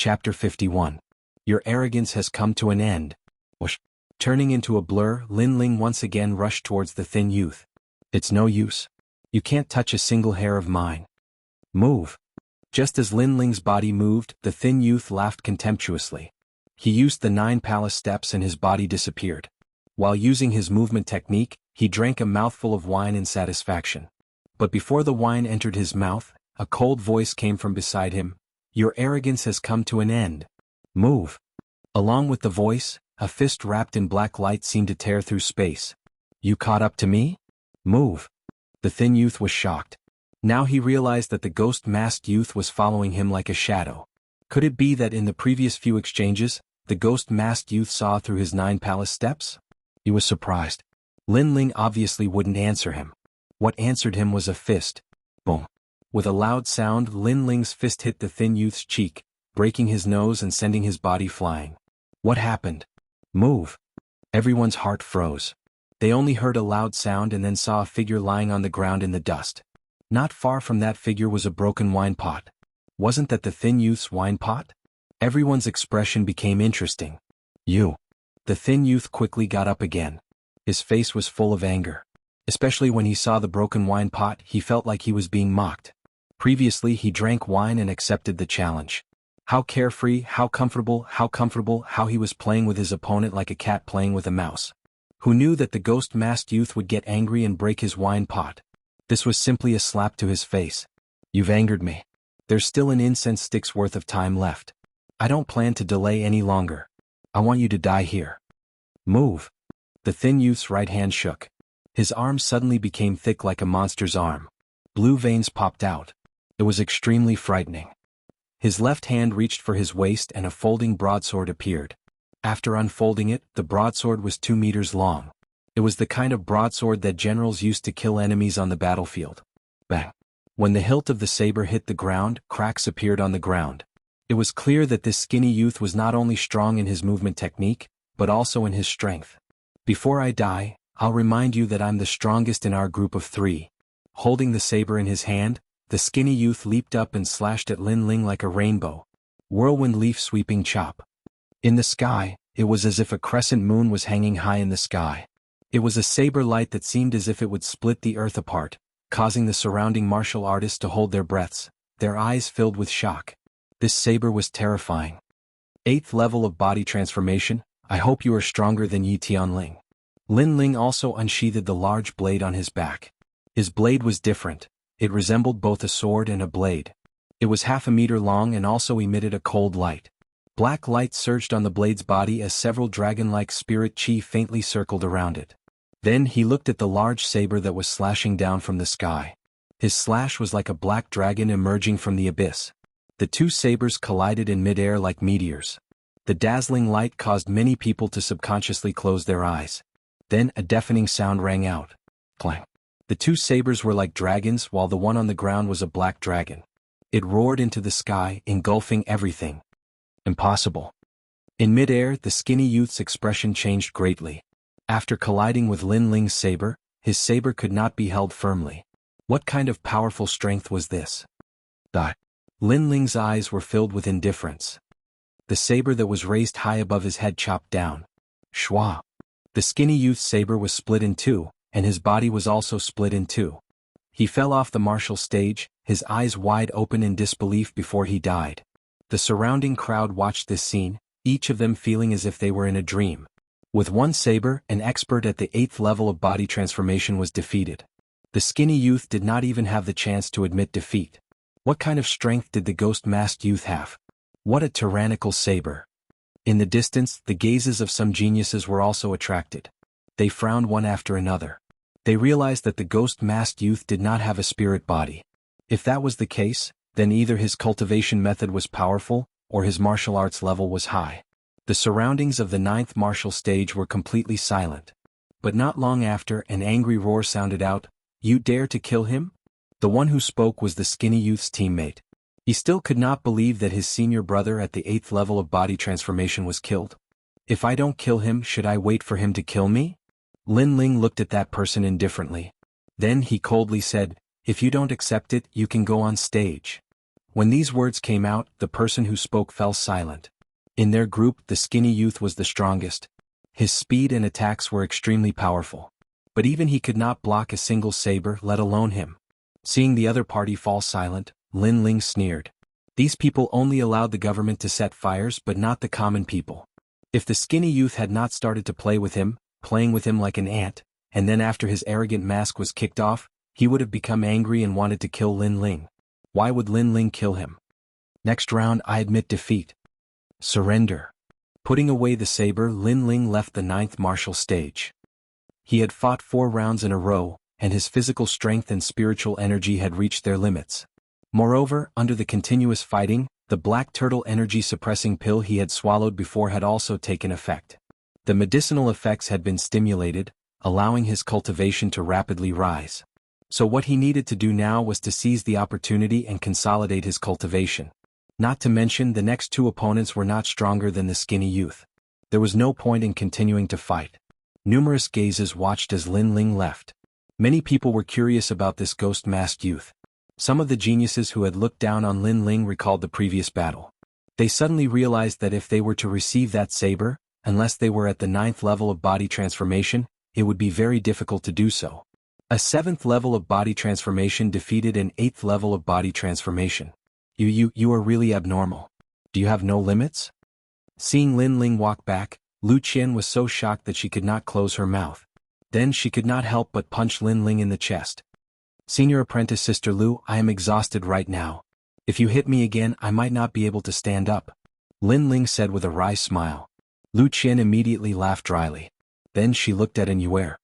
Chapter 51. Your arrogance has come to an end. Whoosh. Turning into a blur, Lin Ling once again rushed towards the thin youth. It's no use. You can't touch a single hair of mine. Move. Just as Lin Ling's body moved, the thin youth laughed contemptuously. He used the 9 palace steps and his body disappeared. While using his movement technique, he drank a mouthful of wine in satisfaction. But before the wine entered his mouth, a cold voice came from beside him. Your arrogance has come to an end. Move. Along with the voice, a fist wrapped in black light seemed to tear through space. You caught up to me? Move. The thin youth was shocked. Now he realized that the ghost-masked youth was following him like a shadow. Could it be that in the previous few exchanges, the ghost-masked youth saw through his 9 palace steps? He was surprised. Lin Ling obviously wouldn't answer him. What answered him was a fist. Boom. With a loud sound, Lin Ling's fist hit the thin youth's cheek, breaking his nose and sending his body flying. What happened? Move. Everyone's heart froze. They only heard a loud sound and then saw a figure lying on the ground in the dust. Not far from that figure was a broken wine pot. Wasn't that the thin youth's wine pot? Everyone's expression became interesting. You. The thin youth quickly got up again. His face was full of anger. Especially when he saw the broken wine pot, he felt like he was being mocked. Previously he drank wine and accepted the challenge. How carefree, how comfortable, how he was playing with his opponent like a cat playing with a mouse. Who knew that the ghost-masked youth would get angry and break his wine pot? This was simply a slap to his face. You've angered me. There's still an incense stick's worth of time left. I don't plan to delay any longer. I want you to die here. Move. The thin youth's right hand shook. His arm suddenly became thick like a monster's arm. Blue veins popped out. It was extremely frightening. His left hand reached for his waist and a folding broadsword appeared. After unfolding it, the broadsword was 2 meters long. It was the kind of broadsword that generals used to kill enemies on the battlefield. Bang. When the hilt of the saber hit the ground, cracks appeared on the ground. It was clear that this skinny youth was not only strong in his movement technique, but also in his strength. Before I die, I'll remind you that I'm the strongest in our group of 3. Holding the saber in his hand, the skinny youth leaped up and slashed at Lin Ling like a rainbow. Whirlwind leaf sweeping chop. In the sky, it was as if a crescent moon was hanging high in the sky. It was a saber light that seemed as if it would split the earth apart, causing the surrounding martial artists to hold their breaths, their eyes filled with shock. This saber was terrifying. 8th level of body transformation. I hope you are stronger than Yi Tianling. Lin Ling also unsheathed the large blade on his back. His blade was different. It resembled both a sword and a blade. It was half a meter long and also emitted a cold light. Black light surged on the blade's body as several dragon-like spirit chi faintly circled around it. Then he looked at the large saber that was slashing down from the sky. His slash was like a black dragon emerging from the abyss. The 2 sabers collided in midair like meteors. The dazzling light caused many people to subconsciously close their eyes. Then a deafening sound rang out. Clang. The 2 sabers were like dragons while the one on the ground was a black dragon. It roared into the sky, engulfing everything. Impossible. In midair, the skinny youth's expression changed greatly. After colliding with Lin Ling's saber, his saber could not be held firmly. What kind of powerful strength was this? Lin Ling's eyes were filled with indifference. The saber that was raised high above his head chopped down. Shwa. The skinny youth's saber was split in 2, and his body was also split in 2. He fell off the martial stage, his eyes wide open in disbelief before he died. The surrounding crowd watched this scene, each of them feeling as if they were in a dream. With 1 saber, an expert at the 8th level of body transformation was defeated. The skinny youth did not even have the chance to admit defeat. What kind of strength did the ghost-masked youth have? What a tyrannical saber. In the distance, the gazes of some geniuses were also attracted. They frowned one after another. They realized that the ghost-masked youth did not have a spirit body. If that was the case, then either his cultivation method was powerful, or his martial arts level was high. The surroundings of the 9th martial stage were completely silent. But not long after, an angry roar sounded out. You dare to kill him? The one who spoke was the skinny youth's teammate. He still could not believe that his senior brother at the 8th level of body transformation was killed. If I don't kill him, should I wait for him to kill me? Lin Ling looked at that person indifferently. Then he coldly said, if you don't accept it, you can go on stage. When these words came out, the person who spoke fell silent. In their group, the skinny youth was the strongest. His speed and attacks were extremely powerful. But even he could not block a single saber, let alone him. Seeing the other party fall silent, Lin Ling sneered. These people only allowed the government to set fires but not the common people. If the skinny youth had not started to play with him, playing with him like an ant, and then after his arrogant mask was kicked off, he would have become angry and wanted to kill Lin Ling. Why would Lin Ling kill him? Next round, I admit defeat. Surrender. Putting away the saber, Lin Ling left the 9th martial stage. He had fought 4 rounds in a row, and his physical strength and spiritual energy had reached their limits. Moreover, under the continuous fighting, the black turtle energy suppressing pill he had swallowed before had also taken effect. The medicinal effects had been stimulated, allowing his cultivation to rapidly rise. So what he needed to do now was to seize the opportunity and consolidate his cultivation. Not to mention the next 2 opponents were not stronger than the skinny youth. There was no point in continuing to fight. Numerous gazes watched as Lin Ling left. Many people were curious about this ghost-masked youth. Some of the geniuses who had looked down on Lin Ling recalled the previous battle. They suddenly realized that if they were to receive that saber, unless they were at the 9th level of body transformation, it would be very difficult to do so. A 7th level of body transformation defeated an 8th level of body transformation. You are really abnormal. Do you have no limits? Seeing Lin Ling walk back, Lu Qian was so shocked that she could not close her mouth. Then she could not help but punch Lin Ling in the chest. Senior apprentice Sister Lu, I am exhausted right now. If you hit me again, I might not be able to stand up. Lin Ling said with a wry smile. Lu Qian immediately laughed dryly. Then she looked at Yuer.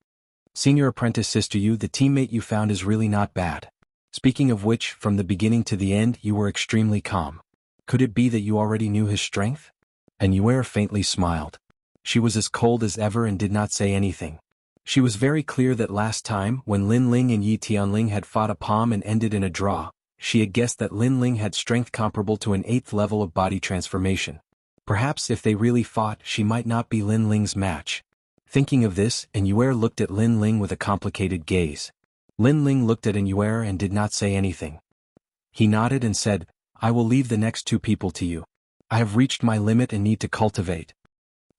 Senior apprentice Sister Yu, the teammate you found is really not bad. Speaking of which, from the beginning to the end you were extremely calm. Could it be that you already knew his strength? Yuer faintly smiled. She was as cold as ever and did not say anything. She was very clear that last time, when Lin Ling and Yi Tianling had fought a palm and ended in a draw, she had guessed that Lin Ling had strength comparable to an 8th level of body transformation. Perhaps if they really fought, she might not be Lin Ling's match. Thinking of this, Yuer looked at Lin Ling with a complicated gaze. Lin Ling looked at Yuer and did not say anything. He nodded and said, I will leave the next 2 people to you. I have reached my limit and need to cultivate.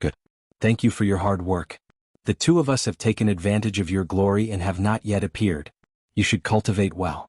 Good. Thank you for your hard work. The 2 of us have taken advantage of your glory and have not yet appeared. You should cultivate well.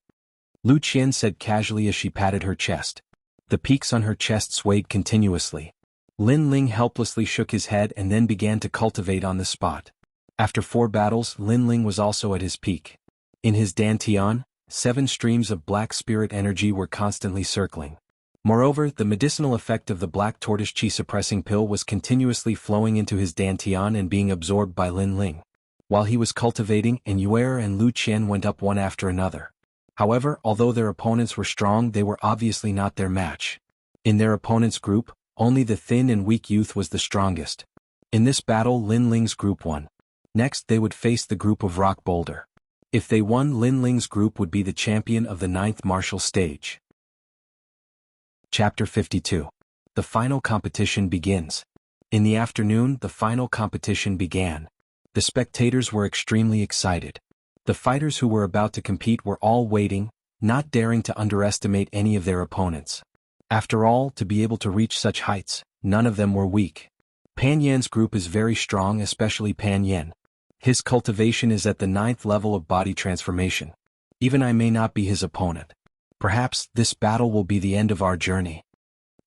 Lu Qian said casually as she patted her chest. The peaks on her chest swayed continuously. Lin Ling helplessly shook his head and then began to cultivate on the spot. After 4 battles, Lin Ling was also at his peak. In his dantian, 7 streams of black spirit energy were constantly circling. Moreover, the medicinal effect of the black tortoise chi suppressing pill was continuously flowing into his dantian and being absorbed by Lin Ling. While he was cultivating, Yuer and Lu Qian went up one after another. However, although their opponents were strong, they were obviously not their match. In their opponent's group, only the thin and weak youth was the strongest. In this battle, Lin Ling's group won. Next, they would face the group of Rock Boulder. If they won, Lin Ling's group would be the champion of the 9th martial stage. Chapter 52. The final competition begins. In the afternoon, the final competition began. The spectators were extremely excited. The fighters who were about to compete were all waiting, not daring to underestimate any of their opponents. After all, to be able to reach such heights, none of them were weak. Pan Yan's group is very strong, especially Pan Yan. His cultivation is at the 9th level of body transformation. Even I may not be his opponent. Perhaps this battle will be the end of our journey.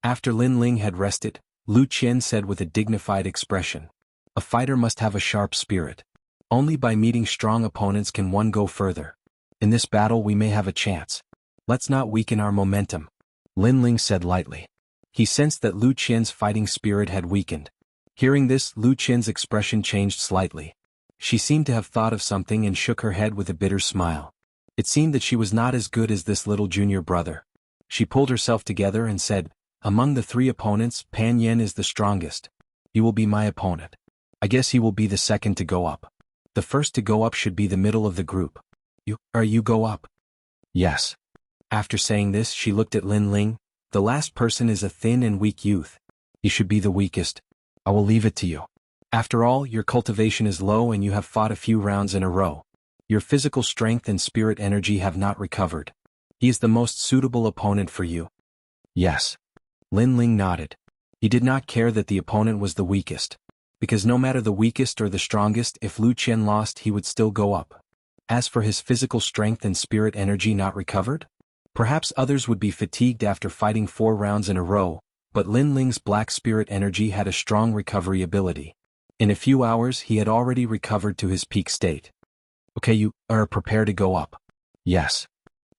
After Lin Ling had rested, Lu Qian said with a dignified expression. A fighter must have a sharp spirit. Only by meeting strong opponents can one go further. In this battle we may have a chance. Let's not weaken our momentum. Lin Ling said lightly. He sensed that Lu Qian's fighting spirit had weakened. Hearing this, Lu Qian's expression changed slightly. She seemed to have thought of something and shook her head with a bitter smile. It seemed that she was not as good as this little junior brother. She pulled herself together and said, among the 3 opponents, Pan Yan is the strongest. You will be my opponent. I guess he will be the second to go up. The first to go up should be the middle of the group. You go up? Yes. After saying this, she looked at Lin Ling. The last person is a thin and weak youth. He should be the weakest. I will leave it to you. After all, your cultivation is low and you have fought a few rounds in a row. Your physical strength and spirit energy have not recovered. He is the most suitable opponent for you. Yes. Lin Ling nodded. He did not care that the opponent was the weakest. Because no matter the weakest or the strongest, if Lu Qian lost he would still go up. As for his physical strength and spirit energy not recovered? Perhaps others would be fatigued after fighting 4 rounds in a row, but Lin Ling's black spirit energy had a strong recovery ability. In a few hours he had already recovered to his peak state. Okay, you are prepared to go up. Yes.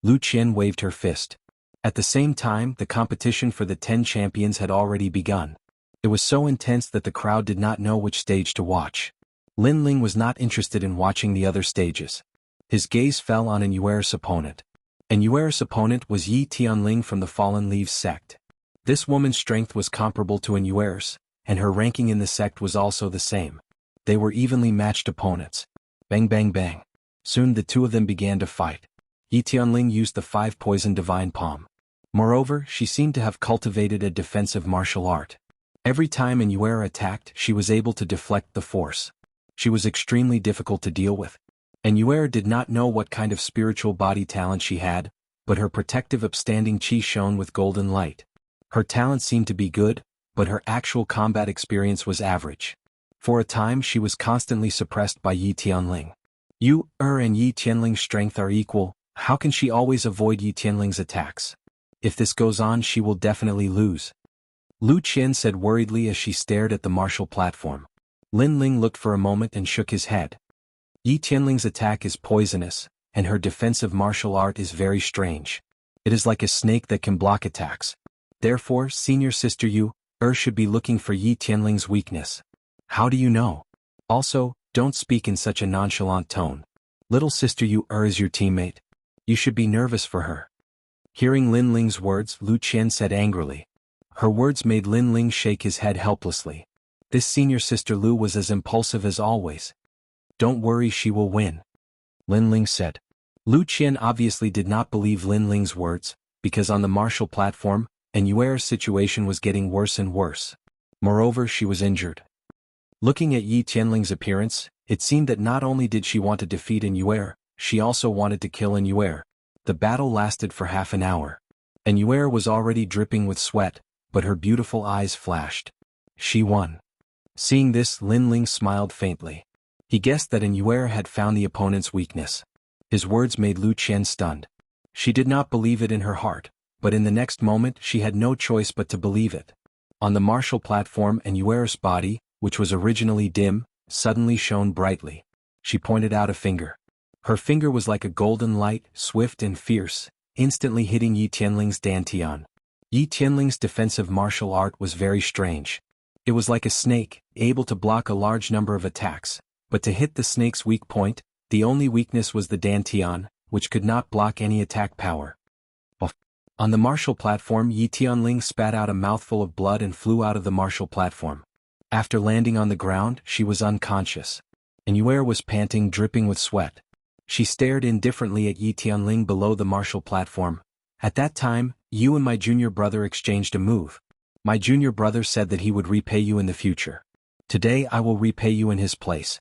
Lu Qian waved her fist. At the same time, the competition for the 10 champions had already begun. It was so intense that the crowd did not know which stage to watch. Lin Ling was not interested in watching the other stages. His gaze fell on Yuer's opponent. Yuer's opponent was Yi Tianling from the Fallen Leaves sect. This woman's strength was comparable to Yuer's, and her ranking in the sect was also the same. They were evenly matched opponents. Bang bang bang. Soon the two of them began to fight. Yi Tianling used the 5 poison divine palm. Moreover, she seemed to have cultivated a defensive martial art. Every time Yuer attacked, she was able to deflect the force. She was extremely difficult to deal with. Yuer did not know what kind of spiritual body talent she had, but her protective upstanding chi shone with golden light. Her talent seemed to be good, but her actual combat experience was average. For a time she was constantly suppressed by Yi Tianling. And Yi Tianling's strength are equal, how can she always avoid Yi Tianling's attacks? If this goes on she will definitely lose. Lu Qian said worriedly as she stared at the martial platform. Lin Ling looked for a moment and shook his head. Yi Tianling's attack is poisonous, and her defensive martial art is very strange. It is like a snake that can block attacks. Therefore, senior sister Yu should be looking for Yi Tianling's weakness. How do you know? Also, don't speak in such a nonchalant tone. Little sister Yu is your teammate. You should be nervous for her. Hearing Lin Ling's words, Lu Qian said angrily. Her words made Lin Ling shake his head helplessly. This senior sister Lu was as impulsive as always. Don't worry, she will win. Lin Ling said. Lu Qian obviously did not believe Lin Ling's words, because on the martial platform, Yuer's situation was getting worse and worse. Moreover, she was injured. Looking at Yi Tianling's appearance, it seemed that not only did she want to defeat Yuer, she also wanted to kill Yuer. The battle lasted for half an hour. Yuer was already dripping with sweat, but her beautiful eyes flashed. She won. Seeing this, Lin Ling smiled faintly. He guessed that Yuer had found the opponent's weakness. His words made Lu Qian stunned. She did not believe it in her heart, but in the next moment she had no choice but to believe it. On the martial platform, Yuer's body, which was originally dim, suddenly shone brightly. She pointed out a finger. Her finger was like a golden light, swift and fierce, instantly hitting Yi Tianling's dantian. Yi Tianling's defensive martial art was very strange. It was like a snake, able to block a large number of attacks, but to hit the snake's weak point, the only weakness was the dantian, which could not block any attack power. On the martial platform, Yi Tianling spat out a mouthful of blood and flew out of the martial platform. After landing on the ground, she was unconscious. Yuer was panting, dripping with sweat. She stared indifferently at Yi Tianling below the martial platform. At that time, you and my junior brother exchanged a move. My junior brother said that he would repay you in the future. Today I will repay you in his place.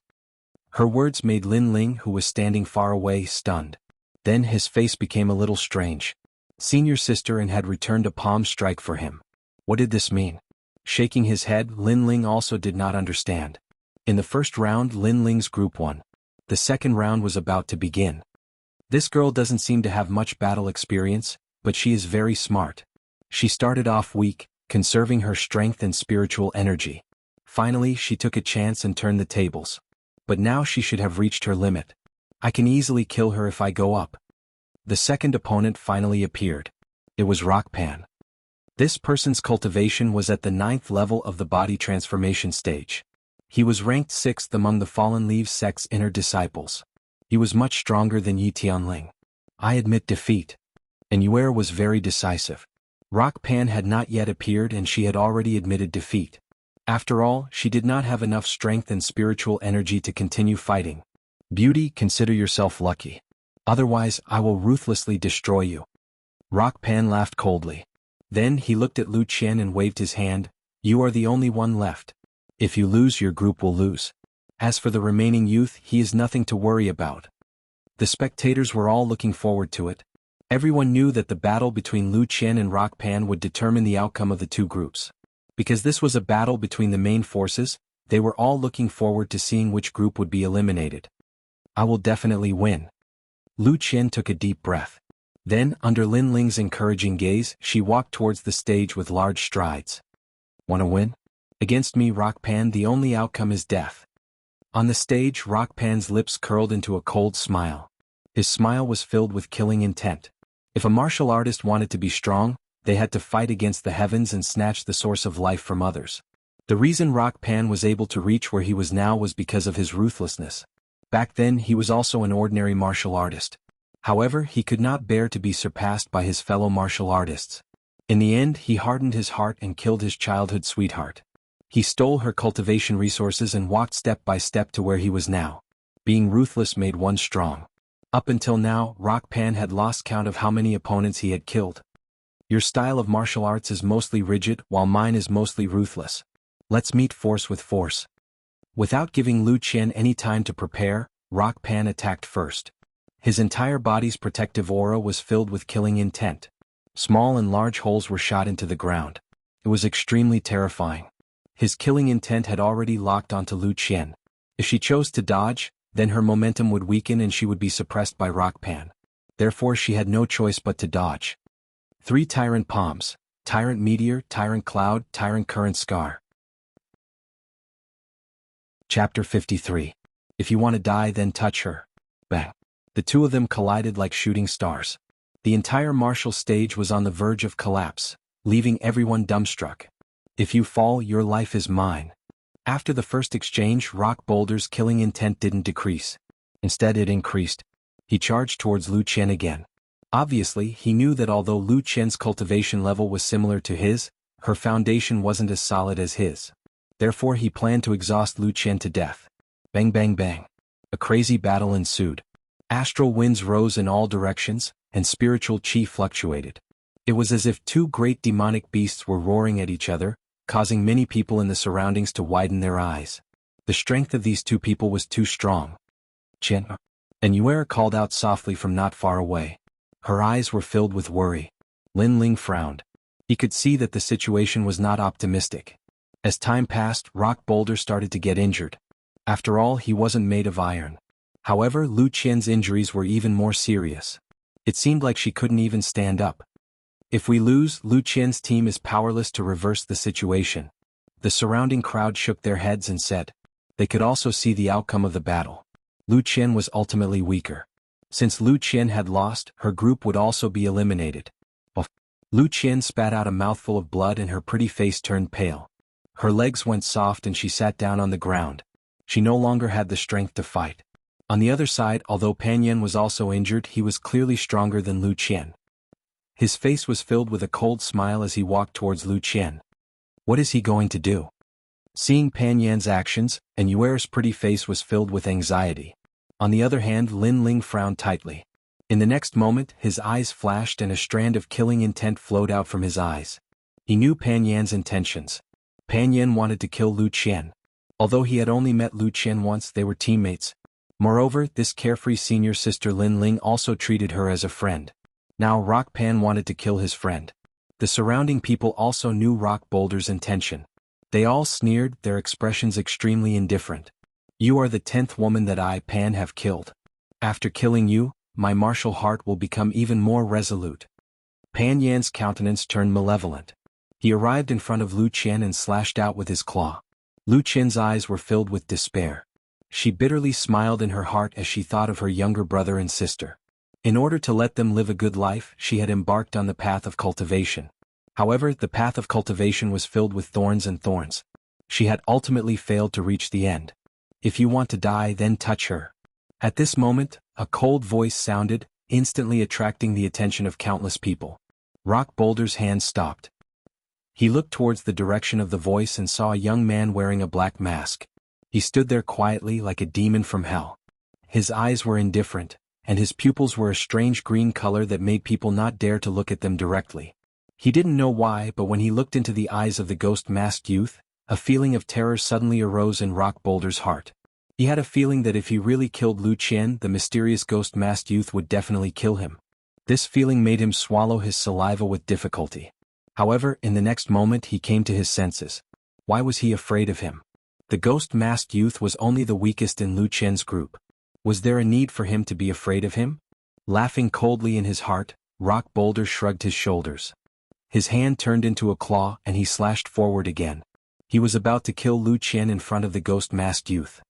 Her words made Lin Ling, who was standing far away, stunned. Then his face became a little strange. Senior sister and had returned a palm strike for him. What did this mean? Shaking his head, Lin Ling also did not understand. In the first round, Lin Ling's group won. The second round was about to begin. This girl doesn't seem to have much battle experience, but she is very smart. She started off weak, conserving her strength and spiritual energy. Finally, she took a chance and turned the tables. But now she should have reached her limit. I can easily kill her if I go up. The second opponent finally appeared. It was Rockpan. This person's cultivation was at the 9th level of the body transformation stage. He was ranked 6th among the Fallen Leaves sect's inner disciples. He was much stronger than Yi Tianling. I admit defeat. Yuer was very decisive. Rockpan had not yet appeared and she had already admitted defeat. After all, she did not have enough strength and spiritual energy to continue fighting. Beauty, consider yourself lucky. Otherwise, I will ruthlessly destroy you. Rockpan laughed coldly. Then he looked at Lu Qian and waved his hand. You are the only one left. If you lose, your group will lose. As for the remaining youth, he is nothing to worry about. The spectators were all looking forward to it. Everyone knew that the battle between Lu Qian and Rock Pan would determine the outcome of the two groups. Because this was a battle between the main forces, they were all looking forward to seeing which group would be eliminated. I will definitely win. Lu Qian took a deep breath. Then, under Lin Ling's encouraging gaze, she walked towards the stage with large strides. Wanna win? Against me, Rock Pan, the only outcome is death. On the stage, Rock Pan's lips curled into a cold smile. His smile was filled with killing intent. If a martial artist wanted to be strong, they had to fight against the heavens and snatch the source of life from others. The reason Rock Pan was able to reach where he was now was because of his ruthlessness. Back then he was also an ordinary martial artist. However, he could not bear to be surpassed by his fellow martial artists. In the end, he hardened his heart and killed his childhood sweetheart. He stole her cultivation resources and walked step by step to where he was now. Being ruthless made one strong. Up until now, Rock Pan had lost count of how many opponents he had killed. Your style of martial arts is mostly rigid, while mine is mostly ruthless. Let's meet force with force. Without giving Lu Qian any time to prepare, Rock Pan attacked first. His entire body's protective aura was filled with killing intent. Small and large holes were shot into the ground. It was extremely terrifying. His killing intent had already locked onto Lu Qian. If she chose to dodge, then her momentum would weaken and she would be suppressed by Rock Pan. Therefore she had no choice but to dodge. 3 Tyrant Palms, Tyrant Meteor, Tyrant Cloud, Tyrant Current Scar. Chapter 53. If you want to die, then touch her. Bang. The two of them collided like shooting stars. The entire martial stage was on the verge of collapse, leaving everyone dumbstruck. If you fall, your life is mine. After the first exchange, Rock Boulder's killing intent didn't decrease. Instead it increased. He charged towards Lu Qian again. Obviously, he knew that although Lu Qian's cultivation level was similar to his, her foundation wasn't as solid as his. Therefore he planned to exhaust Lu Qian to death. Bang bang bang. A crazy battle ensued. Astral winds rose in all directions, and spiritual chi fluctuated. It was as if two great demonic beasts were roaring at each other, causing many people in the surroundings to widen their eyes. The strength of these two people was too strong. Qian. And Yuera called out softly from not far away. Her eyes were filled with worry. Lin Ling frowned. He could see that the situation was not optimistic. As time passed, Rock Boulder started to get injured. After all, he wasn't made of iron. However, Lu Qian's injuries were even more serious. It seemed like she couldn't even stand up. If we lose, Lu Qian's team is powerless to reverse the situation. The surrounding crowd shook their heads and said. They could also see the outcome of the battle. Lu Qian was ultimately weaker. Since Lu Qian had lost, her group would also be eliminated. Lu Qian spat out a mouthful of blood and her pretty face turned pale. Her legs went soft and she sat down on the ground. She no longer had the strength to fight. On the other side, although Pan Yan was also injured, he was clearly stronger than Lu Qian. His face was filled with a cold smile as he walked towards Lu Qian. What is he going to do? Seeing Pan Yan's actions, and Yuera's pretty face was filled with anxiety. On the other hand, Lin Ling frowned tightly. In the next moment, his eyes flashed and a strand of killing intent flowed out from his eyes. He knew Pan Yan's intentions. Pan Yan wanted to kill Lu Qian. Although he had only met Lu Qian once, they were teammates. Moreover, this carefree senior sister Lin Ling also treated her as a friend. Now Rock Pan wanted to kill his friend. The surrounding people also knew Rock Boulder's intention. They all sneered, their expressions extremely indifferent. You are the 10th woman that I, Pan, have killed. After killing you, my martial heart will become even more resolute. Pan Yan's countenance turned malevolent. He arrived in front of Lu Qian and slashed out with his claw. Lu Qian's eyes were filled with despair. She bitterly smiled in her heart as she thought of her younger brother and sister. In order to let them live a good life, she had embarked on the path of cultivation. However, the path of cultivation was filled with thorns and thorns. She had ultimately failed to reach the end. If you want to die, then touch her. At this moment, a cold voice sounded, instantly attracting the attention of countless people. Rock Boulder's hand stopped. He looked towards the direction of the voice and saw a young man wearing a black mask. He stood there quietly like a demon from hell. His eyes were indifferent, and his pupils were a strange green color that made people not dare to look at them directly. He didn't know why, but when he looked into the eyes of the ghost-masked youth, a feeling of terror suddenly arose in Rock Boulder's heart. He had a feeling that if he really killed Lu Qian, the mysterious ghost-masked youth would definitely kill him. This feeling made him swallow his saliva with difficulty. However, in the next moment he came to his senses. Why was he afraid of him? The ghost-masked youth was only the weakest in Lu Qian's group. Was there a need for him to be afraid of him? Laughing coldly in his heart, Rock Boulder shrugged his shoulders. His hand turned into a claw and he slashed forward again. He was about to kill Lu Qian in front of the ghost-masked youth.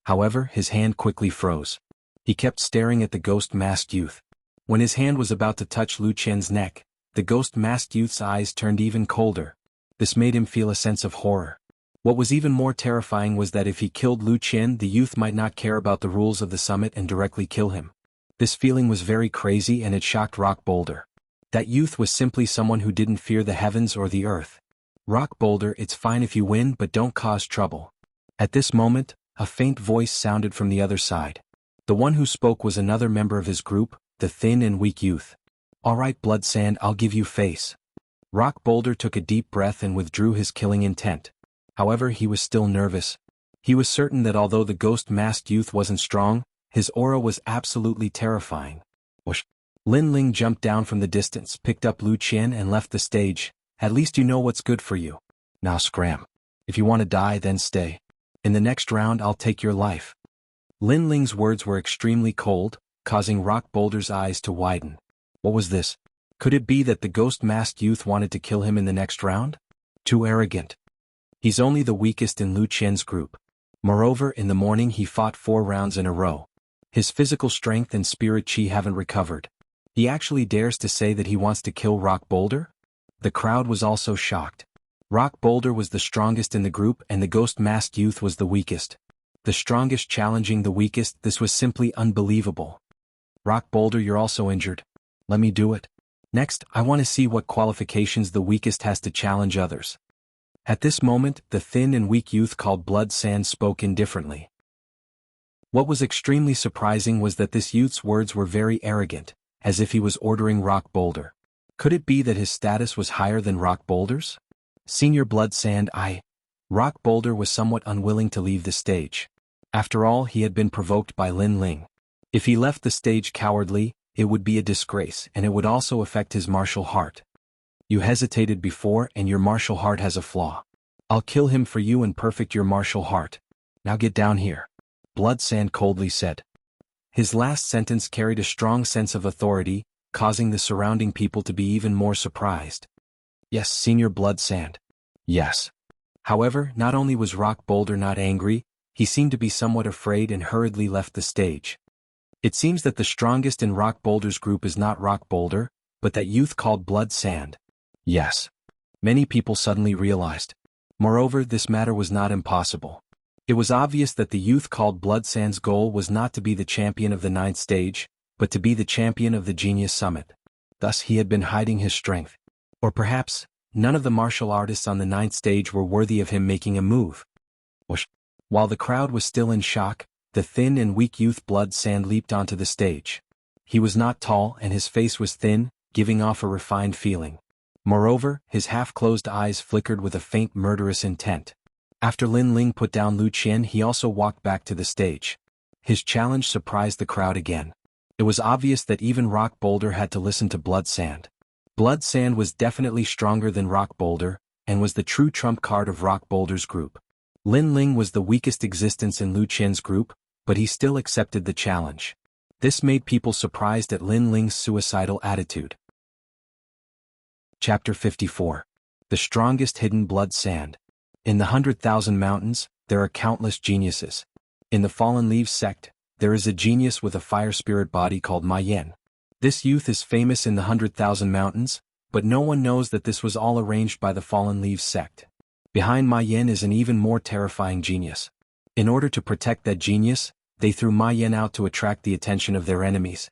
However, his hand quickly froze. He kept staring at the ghost-masked youth. When his hand was about to touch Lu Qian's neck, the ghost-masked youth's eyes turned even colder. This made him feel a sense of horror. What was even more terrifying was that if he killed Lu Qian, the youth might not care about the rules of the summit and directly kill him. This feeling was very crazy and it shocked Rock Boulder. That youth was simply someone who didn't fear the heavens or the earth. Rock Boulder, it's fine if you win, but don't cause trouble. At this moment, a faint voice sounded from the other side. The one who spoke was another member of his group, the thin and weak youth. All right, Blood Sand, I'll give you face. Rock Boulder took a deep breath and withdrew his killing intent. However, he was still nervous. He was certain that although the ghost-masked youth wasn't strong, his aura was absolutely terrifying. Whoosh! Lin Ling jumped down from the distance, picked up Lu Qian and left the stage. At least you know what's good for you. Now scram. If you want to die, then stay. In the next round I'll take your life. Lin Ling's words were extremely cold, causing Rock Boulder's eyes to widen. What was this? Could it be that the ghost-masked youth wanted to kill him in the next round? Too arrogant. He's only the weakest in Lu Qian's group. Moreover, in the morning he fought 4 rounds in a row. His physical strength and spirit chi haven't recovered. He actually dares to say that he wants to kill Rock Boulder? The crowd was also shocked. Rock Boulder was the strongest in the group and the ghost-masked youth was the weakest. The strongest challenging the weakest, this was simply unbelievable. Rock Boulder, you're also injured. Let me do it. Next, I want to see what qualifications the weakest has to challenge others. At this moment, the thin and weak youth called Blood Sand spoke indifferently. What was extremely surprising was that this youth's words were very arrogant, as if he was ordering Rock Boulder. Could it be that his status was higher than Rock Boulder's? Senior Blood Sand, Rock Boulder was somewhat unwilling to leave the stage. After all, he had been provoked by Lin Ling. If he left the stage cowardly, it would be a disgrace and it would also affect his martial heart. You hesitated before and your martial heart has a flaw. I'll kill him for you and perfect your martial heart. Now get down here. Blood Sand coldly said. His last sentence carried a strong sense of authority, causing the surrounding people to be even more surprised. Yes, Senior Blood Sand. Yes. However, not only was Rock Boulder not angry, he seemed to be somewhat afraid and hurriedly left the stage. It seems that the strongest in Rock Boulder's group is not Rock Boulder, but that youth called Blood Sand. Yes. Many people suddenly realized. Moreover, this matter was not impossible. It was obvious that the youth called Blood Sand's goal was not to be the champion of the 9th stage, but to be the champion of the Genius Summit. Thus he had been hiding his strength. Or perhaps, none of the martial artists on the 9th stage were worthy of him making a move. Whoosh! While the crowd was still in shock, the thin and weak youth Blood Sand leaped onto the stage. He was not tall and his face was thin, giving off a refined feeling. Moreover, his half-closed eyes flickered with a faint murderous intent. After Lin Ling put down Lu Qian, he also walked back to the stage. His challenge surprised the crowd again. It was obvious that even Rock Boulder had to listen to Blood Sand. Blood Sand was definitely stronger than Rock Boulder, and was the true trump card of Rock Boulder's group. Lin Ling was the weakest existence in Lu Qian's group, but he still accepted the challenge. This made people surprised at Lin Ling's suicidal attitude. Chapter 54. The Strongest Hidden Blood Sand. In the 100,000 Mountains, there are countless geniuses. In the Fallen Leaves sect, there is a genius with a fire spirit body called Ma Yan. This youth is famous in the 100,000 Mountains, but no one knows that this was all arranged by the Fallen Leaves sect. Behind Ma Yan is an even more terrifying genius. In order to protect that genius, they threw Ma Yan out to attract the attention of their enemies.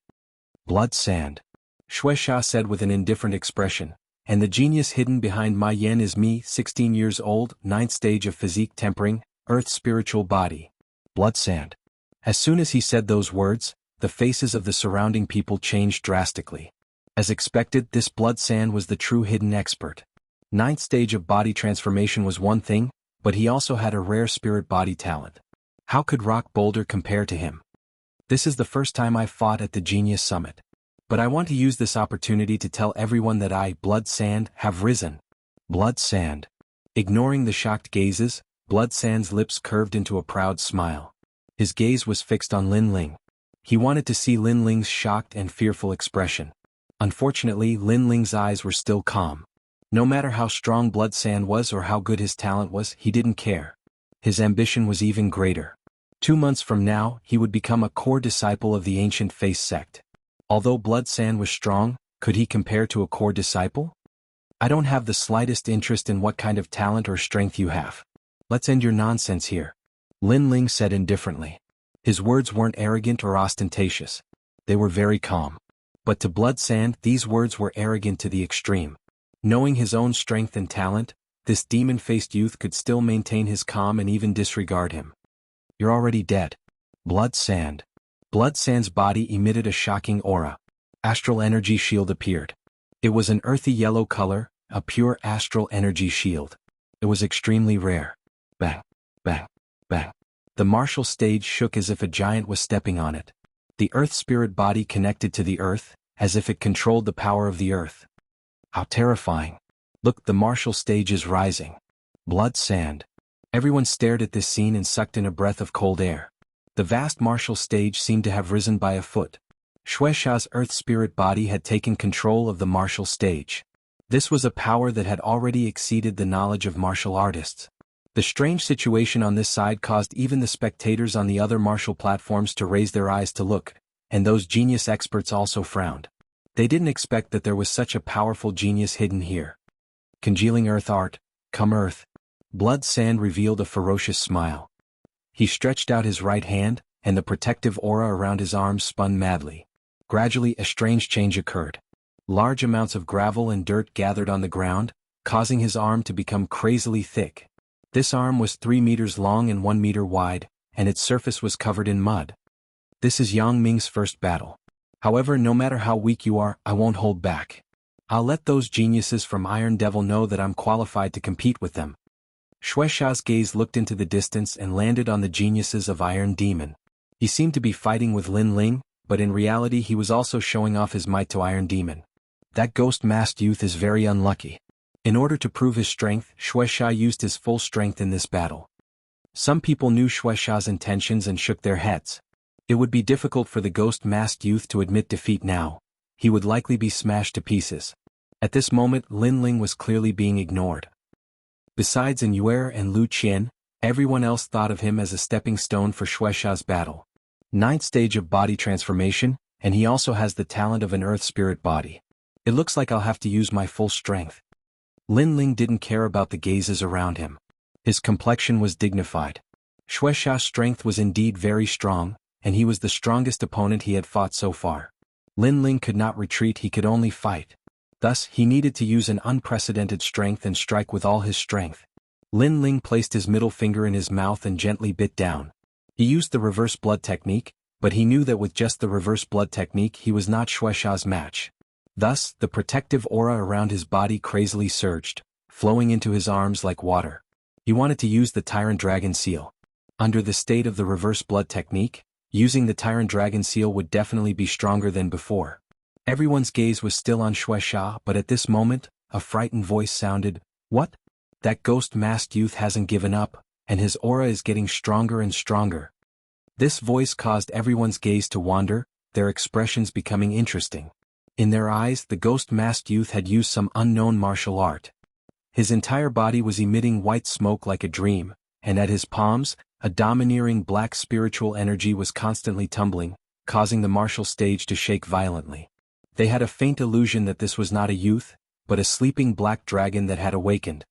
Blood Sand. Shueisha said with an indifferent expression, and the genius hidden behind Ma Yan is me, 16 years old, 9th stage of physique tempering, earth spiritual body. Blood Sand. As soon as he said those words, the faces of the surrounding people changed drastically. As expected, this Blood Sand was the true hidden expert. 9th stage of body transformation was one thing, but he also had a rare spirit body talent. How could Rock Boulder compare to him? This is the first time I fought at the Genius Summit. But I want to use this opportunity to tell everyone that I, Blood Sand, have risen. Blood Sand. Ignoring the shocked gazes, Blood Sand's lips curved into a proud smile. His gaze was fixed on Lin Ling. He wanted to see Lin Ling's shocked and fearful expression. Unfortunately, Lin Ling's eyes were still calm. No matter how strong Blood Sand was or how good his talent was, he didn't care. His ambition was even greater. 2 months from now, he would become a core disciple of the ancient Face sect. Although Blood Sand was strong, could he compare to a core disciple? I don't have the slightest interest in what kind of talent or strength you have. Let's end your nonsense here. Lin Ling said indifferently. His words weren't arrogant or ostentatious. They were very calm. But to Blood Sand, these words were arrogant to the extreme. Knowing his own strength and talent, this demon-faced youth could still maintain his calm and even disregard him. You're already dead. Blood Sand. Blood Sand's body emitted a shocking aura. Astral energy shield appeared. It was an earthy yellow color, a pure astral energy shield. It was extremely rare. Bang, bang, bang. The martial stage shook as if a giant was stepping on it. The earth spirit body connected to the earth, as if it controlled the power of the earth. How terrifying. Look, the martial stage is rising. Blood Sand. Everyone stared at this scene and sucked in a breath of cold air. The vast martial stage seemed to have risen by a foot. Xuexia's earth spirit body had taken control of the martial stage. This was a power that had already exceeded the knowledge of martial artists. The strange situation on this side caused even the spectators on the other martial platforms to raise their eyes to look, and those genius experts also frowned. They didn't expect that there was such a powerful genius hidden here. Congealing earth art, come earth. Blood Sand revealed a ferocious smile. He stretched out his right hand, and the protective aura around his arms spun madly. Gradually, a strange change occurred. Large amounts of gravel and dirt gathered on the ground, causing his arm to become crazily thick. This arm was 3 meters long and 1 meter wide, and its surface was covered in mud. This is Yang Ming's first battle. However, no matter how weak you are, I won't hold back. I'll let those geniuses from Iron Devil know that I'm qualified to compete with them. Xuexia's gaze looked into the distance and landed on the geniuses of Iron Demon. He seemed to be fighting with Lin Ling, but in reality he was also showing off his might to Iron Demon. That ghost-masked youth is very unlucky. In order to prove his strength, Xuexia used his full strength in this battle. Some people knew Xuexia's intentions and shook their heads. It would be difficult for the ghost-masked youth to admit defeat now. He would likely be smashed to pieces. At this moment, Lin Ling was clearly being ignored. Besides Yuer and Lu Qian, everyone else thought of him as a stepping stone for Xuexia's battle. 9th stage of body transformation, and he also has the talent of an earth spirit body. It looks like I'll have to use my full strength. Lin Ling didn't care about the gazes around him. His complexion was dignified. Xuexia's strength was indeed very strong, and he was the strongest opponent he had fought so far. Lin Ling could not retreat, he could only fight. Thus, he needed to use an unprecedented strength and strike with all his strength. Lin Ling placed his middle finger in his mouth and gently bit down. He used the reverse blood technique, but he knew that with just the reverse blood technique he was not Xuexia's match. Thus, the protective aura around his body crazily surged, flowing into his arms like water. He wanted to use the Tyrant Dragon Seal. Under the state of the reverse blood technique, using the Tyrant Dragon Seal would definitely be stronger than before. Everyone's gaze was still on Xuexia, but at this moment, a frightened voice sounded, "What? That ghost-masked youth hasn't given up, and his aura is getting stronger and stronger." This voice caused everyone's gaze to wander, their expressions becoming interesting. In their eyes, the ghost-masked youth had used some unknown martial art. His entire body was emitting white smoke like a dream, and at his palms, a domineering black spiritual energy was constantly tumbling, causing the martial stage to shake violently. They had a faint illusion that this was not a youth, but a sleeping black dragon that had awakened.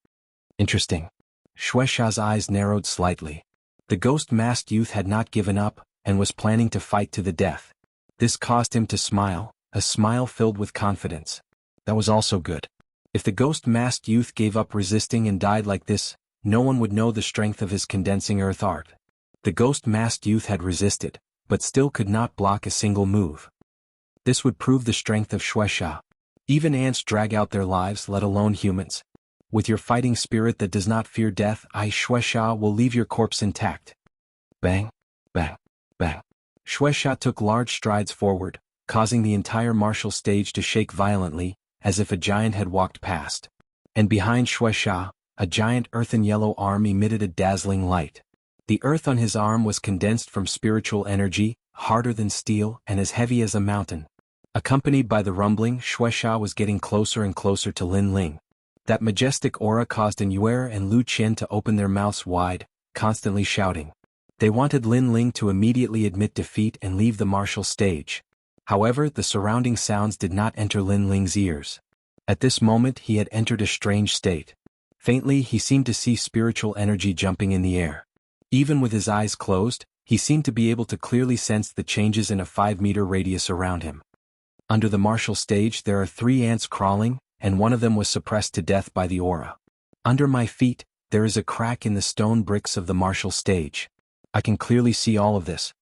Interesting. Xuexia's eyes narrowed slightly. The ghost-masked youth had not given up, and was planning to fight to the death. This caused him to smile, a smile filled with confidence. That was also good. If the ghost-masked youth gave up resisting and died like this, no one would know the strength of his condensing earth art. The ghost-masked youth had resisted, but still could not block a single move. This would prove the strength of Xuexia. Even ants drag out their lives, let alone humans. With your fighting spirit that does not fear death, I, Xuexia, will leave your corpse intact. Bang, bang, bang. Xuexia took large strides forward, causing the entire martial stage to shake violently, as if a giant had walked past. And behind Shueisha, a giant earthen yellow arm emitted a dazzling light. The earth on his arm was condensed from spiritual energy, harder than steel and as heavy as a mountain. Accompanied by the rumbling, Shueisha was getting closer and closer to Lin Ling. That majestic aura caused Yuer and Lu Qian to open their mouths wide, constantly shouting. They wanted Lin Ling to immediately admit defeat and leave the martial stage. However, the surrounding sounds did not enter Lin Ling's ears. At this moment he had entered a strange state. Faintly he seemed to see spiritual energy jumping in the air. Even with his eyes closed, he seemed to be able to clearly sense the changes in a 5-meter radius around him. Under the martial stage there are 3 ants crawling, and one of them was suppressed to death by the aura. Under my feet, there is a crack in the stone bricks of the martial stage. I can clearly see all of this.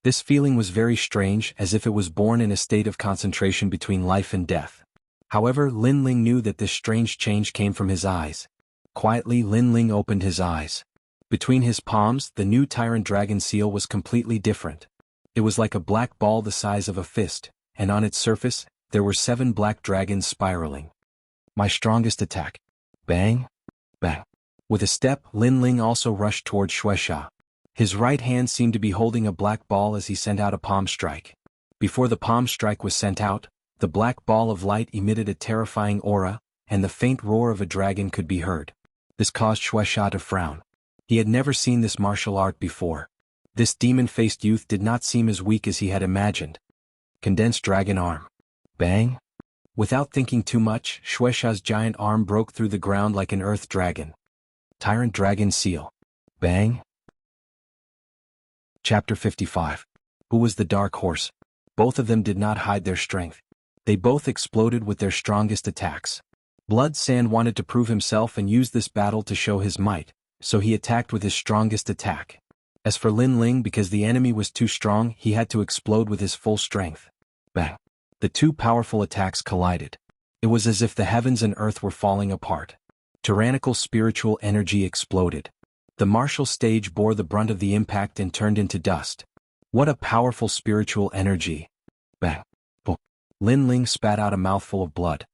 This feeling was very strange, as if it was born in a state of concentration between life and death. However, Lin Ling knew that this strange change came from his eyes. Quietly, Lin Ling opened his eyes. Between his palms, the new tyrant dragon seal was completely different. It was like a black ball the size of a fist, and on its surface, there were 7 black dragons spiraling. My strongest attack. Bang! Bang! With a step, Lin Ling also rushed toward Shueisha. His right hand seemed to be holding a black ball as he sent out a palm strike. Before the palm strike was sent out, the black ball of light emitted a terrifying aura, and the faint roar of a dragon could be heard. This caused Shueisha to frown. He had never seen this martial art before. This demon-faced youth did not seem as weak as he had imagined. Condensed dragon arm. Bang! Without thinking too much, Shueisha's giant arm broke through the ground like an earth dragon. Tyrant dragon seal. Bang! Chapter 55. Who was the dark horse? Both of them did not hide their strength. They both exploded with their strongest attacks. Blood Sand wanted to prove himself and use this battle to show his might, so he attacked with his strongest attack. As for Lin Ling, because the enemy was too strong, he had to explode with his full strength. Bang! The 2 powerful attacks collided. It was as if the heavens and earth were falling apart. Tyrannical spiritual energy exploded. The martial stage bore the brunt of the impact and turned into dust. What a powerful spiritual energy! Bang! Boom! Lin Ling spat out a mouthful of blood.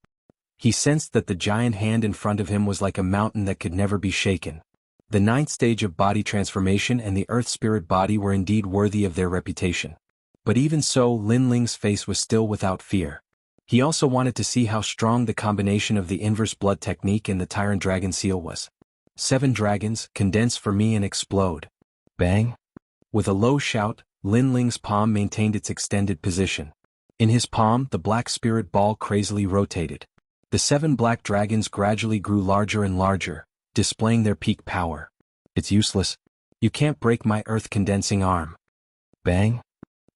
He sensed that the giant hand in front of him was like a mountain that could never be shaken. The 9th stage of body transformation and the earth spirit body were indeed worthy of their reputation. But even so, Lin Ling's face was still without fear. He also wanted to see how strong the combination of the inverse blood technique and the tyrant dragon seal was. 7 dragons, condense for me and explode. Bang! With a low shout, Lin Ling's palm maintained its extended position. In his palm, the black spirit ball crazily rotated. The 7 black dragons gradually grew larger and larger, displaying their peak power. It's useless. You can't break my earth-condensing arm. Bang!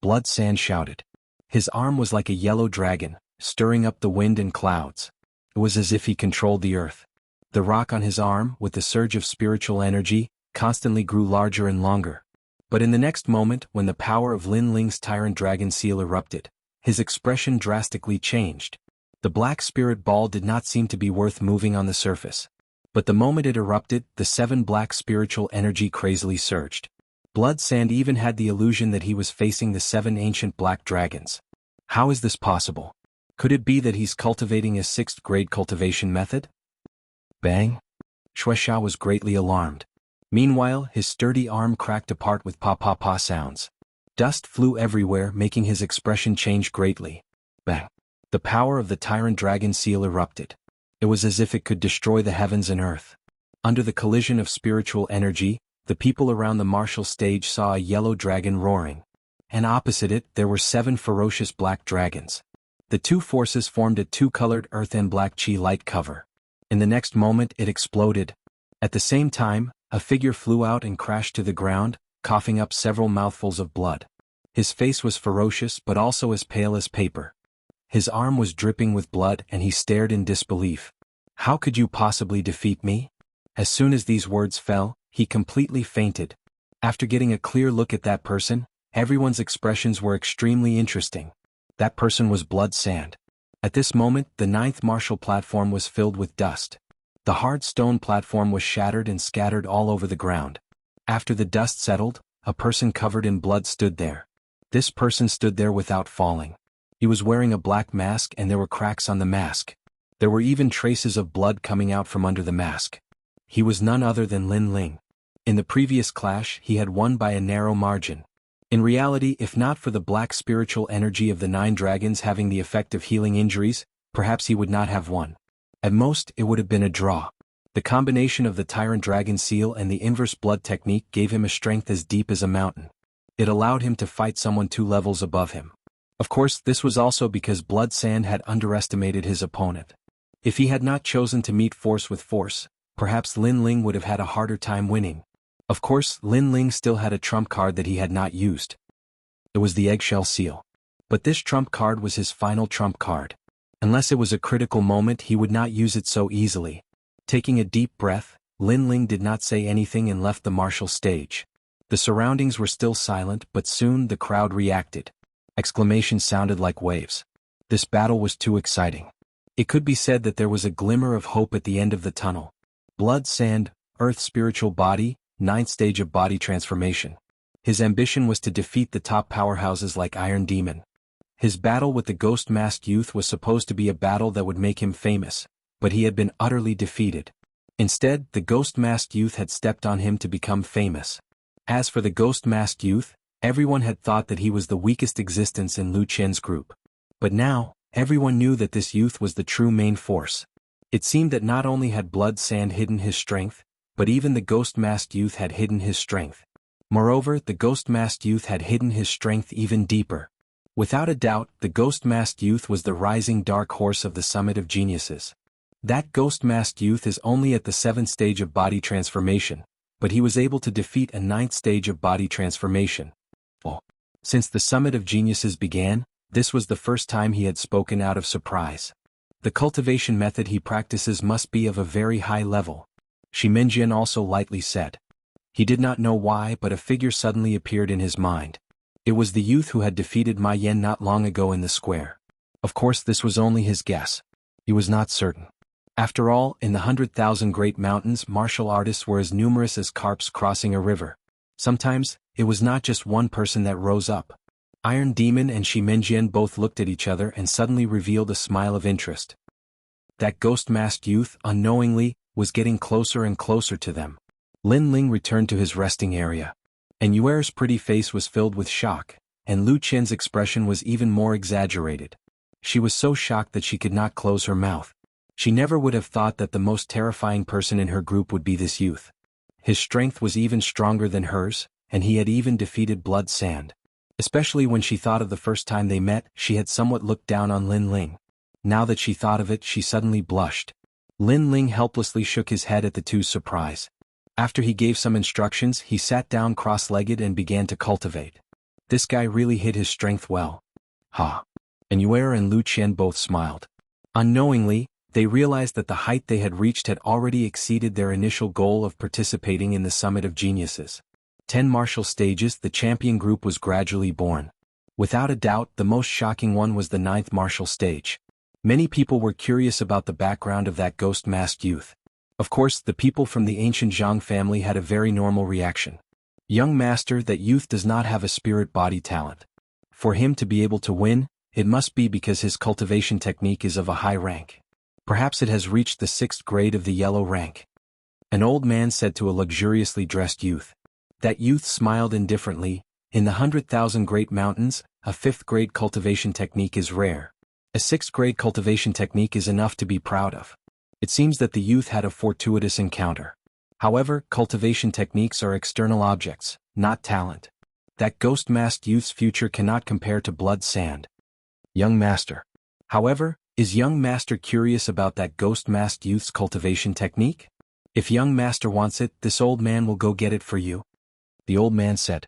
Blood Sand shouted. His arm was like a yellow dragon, stirring up the wind and clouds. It was as if he controlled the earth. The rock on his arm, with the surge of spiritual energy, constantly grew larger and longer. But in the next moment, when the power of Lin Ling's tyrant dragon seal erupted, his expression drastically changed. The black spirit ball did not seem to be worth moving on the surface. But the moment it erupted, the 7 black spiritual energy crazily surged. Blood Sand even had the illusion that he was facing the 7 ancient black dragons. How is this possible? Could it be that he's cultivating a 6th grade cultivation method? Bang! Shueisha was greatly alarmed. Meanwhile, his sturdy arm cracked apart with pa-pa-pa sounds. Dust flew everywhere, making his expression change greatly. Bang! The power of the tyrant dragon seal erupted. It was as if it could destroy the heavens and earth. Under the collision of spiritual energy, the people around the martial stage saw a yellow dragon roaring. And opposite it, there were 7 ferocious black dragons. The 2 forces formed a 2-colored earth and black chi light cover. In the next moment, it exploded. At the same time, a figure flew out and crashed to the ground, coughing up several mouthfuls of blood. His face was ferocious but also as pale as paper. His arm was dripping with blood and he stared in disbelief. How could you possibly defeat me? As soon as these words fell, he completely fainted. After getting a clear look at that person, everyone's expressions were extremely interesting. That person was Blood Sand. At this moment, the 9th martial platform was filled with dust. The hard stone platform was shattered and scattered all over the ground. After the dust settled, a person covered in blood stood there. This person stood there without falling. He was wearing a black mask and there were cracks on the mask. There were even traces of blood coming out from under the mask. He was none other than Lin Ling. In the previous clash he had won by a narrow margin. In reality, if not for the black spiritual energy of the 9 dragons having the effect of healing injuries, perhaps he would not have won. At most, it would have been a draw. The combination of the Tyrant Dragon Seal and the Inverse Blood technique gave him a strength as deep as a mountain. It allowed him to fight someone 2 levels above him. Of course, this was also because Blood Sand had underestimated his opponent. If he had not chosen to meet force with force, perhaps Lin Ling would have had a harder time winning. Of course, Lin Ling still had a trump card that he had not used. It was the Eggshell Seal. But this trump card was his final trump card. Unless it was a critical moment, he would not use it so easily. Taking a deep breath, Lin Ling did not say anything and left the martial stage. The surroundings were still silent, but soon the crowd reacted. Exclamations sounded like waves. This battle was too exciting. It could be said that there was a glimmer of hope at the end of the tunnel. Blood Sand, Earth Spiritual Body, 9th stage of body transformation. His ambition was to defeat the top powerhouses like Iron Demon. His battle with the Ghost Masked Youth was supposed to be a battle that would make him famous, but he had been utterly defeated. Instead, the Ghost Masked Youth had stepped on him to become famous. As for the Ghost Masked Youth, everyone had thought that he was the weakest existence in Lu Qian's group. But now, everyone knew that this youth was the true main force. It seemed that not only had Blood Sand hidden his strength, but even the Ghost Masked Youth had hidden his strength. Moreover, the Ghost Masked Youth had hidden his strength even deeper. Without a doubt, the Ghost Masked Youth was the rising dark horse of the Summit of Geniuses. That Ghost Masked Youth is only at the 7th stage of body transformation, but he was able to defeat a 9th stage of body transformation. Since the Summit of Geniuses began, this was the first time he had spoken out of surprise. The cultivation method he practices must be of a very high level. Shi Minjian also lightly said. He did not know why, but a figure suddenly appeared in his mind. It was the youth who had defeated Ma Yan not long ago in the square. Of course, this was only his guess. He was not certain. After all, in the 100,000 great mountains, martial artists were as numerous as carps crossing a river. Sometimes, it was not just one person that rose up. Iron Demon and Shi Minjian both looked at each other and suddenly revealed a smile of interest. That Ghost-masked youth, unknowingly, was getting closer and closer to them. Lin Ling returned to his resting area. And Yuer's pretty face was filled with shock, and Lu Qian's expression was even more exaggerated. She was so shocked that she could not close her mouth. She never would have thought that the most terrifying person in her group would be this youth. His strength was even stronger than hers, and he had even defeated Blood Sand. Especially when she thought of the first time they met, she had somewhat looked down on Lin Ling. Now that she thought of it, she suddenly blushed. Lin Ling helplessly shook his head at the two's surprise. After he gave some instructions, he sat down cross-legged and began to cultivate. This guy really hid his strength well. Ha! And Yuer and Lu Qian both smiled. Unknowingly, they realized that the height they had reached had already exceeded their initial goal of participating in the Summit of Geniuses. 10 martial stages, the champion group was gradually born. Without a doubt, the most shocking one was the 9th martial stage. Many people were curious about the background of that ghost-masked youth. Of course, the people from the ancient Zhang family had a very normal reaction. Young master, that youth does not have a spirit-body talent. For him to be able to win, it must be because his cultivation technique is of a high rank. Perhaps it has reached the 6th grade of the yellow rank. An old man said to a luxuriously dressed youth. That youth smiled indifferently. In the 100,000 great mountains, a 5th grade cultivation technique is rare. A 6th grade cultivation technique is enough to be proud of. It seems that the youth had a fortuitous encounter. However, cultivation techniques are external objects, not talent. That ghost-masked youth's future cannot compare to Blood Sand. Young master. However, is young master curious about that ghost-masked youth's cultivation technique? If young master wants it, this old man will go get it for you. The old man said.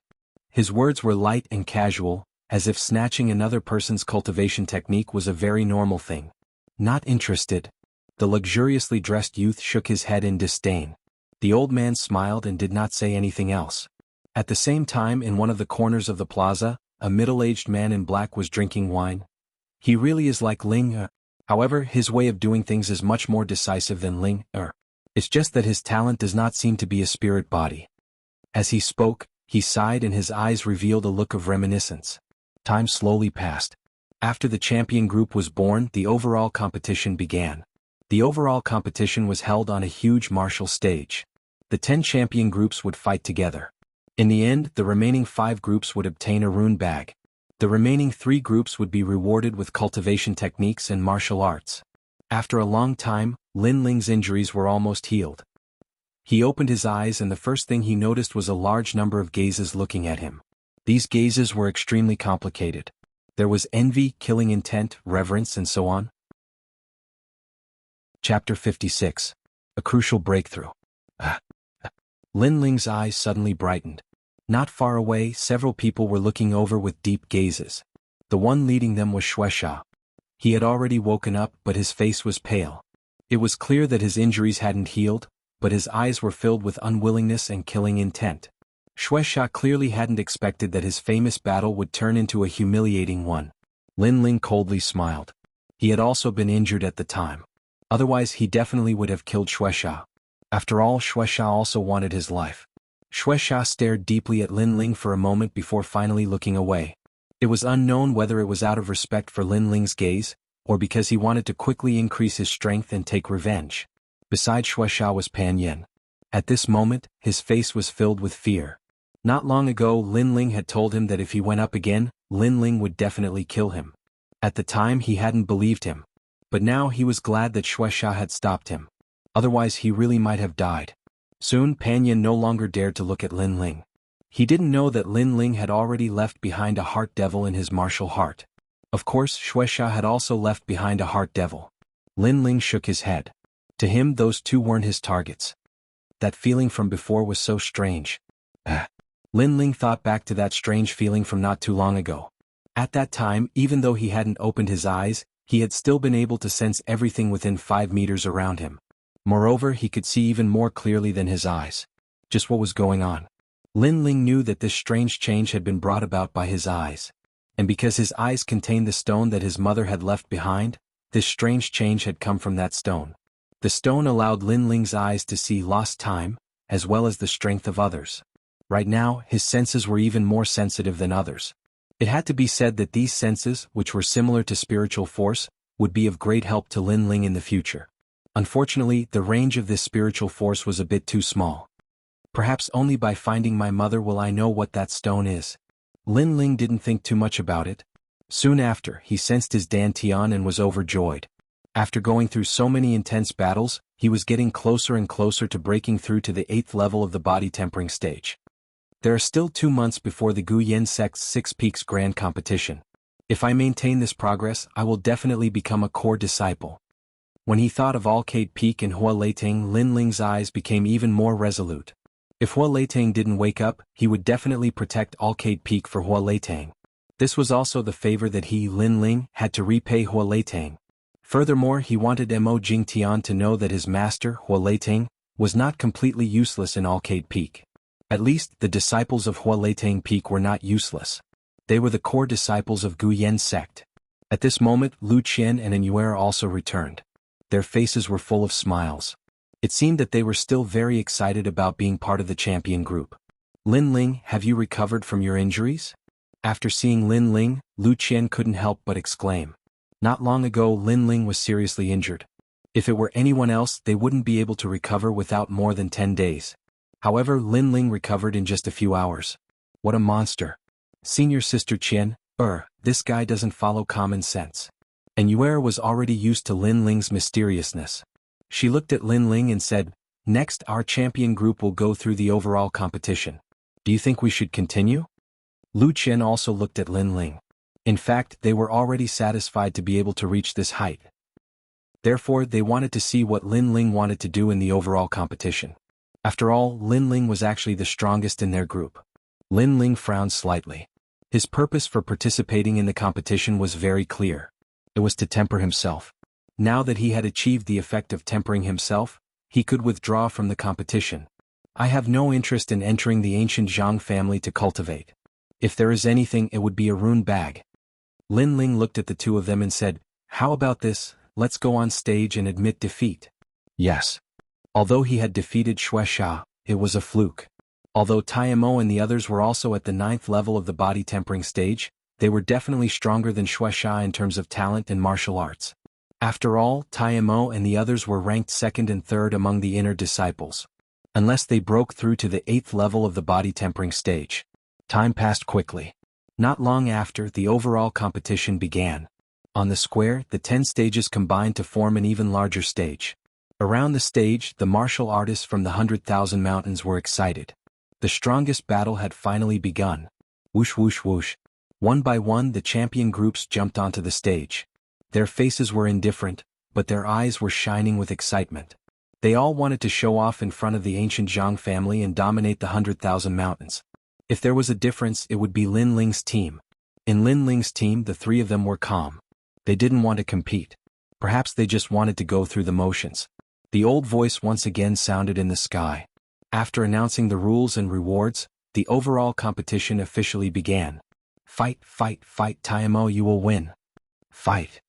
His words were light and casual, as if snatching another person's cultivation technique was a very normal thing. Not interested. The luxuriously dressed youth shook his head in disdain. The old man smiled and did not say anything else. At the same time, in one of the corners of the plaza, a middle-aged man in black was drinking wine. He really is like Ling. However, his way of doing things is much more decisive than Ling. It's just that his talent does not seem to be a spirit body. As he spoke, he sighed and his eyes revealed a look of reminiscence. Time slowly passed. After the champion group was born, the overall competition began. The overall competition was held on a huge martial stage. The 10 champion groups would fight together. In the end, the remaining 5 groups would obtain a rune bag. The remaining 3 groups would be rewarded with cultivation techniques and martial arts. After a long time, Lin Ling's injuries were almost healed. He opened his eyes and the first thing he noticed was a large number of gazes looking at him. These gazes were extremely complicated. There was envy, killing intent, reverence, and so on. Chapter 56. A Crucial Breakthrough. Lin Ling's eyes suddenly brightened. Not far away, several people were looking over with deep gazes. The one leading them was Wuxia. He had already woken up, but his face was pale. It was clear that his injuries hadn't healed, but his eyes were filled with unwillingness and killing intent. Wuxia clearly hadn't expected that his famous battle would turn into a humiliating one. Lin Ling coldly smiled. He had also been injured at the time. Otherwise he definitely would have killed Wuxia. After all, Wuxia also wanted his life. Wuxia stared deeply at Lin Ling for a moment before finally looking away. It was unknown whether it was out of respect for Lin Ling's gaze, or because he wanted to quickly increase his strength and take revenge. Beside Wuxia was Pan Yin. At this moment, his face was filled with fear. Not long ago, Lin Ling had told him that if he went up again, Lin Ling would definitely kill him. At the time he hadn't believed him. But now he was glad that Wuxia had stopped him. Otherwise he really might have died. Soon Pan Yin no longer dared to look at Lin Ling. He didn't know that Lin Ling had already left behind a heart devil in his martial heart. Of course, Wuxia had also left behind a heart devil. Lin Ling shook his head. To him those two weren't his targets. That feeling from before was so strange. Lin Ling thought back to that strange feeling from not too long ago. At that time, even though he hadn't opened his eyes, he had still been able to sense everything within 5 meters around him. Moreover, he could see even more clearly than his eyes. Just what was going on. Lin Ling knew that this strange change had been brought about by his eyes. And because his eyes contained the stone that his mother had left behind, this strange change had come from that stone. The stone allowed Lin Ling's eyes to see lost time, as well as the strength of others. Right now, his senses were even more sensitive than others. It had to be said that these senses, which were similar to spiritual force, would be of great help to Lin Ling in the future. Unfortunately, the range of this spiritual force was a bit too small. Perhaps only by finding my mother will I know what that stone is. Lin Ling didn't think too much about it. Soon after, he sensed his dantian and was overjoyed. After going through so many intense battles, he was getting closer and closer to breaking through to the 8th level of the body tempering stage. There are still 2 months before the Gu Yen sect's 6 Peaks Grand Competition. If I maintain this progress, I will definitely become a core disciple. When he thought of Alcade Peak and Hua Leitang, Lin Ling's eyes became even more resolute. If Hua Leitang didn't wake up, he would definitely protect Alcade Peak for Hua Leitang. This was also the favor that he, Lin Ling, had to repay Hua Leitang. Furthermore, he wanted Mo Jingtian to know that his master, Hua Leitang, was not completely useless in Alcade Peak. At least, the disciples of Hua Leitang Peak were not useless. They were the core disciples of Gu Yen sect. At this moment, Lu Qian and Anuera also returned. Their faces were full of smiles. It seemed that they were still very excited about being part of the champion group. Lin Ling, have you recovered from your injuries? After seeing Lin Ling, Lu Qian couldn't help but exclaim. Not long ago Lin Ling was seriously injured. If it were anyone else, they wouldn't be able to recover without more than 10 days. However, Lin Ling recovered in just a few hours. What a monster. Senior Sister Qian, this guy doesn't follow common sense. And Yuer was already used to Lin Ling's mysteriousness. She looked at Lin Ling and said, next our champion group will go through the overall competition. Do you think we should continue? Lu Qian also looked at Lin Ling. In fact, they were already satisfied to be able to reach this height. Therefore, they wanted to see what Lin Ling wanted to do in the overall competition. After all, Lin Ling was actually the strongest in their group. Lin Ling frowned slightly. His purpose for participating in the competition was very clear. It was to temper himself. Now that he had achieved the effect of tempering himself, he could withdraw from the competition. I have no interest in entering the ancient Zhang family to cultivate. If there is anything, it would be a rune bag. Lin Ling looked at the two of them and said, how about this, let's go on stage and admit defeat. Yes. Although he had defeated Wuxia, it was a fluke. Although Taimo and the others were also at the 9th level of the body tempering stage, they were definitely stronger than Wuxia in terms of talent and martial arts. After all, Mo and the others were ranked second and third among the inner disciples. Unless they broke through to the 8th level of the body tempering stage. Time passed quickly. Not long after, the overall competition began. On the square, the 10 stages combined to form an even larger stage. Around the stage, the martial artists from the 100,000 mountains were excited. The strongest battle had finally begun. Whoosh whoosh whoosh. One by one the champion groups jumped onto the stage. Their faces were indifferent, but their eyes were shining with excitement. They all wanted to show off in front of the ancient Zhang family and dominate the 100,000 mountains. If there was a difference, it would be Lin Ling's team. In Lin Ling's team, the 3 of them were calm. They didn't want to compete. Perhaps they just wanted to go through the motions. The old voice once again sounded in the sky. After announcing the rules and rewards, the overall competition officially began. Fight, fight, fight, Mo, you will win. Fight.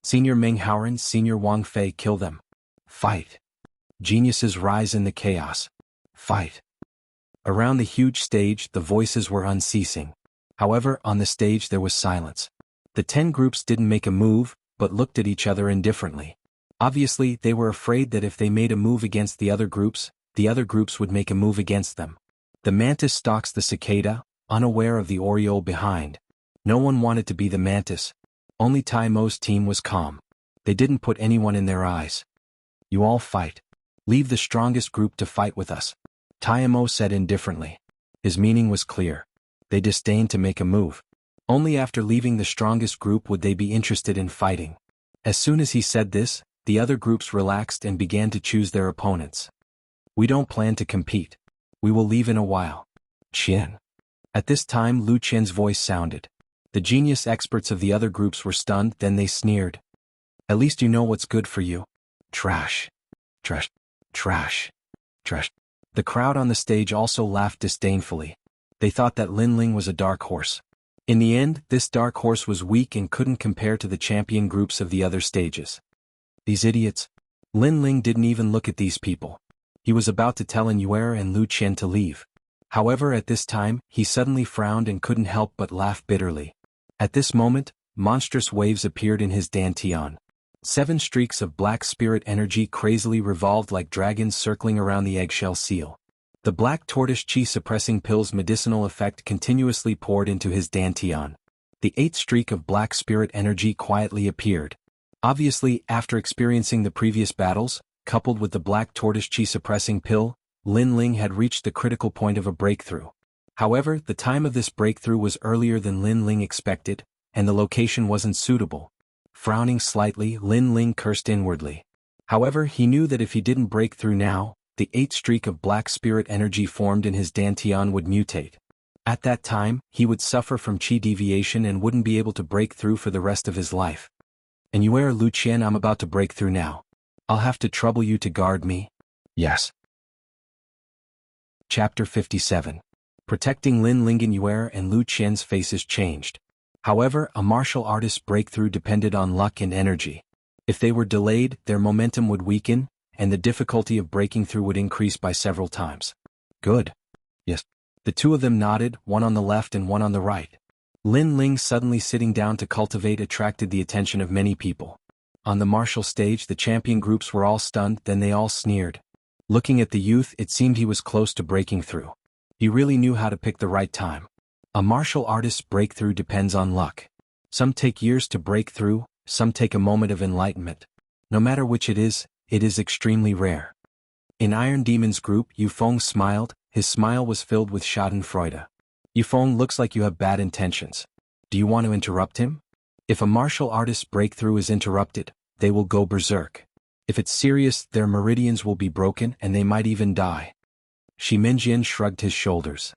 Senior Meng Haoran, Senior Wang Fei, kill them. Fight. Geniuses rise in the chaos. Fight. Around the huge stage, the voices were unceasing. However, on the stage there was silence. The 10 groups didn't make a move, but looked at each other indifferently. Obviously, they were afraid that if they made a move against the other groups would make a move against them. The mantis stalks the cicada, unaware of the oriole behind. No one wanted to be the mantis. Only Mo's team was calm. They didn't put anyone in their eyes. You all fight. Leave the strongest group to fight with us. Mo said indifferently. His meaning was clear. They disdained to make a move. Only after leaving the strongest group would they be interested in fighting. As soon as he said this, the other groups relaxed and began to choose their opponents. We don't plan to compete. We will leave in a while. Qian. At this time Lu Qian's voice sounded. The genius experts of the other groups were stunned, then they sneered. At least you know what's good for you. Trash. Trash. Trash. Trash. The crowd on the stage also laughed disdainfully. They thought that Lin Ling was a dark horse. In the end, this dark horse was weak and couldn't compare to the champion groups of the other stages. These idiots. Lin Ling didn't even look at these people. He was about to tell Yuer and Lu Qian to leave. However, at this time, he suddenly frowned and couldn't help but laugh bitterly. At this moment, monstrous waves appeared in his dantian. 7 streaks of black spirit energy crazily revolved like dragons circling around the eggshell seal. The black tortoise chi-suppressing pill's medicinal effect continuously poured into his dantian. The 8th streak of black spirit energy quietly appeared. Obviously, after experiencing the previous battles, coupled with the black tortoise chi-suppressing pill, Lin Ling had reached the critical point of a breakthrough. However, the time of this breakthrough was earlier than Lin Ling expected, and the location wasn't suitable. Frowning slightly, Lin Ling cursed inwardly. However, he knew that if he didn't break through now, the 8th streak of black spirit energy formed in his dantian would mutate. At that time, he would suffer from chi deviation and wouldn't be able to break through for the rest of his life. And Yuer, Lu Qian, I'm about to break through now. I'll have to trouble you to guard me. Yes. Chapter 57. Protecting Lin Ling and Yuer and Lu Qian's faces changed. However, a martial artist's breakthrough depended on luck and energy. If they were delayed, their momentum would weaken, and the difficulty of breaking through would increase by several times. Good. Yes. The 2 of them nodded, one on the left and one on the right. Lin Ling suddenly sitting down to cultivate attracted the attention of many people. On the martial stage the champion groups were all stunned, then they all sneered. Looking at the youth, it seemed he was close to breaking through. He really knew how to pick the right time. A martial artist's breakthrough depends on luck. Some take years to break through, some take a moment of enlightenment. No matter which it is extremely rare. In Iron Demon's group, Yufeng smiled. His smile was filled with schadenfreude. Yufeng, looks like you have bad intentions. Do you want to interrupt him? If a martial artist's breakthrough is interrupted, they will go berserk. If it's serious, their meridians will be broken and they might even die. Shimenjian shrugged his shoulders.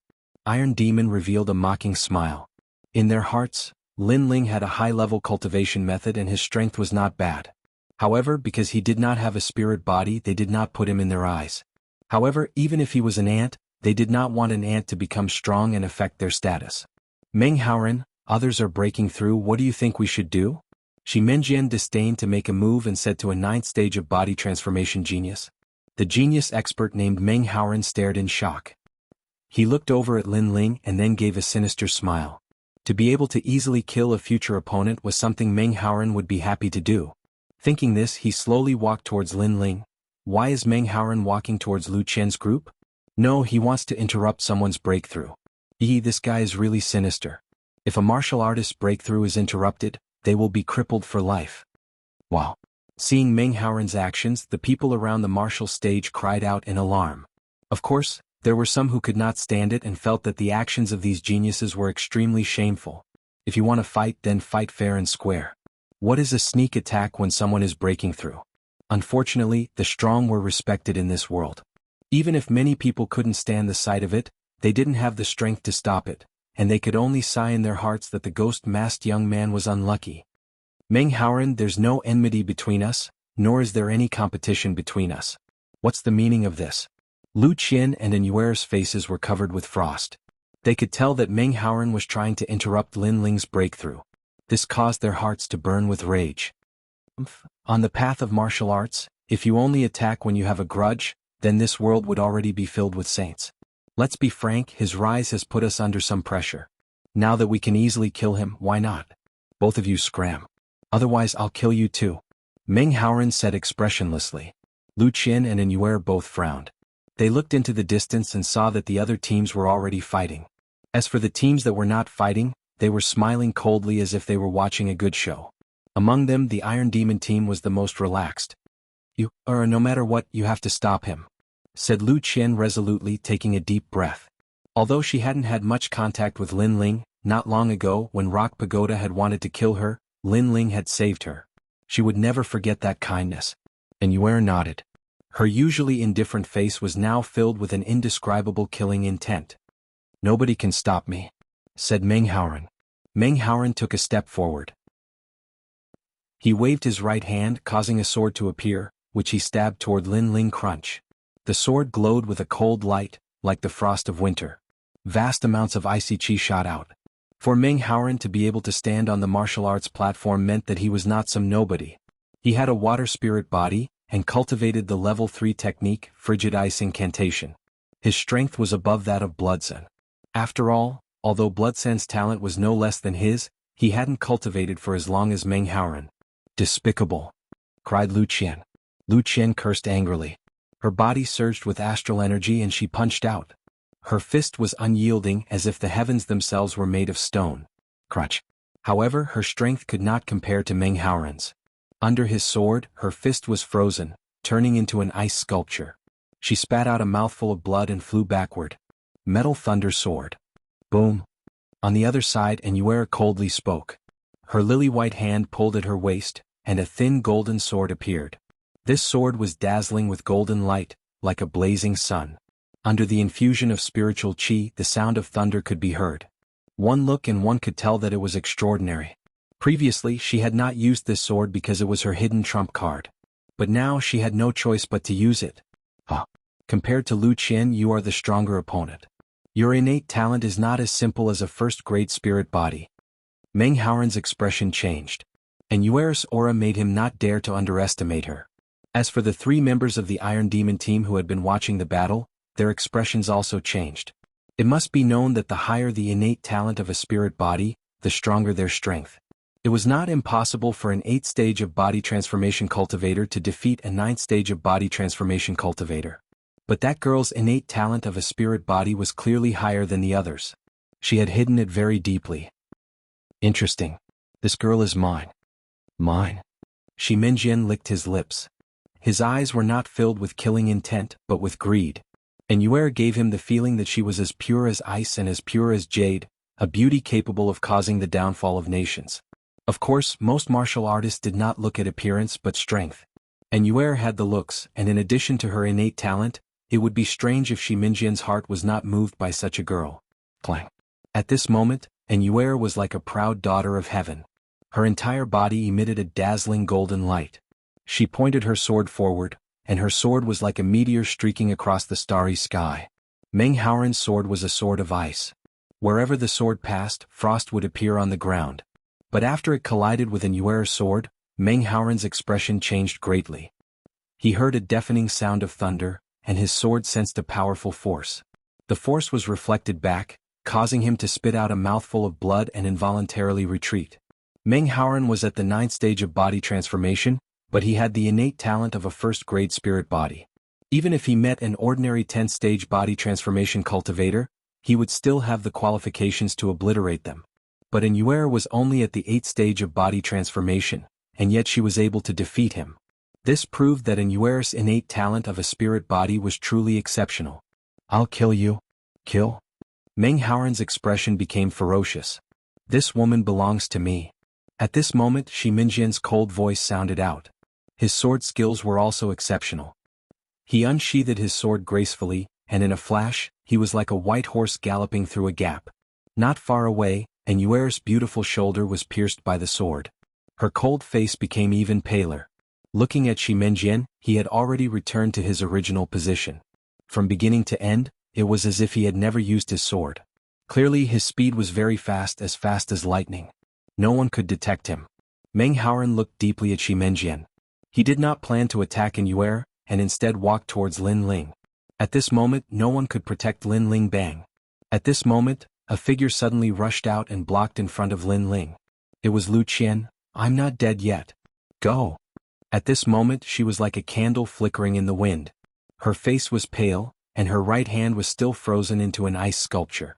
Iron Demon revealed a mocking smile. In their hearts, Lin Ling had a high-level cultivation method and his strength was not bad. However, because he did not have a spirit body, they did not put him in their eyes. However, even if he was an ant, they did not want an ant to become strong and affect their status. Meng Haoran, others are breaking through, what do you think we should do? Shimenjian disdained to make a move and said to a 9th stage of body transformation genius. The genius expert named Meng Haoran stared in shock. He looked over at Lin Ling and then gave a sinister smile. To be able to easily kill a future opponent was something Meng Haoren would be happy to do. Thinking this, he slowly walked towards Lin Ling. Why is Meng Haoren walking towards Lu Qian's group? No, he wants to interrupt someone's breakthrough. This guy is really sinister. If a martial artist's breakthrough is interrupted, they will be crippled for life. Wow. Seeing Meng Haoren's actions, the people around the martial stage cried out in alarm. Of course, there were some who could not stand it and felt that the actions of these geniuses were extremely shameful. If you want to fight, then fight fair and square. What is a sneak attack when someone is breaking through? Unfortunately, the strong were respected in this world. Even if many people couldn't stand the sight of it, they didn't have the strength to stop it, and they could only sigh in their hearts that the ghost-masked young man was unlucky. Meng Haoren, there's no enmity between us, nor is there any competition between us. What's the meaning of this? Lu Qian and Yuer's faces were covered with frost. They could tell that Meng Haoren was trying to interrupt Lin Ling's breakthrough. This caused their hearts to burn with rage. On the path of martial arts, if you only attack when you have a grudge, then this world would already be filled with saints. Let's be frank, his rise has put us under some pressure. Now that we can easily kill him, why not? Both of you scram. Otherwise I'll kill you too. Meng Haoren said expressionlessly. Lu Qian and Yuer both frowned. They looked into the distance and saw that the other teams were already fighting. As for the teams that were not fighting, they were smiling coldly as if they were watching a good show. Among them, the Iron Demon team was the most relaxed. No matter what, you have to stop him, said Lu Qian resolutely, taking a deep breath. Although she hadn't had much contact with Lin Ling, not long ago when Rock Pagoda had wanted to kill her, Lin Ling had saved her. She would never forget that kindness. And Yuer nodded. Her usually indifferent face was now filled with an indescribable killing intent. Nobody can stop me, said Meng Haoren. Meng Haoren took a step forward. He waved his right hand, causing a sword to appear, which he stabbed toward Lin Ling Crunch. The sword glowed with a cold light, like the frost of winter. Vast amounts of icy chi shot out. For Meng Haoren to be able to stand on the martial arts platform meant that he was not some nobody. He had a water spirit body, and cultivated the level 3 technique, Frigid Ice Incantation. His strength was above that of Bloodsun. After all, although Bloodsun's talent was no less than his, he hadn't cultivated for as long as Meng Haoren. Despicable! Cried Lu Qian. Lu Qian cursed angrily. Her body surged with astral energy and she punched out. Her fist was unyielding as if the heavens themselves were made of stone. Crunch. However, her strength could not compare to Meng Haoren's. Under his sword, her fist was frozen, turning into an ice sculpture. She spat out a mouthful of blood and flew backward. Metal Thunder Sword. Boom. On the other side, Yuer coldly spoke. Her lily-white hand pulled at her waist, and a thin golden sword appeared. This sword was dazzling with golden light, like a blazing sun. Under the infusion of spiritual chi, the sound of thunder could be heard. One look and one could tell that it was extraordinary. Previously, she had not used this sword because it was her hidden trump card. But now she had no choice but to use it. Compared to Lu Qian, you are the stronger opponent. Your innate talent is not as simple as a first-grade spirit body. Meng Haoren's expression changed. And Yuer's aura made him not dare to underestimate her. As for the 3 members of the Iron Demon team who had been watching the battle, their expressions also changed. It must be known that the higher the innate talent of a spirit body, the stronger their strength. It was not impossible for an 8th stage of body transformation cultivator to defeat a 9th stage of body transformation cultivator. But that girl's innate talent of a spirit body was clearly higher than the others. She had hidden it very deeply. Interesting. This girl is mine. Mine. Shi Minjian licked his lips. His eyes were not filled with killing intent, but with greed. And Yuer gave him the feeling that she was as pure as ice and as pure as jade, a beauty capable of causing the downfall of nations. Of course, most martial artists did not look at appearance but strength. And Yuer had the looks, and in addition to her innate talent, it would be strange if Shi Minjian's heart was not moved by such a girl. Clang. At this moment, Yuer was like a proud daughter of heaven. Her entire body emitted a dazzling golden light. She pointed her sword forward, and her sword was like a meteor streaking across the starry sky. Meng Haoren's sword was a sword of ice. Wherever the sword passed, frost would appear on the ground. But after it collided with Yuer's sword, Meng Haoren's expression changed greatly. He heard a deafening sound of thunder, and his sword sensed a powerful force. The force was reflected back, causing him to spit out a mouthful of blood and involuntarily retreat. Meng Haoren was at the 9th stage of body transformation, but he had the innate talent of a first-grade spirit body. Even if he met an ordinary 10th stage body transformation cultivator, he would still have the qualifications to obliterate them. But Yuer was only at the 8th stage of body transformation, and yet she was able to defeat him. This proved that Yuer's innate talent of a spirit body was truly exceptional. "I'll kill you." "Kill?" Meng Haoren's expression became ferocious. "This woman belongs to me." At this moment Shi Minjian's cold voice sounded out. His sword skills were also exceptional. He unsheathed his sword gracefully, and in a flash, he was like a white horse galloping through a gap. Not far away, Yuer's beautiful shoulder was pierced by the sword. Her cold face became even paler. Looking at Shi Minjian, he had already returned to his original position. From beginning to end, it was as if he had never used his sword. Clearly his speed was very fast as lightning. No one could detect him. Meng Haoren looked deeply at Shi Minjian. He did not plan to attack Yuer, and instead walked towards Lin Ling. At this moment no one could protect Lin Ling Bang. At this moment, a figure suddenly rushed out and blocked in front of Lin Ling. It was Lu Qian. "I'm not dead yet. Go." At this moment she was like a candle flickering in the wind. Her face was pale, and her right hand was still frozen into an ice sculpture.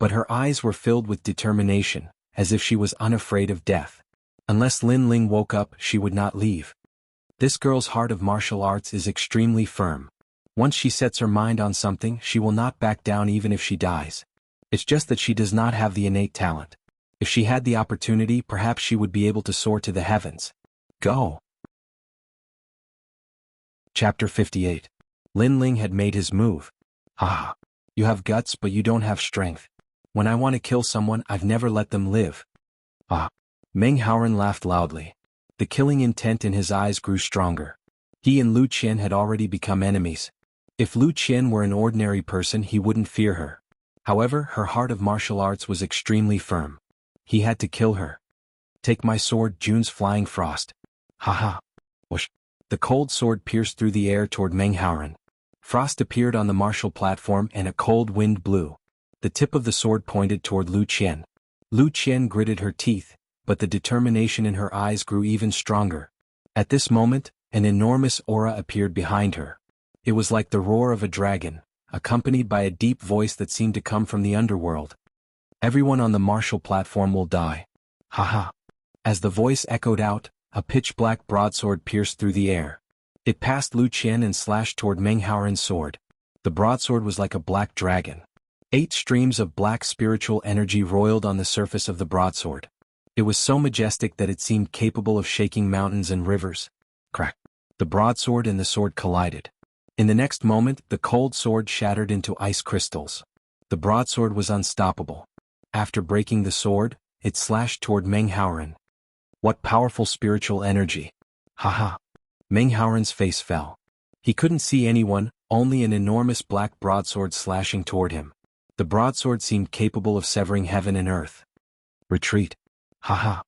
But her eyes were filled with determination, as if she was unafraid of death. Unless Lin Ling woke up, she would not leave. This girl's heart of martial arts is extremely firm. Once she sets her mind on something, she will not back down even if she dies. It's just that she does not have the innate talent. If she had the opportunity, perhaps she would be able to soar to the heavens. Go. Chapter 58. Lin Ling had made his move. "Ah, you have guts but you don't have strength. When I want to kill someone, I've never let them live." "Ah." Meng Haoren laughed loudly. The killing intent in his eyes grew stronger. He and Lu Qian had already become enemies. If Lu Qian were an ordinary person, he wouldn't fear her. However, her heart of martial arts was extremely firm. He had to kill her. "Take my sword, June's flying frost." "Haha." Whoosh. The cold sword pierced through the air toward Meng Haoren. Frost appeared on the martial platform and a cold wind blew. The tip of the sword pointed toward Lu Qian. Lu Qian gritted her teeth, but the determination in her eyes grew even stronger. At this moment, an enormous aura appeared behind her. It was like the roar of a dragon, accompanied by a deep voice that seemed to come from the underworld. "Everyone on the martial platform will die." "Haha." As the voice echoed out, a pitch-black broadsword pierced through the air. It passed Lu Qian and slashed toward Meng Haoren's sword. The broadsword was like a black dragon. 8 streams of black spiritual energy roiled on the surface of the broadsword. It was so majestic that it seemed capable of shaking mountains and rivers. Crack! The broadsword and the sword collided. In the next moment, the cold sword shattered into ice crystals. The broadsword was unstoppable. After breaking the sword, it slashed toward Meng Haoren. What powerful spiritual energy! Haha! Meng Haoren's face fell. He couldn't see anyone, only an enormous black broadsword slashing toward him. The broadsword seemed capable of severing heaven and earth. Retreat! Haha!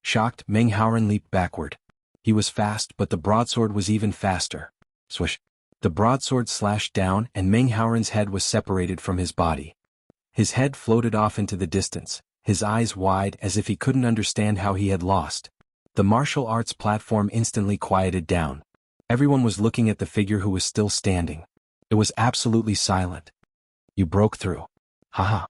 Shocked, Meng Haoren leaped backward. He was fast, but the broadsword was even faster. Swish! The broadsword slashed down and Meng Haoren's head was separated from his body. His head floated off into the distance, his eyes wide as if he couldn't understand how he had lost. The martial arts platform instantly quieted down. Everyone was looking at the figure who was still standing. It was absolutely silent. "You broke through." "Haha."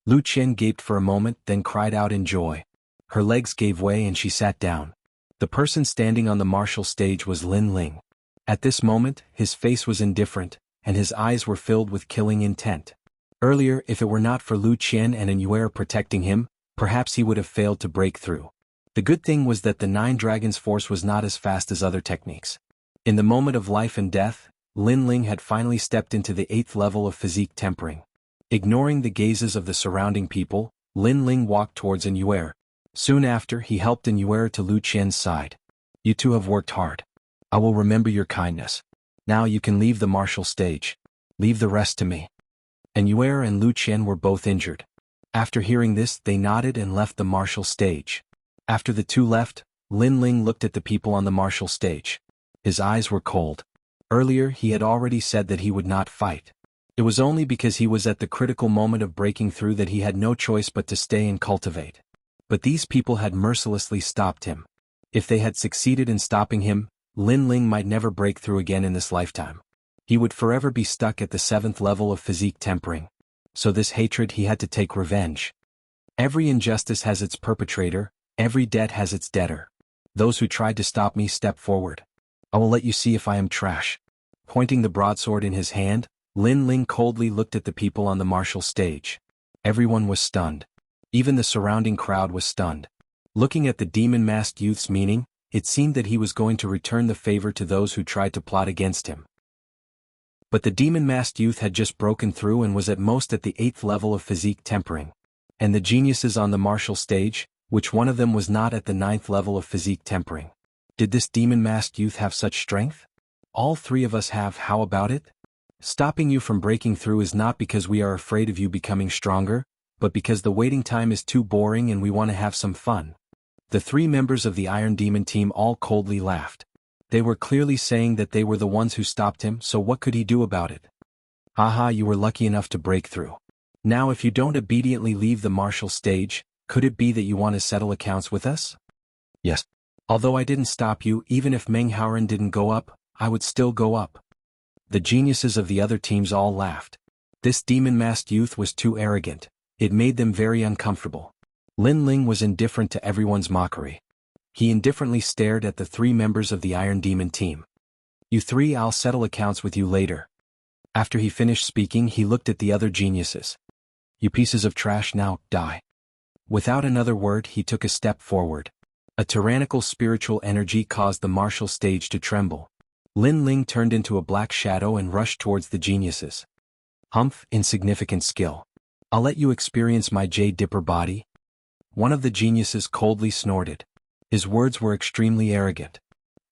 Lu Qian gaped for a moment, then cried out in joy. Her legs gave way and she sat down. The person standing on the martial stage was Lin Ling. At this moment, his face was indifferent, and his eyes were filled with killing intent. Earlier, if it were not for Lu Qian and Yuer protecting him, perhaps he would have failed to break through. The good thing was that the 9 Dragons' force was not as fast as other techniques. In the moment of life and death, Lin Ling had finally stepped into the 8th level of physique tempering. Ignoring the gazes of the surrounding people, Lin Ling walked towards Yuer. Soon after, he helped Yuer to Lu Qian's side. "You two have worked hard. I will remember your kindness. Now you can leave the martial stage. Leave the rest to me." Yuer and Lu Qian were both injured. After hearing this, they nodded and left the martial stage. After the two left, Lin Ling looked at the people on the martial stage. His eyes were cold. Earlier he had already said that he would not fight. It was only because he was at the critical moment of breaking through that he had no choice but to stay and cultivate. But these people had mercilessly stopped him. If they had succeeded in stopping him, Lin Ling might never break through again in this lifetime. He would forever be stuck at the 7th level of physique tempering. So this hatred, he had to take revenge. Every injustice has its perpetrator, every debt has its debtor. Those who tried to stop me step forward. I will let you see if I am trash. Pointing the broadsword in his hand, Lin Ling coldly looked at the people on the martial stage. Everyone was stunned. Even the surrounding crowd was stunned. Looking at the demon-masked youth's meaning, it seemed that he was going to return the favor to those who tried to plot against him. But the demon-masked youth had just broken through and was at most at the 8th level of physique tempering. And the geniuses on the martial stage, which one of them was not at the 9th level of physique tempering? Did this demon-masked youth have such strength? All three of us have. How about it? Stopping you from breaking through is not because we are afraid of you becoming stronger, but because the waiting time is too boring and we want to have some fun. The 3 members of the Iron Demon team all coldly laughed. They were clearly saying that they were the ones who stopped him, so what could he do about it? Haha, you were lucky enough to break through. Now if you don't obediently leave the martial stage, could it be that you want to settle accounts with us? Yes. Although I didn't stop you, even if Meng Haoren didn't go up, I would still go up. The geniuses of the other teams all laughed. This demon-masked youth was too arrogant. It made them very uncomfortable. Lin Ling was indifferent to everyone's mockery. He indifferently stared at the 3 members of the Iron Demon team. You 3, I'll settle accounts with you later. After he finished speaking, he looked at the other geniuses. You pieces of trash, now, die. Without another word, he took a step forward. A tyrannical spiritual energy caused the martial stage to tremble. Lin Ling turned into a black shadow and rushed towards the geniuses. Humph, insignificant skill. I'll let you experience my Jade Dipper body. One of the geniuses coldly snorted. His words were extremely arrogant.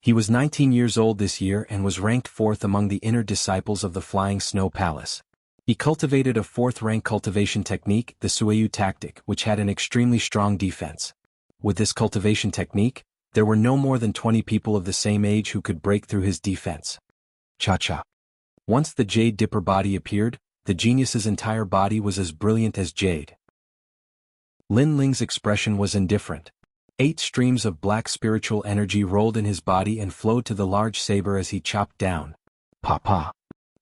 He was 19 years old this year and was ranked 4th among the inner disciples of the Flying Snow Palace. He cultivated a 4th-rank cultivation technique, the Sueyu tactic, which had an extremely strong defense. With this cultivation technique, there were no more than 20 people of the same age who could break through his defense. Cha-cha. Once the Jade Dipper body appeared, the genius's entire body was as brilliant as jade. Lin Ling's expression was indifferent. 8 streams of black spiritual energy rolled in his body and flowed to the large saber as he chopped down. Pa-pa.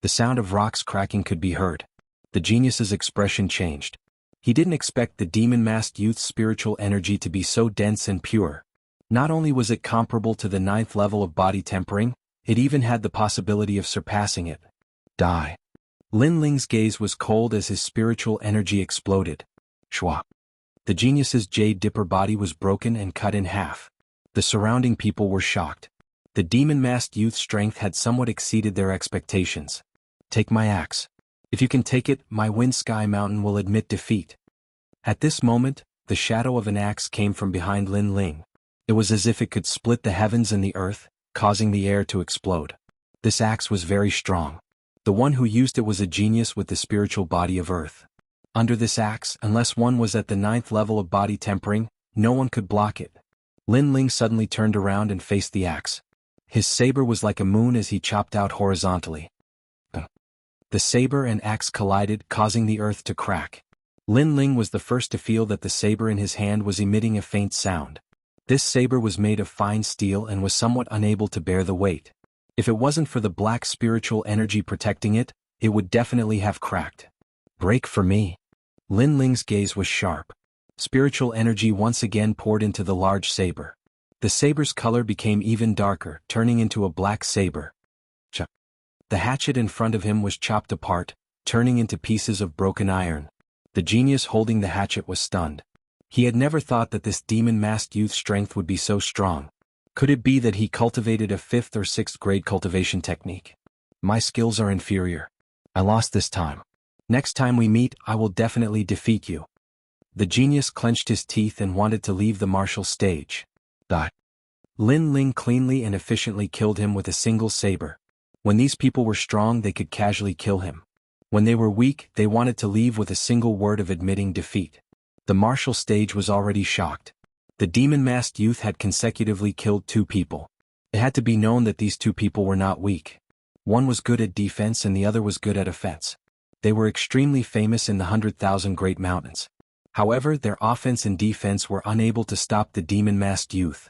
The sound of rocks cracking could be heard. The genius's expression changed. He didn't expect the demon-masked youth's spiritual energy to be so dense and pure. Not only was it comparable to the 9th level of body tempering, it even had the possibility of surpassing it. Die. Lin Ling's gaze was cold as his spiritual energy exploded. Shwa. The genius's Jade Dipper body was broken and cut in half. The surrounding people were shocked. The demon-masked youth's strength had somewhat exceeded their expectations. Take my axe. If you can take it, my Wind Sky Mountain will admit defeat. At this moment, the shadow of an axe came from behind Lin Ling. It was as if it could split the heavens and the earth, causing the air to explode. This axe was very strong. The one who used it was a genius with the spiritual body of earth. Under this axe, unless one was at the 9th level of body tempering, no one could block it. Lin Ling suddenly turned around and faced the axe. His saber was like a moon as he chopped out horizontally. The saber and axe collided, causing the earth to crack. Lin Ling was the first to feel that the saber in his hand was emitting a faint sound. This saber was made of fine steel and was somewhat unable to bear the weight. If it wasn't for the black spiritual energy protecting it, it would definitely have cracked. Break for me. Lin Ling's gaze was sharp. Spiritual energy once again poured into the large saber. The saber's color became even darker, turning into a black saber. Chop. The hatchet in front of him was chopped apart, turning into pieces of broken iron. The genius holding the hatchet was stunned. He had never thought that this demon-masked youth's strength would be so strong. Could it be that he cultivated a 5th or 6th grade cultivation technique? My skills are inferior. I lost this time. Next time we meet, I will definitely defeat you. The genius clenched his teeth and wanted to leave the martial stage. Lin Ling cleanly and efficiently killed him with a single saber. When these people were strong, they could casually kill him. When they were weak, they wanted to leave with a single word of admitting defeat. The martial stage was already shocked. The demon-masked youth had consecutively killed 2 people. It had to be known that these 2 people were not weak. One was good at defense and the other was good at offense. They were extremely famous in the 100,000 Great Mountains. However, their offense and defense were unable to stop the demon-masked youth.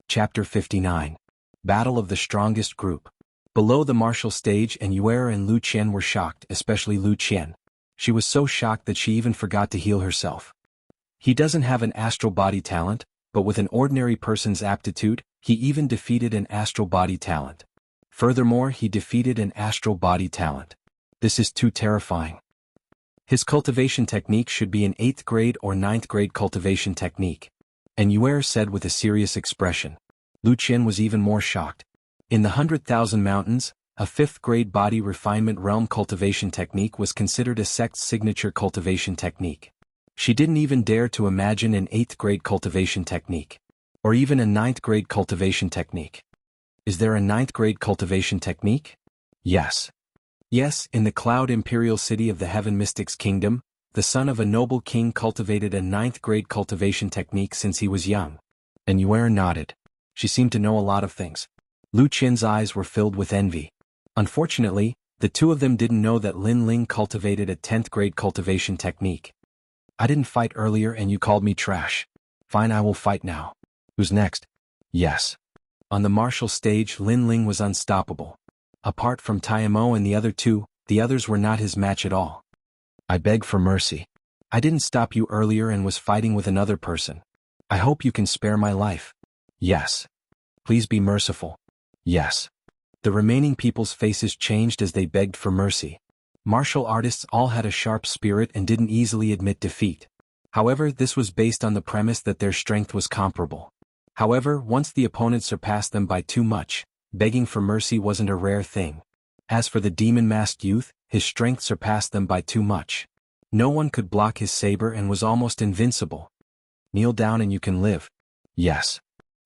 Chapter 59. Battle of the Strongest Group. Below the martial stage, and Yuera and Lu Qian were shocked, especially Lu Qian. She was so shocked that she even forgot to heal herself. He doesn't have an astral body talent, but with an ordinary person's aptitude, he even defeated an astral body talent. Furthermore, he defeated an astral body talent. This is too terrifying. His cultivation technique should be an 8th grade or 9th grade cultivation technique. And Yuer said with a serious expression. Lu Qian was even more shocked. In the 100,000 Mountains, a 5th grade body refinement realm cultivation technique was considered a sect's signature cultivation technique. She didn't even dare to imagine an 8th grade cultivation technique. Or even a 9th grade cultivation technique. Is there a 9th grade cultivation technique? Yes. Yes, in the Cloud Imperial City of the Heaven Mystics Kingdom, the son of a noble king cultivated a 9th grade cultivation technique since he was young. And Yuer nodded. She seemed to know a lot of things. Lu Qian's eyes were filled with envy. Unfortunately, the two of them didn't know that Lin Ling cultivated a 10th grade cultivation technique. I didn't fight earlier and you called me trash. Fine, I will fight now. Who's next? Yes. On the martial stage, Lin Ling was unstoppable. Apart from Taimo and the other two, the others were not his match at all. I beg for mercy. I didn't stop you earlier and was fighting with another person. I hope you can spare my life. Yes. Please be merciful. Yes. The remaining people's faces changed as they begged for mercy. Martial artists all had a sharp spirit and didn't easily admit defeat. However, this was based on the premise that their strength was comparable. However, once the opponent surpassed them by too much, begging for mercy wasn't a rare thing. As for the demon-masked youth, his strength surpassed them by too much. No one could block his saber and was almost invincible. Kneel down and you can live. Yes.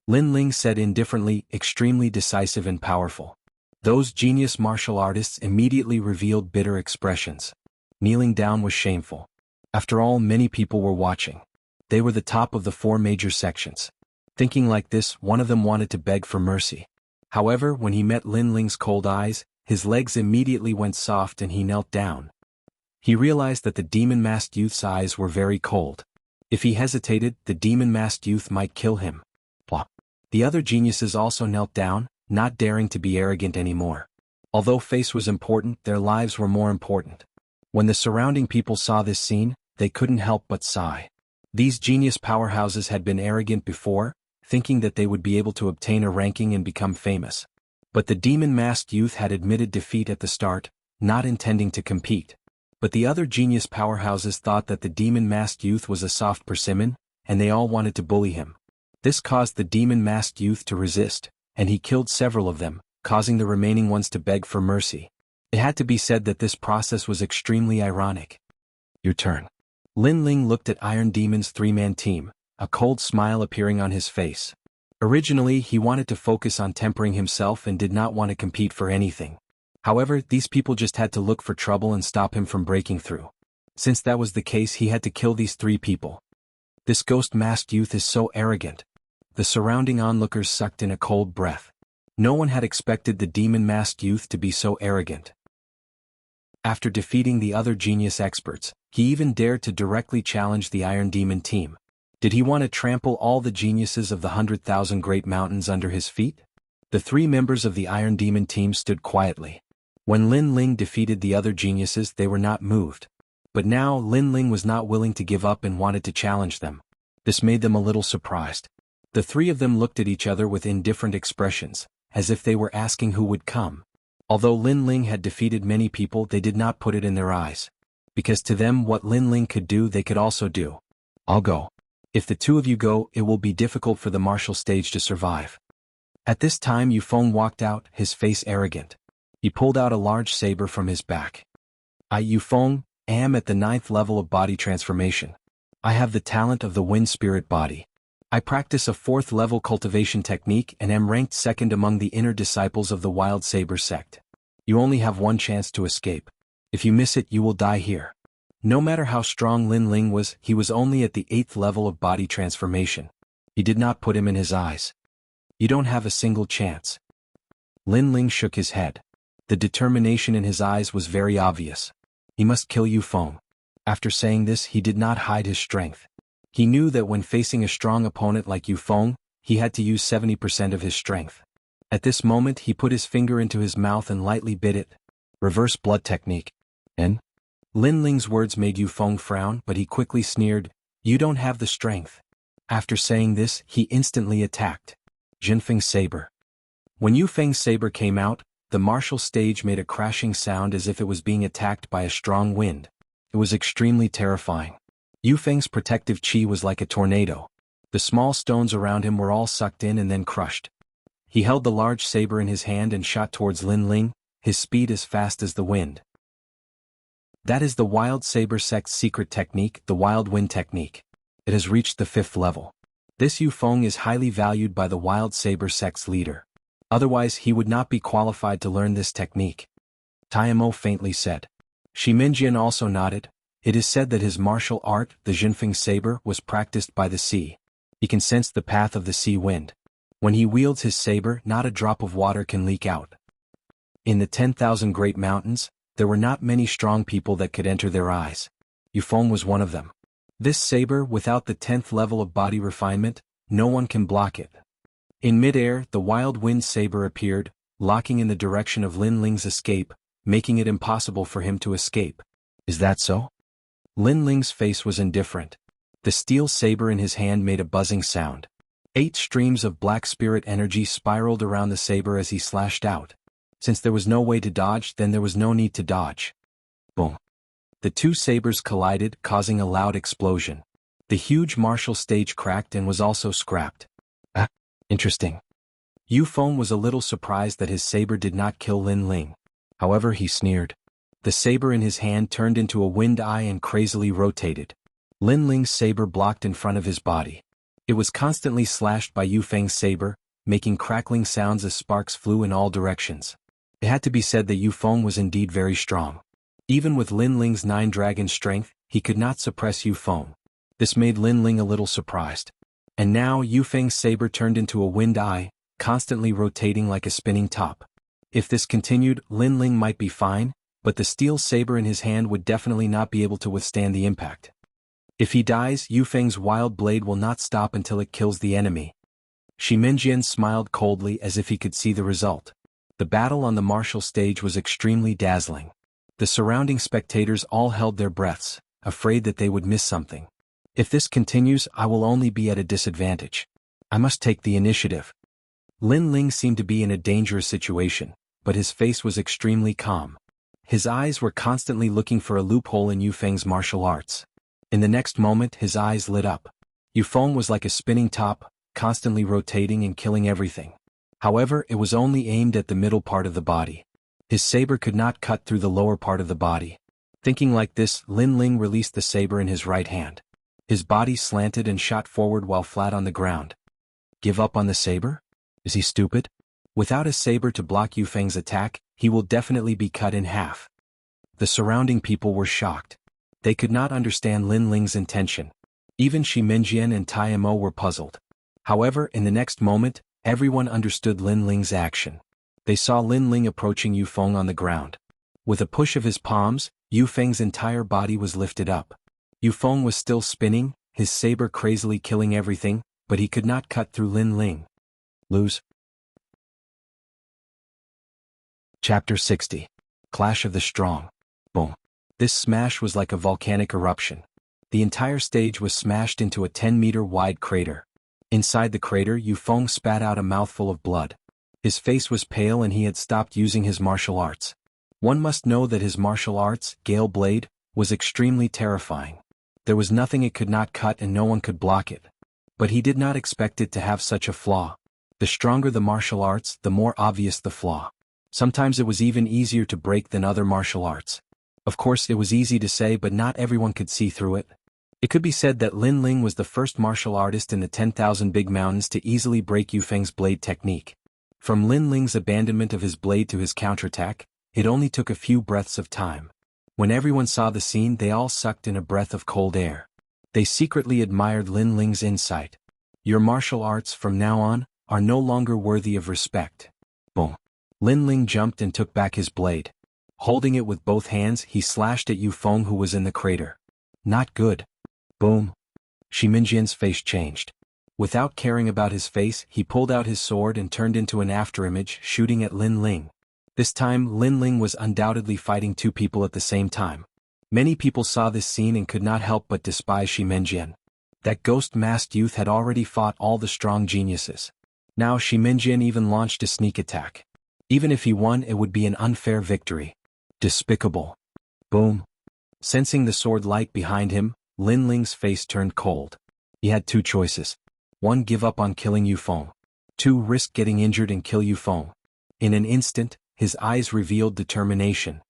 Lin Ling said indifferently, extremely decisive and powerful. Those genius martial artists immediately revealed bitter expressions. Kneeling down was shameful. After all, many people were watching. They were the top of the 4 major sections. Thinking like this, one of them wanted to beg for mercy. However, when he met Lin Ling's cold eyes, his legs immediately went soft and he knelt down. He realized that the demon-masked youth's eyes were very cold. If he hesitated, the demon-masked youth might kill him. Blah. The other geniuses also knelt down, not daring to be arrogant anymore. Although face was important, their lives were more important. When the surrounding people saw this scene, they couldn't help but sigh. These genius powerhouses had been arrogant before, thinking that they would be able to obtain a ranking and become famous. But the demon-masked youth had admitted defeat at the start, not intending to compete. But the other genius powerhouses thought that the demon-masked youth was a soft persimmon, and they all wanted to bully him. This caused the demon-masked youth to resist, and he killed several of them, causing the remaining ones to beg for mercy. It had to be said that this process was extremely ironic. Your turn. Lin Ling looked at Iron Demon's 3-man team, a cold smile appearing on his face. Originally, he wanted to focus on tempering himself and did not want to compete for anything. However, these people just had to look for trouble and stop him from breaking through. Since that was the case, he had to kill these 3 people. This ghost-masked youth is so arrogant. The surrounding onlookers sucked in a cold breath. No one had expected the demon-masked youth to be so arrogant. After defeating the other genius experts, he even dared to directly challenge the Iron Demon team. Did he want to trample all the geniuses of the 100,000 Great Mountains under his feet? The 3 members of the Iron Demon team stood quietly. When Lin Ling defeated the other geniuses, they were not moved. But now Lin Ling was not willing to give up and wanted to challenge them. This made them a little surprised. The 3 of them looked at each other with indifferent expressions, as if they were asking who would come. Although Lin Ling had defeated many people, they did not put it in their eyes. Because to them, what Lin Ling could do, they could also do. I'll go. If the 2 of you go, it will be difficult for the martial stage to survive. At this time Yufeng walked out, his face arrogant. He pulled out a large saber from his back. I, Yufeng, am at the 9th level of body transformation. I have the talent of the wind spirit body. I practice a 4th level cultivation technique and am ranked 2nd among the inner disciples of the Wild Saber sect. You only have one chance to escape. If you miss it, you will die here. No matter how strong Lin Ling was, he was only at the 8th level of body transformation. He did not put him in his eyes. You don't have a single chance. Lin Ling shook his head. The determination in his eyes was very obvious. He must kill Yu Feng. After saying this, he did not hide his strength. He knew that when facing a strong opponent like Yu Feng, he had to use 70% of his strength. At this moment he put his finger into his mouth and lightly bit it. Reverse blood technique. And? Lin Ling's words made Yu Feng frown, but he quickly sneered, "You don't have the strength." After saying this, he instantly attacked. Jinfeng's saber. When Yu Feng's saber came out, the martial stage made a crashing sound as if it was being attacked by a strong wind. It was extremely terrifying. Yu Feng's protective chi was like a tornado. The small stones around him were all sucked in and then crushed. He held the large saber in his hand and shot towards Lin Ling, his speed as fast as the wind. That is the Wild Saber sect's secret technique, the Wild Wind technique. It has reached the 5th level. This Yu Feng is highly valued by the Wild Saber sect's leader. Otherwise he would not be qualified to learn this technique. Taimo faintly said. Shi Minjian also nodded. It is said that his martial art, the Jinfeng saber, was practiced by the sea. He can sense the path of the sea wind. When he wields his saber, not a drop of water can leak out. In the 10,000 great mountains, there were not many strong people that could enter their eyes. Yu Feng was one of them. This saber, without the 10th level of body refinement, no one can block it. In mid-air, the Wild Wind saber appeared, locking in the direction of Lin Ling's escape, making it impossible for him to escape. Is that so? Lin Ling's face was indifferent. The steel saber in his hand made a buzzing sound. 8 streams of black spirit energy spiraled around the saber as he slashed out. Since there was no way to dodge, then there was no need to dodge. Boom. The 2 sabers collided, causing a loud explosion. The huge martial stage cracked and was also scrapped. Interesting. Yu Feng was a little surprised that his saber did not kill Lin Ling. However, he sneered. The saber in his hand turned into a wind eye and crazily rotated. Lin Ling's saber blocked in front of his body. It was constantly slashed by Yu Feng's saber, making crackling sounds as sparks flew in all directions. It had to be said that Yu Feng was indeed very strong. Even with Lin Ling's 9 dragon strength, he could not suppress Yu Feng. This made Lin Ling a little surprised. And now Yu Feng's saber turned into a wind eye, constantly rotating like a spinning top. If this continued, Lin Ling might be fine, but the steel saber in his hand would definitely not be able to withstand the impact. If he dies, Yu Feng's wild blade will not stop until it kills the enemy. Shi Minjian smiled coldly as if he could see the result. The battle on the martial stage was extremely dazzling. The surrounding spectators all held their breaths, afraid that they would miss something. If this continues, I will only be at a disadvantage. I must take the initiative. Lin Ling seemed to be in a dangerous situation, but his face was extremely calm. His eyes were constantly looking for a loophole in Yu Feng's martial arts. In the next moment, his eyes lit up. Yu Feng was like a spinning top, constantly rotating and killing everything. However, it was only aimed at the middle part of the body. His saber could not cut through the lower part of the body. Thinking like this, Lin Ling released the saber in his right hand. His body slanted and shot forward while flat on the ground. Give up on the saber? Is he stupid? Without a saber to block Yu Feng's attack, he will definitely be cut in half. The surrounding people were shocked. They could not understand Lin Ling's intention. Even Shi Minjian and Taimo were puzzled. However, in the next moment, everyone understood Lin Ling's action. They saw Lin Ling approaching Yu Feng on the ground. With a push of his palms, Yu Feng's entire body was lifted up. Yu Feng was still spinning, his saber crazily killing everything, but he could not cut through Lin Ling. Lose. Chapter 60. Clash of the Strong. Boom. This smash was like a volcanic eruption. The entire stage was smashed into a 10-meter wide crater. Inside the crater, Yu Feng spat out a mouthful of blood. His face was pale and he had stopped using his martial arts. One must know that his martial arts, Gale Blade, was extremely terrifying. There was nothing it could not cut and no one could block it. But he did not expect it to have such a flaw. The stronger the martial arts, the more obvious the flaw. Sometimes it was even easier to break than other martial arts. Of course, it was easy to say, but not everyone could see through it. It could be said that Lin Ling was the first martial artist in the 10,000 Big Mountains to easily break Yu Feng's blade technique. From Lin Ling's abandonment of his blade to his counterattack, it only took a few breaths of time. When everyone saw the scene, they all sucked in a breath of cold air. They secretly admired Lin Ling's insight. Your martial arts, from now on, are no longer worthy of respect. Boom. Lin Ling jumped and took back his blade. Holding it with both hands, he slashed at Yu Feng, who was in the crater. Not good. Boom. Shi Minjian's face changed. Without caring about his face, he pulled out his sword and turned into an afterimage, shooting at Lin Ling. This time, Lin Ling was undoubtedly fighting two people at the same time. Many people saw this scene and could not help but despise Shi Minjian. That ghost-masked youth had already fought all the strong geniuses. Now Shi Minjian even launched a sneak attack. Even if he won, it would be an unfair victory. Despicable. Boom. Sensing the sword light behind him, Lin Ling's face turned cold. He had two choices. 1. Give up on killing Yu Feng. 2. Risk getting injured and kill Yu Feng. In an instant, his eyes revealed determination.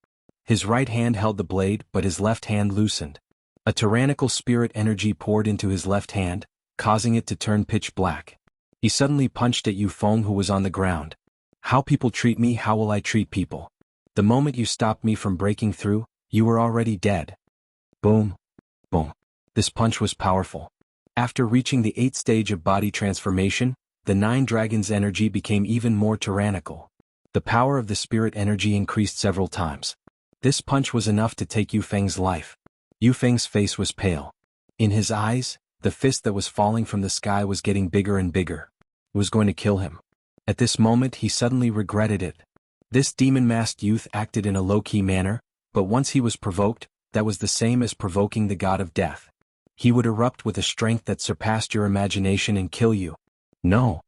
His right hand held the blade, but his left hand loosened. A tyrannical spirit energy poured into his left hand, causing it to turn pitch black. He suddenly punched at Yu Feng, who was on the ground. How people treat me, how will I treat people? The moment you stopped me from breaking through, you were already dead. Boom. Boom. This punch was powerful. After reaching the 8th stage of body transformation, the 9 dragons' energy became even more tyrannical. The power of the spirit energy increased several times. This punch was enough to take Yu Feng's life. Yu Feng's face was pale. In his eyes, the fist that was falling from the sky was getting bigger and bigger. It was going to kill him. At this moment, he suddenly regretted it. This demon-masked youth acted in a low-key manner, but once he was provoked, that was the same as provoking the god of death. He would erupt with a strength that surpassed your imagination and kill you. No.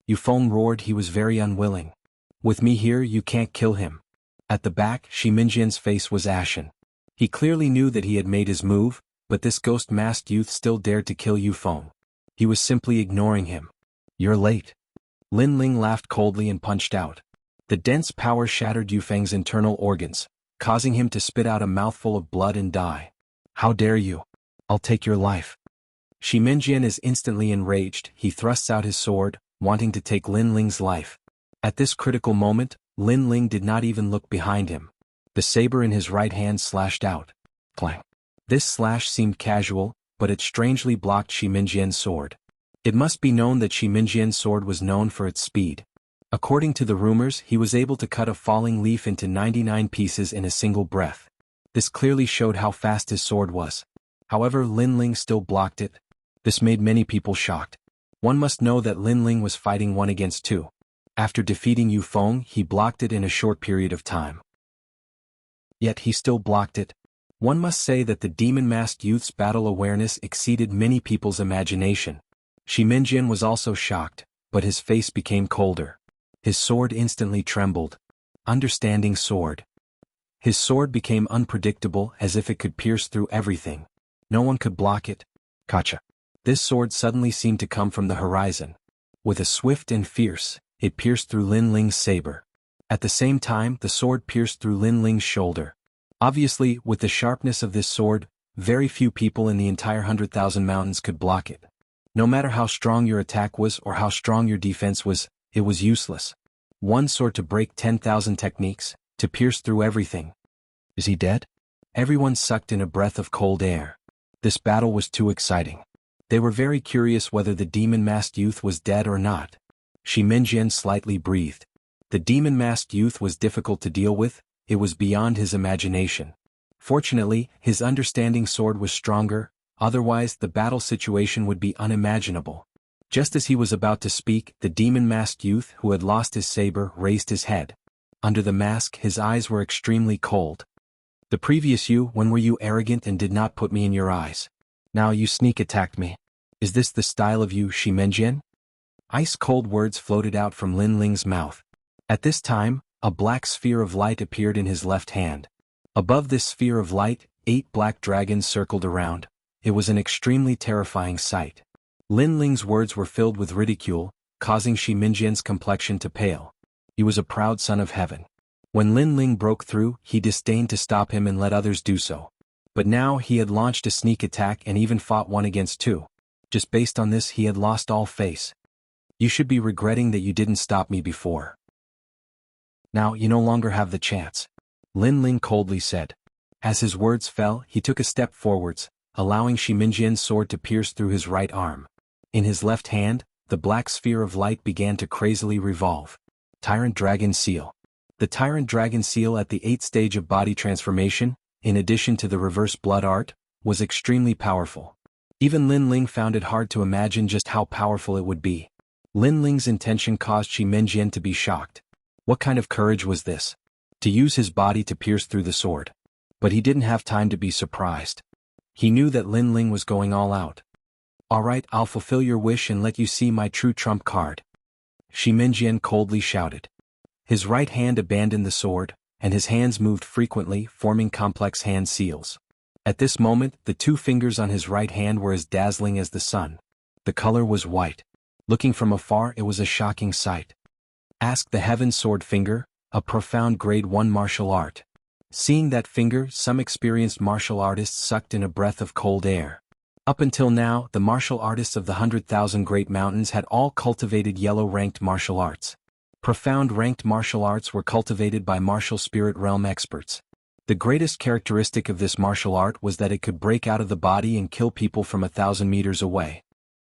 Yu Feng roared. He was very unwilling. With me here, you can't kill him. At the back, Shi Minjian's face was ashen. He clearly knew that he had made his move, but this ghost-masked youth still dared to kill Yu Feng. He was simply ignoring him. You're late. Lin Ling laughed coldly and punched out. The dense power shattered Yu Feng's internal organs, causing him to spit out a mouthful of blood and die. How dare you? I'll take your life. Shi Minjian is instantly enraged. He thrusts out his sword, wanting to take Lin Ling's life. At this critical moment, Lin Ling did not even look behind him. The saber in his right hand slashed out. Clang. This slash seemed casual, but it strangely blocked Shi Minjian's sword. It must be known that Shi Minjian's sword was known for its speed. According to the rumors, he was able to cut a falling leaf into 99 pieces in a single breath. This clearly showed how fast his sword was. However, Lin Ling still blocked it. This made many people shocked. One must know that Lin Ling was fighting 1 against 2. After defeating Yu Feng, he blocked it in a short period of time. Yet he still blocked it. One must say that the demon-masked youth's battle awareness exceeded many people's imagination. Shi Minjian was also shocked, but his face became colder. His sword instantly trembled. Understanding sword. His sword became unpredictable, as if it could pierce through everything. No one could block it. Gotcha. This sword suddenly seemed to come from the horizon. With a swift and fierce, it pierced through Lin Ling's saber. At the same time, the sword pierced through Lin Ling's shoulder. Obviously, with the sharpness of this sword, very few people in the entire 100,000 mountains could block it. No matter how strong your attack was or how strong your defense was, it was useless. One sword to break 10,000 techniques, to pierce through everything. Is he dead? Everyone sucked in a breath of cold air. This battle was too exciting. They were very curious whether the demon-masked youth was dead or not. Shi Minjian slightly breathed. The demon-masked youth was difficult to deal with. It was beyond his imagination. Fortunately, his understanding sword was stronger, otherwise the battle situation would be unimaginable. Just as he was about to speak, the demon-masked youth who had lost his saber raised his head. Under the mask, his eyes were extremely cold. The previous you, when were you arrogant and did not put me in your eyes? Now you sneak attacked me. Is this the style of you, Shi Minjian? Ice-cold words floated out from Lin Ling's mouth. At this time, a black sphere of light appeared in his left hand. Above this sphere of light, 8 black dragons circled around. It was an extremely terrifying sight. Lin Ling's words were filled with ridicule, causing Shi Minjian's complexion to pale. He was a proud son of heaven. When Lin Ling broke through, he disdained to stop him and let others do so. But now he had launched a sneak attack and even fought 1 against 2. Just based on this, he had lost all face. You should be regretting that you didn't stop me before. Now you no longer have the chance. Lin Ling coldly said. As his words fell, he took a step forwards, allowing Shi Minjian's sword to pierce through his right arm. In his left hand, the black sphere of light began to crazily revolve. Tyrant Dragon Seal. The tyrant dragon seal at the 8th stage of body transformation, in addition to the reverse blood art, was extremely powerful. Even Lin Ling found it hard to imagine just how powerful it would be. Lin Ling's intention caused Shi Menjian to be shocked. What kind of courage was this? To use his body to pierce through the sword. But he didn't have time to be surprised. He knew that Lin Ling was going all out. "Alright, I'll fulfill your wish and let you see my true trump card," Shi Menjian coldly shouted. His right hand abandoned the sword, and his hands moved frequently, forming complex hand seals. At this moment, the 2 fingers on his right hand were as dazzling as the sun. The color was white. Looking from afar, it was a shocking sight. Ask the Heaven Sword Finger, a profound grade 1 martial art. Seeing that finger, some experienced martial artists sucked in a breath of cold air. Up until now, the martial artists of the 100,000 Great Mountains had all cultivated yellow-ranked martial arts. Profound ranked martial arts were cultivated by martial spirit realm experts. The greatest characteristic of this martial art was that it could break out of the body and kill people from 1,000 meters away.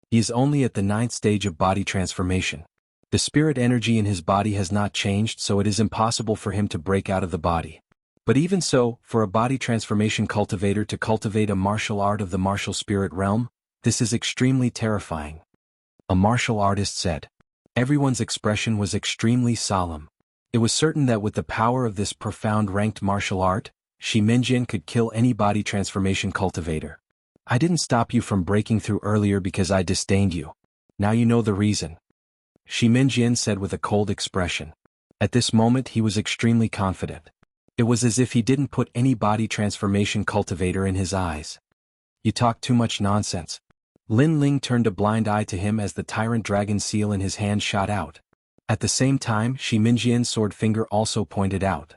He is only at the 9th stage of body transformation. The spirit energy in his body has not changed, so it is impossible for him to break out of the body. But even so, for a body transformation cultivator to cultivate a martial art of the martial spirit realm, this is extremely terrifying. A martial artist said. Everyone's expression was extremely solemn. It was certain that with the power of this profound ranked martial art, Shi Menjian could kill any body transformation cultivator. "I didn't stop you from breaking through earlier because I disdained you. Now you know the reason," Shi Menjian said with a cold expression. At this moment he was extremely confident. It was as if he didn't put any body transformation cultivator in his eyes. "You talk too much nonsense." Lin Ling turned a blind eye to him as the tyrant dragon seal in his hand shot out. At the same time, Shi Menjian's sword finger also pointed out.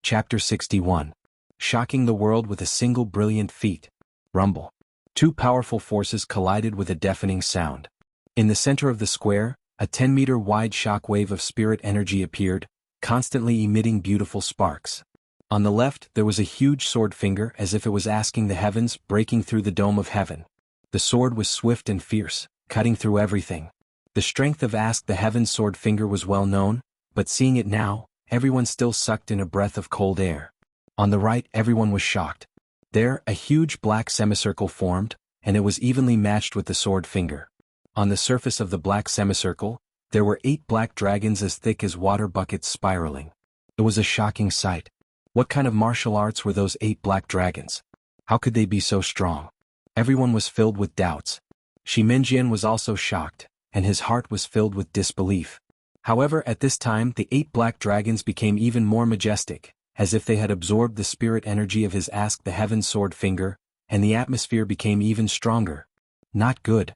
Chapter 61. Shocking the world with a single brilliant feat. Rumble. 2 powerful forces collided with a deafening sound. In the center of the square, a 10-meter wide shock wave of spirit energy appeared, constantly emitting beautiful sparks. On the left, there was a huge sword finger as if it was asking the heavens, breaking through the dome of heaven. The sword was swift and fierce, cutting through everything. The strength of Ask the Heaven's sword finger was well known, but seeing it now, everyone still sucked in a breath of cold air. On the right, everyone was shocked. There, a huge black semicircle formed, and it was evenly matched with the sword finger. On the surface of the black semicircle, there were 8 black dragons as thick as water buckets spiraling. It was a shocking sight. What kind of martial arts were those 8 black dragons? How could they be so strong? Everyone was filled with doubts. Shi Menjian was also shocked, and his heart was filled with disbelief. However, at this time the 8 black dragons became even more majestic, as if they had absorbed the spirit energy of his Ask the Heaven sword finger, and the atmosphere became even stronger. Not good.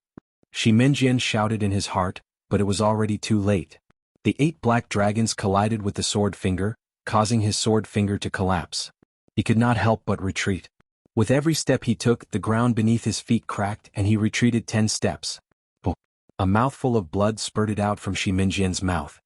Shi Menjian shouted in his heart, but it was already too late. The 8 black dragons collided with the sword finger, causing his sword finger to collapse. He could not help but retreat. With every step he took, the ground beneath his feet cracked and he retreated 10 steps. A mouthful of blood spurted out from Shi Menjian's mouth.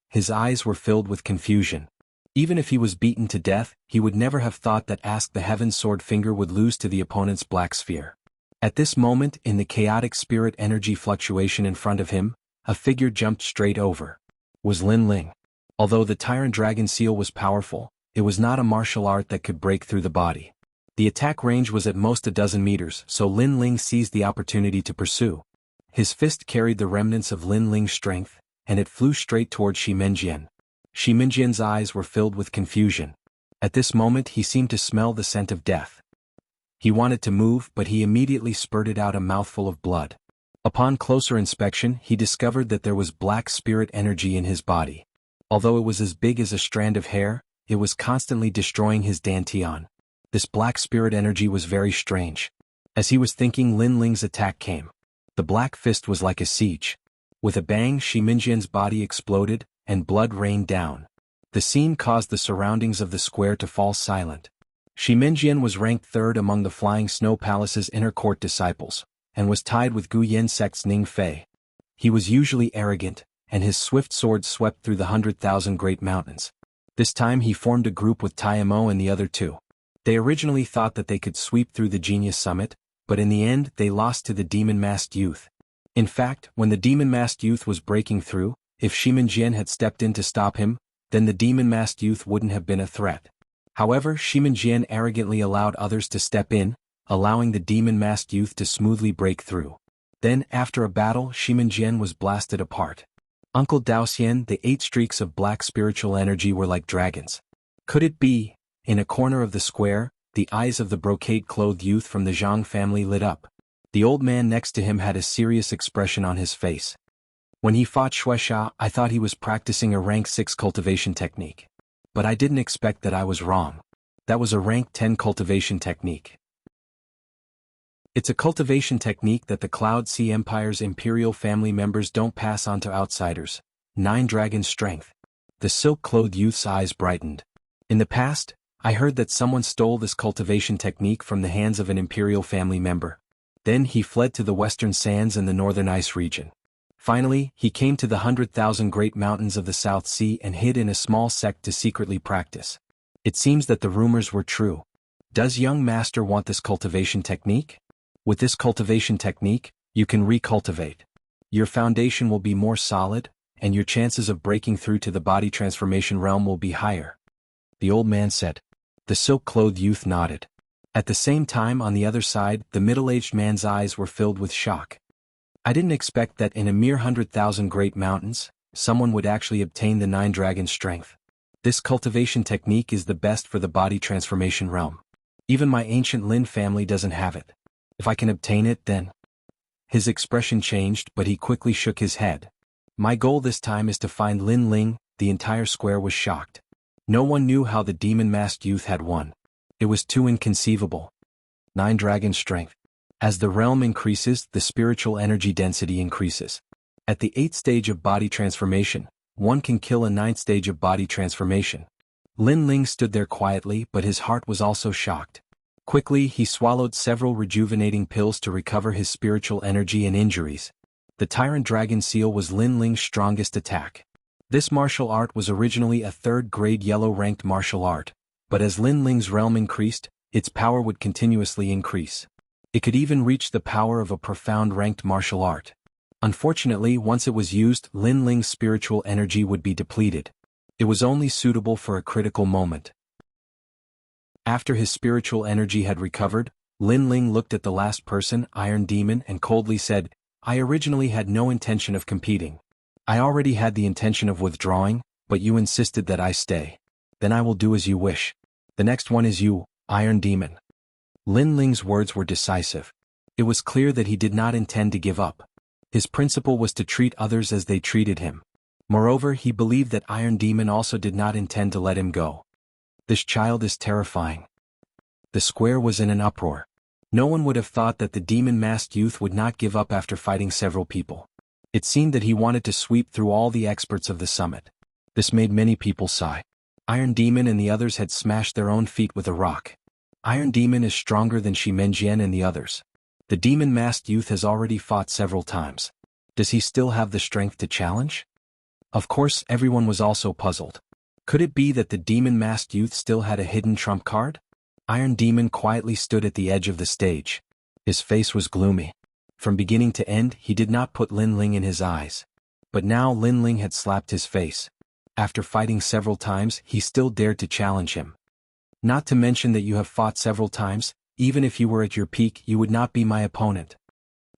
His eyes were filled with confusion. Even if he was beaten to death, he would never have thought that Ask the Heaven's sword finger would lose to the opponent's black sphere. At this moment, in the chaotic spirit energy fluctuation in front of him, a figure jumped straight over. Was Lin Ling. Although the tyrant dragon seal was powerful, it was not a martial art that could break through the body. The attack range was at most a dozen meters, so Lin Ling seized the opportunity to pursue. His fist carried the remnants of Lin Ling's strength, and it flew straight toward Shi Menjian. Shi Menjian's eyes were filled with confusion. At this moment he seemed to smell the scent of death. He wanted to move, but he immediately spurted out a mouthful of blood. Upon closer inspection, he discovered that there was black spirit energy in his body. Although it was as big as a strand of hair, it was constantly destroying his dantian. This black spirit energy was very strange. As he was thinking, Lin Ling's attack came. The black fist was like a siege. With a bang, Shi Menjian's body exploded, and blood rained down. The scene caused the surroundings of the square to fall silent. Shi Menjian was ranked 3rd among the Flying Snow Palace's inner court disciples, and was tied with Gu Yen sect's Ning Fei. He was usually arrogant, and his swift sword swept through the 100,000 Great Mountains. This time he formed a group with Taimo and the other 2. They originally thought that they could sweep through the Genius Summit, but in the end they lost to the Demon-Masked Youth. In fact, when the Demon-Masked Youth was breaking through, If Shimin Jian had stepped in to stop him, then the demon-masked youth wouldn't have been a threat. However, Shimin Jian arrogantly allowed others to step in, allowing the demon-masked youth to smoothly break through. Then, after a battle, Shimin Jian was blasted apart. Uncle Daoxian, the 8 streaks of black spiritual energy were like dragons. Could it be? In a corner of the square, the eyes of the brocade-clothed youth from the Zhang family lit up. The old man next to him had a serious expression on his face. When he fought Shueisha, I thought he was practicing a rank 6 cultivation technique. But I didn't expect that I was wrong. That was a rank 10 cultivation technique. It's a cultivation technique that the Cloud Sea Empire's imperial family members don't pass on to outsiders. 9 dragon strength. The silk-clothed youth's eyes brightened. In the past, I heard that someone stole this cultivation technique from the hands of an imperial family member. Then he fled to the western sands and the northern ice region. Finally, he came to the 100,000 great mountains of the South Sea and hid in a small sect to secretly practice. It seems that the rumors were true. Does young master want this cultivation technique? With this cultivation technique, you can recultivate. Your foundation will be more solid, and your chances of breaking through to the body transformation realm will be higher. The old man said. The silk-clothed youth nodded. At the same time, on the other side, the middle-aged man's eyes were filled with shock. I didn't expect that in a mere 100,000 great mountains, someone would actually obtain the 9 dragon strength. This cultivation technique is the best for the body transformation realm. Even my ancient Lin family doesn't have it. If I can obtain it, then... His expression changed, but he quickly shook his head. My goal this time is to find Lin Ling. The entire square was shocked. No one knew how the demon-masked youth had won. It was too inconceivable. 9 dragon strength. As the realm increases, the spiritual energy density increases. At the 8th stage of body transformation, one can kill a 9th stage of body transformation. Lin Ling stood there quietly, but his heart was also shocked. Quickly, he swallowed several rejuvenating pills to recover his spiritual energy and injuries. The Tyrant Dragon Seal was Lin Ling's strongest attack. This martial art was originally a 3rd-grade yellow-ranked martial art, but as Lin Ling's realm increased, its power would continuously increase. It could even reach the power of a profound ranked martial art. Unfortunately, once it was used, Lin Ling's spiritual energy would be depleted. It was only suitable for a critical moment. After his spiritual energy had recovered, Lin Ling looked at the last person, Iron Demon, and coldly said, I originally had no intention of competing. I already had the intention of withdrawing, but you insisted that I stay. Then I will do as you wish. The next one is you, Iron Demon. Lin Ling's words were decisive. It was clear that he did not intend to give up. His principle was to treat others as they treated him. Moreover, he believed that Iron Demon also did not intend to let him go. This child is terrifying. The square was in an uproar. No one would have thought that the demon-masked youth would not give up after fighting several people. It seemed that he wanted to sweep through all the experts of the summit. This made many people sigh. Iron Demon and the others had smashed their own feet with a rock. Iron Demon is stronger than Shimen Jian and the others. The demon-masked youth has already fought several times. Does he still have the strength to challenge? Of course, everyone was also puzzled. Could it be that the demon-masked youth still had a hidden trump card? Iron Demon quietly stood at the edge of the stage. His face was gloomy. From beginning to end, he did not put Lin Ling in his eyes. But now Lin Ling had slapped his face. After fighting several times, he still dared to challenge him. Not to mention that you have fought several times, even if you were at your peak, you would not be my opponent.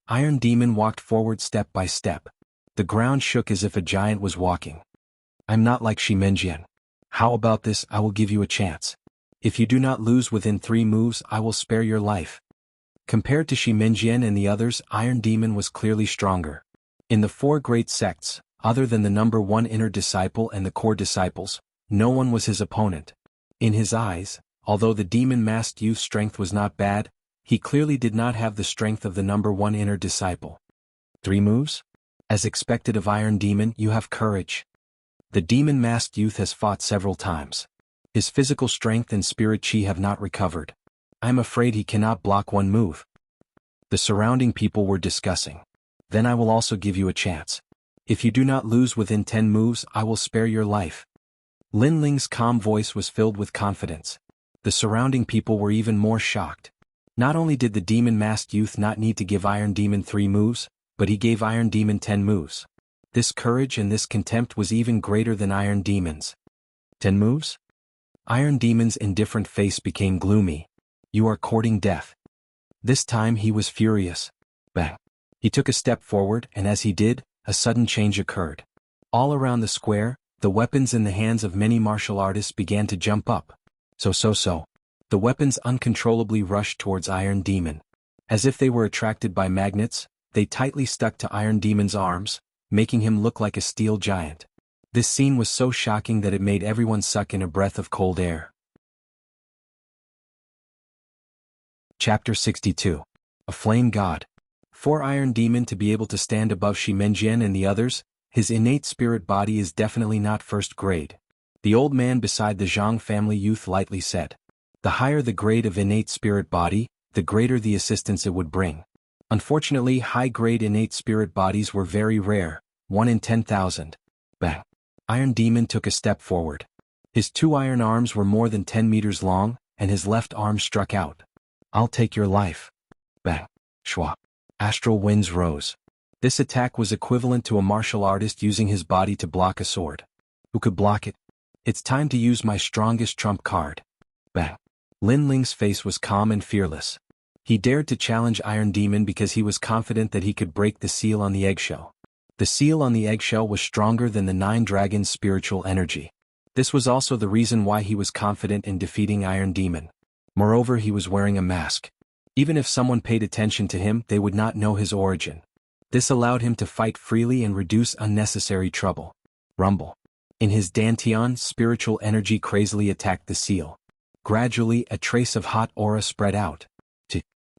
Iron Demon walked forward step by step. The ground shook as if a giant was walking. I'm not like Shimen Jian. How about this? I will give you a chance. If you do not lose within 3 moves, I will spare your life. Compared to Shimen Jian and the others, Iron Demon was clearly stronger. In the 4 great sects, other than the number 1 inner disciple and the core disciples, no one was his opponent. In his eyes, although the demon-masked youth's strength was not bad, he clearly did not have the strength of the number 1 inner disciple. 3 moves? As expected of Iron Demon, you have courage. The demon-masked youth has fought several times. His physical strength and spirit chi have not recovered. I am afraid he cannot block 1 move. The surrounding people were discussing. Then I will also give you a chance. If you do not lose within 10 moves, I will spare your life. Lin Ling's calm voice was filled with confidence. The surrounding people were even more shocked. Not only did the demon-masked youth not need to give Iron Demon 3 moves, but he gave Iron Demon 10 moves. This courage and this contempt was even greater than Iron Demon's. 10 moves? Iron Demon's indifferent face became gloomy. You are courting death. This time he was furious. Bang. He took a step forward, and as he did, a sudden change occurred. All around the square, the weapons in the hands of many martial artists began to jump up. So. The weapons uncontrollably rushed towards Iron Demon. As if they were attracted by magnets, they tightly stuck to Iron Demon's arms, making him look like a steel giant. This scene was so shocking that it made everyone suck in a breath of cold air. Chapter 62. A Flame God. For Iron Demon to be able to stand above Shi Menjian and the others, his innate spirit body is definitely not first grade. The old man beside the Zhang family youth lightly said. The higher the grade of innate spirit body, the greater the assistance it would bring. Unfortunately, high-grade innate spirit bodies were very rare, 1 in 10,000. Bang. Iron Demon took a step forward. His 2 iron arms were more than 10 meters long, and his left arm struck out. I'll take your life. Bang. Shwa. Astral winds rose. This attack was equivalent to a martial artist using his body to block a sword. Who could block it? It's time to use my strongest trump card. Bang. Lin Ling's face was calm and fearless. He dared to challenge Iron Demon because he was confident that he could break the seal on the eggshell. The seal on the eggshell was stronger than the 9 dragons' spiritual energy. This was also the reason why he was confident in defeating Iron Demon. Moreover, he was wearing a mask. Even if someone paid attention to him, they would not know his origin. This allowed him to fight freely and reduce unnecessary trouble. Rumble. In his Dantian, spiritual energy crazily attacked the seal. Gradually, a trace of hot aura spread out.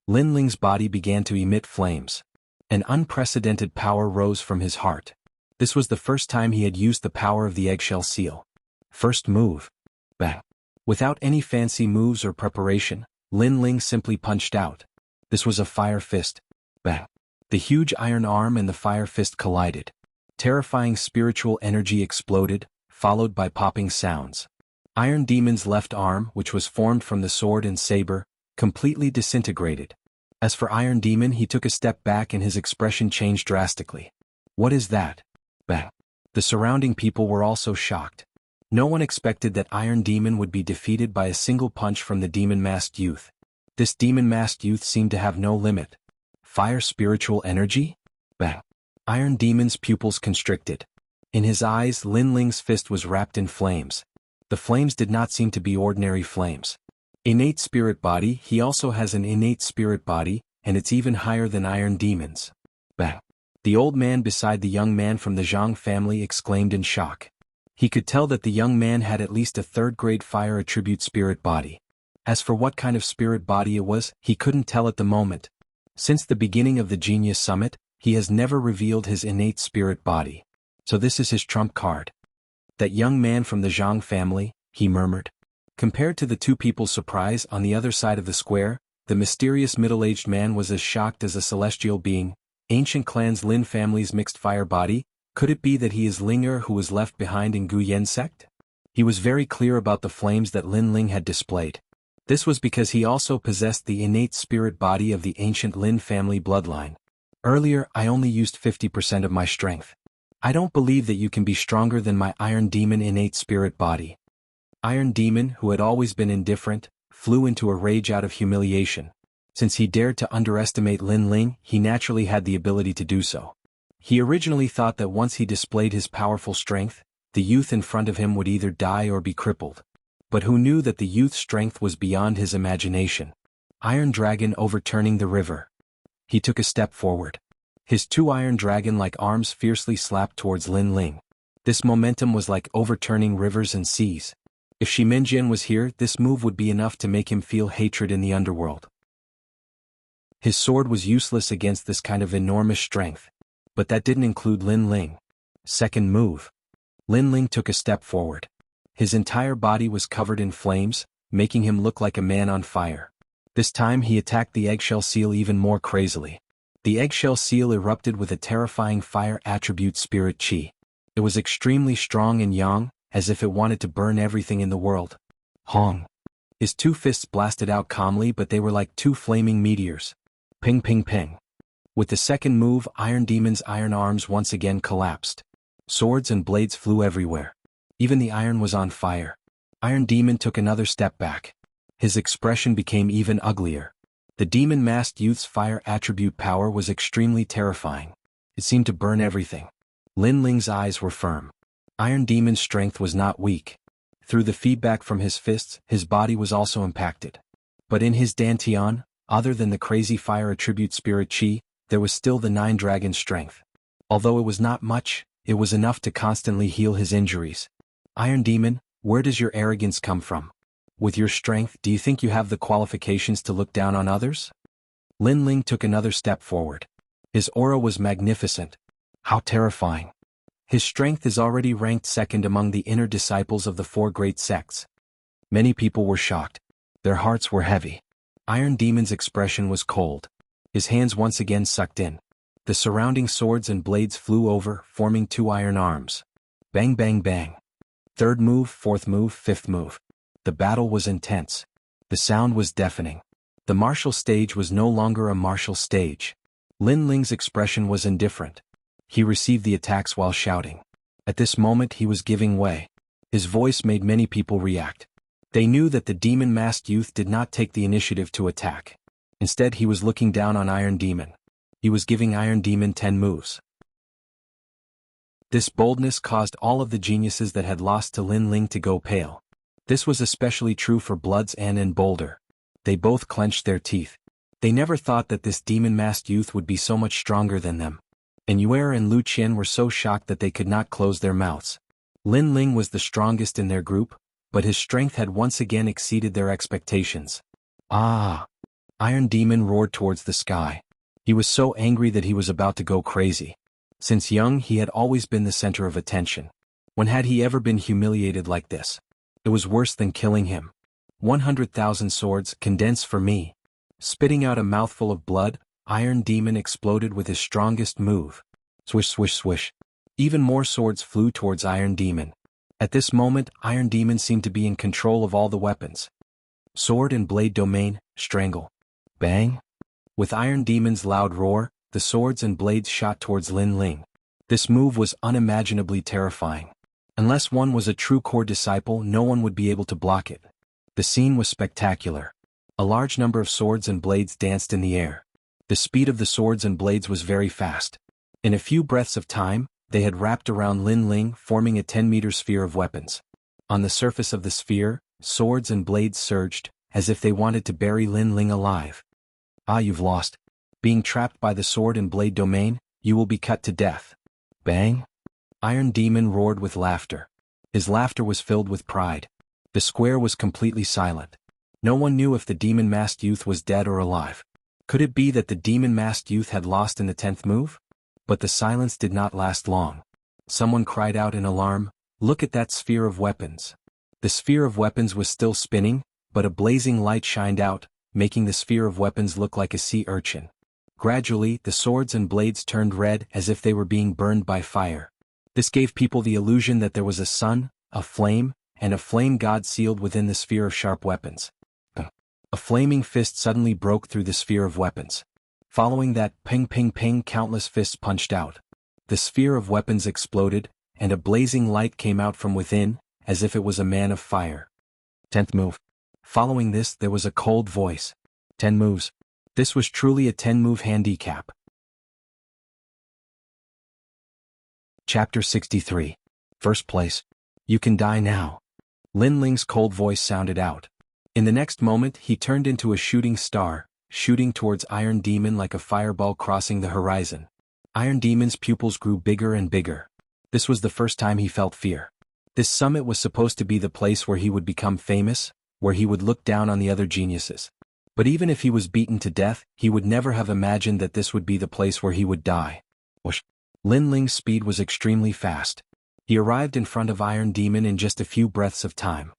Lin Ling's body began to emit flames. An unprecedented power rose from his heart. This was the first time he had used the power of the eggshell seal. First move. Bang. Without any fancy moves or preparation, Lin Ling simply punched out. This was a fire fist. Bang. The huge iron arm and the fire fist collided. Terrifying spiritual energy exploded, followed by popping sounds. Iron Demon's left arm, which was formed from the sword and saber, completely disintegrated. As for Iron Demon, he took a step back and his expression changed drastically. What is that? Bang. The surrounding people were also shocked. No one expected that Iron Demon would be defeated by a single punch from the demon-masked youth. This demon-masked youth seemed to have no limit. Fire spiritual energy? Bang. Iron Demon's pupils constricted. In his eyes, Lin Ling's fist was wrapped in flames. The flames did not seem to be ordinary flames. Innate spirit body, he also has an innate spirit body, and it's even higher than Iron Demon's. Bang. The old man beside the young man from the Zhang family exclaimed in shock. He could tell that the young man had at least a 3rd-grade fire attribute spirit body. As for what kind of spirit body it was, he couldn't tell at the moment. Since the beginning of the Genius Summit, he has never revealed his innate spirit body. So this is his trump card. That young man from the Zhang family, he murmured. Compared to the 2 people's surprise on the other side of the square, the mysterious middle-aged man was as shocked as a celestial being. Ancient clan's Lin family's mixed fire body, could it be that he is Linger who was left behind in Guyen sect? He was very clear about the flames that Lin Ling had displayed. This was because he also possessed the innate spirit body of the ancient Lin family bloodline. Earlier, I only used 50% of my strength. I don't believe that you can be stronger than my Iron Demon innate spirit body. Iron Demon, who had always been indifferent, flew into a rage out of humiliation. Since he dared to underestimate Lin Ling, he naturally had the ability to do so. He originally thought that once he displayed his powerful strength, the youth in front of him would either die or be crippled. But who knew that the youth's strength was beyond his imagination? Iron Dragon overturning the river. He took a step forward. His 2 iron dragon-like arms fiercely slapped towards Lin Ling. This momentum was like overturning rivers and seas. If Shi Menjian was here, this move would be enough to make him feel hatred in the underworld. His sword was useless against this kind of enormous strength. But that didn't include Lin Ling. Second move. Lin Ling took a step forward. His entire body was covered in flames, making him look like a man on fire. This time he attacked the eggshell seal even more crazily. The eggshell seal erupted with a terrifying fire attribute spirit chi. It was extremely strong and yang, as if it wanted to burn everything in the world. Hong. His 2 fists blasted out calmly, but they were like 2 flaming meteors. Ping ping ping. With the second move, Iron Demon's iron arms once again collapsed. Swords and blades flew everywhere. Even the iron was on fire. Iron Demon took another step back. His expression became even uglier. The demon-masked youth's fire attribute power was extremely terrifying. It seemed to burn everything. Lin Ling's eyes were firm. Iron Demon's strength was not weak. Through the feedback from his fists, his body was also impacted. But in his dantian, other than the crazy fire attribute spirit chi, there was still the 9 dragon strength. Although it was not much, it was enough to constantly heal his injuries. Iron Demon, where does your arrogance come from? With your strength, do you think you have the qualifications to look down on others? Lin Ling took another step forward. His aura was magnificent. How terrifying. His strength is already ranked second among the inner disciples of the 4 great sects. Many people were shocked. Their hearts were heavy. Iron Demon's expression was cold. His hands once again sucked in. The surrounding swords and blades flew over, forming 2 iron arms. Bang bang bang. Third move, fourth move, fifth move. The battle was intense. The sound was deafening. The martial stage was no longer a martial stage. Lin Ling's expression was indifferent. He received the attacks while shouting. At this moment he was giving way. His voice made many people react. They knew that the demon-masked youth did not take the initiative to attack. Instead he was looking down on Iron Demon. He was giving Iron Demon 10 moves. This boldness caused all of the geniuses that had lost to Lin Ling to go pale. This was especially true for Bloods An and Boulder. They both clenched their teeth. They never thought that this demon-masked youth would be so much stronger than them. And Yuer and Lu Qian were so shocked that they could not close their mouths. Lin Ling was the strongest in their group, but his strength had once again exceeded their expectations. Ah! Iron Demon roared towards the sky. He was so angry that he was about to go crazy. Since young he had always been the center of attention. When had he ever been humiliated like this? It was worse than killing him. 100,000 swords, condense for me. Spitting out a mouthful of blood, Iron Demon exploded with his strongest move. Swish swish swish. Even more swords flew towards Iron Demon. At this moment, Iron Demon seemed to be in control of all the weapons. Sword and blade domain, strangle. Bang! With Iron Demon's loud roar, the swords and blades shot towards Lin Ling. This move was unimaginably terrifying. Unless one was a true core disciple, no one would be able to block it. The scene was spectacular. A large number of swords and blades danced in the air. The speed of the swords and blades was very fast. In a few breaths of time, they had wrapped around Lin Ling, forming a 10-meter sphere of weapons. On the surface of the sphere, swords and blades surged, as if they wanted to bury Lin Ling alive. Ah, you've lost. Being trapped by the sword and blade domain, you will be cut to death. Bang! Iron Demon roared with laughter. His laughter was filled with pride. The square was completely silent. No one knew if the demon-masked youth was dead or alive. Could it be that the demon-masked youth had lost in the 10th move? But the silence did not last long. Someone cried out in alarm, "Look at that sphere of weapons." The sphere of weapons was still spinning, but a blazing light shined out, making the sphere of weapons look like a sea urchin. Gradually, the swords and blades turned red as if they were being burned by fire. This gave people the illusion that there was a sun, a flame, and a flame god sealed within the sphere of sharp weapons. A flaming fist suddenly broke through the sphere of weapons. Following that, ping ping ping, countless fists punched out. The sphere of weapons exploded, and a blazing light came out from within, as if it was a man of fire. 10th move. Following this, there was a cold voice. 10 moves. This was truly a 10-move handicap. Chapter 63. First place. You can die now. Lin Ling's cold voice sounded out. In the next moment he turned into a shooting star, shooting towards Iron Demon like a fireball crossing the horizon. Iron Demon's pupils grew bigger and bigger. This was the first time he felt fear. This summit was supposed to be the place where he would become famous, where he would look down on the other geniuses. But even if he was beaten to death, he would never have imagined that this would be the place where he would die. Whoosh! Lin Ling's speed was extremely fast. He arrived in front of Iron Demon in just a few breaths of time.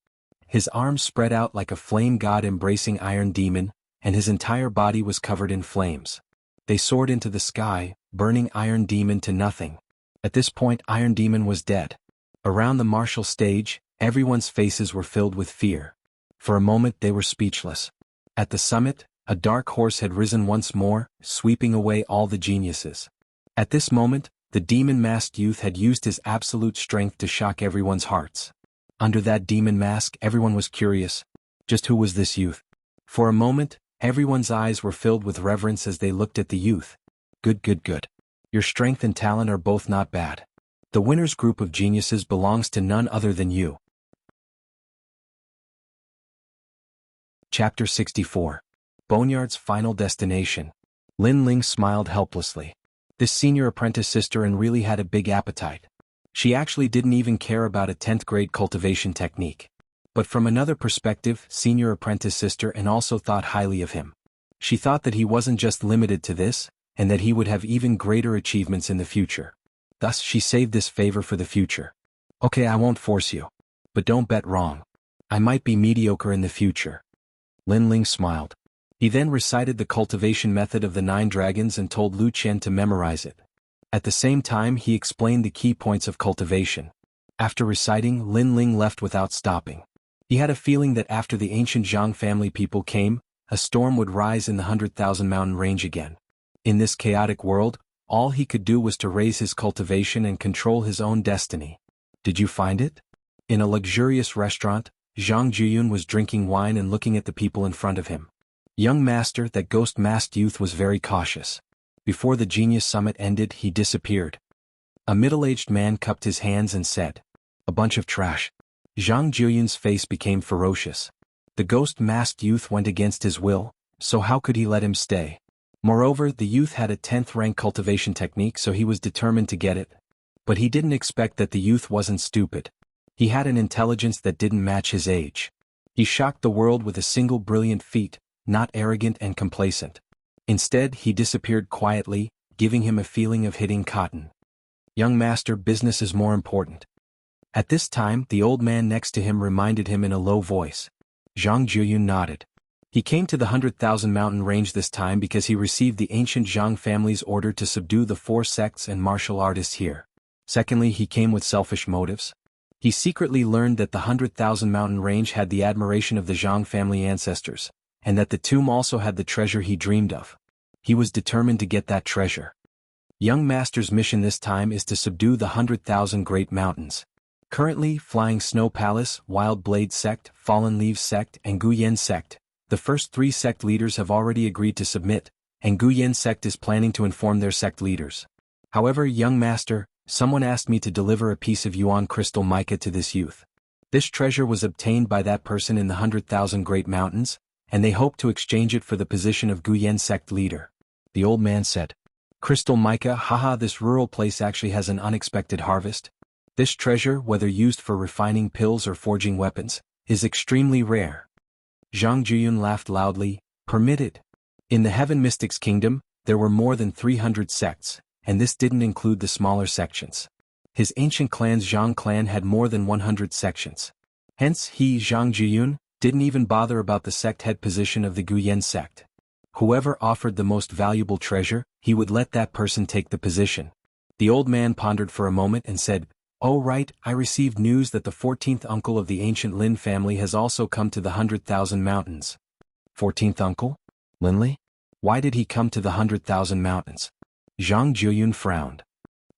His arms spread out like a flame god embracing Iron Demon, and his entire body was covered in flames. They soared into the sky, burning Iron Demon to nothing. At this point Iron Demon was dead. Around the martial stage, everyone's faces were filled with fear. For a moment they were speechless. At the summit, A dark horse had risen once more, sweeping away all the geniuses. At this moment, the demon-masked youth had used his absolute strength to shock everyone's hearts. Under that demon mask, everyone was curious. Just who was this youth? For a moment, everyone's eyes were filled with reverence as they looked at the youth. Good, good, good. Your strength and talent are both not bad. The winner's group of geniuses belongs to none other than you. Chapter 64. Boneyard's Final Destination. Lin Ling smiled helplessly. This senior apprentice sister and really had a big appetite. She actually didn't even care about a 10th grade cultivation technique. But from another perspective, senior apprentice sister and also thought highly of him. She thought that he wasn't just limited to this, and that he would have even greater achievements in the future. Thus she saved this favor for the future. Okay, I won't force you. But don't bet wrong. I might be mediocre in the future. Lin Ling smiled. He then recited the cultivation method of the 9 dragons and told Lu Qian to memorize it. At the same time he explained the key points of cultivation. After reciting, Lin Ling left without stopping. He had a feeling that after the ancient Zhang family people came, a storm would rise in the 100,000 mountain range again. In this chaotic world, all he could do was to raise his cultivation and control his own destiny. Did you find it? In a luxurious restaurant, Zhang Juyun was drinking wine and looking at the people in front of him. Young master, that ghost-masked youth was very cautious. Before the genius summit ended, he disappeared. A middle-aged man cupped his hands and said, "A bunch of trash." Zhang Juyun's face became ferocious. The ghost-masked youth went against his will, so how could he let him stay? Moreover, the youth had a 10th rank cultivation technique, so he was determined to get it. But he didn't expect that the youth wasn't stupid. He had an intelligence that didn't match his age. He shocked the world with a single brilliant feat, not arrogant and complacent. Instead, he disappeared quietly, giving him a feeling of hitting cotton. Young master, business is more important. At this time, the old man next to him reminded him in a low voice. Zhang Juyun nodded. He came to the 100,000 mountain range this time because he received the ancient Zhang family's order to subdue the 4 sects and martial artists here. Secondly, he came with selfish motives. He secretly learned that the 100,000 mountain range had the admiration of the Zhang family ancestors, and that the tomb also had the treasure he dreamed of. He was determined to get that treasure. Young master's mission this time is to subdue the 100,000 great mountains. Currently, Flying Snow Palace, Wild Blade Sect, Fallen Leaves Sect, and Guyen Sect, the first 3 sect leaders have already agreed to submit, and Guyen Sect is planning to inform their sect leaders. However, young master, someone asked me to deliver a piece of yuan crystal mica to this youth. This treasure was obtained by that person in the 100,000 great mountains, and they hope to exchange it for the position of Guyen Sect leader. The old man said, "Crystal mica, haha, this rural place actually has an unexpected harvest. This treasure, whether used for refining pills or forging weapons, is extremely rare." Zhang Juyun laughed loudly. Permitted. In the Heaven Mystics Kingdom, there were more than 300 sects, and this didn't include the smaller sections. His ancient clan's Zhang clan had more than 100 sections. Hence he, Zhang Juyun, didn't even bother about the sect head position of the Guyen sect. Whoever offered the most valuable treasure, he would let that person take the position. The old man pondered for a moment and said, "Oh right, I received news that the 14th uncle of the ancient Lin family has also come to the 100,000 mountains." 14th uncle? Linley? Why did he come to the 100,000 mountains? Zhang Juyun frowned.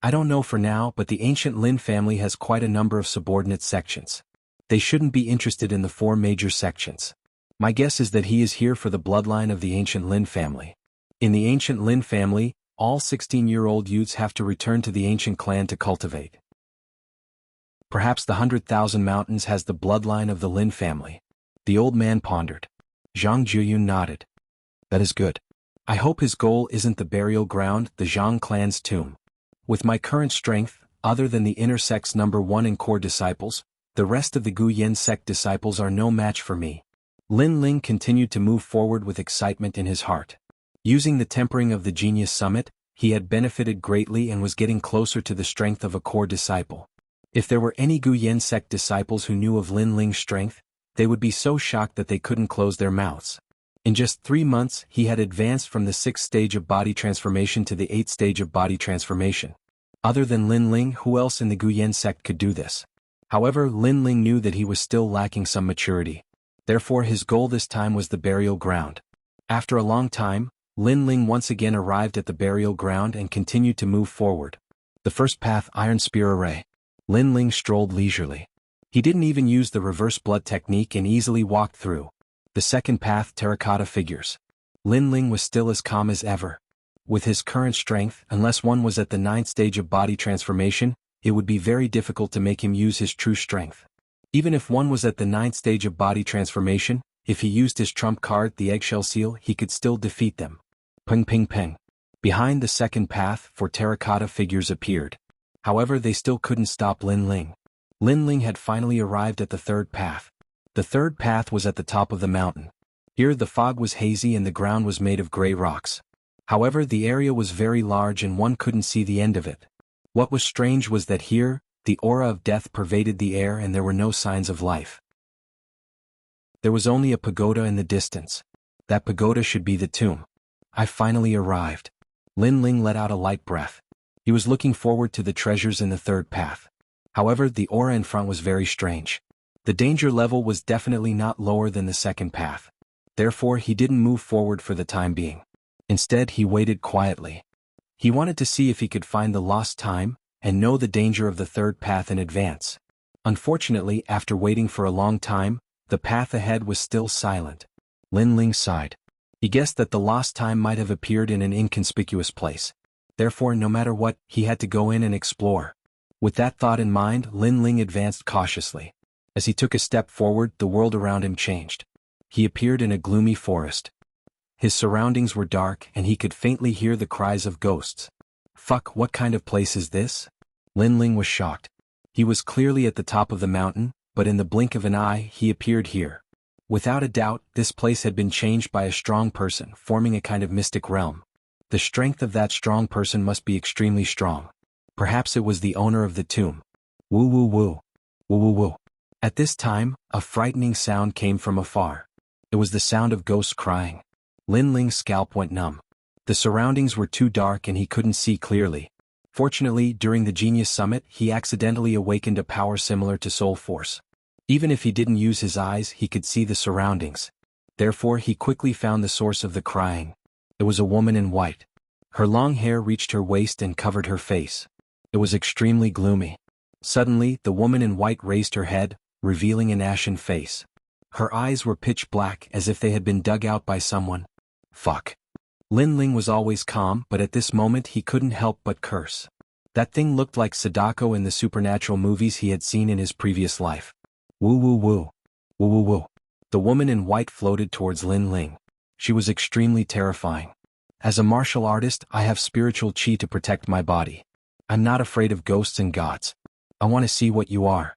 "I don't know for now, but the ancient Lin family has quite a number of subordinate sections. They shouldn't be interested in the 4 major sections. My guess is that he is here for the bloodline of the ancient Lin family. In the ancient Lin family, all 16-year-old youths have to return to the ancient clan to cultivate. Perhaps the 100,000 mountains has the bloodline of the Lin family." The old man pondered. Zhang Juyun nodded. "That is good. I hope his goal isn't the burial ground, the Zhang clan's tomb. With my current strength, other than the inner sect's number 1 and core disciples, the rest of the Guyen sect disciples are no match for me." Lin Ling continued to move forward with excitement in his heart. Using the tempering of the Genius Summit, he had benefited greatly and was getting closer to the strength of a core disciple. If there were any Guyen sect disciples who knew of Lin Ling's strength, they would be so shocked that they couldn't close their mouths. In just 3 months, he had advanced from the 6th stage of body transformation to the 8th stage of body transformation. Other than Lin Ling, who else in the Guyen sect could do this? However, Lin Ling knew that he was still lacking some maturity. Therefore his goal this time was the burial ground. After a long time, Lin Ling once again arrived at the burial ground and continued to move forward. The first path, Iron Spear Array. Lin Ling strolled leisurely. He didn't even use the reverse blood technique and easily walked through. The second path, Terracotta Figures. Lin Ling was still as calm as ever. With his current strength, unless one was at the 9th stage of body transformation, it would be very difficult to make him use his true strength. Even if one was at the 9th stage of body transformation, if he used his trump card, the eggshell seal, he could still defeat them. Ping ping ping. Behind the second path, 4 terracotta figures appeared. However, they still couldn't stop Lin Ling. Lin Ling had finally arrived at the third path. The third path was at the top of the mountain. Here the fog was hazy and the ground was made of gray rocks. However, the area was very large and one couldn't see the end of it. What was strange was that here, the aura of death pervaded the air and there were no signs of life. There was only a pagoda in the distance. That pagoda should be the tomb. I finally arrived. Lin Ling let out a light breath. He was looking forward to the treasures in the third path. However, the aura in front was very strange. The danger level was definitely not lower than the second path. Therefore, he didn't move forward for the time being. Instead, he waited quietly. He wanted to see if he could find the lost time and know the danger of the third path in advance. Unfortunately, after waiting for a long time, the path ahead was still silent. Lin Ling sighed. He guessed that the lost time might have appeared in an inconspicuous place. Therefore, no matter what, he had to go in and explore. With that thought in mind, Lin Ling advanced cautiously. As he took a step forward, the world around him changed. He appeared in a gloomy forest. His surroundings were dark and he could faintly hear the cries of ghosts. Fuck, what kind of place is this? Lin Ling was shocked. He was clearly at the top of the mountain, but in the blink of an eye, he appeared here. Without a doubt, this place had been changed by a strong person, forming a kind of mystic realm. The strength of that strong person must be extremely strong. Perhaps it was the owner of the tomb. Woo woo woo. Woo woo woo. At this time, a frightening sound came from afar. It was the sound of ghosts crying. Lin Ling's scalp went numb. The surroundings were too dark and he couldn't see clearly. Fortunately, during the Genius Summit, he accidentally awakened a power similar to Soul Force. Even if he didn't use his eyes, he could see the surroundings. Therefore, he quickly found the source of the crying. It was a woman in white. Her long hair reached her waist and covered her face. It was extremely gloomy. Suddenly, the woman in white raised her head, revealing an ashen face. Her eyes were pitch black as if they had been dug out by someone. Fuck. Lin Ling was always calm, but at this moment he couldn't help but curse. That thing looked like Sadako in the supernatural movies he had seen in his previous life. Woo woo woo. Woo woo woo. The woman in white floated towards Lin Ling. She was extremely terrifying. As a martial artist, I have spiritual chi to protect my body. I'm not afraid of ghosts and gods. I want to see what you are.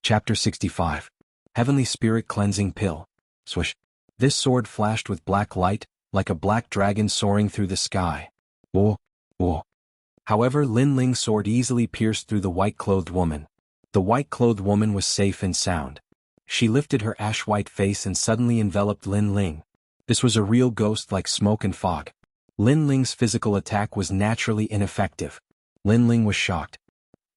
Chapter 65. Heavenly Spirit Cleansing Pill. Swish. This sword flashed with black light, like a black dragon soaring through the sky. Whoa, whoa. However, Lin Ling's sword easily pierced through the white-clothed woman. The white-clothed woman was safe and sound. She lifted her ash-white face and suddenly enveloped Lin Ling. This was a real ghost like smoke and fog. Lin Ling's physical attack was naturally ineffective. Lin Ling was shocked.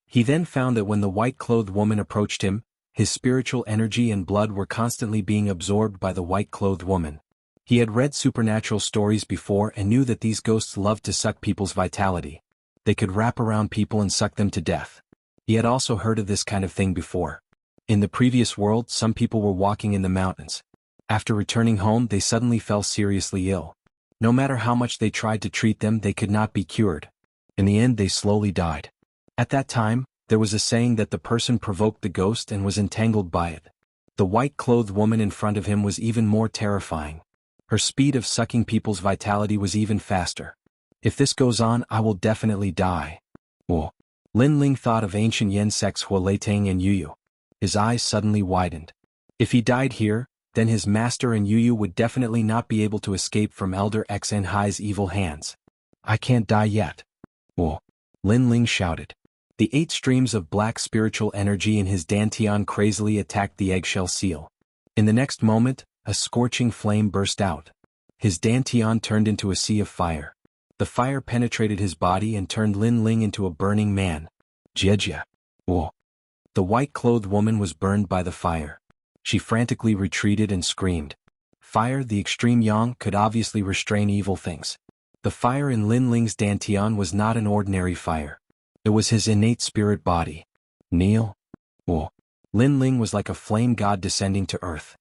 He then found that when the white-clothed woman approached him, his spiritual energy and blood were constantly being absorbed by the white-clothed woman. He had read supernatural stories before and knew that these ghosts loved to suck people's vitality. They could wrap around people and suck them to death. He had also heard of this kind of thing before. In the previous world, some people were walking in the mountains. After returning home, they suddenly fell seriously ill. No matter how much they tried to treat them, they could not be cured. In the end, they slowly died. At that time, there was a saying that the person provoked the ghost and was entangled by it. The white-clothed woman in front of him was even more terrifying. Her speed of sucking people's vitality was even faster. If this goes on, I will definitely die. Whoa. Lin Ling thought of ancient Yen sects Huoletang and Yuyu. His eyes suddenly widened. If he died here, then his master and Yuyu would definitely not be able to escape from Elder Xen Hai's evil hands. I can't die yet. Whoa. Lin Ling shouted. The 8 streams of black spiritual energy in his dantian crazily attacked the eggshell seal. In the next moment, a scorching flame burst out. His dantian turned into a sea of fire. The fire penetrated his body and turned Lin Ling into a burning man. Jia. Whoa. The white-clothed woman was burned by the fire. She frantically retreated and screamed. Fire, the extreme yang, could obviously restrain evil things. The fire in Lin Ling's dantian was not an ordinary fire. It was his innate spirit body. Kneel. Oh. Lin Ling was like a flame god descending to earth.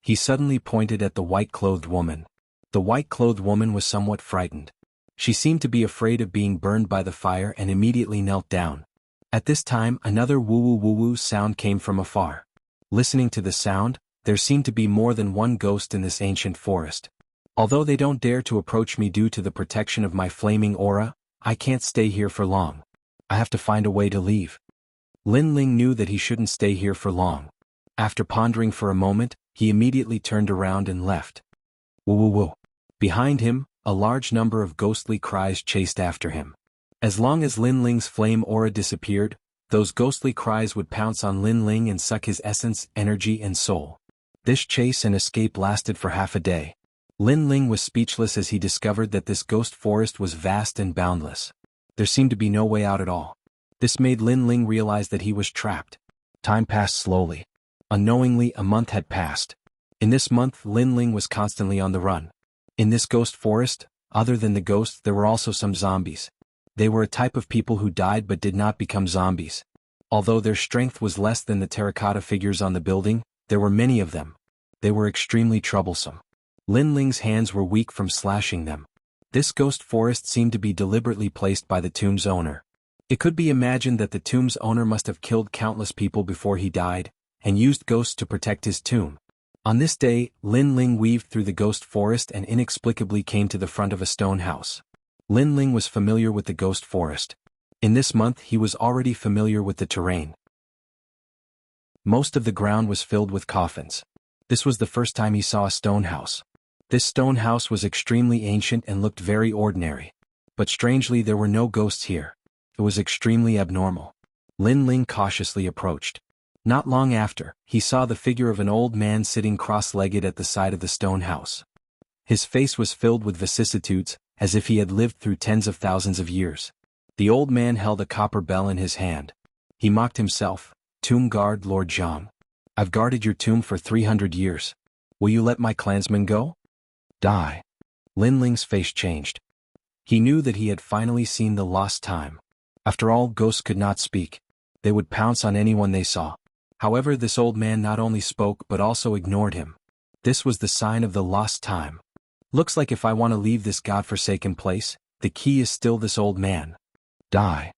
He suddenly pointed at the white-clothed woman. The white-clothed woman was somewhat frightened. She seemed to be afraid of being burned by the fire and immediately knelt down. At this time, another woo-woo-woo-woo sound came from afar. Listening to the sound, there seemed to be more than one ghost in this ancient forest. Although they don't dare to approach me due to the protection of my flaming aura, I can't stay here for long. I have to find a way to leave. Lin Ling knew that he shouldn't stay here for long. After pondering for a moment, he immediately turned around and left. Woo-woo-woo. Behind him, a large number of ghostly cries chased after him. As long as Lin Ling's flame aura disappeared, those ghostly cries would pounce on Lin Ling and suck his essence, energy and soul. This chase and escape lasted for half a day. Lin Ling was speechless as he discovered that this ghost forest was vast and boundless. There seemed to be no way out at all. This made Lin Ling realize that he was trapped. Time passed slowly. Unknowingly, a month had passed. In this month, Lin Ling was constantly on the run. In this ghost forest, other than the ghosts, there were also some zombies. They were a type of people who died but did not become zombies. Although their strength was less than the terracotta figures on the building, there were many of them. They were extremely troublesome. Lin Ling's hands were weak from slashing them. This ghost forest seemed to be deliberately placed by the tomb's owner. It could be imagined that the tomb's owner must have killed countless people before he died, and used ghosts to protect his tomb. On this day, Lin Ling weaved through the ghost forest and inexplicably came to the front of a stone house. Lin Ling was familiar with the ghost forest. In this month he was already familiar with the terrain. Most of the ground was filled with coffins. This was the first time he saw a stone house. This stone house was extremely ancient and looked very ordinary. But strangely there were no ghosts here. It was extremely abnormal. Lin Ling cautiously approached. Not long after, he saw the figure of an old man sitting cross-legged at the side of the stone house. His face was filled with vicissitudes, as if he had lived through tens of thousands of years. The old man held a copper bell in his hand. He mocked himself. Tomb guard Lord Zhang. I've guarded your tomb for 300 years. Will you let my clansmen go? Die. Lin Ling's face changed. He knew that he had finally seen the lost time. After all, ghosts could not speak. They would pounce on anyone they saw. However, this old man not only spoke but also ignored him. This was the sign of the lost time. Looks like if I want to leave this godforsaken place, the key is still this old man. Die.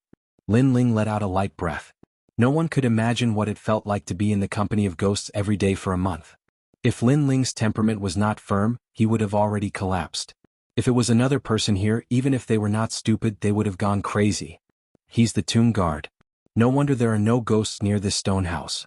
Lin Ling let out a light breath. No one could imagine what it felt like to be in the company of ghosts every day for a month. If Lin Ling's temperament was not firm, he would have already collapsed. If it was another person here, even if they were not stupid, they would have gone crazy. He's the tomb guard. No wonder there are no ghosts near this stone house.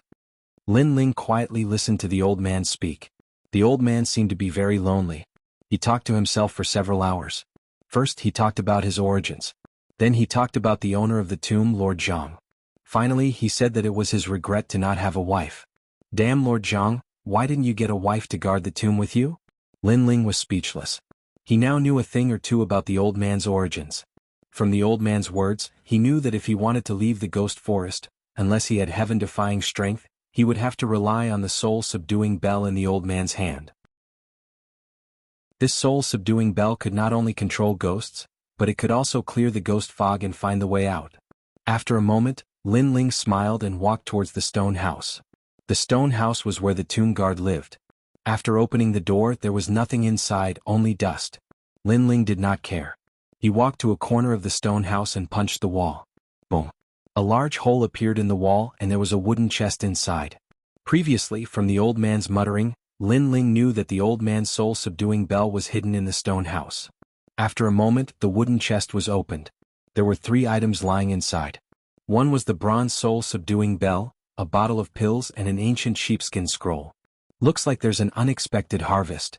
Lin Ling quietly listened to the old man speak. The old man seemed to be very lonely. He talked to himself for several hours. First he talked about his origins. Then he talked about the owner of the tomb, Lord Zhang. Finally he said that it was his regret to not have a wife. Damn Lord Zhang, why didn't you get a wife to guard the tomb with you? Lin Ling was speechless. He now knew a thing or two about the old man's origins. From the old man's words, he knew that if he wanted to leave the ghost forest, unless he had heaven-defying strength, he would have to rely on the soul-subduing bell in the old man's hand. This soul-subduing bell could not only control ghosts, but it could also clear the ghost fog and find the way out. After a moment, Lin Ling smiled and walked towards the stone house. The stone house was where the tomb guard lived. After opening the door, there was nothing inside, only dust. Lin Ling did not care. He walked to a corner of the stone house and punched the wall. Boom. A large hole appeared in the wall and there was a wooden chest inside. Previously, from the old man's muttering, Lin Ling knew that the old man's soul-subduing bell was hidden in the stone house. After a moment, the wooden chest was opened. There were 3 items lying inside. One was the bronze soul-subduing bell, a bottle of pills and an ancient sheepskin scroll. Looks like there's an unexpected harvest.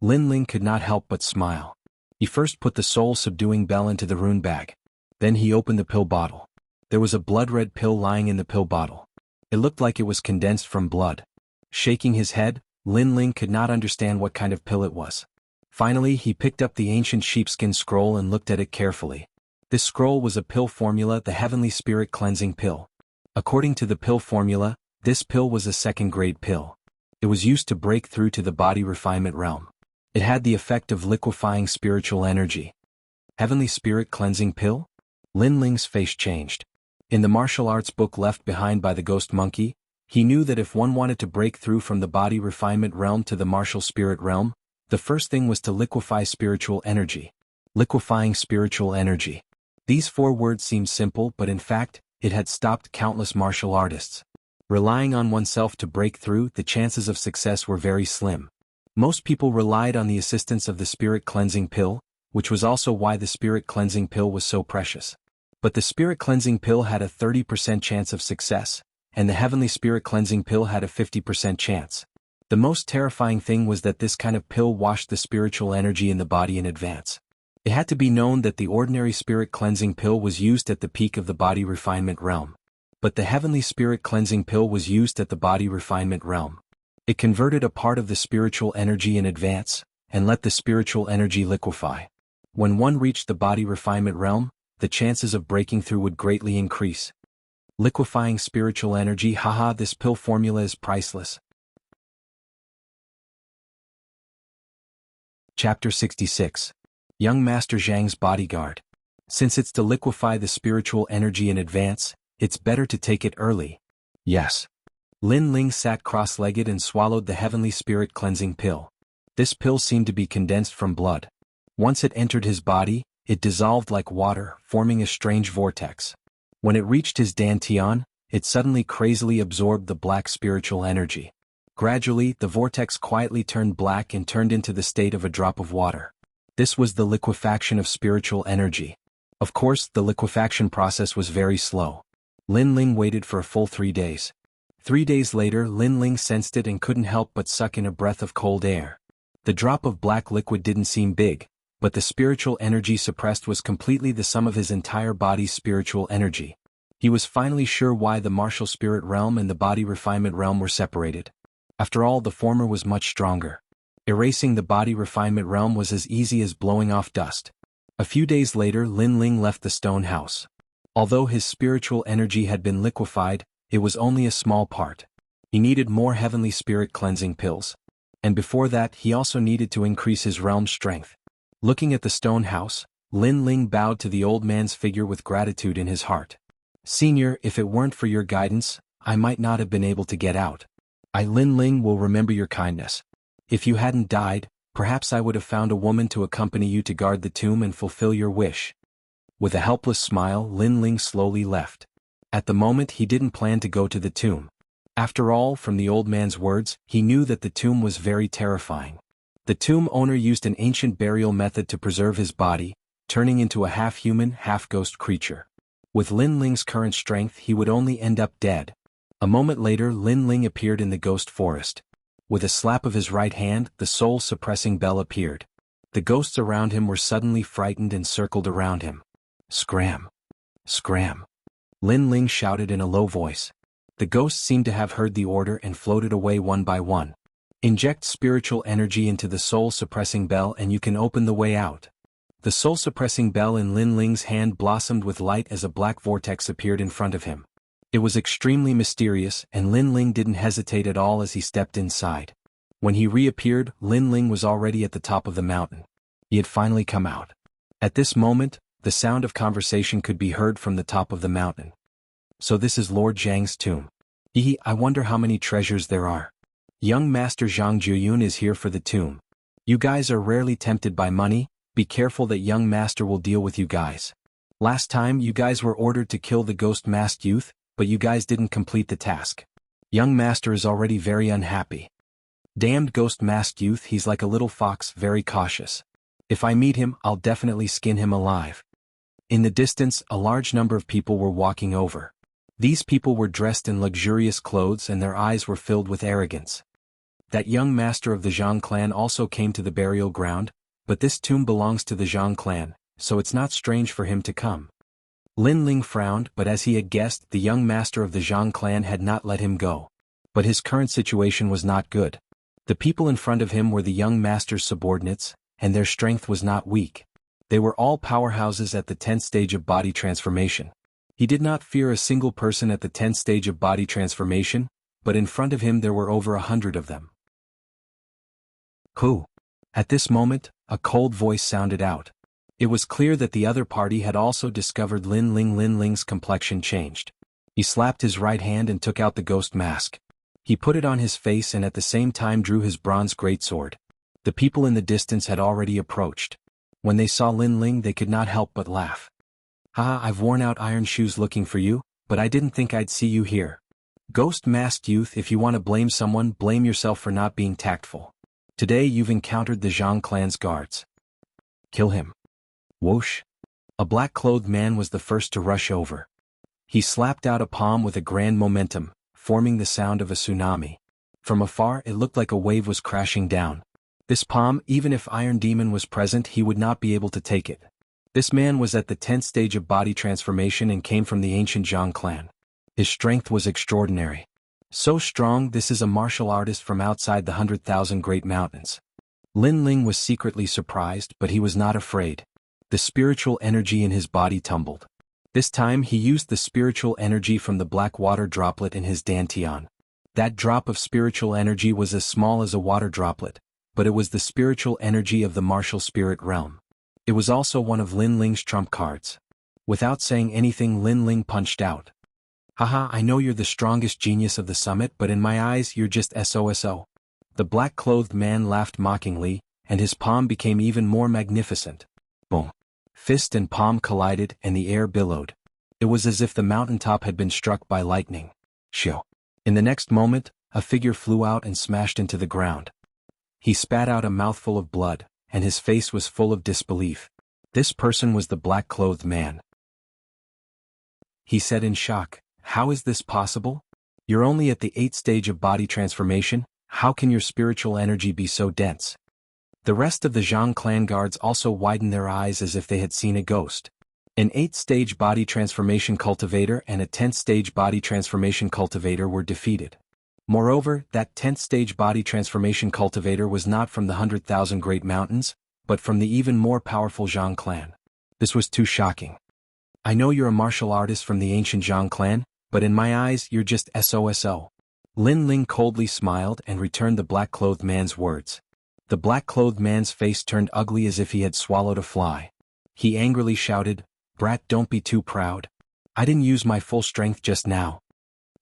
Lin Ling could not help but smile. He first put the soul-subduing bell into the rune bag. Then he opened the pill bottle. There was a blood-red pill lying in the pill bottle. It looked like it was condensed from blood. Shaking his head, Lin Ling could not understand what kind of pill it was. Finally, he picked up the ancient sheepskin scroll and looked at it carefully. This scroll was a pill formula, the Heavenly Spirit Cleansing Pill. According to the pill formula, this pill was a second-grade pill. It was used to break through to the body refinement realm. It had the effect of liquefying spiritual energy. Heavenly Spirit Cleansing Pill? Lin Ling's face changed. In the martial arts book left behind by the ghost monkey, he knew that if one wanted to break through from the body refinement realm to the martial spirit realm, the first thing was to liquefy spiritual energy. Liquefying spiritual energy. These 4 words seemed simple, but in fact, it had stopped countless martial artists. Relying on oneself to break through, the chances of success were very slim. Most people relied on the assistance of the Spirit Cleansing Pill, which was also why the Spirit Cleansing Pill was so precious. But the Spirit Cleansing Pill had a 30% chance of success, and the Heavenly Spirit Cleansing Pill had a 50% chance. The most terrifying thing was that this kind of pill washed the spiritual energy in the body in advance. It had to be known that the ordinary Spirit Cleansing Pill was used at the peak of the body refinement realm. But the Heavenly Spirit Cleansing Pill was used at the body refinement realm. It converted a part of the spiritual energy in advance, and let the spiritual energy liquefy. When one reached the body refinement realm, the chances of breaking through would greatly increase. Liquefying spiritual energy, haha, this pill formula is priceless. Chapter 66. Young Master Zhang's Bodyguard. Since it's to liquefy the spiritual energy in advance, it's better to take it early. Yes. Lin Ling sat cross-legged and swallowed the Heavenly Spirit Cleansing Pill. This pill seemed to be condensed from blood. Once it entered his body, it dissolved like water, forming a strange vortex. When it reached his dantian, it suddenly crazily absorbed the black spiritual energy. Gradually, the vortex quietly turned black and turned into the state of a drop of water. This was the liquefaction of spiritual energy. Of course, the liquefaction process was very slow. Lin Ling waited for a full 3 days. 3 days later, Lin Ling sensed it and couldn't help but suck in a breath of cold air. The drop of black liquid didn't seem big, but the spiritual energy suppressed was completely the sum of his entire body's spiritual energy. He was finally sure why the martial spirit realm and the body refinement realm were separated. After all, the former was much stronger. Erasing the body refinement realm was as easy as blowing off dust. A few days later, Lin Ling left the stone house. Although his spiritual energy had been liquefied, it was only a small part. He needed more Heavenly Spirit Cleansing Pills. And before that, he also needed to increase his realm's strength. Looking at the stone house, Lin Ling bowed to the old man's figure with gratitude in his heart. Senior, if it weren't for your guidance, I might not have been able to get out. I, Lin Ling, will remember your kindness. If you hadn't died, perhaps I would have found a woman to accompany you to guard the tomb and fulfill your wish. With a helpless smile, Lin Ling slowly left. At the moment, he didn't plan to go to the tomb. After all, from the old man's words, he knew that the tomb was very terrifying. The tomb owner used an ancient burial method to preserve his body, turning into a half-human, half-ghost creature. With Lin Ling's current strength, he would only end up dead. A moment later, Lin Ling appeared in the ghost forest. With a slap of his right hand, the soul-suppressing bell appeared. The ghosts around him were suddenly frightened and circled around him. Scram! Scram! Lin Ling shouted in a low voice. The ghosts seemed to have heard the order and floated away one by one. Inject spiritual energy into the soul-suppressing bell and you can open the way out. The soul-suppressing bell in Lin Ling's hand blossomed with light as a black vortex appeared in front of him. It was extremely mysterious, and Lin Ling didn't hesitate at all as he stepped inside. When he reappeared, Lin Ling was already at the top of the mountain. He had finally come out. At this moment, the sound of conversation could be heard from the top of the mountain. So this is Lord Zhang's tomb. I wonder how many treasures there are. Young Master Zhang Juyun is here for the tomb. You guys are rarely tempted by money, be careful that young master will deal with you guys. Last time you guys were ordered to kill the ghost masked youth, but you guys didn't complete the task. Young master is already very unhappy. Damned ghost masked youth, he's like a little fox, very cautious. If I meet him, I'll definitely skin him alive. In the distance, a large number of people were walking over. These people were dressed in luxurious clothes and their eyes were filled with arrogance. That young master of the Zhang clan also came to the burial ground, but this tomb belongs to the Zhang clan, so it's not strange for him to come. Lin Ling frowned, but as he had guessed, the young master of the Zhang clan had not let him go. But his current situation was not good. The people in front of him were the young master's subordinates, and their strength was not weak. They were all powerhouses at the 10th stage of body transformation. He did not fear a single person at the 10th stage of body transformation, but in front of him there were over 100 of them. Who? At this moment, a cold voice sounded out. It was clear that the other party had also discovered Lin Ling's complexion changed. He slapped his right hand and took out the ghost mask. He put it on his face and at the same time drew his bronze greatsword. The people in the distance had already approached. When they saw Lin Ling they could not help but laugh. Haha, I've worn out iron shoes looking for you, but I didn't think I'd see you here. Ghost masked youth, if you want to blame someone, blame yourself for not being tactful. Today you've encountered the Zhang clan's guards. Kill him. Whoosh. A black-clothed man was the first to rush over. He slapped out a palm with a grand momentum, forming the sound of a tsunami. From afar it looked like a wave was crashing down. This palm, even if Iron Demon was present, he would not be able to take it. This man was at the 10th stage of body transformation and came from the ancient Zhang clan. His strength was extraordinary. So strong, this is a martial artist from outside the 100,000 Great Mountains. Lin Ling was secretly surprised, but he was not afraid. The spiritual energy in his body tumbled. This time he used the spiritual energy from the black water droplet in his dantian. That drop of spiritual energy was as small as a water droplet, but it was the spiritual energy of the martial spirit realm. It was also one of Lin Ling's trump cards. Without saying anything, Lin Ling punched out. Haha, I know you're the strongest genius of the summit, but in my eyes you're just SOSO. The black-clothed man laughed mockingly, and his palm became even more magnificent. Boom. Fist and palm collided and the air billowed. It was as if the mountaintop had been struck by lightning. Shoo. In the next moment, a figure flew out and smashed into the ground. He spat out a mouthful of blood, and his face was full of disbelief. This person was the black-clothed man. He said in shock, "How is this possible? You're only at the 8th stage of body transformation, how can your spiritual energy be so dense?" The rest of the Zhang clan guards also widened their eyes as if they had seen a ghost. An 8th stage body transformation cultivator and a 10th stage body transformation cultivator were defeated. Moreover, that 10th stage body transformation cultivator was not from the 100,000 Great Mountains, but from the even more powerful Zhang clan. This was too shocking. I know you're a martial artist from the ancient Zhang clan, but in my eyes you're just SOSO. Lin Ling coldly smiled and returned the black-clothed man's words. The black-clothed man's face turned ugly as if he had swallowed a fly. He angrily shouted, "Brat, don't be too proud. I didn't use my full strength just now."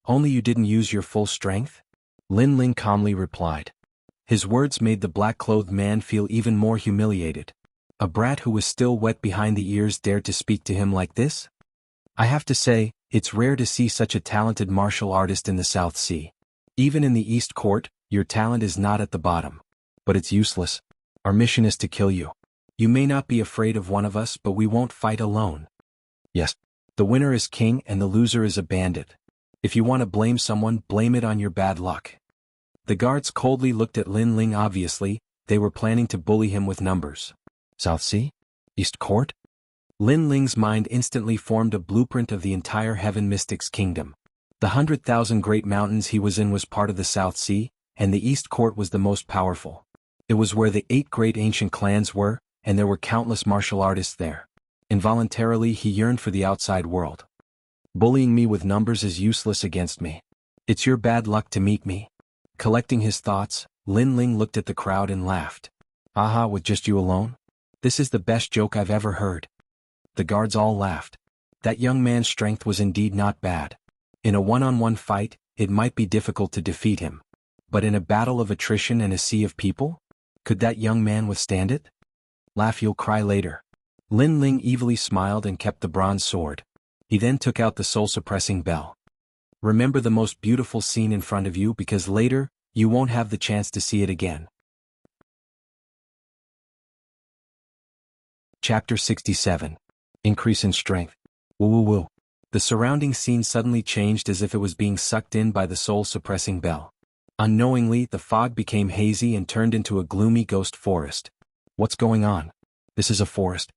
"Only you didn't use your full strength?" Lin Ling calmly replied. His words made the black-clothed man feel even more humiliated. A brat who was still wet behind the ears dared to speak to him like this? I have to say, it's rare to see such a talented martial artist in the South Sea. Even in the East Court, your talent is not at the bottom. But it's useless. Our mission is to kill you. You may not be afraid of one of us, but we won't fight alone. Yes. The winner is king and the loser is a bandit. If you want to blame someone, blame it on your bad luck. The guards coldly looked at Lin Ling. Obviously, they were planning to bully him with numbers. South Sea? East Court? Lin Ling's mind instantly formed a blueprint of the entire Heaven Mystics Kingdom. The 100,000 Great Mountains he was in was part of the South Sea, and the East Court was the most powerful. It was where the 8 great ancient clans were, and there were countless martial artists there. Involuntarily he yearned for the outside world. Bullying me with numbers is useless against me. It's your bad luck to meet me. Collecting his thoughts, Lin Ling looked at the crowd and laughed. Aha, with just you alone? This is the best joke I've ever heard. The guards all laughed. That young man's strength was indeed not bad. In a one-on-one fight, it might be difficult to defeat him. But in a battle of attrition and a sea of people? Could that young man withstand it? Laugh, you'll cry later. Lin Ling evilly smiled and kept the bronze sword. He then took out the soul-suppressing bell. Remember the most beautiful scene in front of you, because later, you won't have the chance to see it again. Chapter 67. Increase in strength. Woo woo woo. The surrounding scene suddenly changed as if it was being sucked in by the soul-suppressing bell. Unknowingly, the fog became hazy and turned into a gloomy ghost forest. What's going on? This is a forest.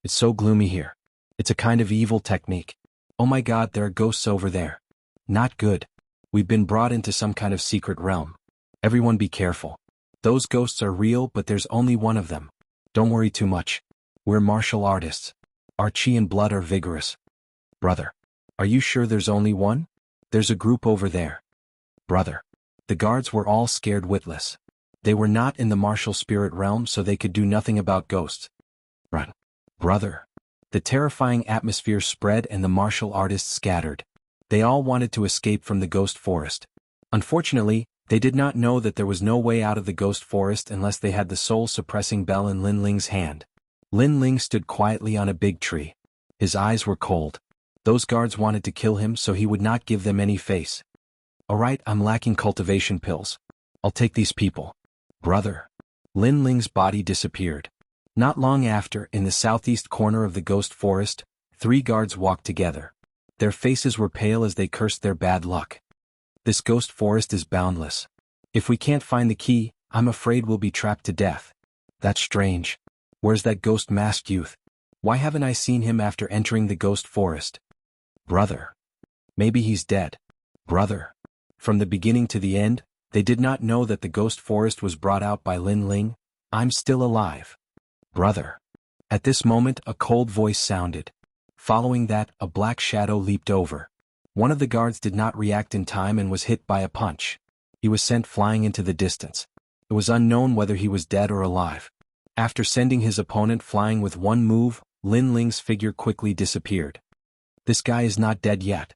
It's so gloomy here. It's a kind of evil technique. Oh my god, there are ghosts over there. Not good. We've been brought into some kind of secret realm. Everyone be careful. Those ghosts are real, but there's only one of them. Don't worry too much. We're martial artists. Our chi and blood are vigorous. Brother, are you sure there's only one? There's a group over there. Brother. The guards were all scared witless. They were not in the martial spirit realm, so they could do nothing about ghosts. Run. Brother. The terrifying atmosphere spread and the martial artists scattered. They all wanted to escape from the ghost forest. Unfortunately, they did not know that there was no way out of the ghost forest unless they had the soul-suppressing bell in Lin Ling's hand. Lin Ling stood quietly on a big tree. His eyes were cold. Those guards wanted to kill him, so he would not give them any face. Alright, I'm lacking cultivation pills. I'll take these people. Brother. Lin Ling's body disappeared. Not long after, in the southeast corner of the ghost forest, 3 guards walked together. Their faces were pale as they cursed their bad luck. This ghost forest is boundless. If we can't find the key, I'm afraid we'll be trapped to death. That's strange. Where's that ghost-masked youth? Why haven't I seen him after entering the ghost forest? Brother. Maybe he's dead. Brother. From the beginning to the end, they did not know that the ghost forest was brought out by Lin Ling. I'm still alive. Brother. At this moment a cold voice sounded. Following that, a black shadow leaped over. One of the guards did not react in time and was hit by a punch. He was sent flying into the distance. It was unknown whether he was dead or alive. After sending his opponent flying with one move, Lin Ling's figure quickly disappeared. This guy is not dead yet.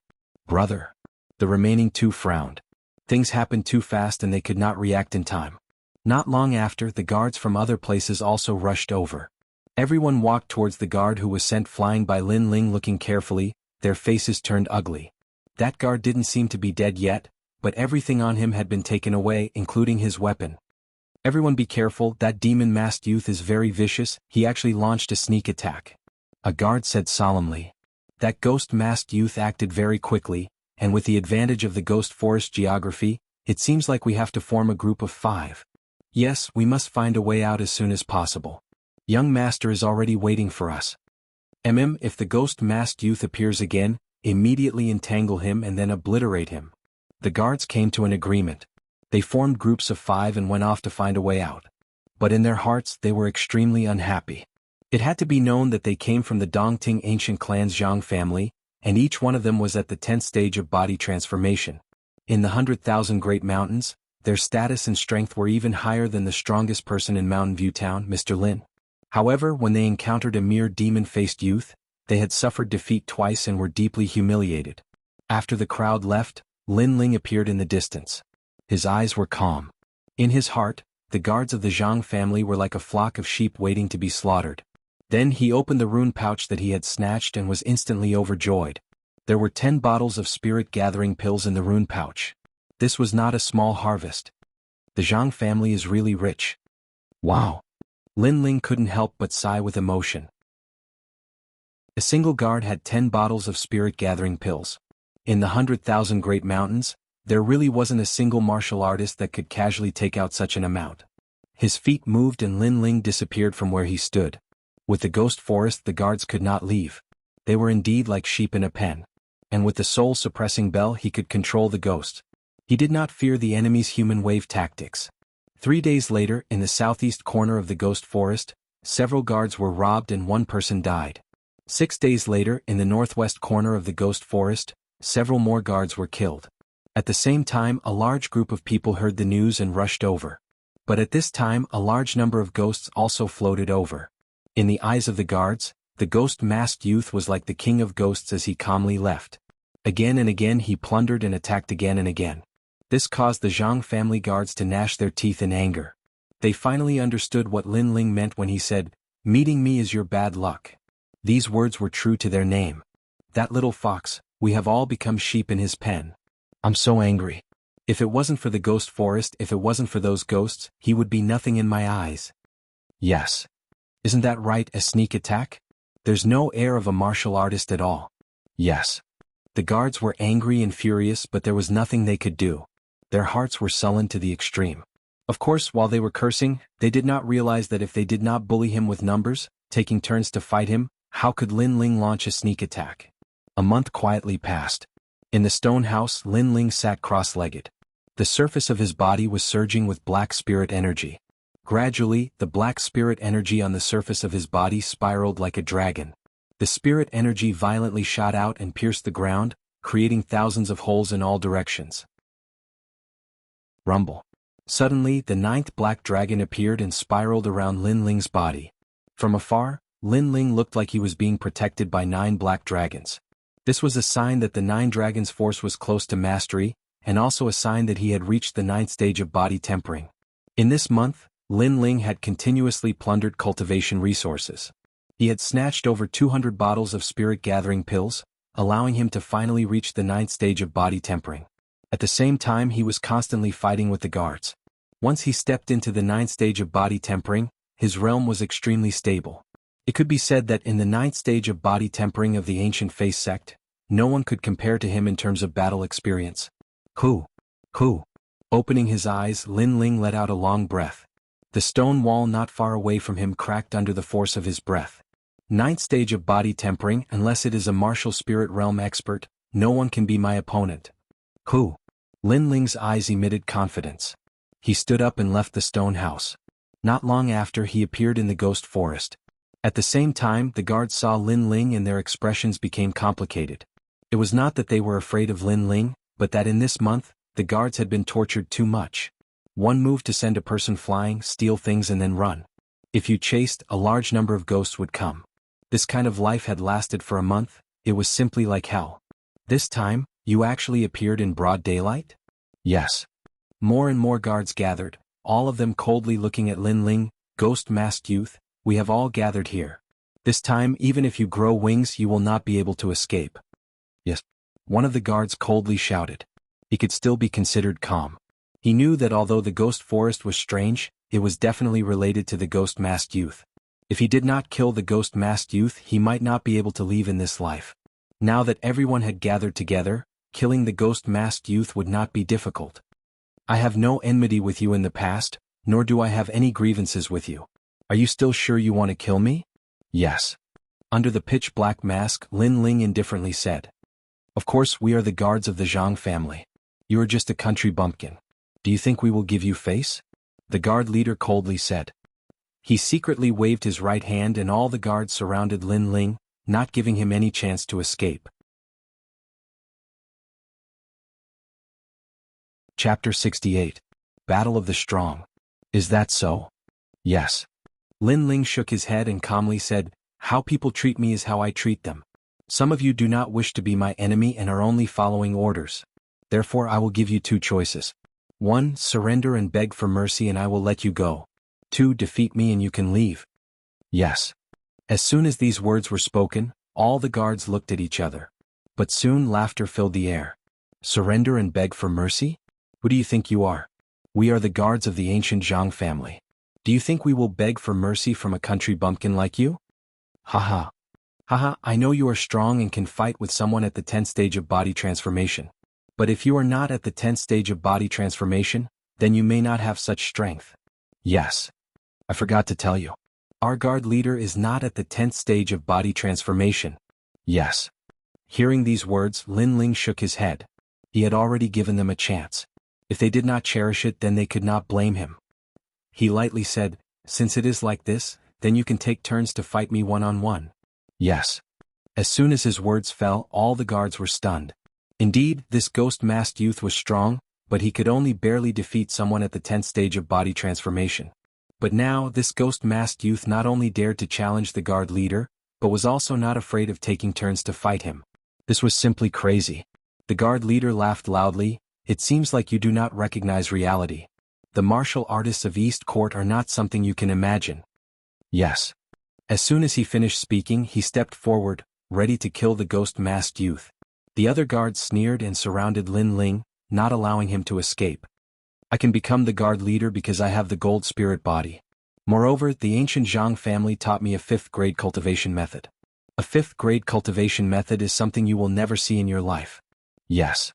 Brother. The remaining 2 frowned. Things happened too fast and they could not react in time. Not long after, the guards from other places also rushed over. Everyone walked towards the guard who was sent flying by Lin Ling, looking carefully. Their faces turned ugly. That guard didn't seem to be dead yet, but everything on him had been taken away, including his weapon. Everyone be careful, that demon-masked youth is very vicious, he actually launched a sneak attack. A guard said solemnly. That ghost-masked youth acted very quickly, and with the advantage of the ghost forest geography, it seems like we have to form a group of 5. Yes, we must find a way out as soon as possible. Young master is already waiting for us. If the ghost-masked youth appears again, immediately entangle him and then obliterate him. The guards came to an agreement. They formed groups of 5 and went off to find a way out. But in their hearts they were extremely unhappy. It had to be known that they came from the Dongting ancient clan's Zhang family, and each one of them was at the 10th stage of body transformation. In the 100,000 Great Mountains, their status and strength were even higher than the strongest person in Mountain View Town, Mr. Lin. However, when they encountered a mere demon-faced youth, they had suffered defeat twice and were deeply humiliated. After the crowd left, Lin Ling appeared in the distance. His eyes were calm. In his heart, the guards of the Zhang family were like a flock of sheep waiting to be slaughtered. Then he opened the rune pouch that he had snatched and was instantly overjoyed. There were 10 bottles of spirit-gathering pills in the rune pouch. This was not a small harvest. The Zhang family is really rich. Wow! Lin Ling couldn't help but sigh with emotion. A single guard had 10 bottles of spirit-gathering pills. In the 100,000 Great Mountains, there really wasn't a single martial artist that could casually take out such an amount. His feet moved and Lin Ling disappeared from where he stood. With the ghost forest the guards could not leave. They were indeed like sheep in a pen. And with the soul-suppressing bell he could control the ghost. He did not fear the enemy's human wave tactics. 3 days later, in the southeast corner of the ghost forest, several guards were robbed and 1 person died. 6 days later, in the northwest corner of the ghost forest, several more guards were killed. At the same time, a large group of people heard the news and rushed over. But at this time, a large number of ghosts also floated over. In the eyes of the guards, the ghost-masked youth was like the king of ghosts as he calmly left. Again and again he plundered and attacked again and again. This caused the Zhang family guards to gnash their teeth in anger. They finally understood what Lin Ling meant when he said, "Meeting me is your bad luck." These words were true to their name. That little fox, we have all become sheep in his pen. I'm so angry. If it wasn't for the ghost forest, if it wasn't for those ghosts, he would be nothing in my eyes. Yes. Isn't that right, a sneak attack? There's no air of a martial artist at all. Yes. The guards were angry and furious, but there was nothing they could do. Their hearts were sullen to the extreme. Of course, while they were cursing, they did not realize that if they did not bully him with numbers, taking turns to fight him, how could Lin Ling launch a sneak attack? A month quietly passed. In the stone house, Lin Ling sat cross-legged. The surface of his body was surging with black spirit energy. Gradually, the black spirit energy on the surface of his body spiraled like a dragon. The spirit energy violently shot out and pierced the ground, creating thousands of holes in all directions. Rumble. Suddenly, the ninth black dragon appeared and spiraled around Lin Ling's body. From afar, Lin Ling looked like he was being protected by 9 black dragons. This was a sign that the 9 dragons' force was close to mastery, and also a sign that he had reached the 9th stage of body tempering. In this month, Lin Ling had continuously plundered cultivation resources. He had snatched over 200 bottles of spirit-gathering pills, allowing him to finally reach the 9th stage of body tempering. At the same time, he was constantly fighting with the guards. Once he stepped into the 9th stage of body tempering, his realm was extremely stable. It could be said that in the 9th stage of body tempering of the ancient face sect, no one could compare to him in terms of battle experience. Who? Opening his eyes, Lin Ling let out a long breath. The stone wall not far away from him cracked under the force of his breath. 9th stage of body tempering, unless it is a martial spirit realm expert, no one can be my opponent. Who? Lin Ling's eyes emitted confidence. He stood up and left the stone house. Not long after, he appeared in the ghost forest. At the same time, the guards saw Lin Ling and their expressions became complicated. It was not that they were afraid of Lin Ling, but that in this month, the guards had been tortured too much. One move to send a person flying, steal things and then run. If you chased, a large number of ghosts would come. This kind of life had lasted for a month. It was simply like hell. This time, you actually appeared in broad daylight? Yes. More and more guards gathered, all of them coldly looking at Lin Ling. Ghost-masked youth, we have all gathered here. This time, even if you grow wings, you will not be able to escape. Yes. One of the guards coldly shouted. He could still be considered calm. He knew that although the ghost forest was strange, it was definitely related to the ghost-masked youth. If he did not kill the ghost-masked youth, he might not be able to leave in this life. Now that everyone had gathered together, killing the ghost-masked youth would not be difficult. I have no enmity with you in the past, nor do I have any grievances with you. Are you still sure you want to kill me? Yes. Under the pitch-black mask, Lin Ling indifferently said. Of course, we are the guards of the Zhang family. You are just a country bumpkin. Do you think we will give you face? The guard leader coldly said. He secretly waved his right hand and all the guards surrounded Lin Ling, not giving him any chance to escape. Chapter 68. Battle of the Strong. Is that so? Yes. Lin Ling shook his head and calmly said, How people treat me is how I treat them. Some of you do not wish to be my enemy and are only following orders. Therefore I will give you 2 choices. 1. Surrender and beg for mercy and I will let you go. 2. Defeat me and you can leave. Yes. As soon as these words were spoken, all the guards looked at each other. But soon laughter filled the air. Surrender and beg for mercy? Who do you think you are? We are the guards of the ancient Zhang family. Do you think we will beg for mercy from a country bumpkin like you? Haha. Haha, I know you are strong and can fight with someone at the 10th stage of body transformation. But if you are not at the 10th stage of body transformation, then you may not have such strength. Yes. I forgot to tell you. Our guard leader is not at the 10th stage of body transformation. Yes. Hearing these words, Lin Ling shook his head. He had already given them a chance. If they did not cherish it, then they could not blame him. He lightly said, Since it is like this, then you can take turns to fight me one-on-one. Yes. As soon as his words fell, all the guards were stunned. Indeed, this ghost-masked youth was strong, but he could only barely defeat someone at the 10th stage of body transformation. But now, this ghost-masked youth not only dared to challenge the guard leader, but was also not afraid of taking turns to fight him. This was simply crazy. The guard leader laughed loudly. It seems like you do not recognize reality. The martial artists of East Court are not something you can imagine. Yes. As soon as he finished speaking, he stepped forward, ready to kill the ghost-masked youth. The other guards sneered and surrounded Lin Ling, not allowing him to escape. I can become the guard leader because I have the gold spirit body. Moreover, the ancient Zhang family taught me a 5th-grade cultivation method. A 5th-grade cultivation method is something you will never see in your life. Yes.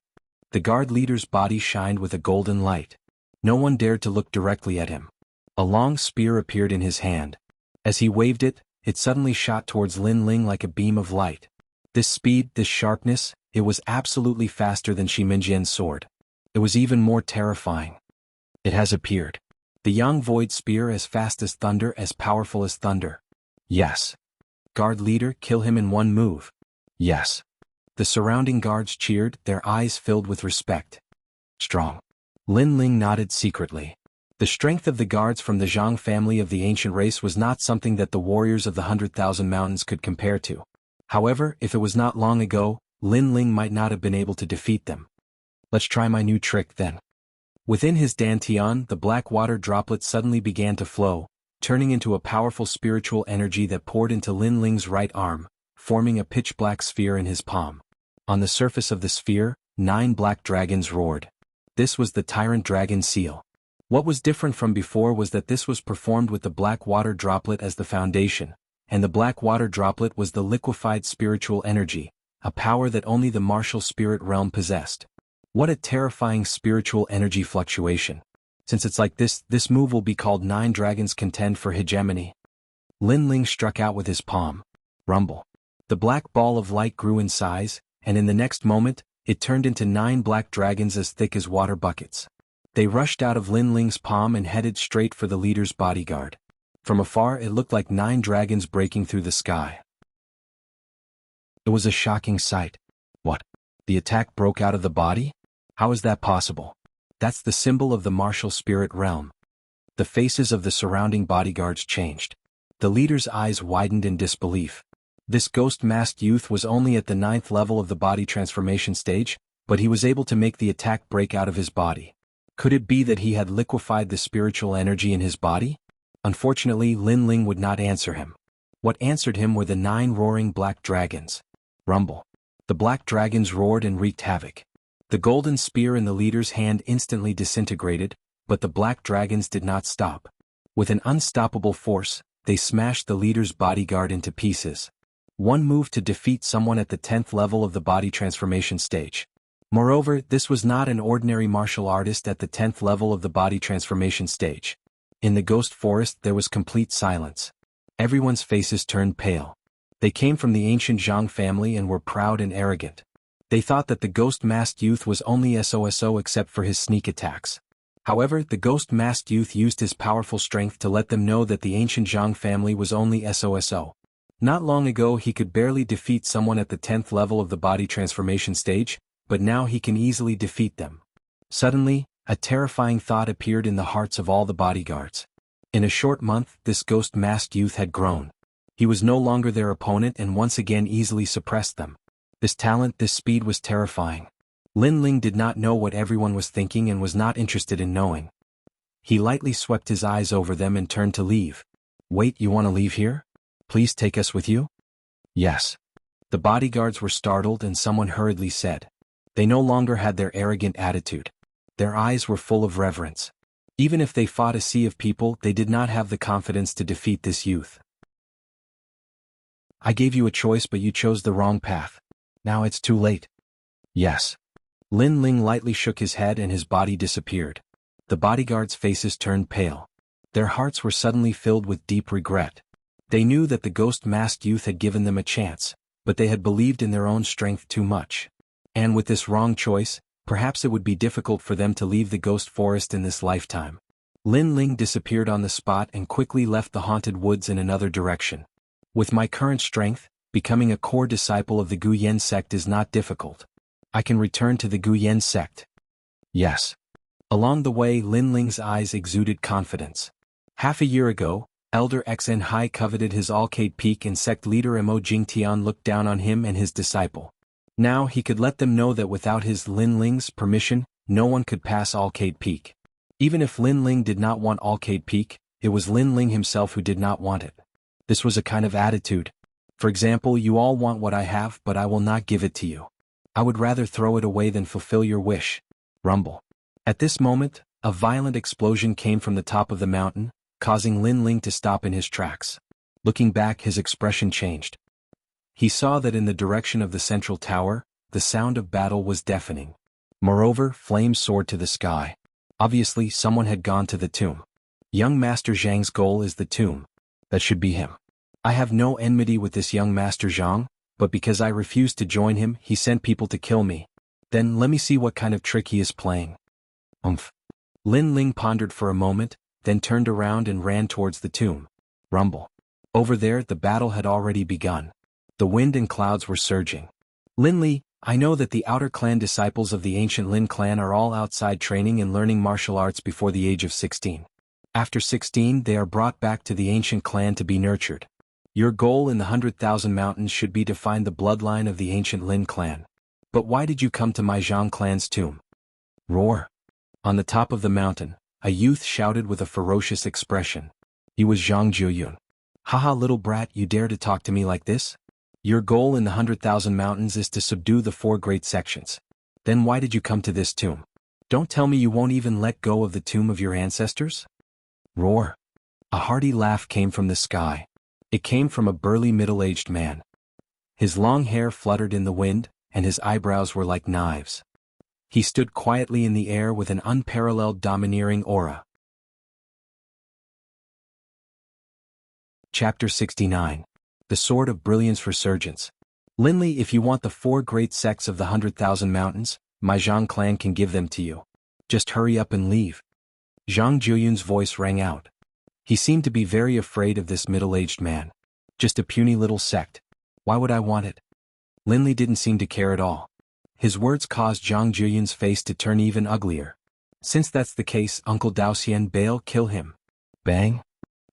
The guard leader's body shined with a golden light. No one dared to look directly at him. A long spear appeared in his hand. As he waved it, it suddenly shot towards Lin Ling like a beam of light. This speed, this sharpness, it was absolutely faster than Shi Minjian's sword. It was even more terrifying. It has appeared. The Yang Void Spear, as fast as thunder, as powerful as thunder. Yes. Guard leader, kill him in one move. Yes. The surrounding guards cheered, their eyes filled with respect. Strong. Lin Ling nodded secretly. The strength of the guards from the Zhang family of the ancient race was not something that the warriors of the 100,000 mountains could compare to. However, if it was not long ago, Lin Ling might not have been able to defeat them. Let's try my new trick then. Within his dantian, the black water droplets suddenly began to flow, turning into a powerful spiritual energy that poured into Lin Ling's right arm, forming a pitch-black sphere in his palm. On the surface of the sphere, 9 black dragons roared. This was the tyrant dragon seal. What was different from before was that this was performed with the black water droplet as the foundation, and the black water droplet was the liquefied spiritual energy, a power that only the martial spirit realm possessed. What a terrifying spiritual energy fluctuation. Since it's like this move will be called 9 dragons contend for hegemony. Lin Ling struck out with his palm. Rumble. The black ball of light grew in size, and in the next moment, it turned into 9 black dragons as thick as water buckets. They rushed out of Lin Ling's palm and headed straight for the leader's bodyguard. From afar it looked like 9 dragons breaking through the sky. It was a shocking sight. What? The attack broke out of the body? How is that possible? That's the symbol of the martial spirit realm. The faces of the surrounding bodyguards changed. The leader's eyes widened in disbelief. This ghost-masked youth was only at the 9th level of the body transformation stage, but he was able to make the attack break out of his body. Could it be that he had liquefied the spiritual energy in his body? Unfortunately, Lin Ling would not answer him. What answered him were the 9 roaring black dragons. Rumble. The black dragons roared and wreaked havoc. The golden spear in the leader's hand instantly disintegrated, but the black dragons did not stop. With an unstoppable force, they smashed the leader's bodyguard into pieces. One move to defeat someone at the 10th level of the body transformation stage. Moreover, this was not an ordinary martial artist at the 10th level of the body transformation stage. In the ghost forest there was complete silence. Everyone's faces turned pale. They came from the ancient Zhang family and were proud and arrogant. They thought that the ghost-masked youth was only SOSO except for his sneak attacks. However, the ghost-masked youth used his powerful strength to let them know that the ancient Zhang family was only SOSO. Not long ago he could barely defeat someone at the 10th level of the body transformation stage, but now he can easily defeat them. Suddenly, a terrifying thought appeared in the hearts of all the bodyguards. In a short month, this ghost-masked youth had grown. He was no longer their opponent and once again easily suppressed them. This talent, this speed was terrifying. Lin Ling did not know what everyone was thinking and was not interested in knowing. He lightly swept his eyes over them and turned to leave. Wait, you want to leave here? Please take us with you? Yes. The bodyguards were startled and someone hurriedly said. They no longer had their arrogant attitude. Their eyes were full of reverence. Even if they fought a sea of people, they did not have the confidence to defeat this youth. I gave you a choice but you chose the wrong path. Now it's too late. Yes. Lin Ling lightly shook his head and his body disappeared. The bodyguards' faces turned pale. Their hearts were suddenly filled with deep regret. They knew that the ghost-masked youth had given them a chance, but they had believed in their own strength too much. And with this wrong choice, perhaps it would be difficult for them to leave the ghost forest in this lifetime. Lin Ling disappeared on the spot and quickly left the haunted woods in another direction. With my current strength, becoming a core disciple of the Guyan sect is not difficult. I can return to the Guyan sect. Yes. Along the way, Lin Ling's eyes exuded confidence. Half a year ago, Elder Xen Hai coveted his Alcade Peak and sect leader Mo Jingtian looked down on him and his disciple. Now he could let them know that without his Lin Ling's permission, no one could pass Alcade Peak. Even if Lin Ling did not want Alcade Peak, it was Lin Ling himself who did not want it. This was a kind of attitude. For example, you all want what I have but I will not give it to you. I would rather throw it away than fulfill your wish. Rumble. At this moment, a violent explosion came from the top of the mountain, causing Lin Ling to stop in his tracks. Looking back, his expression changed. He saw that in the direction of the central tower, the sound of battle was deafening. Moreover, flames soared to the sky. Obviously, someone had gone to the tomb. Young Master Zhang's goal is the tomb. That should be him. I have no enmity with this young Master Zhang, but because I refused to join him, he sent people to kill me. Then let me see what kind of trick he is playing. Lin Ling pondered for a moment, then turned around and ran towards the tomb. Rumble. Over there, the battle had already begun. The wind and clouds were surging. Lin Li, I know that the outer clan disciples of the ancient Lin clan are all outside training and learning martial arts before the age of 16. After 16, they are brought back to the ancient clan to be nurtured. Your goal in the 100,000 mountains should be to find the bloodline of the ancient Lin clan. But why did you come to my Zhang clan's tomb? Roar. On the top of the mountain, a youth shouted with a ferocious expression. He was Zhang Jiuyun. Haha, little brat, you dare to talk to me like this? Your goal in the 100,000 mountains is to subdue the 4 great sections. Then why did you come to this tomb? Don't tell me you won't even let go of the tomb of your ancestors? Roar. A hearty laugh came from the sky. It came from a burly middle-aged man. His long hair fluttered in the wind, and his eyebrows were like knives. He stood quietly in the air with an unparalleled domineering aura. Chapter 69. The Sword of Brilliance Resurgence. Linli, if you want the 4 great sects of the 100,000 mountains, my Zhang clan can give them to you. Just hurry up and leave. Zhang Jiuyun's voice rang out. He seemed to be very afraid of this middle-aged man. Just a puny little sect. Why would I want it? Linli didn't seem to care at all. His words caused Zhang Jiuyun's face to turn even uglier. Since that's the case, Uncle Daoxian Bail, kill him. Bang!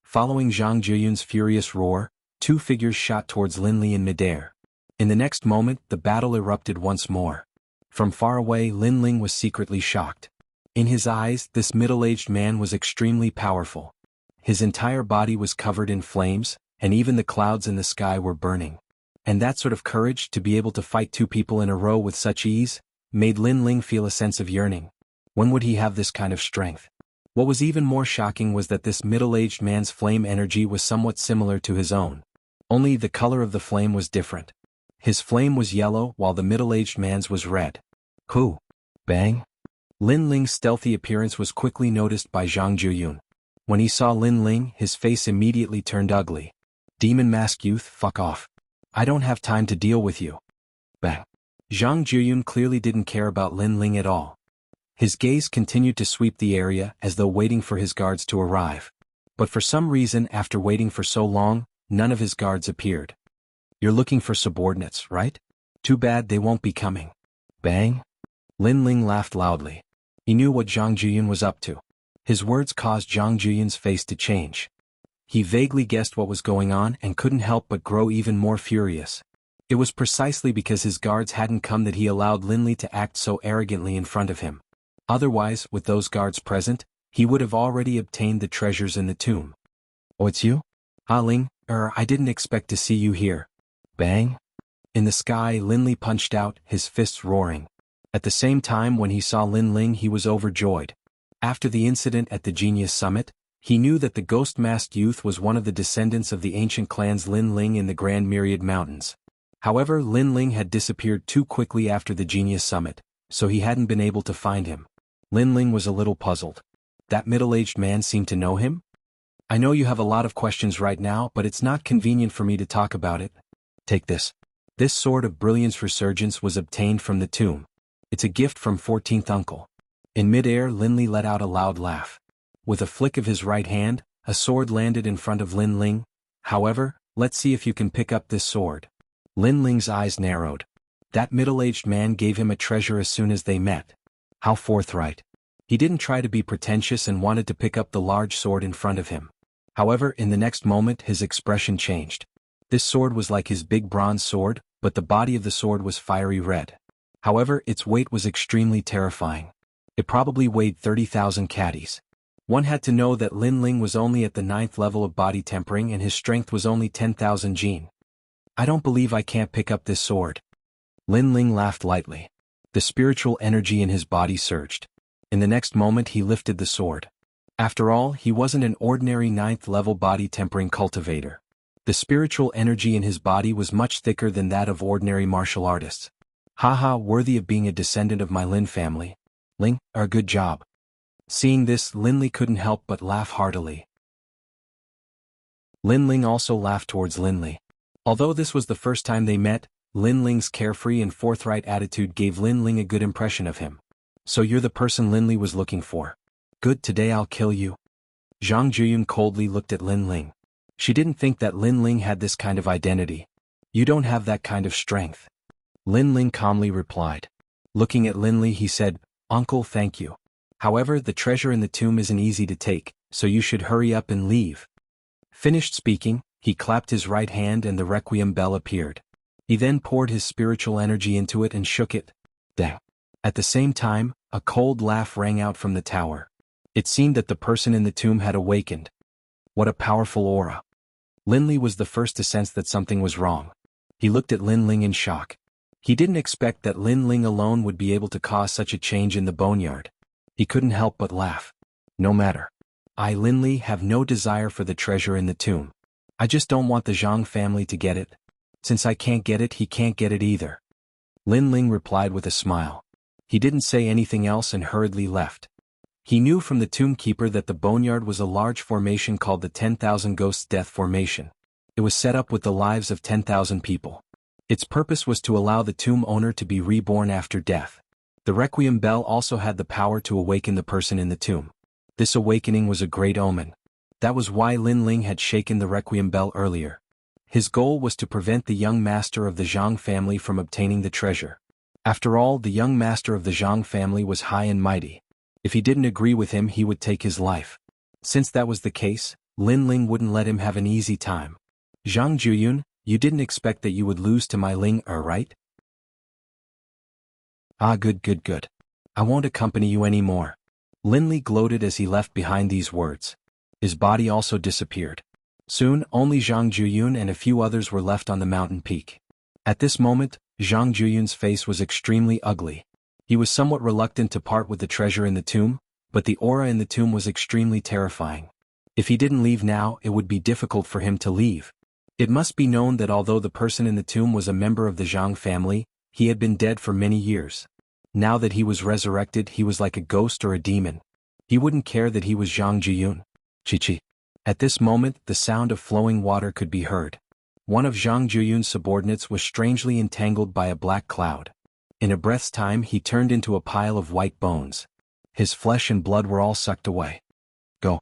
Following Zhang Jiuyun's furious roar, 2 figures shot towards Linli in midair. In the next moment, the battle erupted once more. From far away, Linling was secretly shocked. In his eyes, this middle-aged man was extremely powerful. His entire body was covered in flames, and even the clouds in the sky were burning. And that sort of courage, to be able to fight 2 people in a row with such ease, made Linling feel a sense of yearning. When would he have this kind of strength? What was even more shocking was that this middle-aged man's flame energy was somewhat similar to his own. Only the color of the flame was different. His flame was yellow while the middle-aged man's was red. Who? Bang! Linling's stealthy appearance was quickly noticed by Zhang Jiuyun. When he saw Linling, his face immediately turned ugly. Demon Mask Youth, fuck off. I don't have time to deal with you. Bang! Zhang Jiuyun clearly didn't care about Linling at all. His gaze continued to sweep the area as though waiting for his guards to arrive. But for some reason, after waiting for so long, none of his guards appeared. You're looking for subordinates, right? Too bad they won't be coming. Bang! Linling laughed loudly. He knew what Zhang Jiuyun was up to. His words caused Zhang Jiyun's face to change. He vaguely guessed what was going on and couldn't help but grow even more furious. It was precisely because his guards hadn't come that he allowed Linli to act so arrogantly in front of him. Otherwise, with those guards present, he would have already obtained the treasures in the tomb. Oh, it's you? Ah, Ling, I didn't expect to see you here. Bang! In the sky, Linli punched out, his fists roaring. At the same time, when he saw Linling, he was overjoyed. After the incident at the Genius Summit, he knew that the ghost-masked youth was one of the descendants of the ancient clans Linling in the Grand Myriad Mountains. However, Linling had disappeared too quickly after the Genius Summit, so he hadn't been able to find him. Linling was a little puzzled. That middle-aged man seemed to know him? I know you have a lot of questions right now, but it's not convenient for me to talk about it. Take this. This Sword of Brilliance Resurgence was obtained from the tomb. It's a gift from 14th Uncle. In midair, Linli let out a loud laugh. With a flick of his right hand, a sword landed in front of Linling. However, let's see if you can pick up this sword. Linling's eyes narrowed. That middle-aged man gave him a treasure as soon as they met. How forthright. He didn't try to be pretentious and wanted to pick up the large sword in front of him. However, in the next moment his expression changed. This sword was like his big bronze sword, but the body of the sword was fiery red. However, its weight was extremely terrifying. It probably weighed 30,000 caddies. One had to know that Linling was only at the 9th level of body tempering and his strength was only 10,000 jin. I don't believe I can't pick up this sword. Linling laughed lightly. The spiritual energy in his body surged. In the next moment he lifted the sword. After all, he wasn't an ordinary 9th level body tempering cultivator. The spiritual energy in his body was much thicker than that of ordinary martial artists. Haha, worthy of being a descendant of my Lin family. Ling, good job. Seeing this, Linli couldn't help but laugh heartily. Linling also laughed towards Linli. Although this was the first time they met, Linling's carefree and forthright attitude gave Linling a good impression of him. So you're the person Linli was looking for. Good, today I'll kill you. Zhang Jiyun coldly looked at Linling. She didn't think that Linling had this kind of identity. You don't have that kind of strength. Lin Ling calmly replied. Looking at Lin Li, he said, "Uncle, thank you. However, the treasure in the tomb isn't easy to take, so you should hurry up and leave." Finished speaking, he clapped his right hand and the requiem bell appeared. He then poured his spiritual energy into it and shook it. Dang. At the same time, a cold laugh rang out from the tower. It seemed that the person in the tomb had awakened. What a powerful aura. Lin Li was the first to sense that something was wrong. He looked at Lin Ling in shock. He didn't expect that Lin Ling alone would be able to cause such a change in the boneyard. He couldn't help but laugh. No matter. I, Lin Li, have no desire for the treasure in the tomb. I just don't want the Zhang family to get it. Since I can't get it, he can't get it either. Lin Ling replied with a smile. He didn't say anything else and hurriedly left. He knew from the tomb keeper that the boneyard was a large formation called the 10,000 Ghosts Death Formation. It was set up with the lives of 10,000 people. Its purpose was to allow the tomb owner to be reborn after death. The requiem bell also had the power to awaken the person in the tomb. This awakening was a great omen. That was why Lin Ling had shaken the requiem bell earlier. His goal was to prevent the young master of the Zhang family from obtaining the treasure. After all, the young master of the Zhang family was high and mighty. If he didn't agree with him, he would take his life. Since that was the case, Lin Ling wouldn't let him have an easy time. "Zhang Juyun, you didn't expect that you would lose to my Ling, right?" "Ah, good. I won't accompany you anymore." Lin Li gloated as he left behind these words. His body also disappeared. Soon, only Zhang Juyun and a few others were left on the mountain peak. At this moment, Zhang Juyun's face was extremely ugly. He was somewhat reluctant to part with the treasure in the tomb, but the aura in the tomb was extremely terrifying. If he didn't leave now, it would be difficult for him to leave. It must be known that although the person in the tomb was a member of the Zhang family, he had been dead for many years. Now that he was resurrected, he was like a ghost or a demon. He wouldn't care that he was Zhang Jiyun. Chi. At this moment, the sound of flowing water could be heard. One of Zhang Jiyun's subordinates was strangely entangled by a black cloud. In a breath's time, he turned into a pile of white bones. His flesh and blood were all sucked away. Go.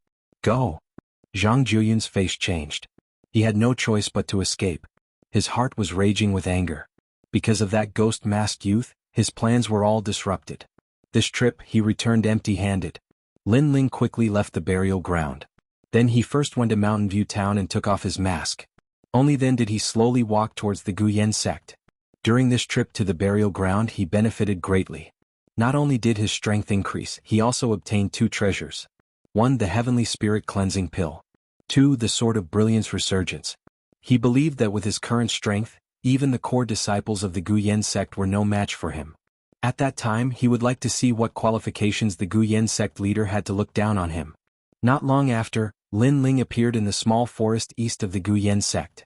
Zhang Jiyun's face changed. He had no choice but to escape. His heart was raging with anger. Because of that ghost-masked youth, his plans were all disrupted. This trip, he returned empty-handed. Lin Ling quickly left the burial ground. Then he first went to Mountain View Town and took off his mask. Only then did he slowly walk towards the Guyan sect. During this trip to the burial ground, he benefited greatly. Not only did his strength increase, he also obtained 2 treasures. 1. The Heavenly Spirit Cleansing Pill. 2. The Sword of Brilliance Resurgence. He believed that with his current strength, even the core disciples of the Guyan sect were no match for him. At that time, he would like to see what qualifications the Guyan sect leader had to look down on him. Not long after, Lin Ling appeared in the small forest east of the Guyan sect.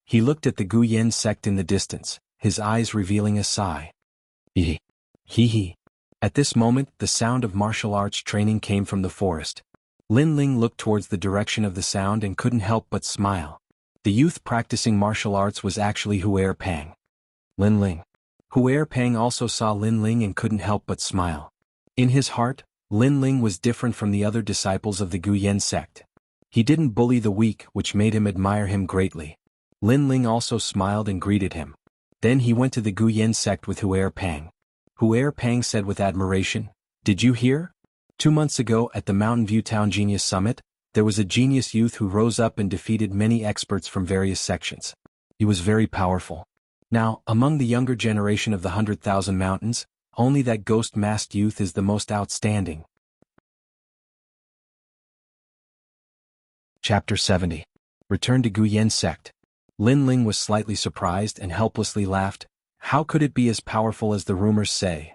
He looked at the Guyan sect in the distance, his eyes revealing a sigh. Hee. At this moment, the sound of martial arts training came from the forest. Lin Ling looked towards the direction of the sound and couldn't help but smile. The youth practicing martial arts was actually Huer Pang. Lin Ling. Huer Pang also saw Lin Ling and couldn't help but smile. In his heart, Lin Ling was different from the other disciples of the Guyan sect. He didn't bully the weak, which made him admire him greatly. Lin Ling also smiled and greeted him. Then he went to the Guyan sect with Huer Pang. Huer Pang said with admiration, "Did you hear? 2 months ago at the Mountain View Town Genius Summit, there was a genius youth who rose up and defeated many experts from various sections. He was very powerful. Now, among the younger generation of the 100,000 Mountains, only that ghost-masked youth is the most outstanding." Chapter 70. Return to Guyan sect. Lin Ling was slightly surprised and helplessly laughed. How could it be as powerful as the rumors say?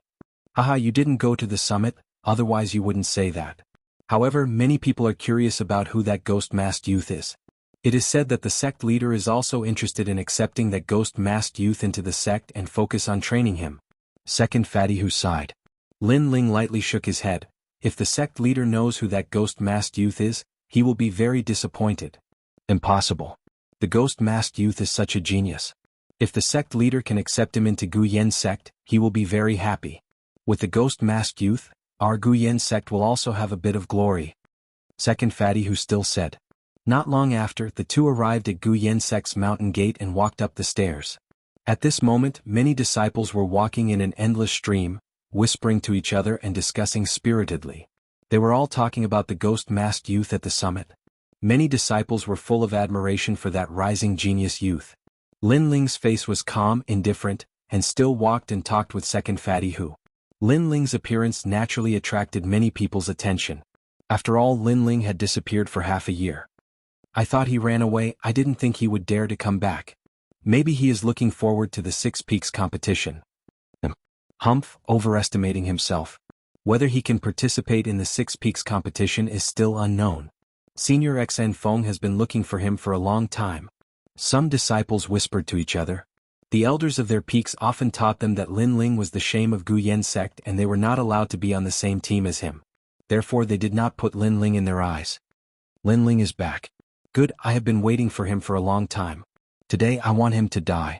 Haha, you didn't go to the summit, otherwise you wouldn't say that. However, many people are curious about who that ghost-masked youth is. It is said that the sect leader is also interested in accepting that ghost-masked youth into the sect and focus on training him. Second fatty who sighed. Lin Ling lightly shook his head. If the sect leader knows who that ghost-masked youth is, he will be very disappointed. Impossible. The ghost-masked youth is such a genius. If the sect leader can accept him into Guyan sect, he will be very happy. With the ghost-masked youth, our Guyan sect will also have a bit of glory. Second fatty who still said. Not long after, the two arrived at Guyan sect's mountain gate and walked up the stairs. At this moment, many disciples were walking in an endless stream, whispering to each other and discussing spiritedly. They were all talking about the ghost-masked youth at the summit. Many disciples were full of admiration for that rising genius youth. Lin Ling's face was calm, indifferent, and still walked and talked with second Fatty Hu. Lin Ling's appearance naturally attracted many people's attention. After all, Lin Ling had disappeared for half a year. I thought he ran away. I didn't think he would dare to come back. Maybe he is looking forward to the Six Peaks competition. Humph, overestimating himself. Whether he can participate in the Six Peaks competition is still unknown. Senior Xn Feng has been looking for him for a long time. Some disciples whispered to each other. The elders of their peaks often taught them that Lin Ling was the shame of Guyan sect and they were not allowed to be on the same team as him. Therefore they did not put Lin Ling in their eyes. Lin Ling is back. Good, I have been waiting for him for a long time. Today I want him to die.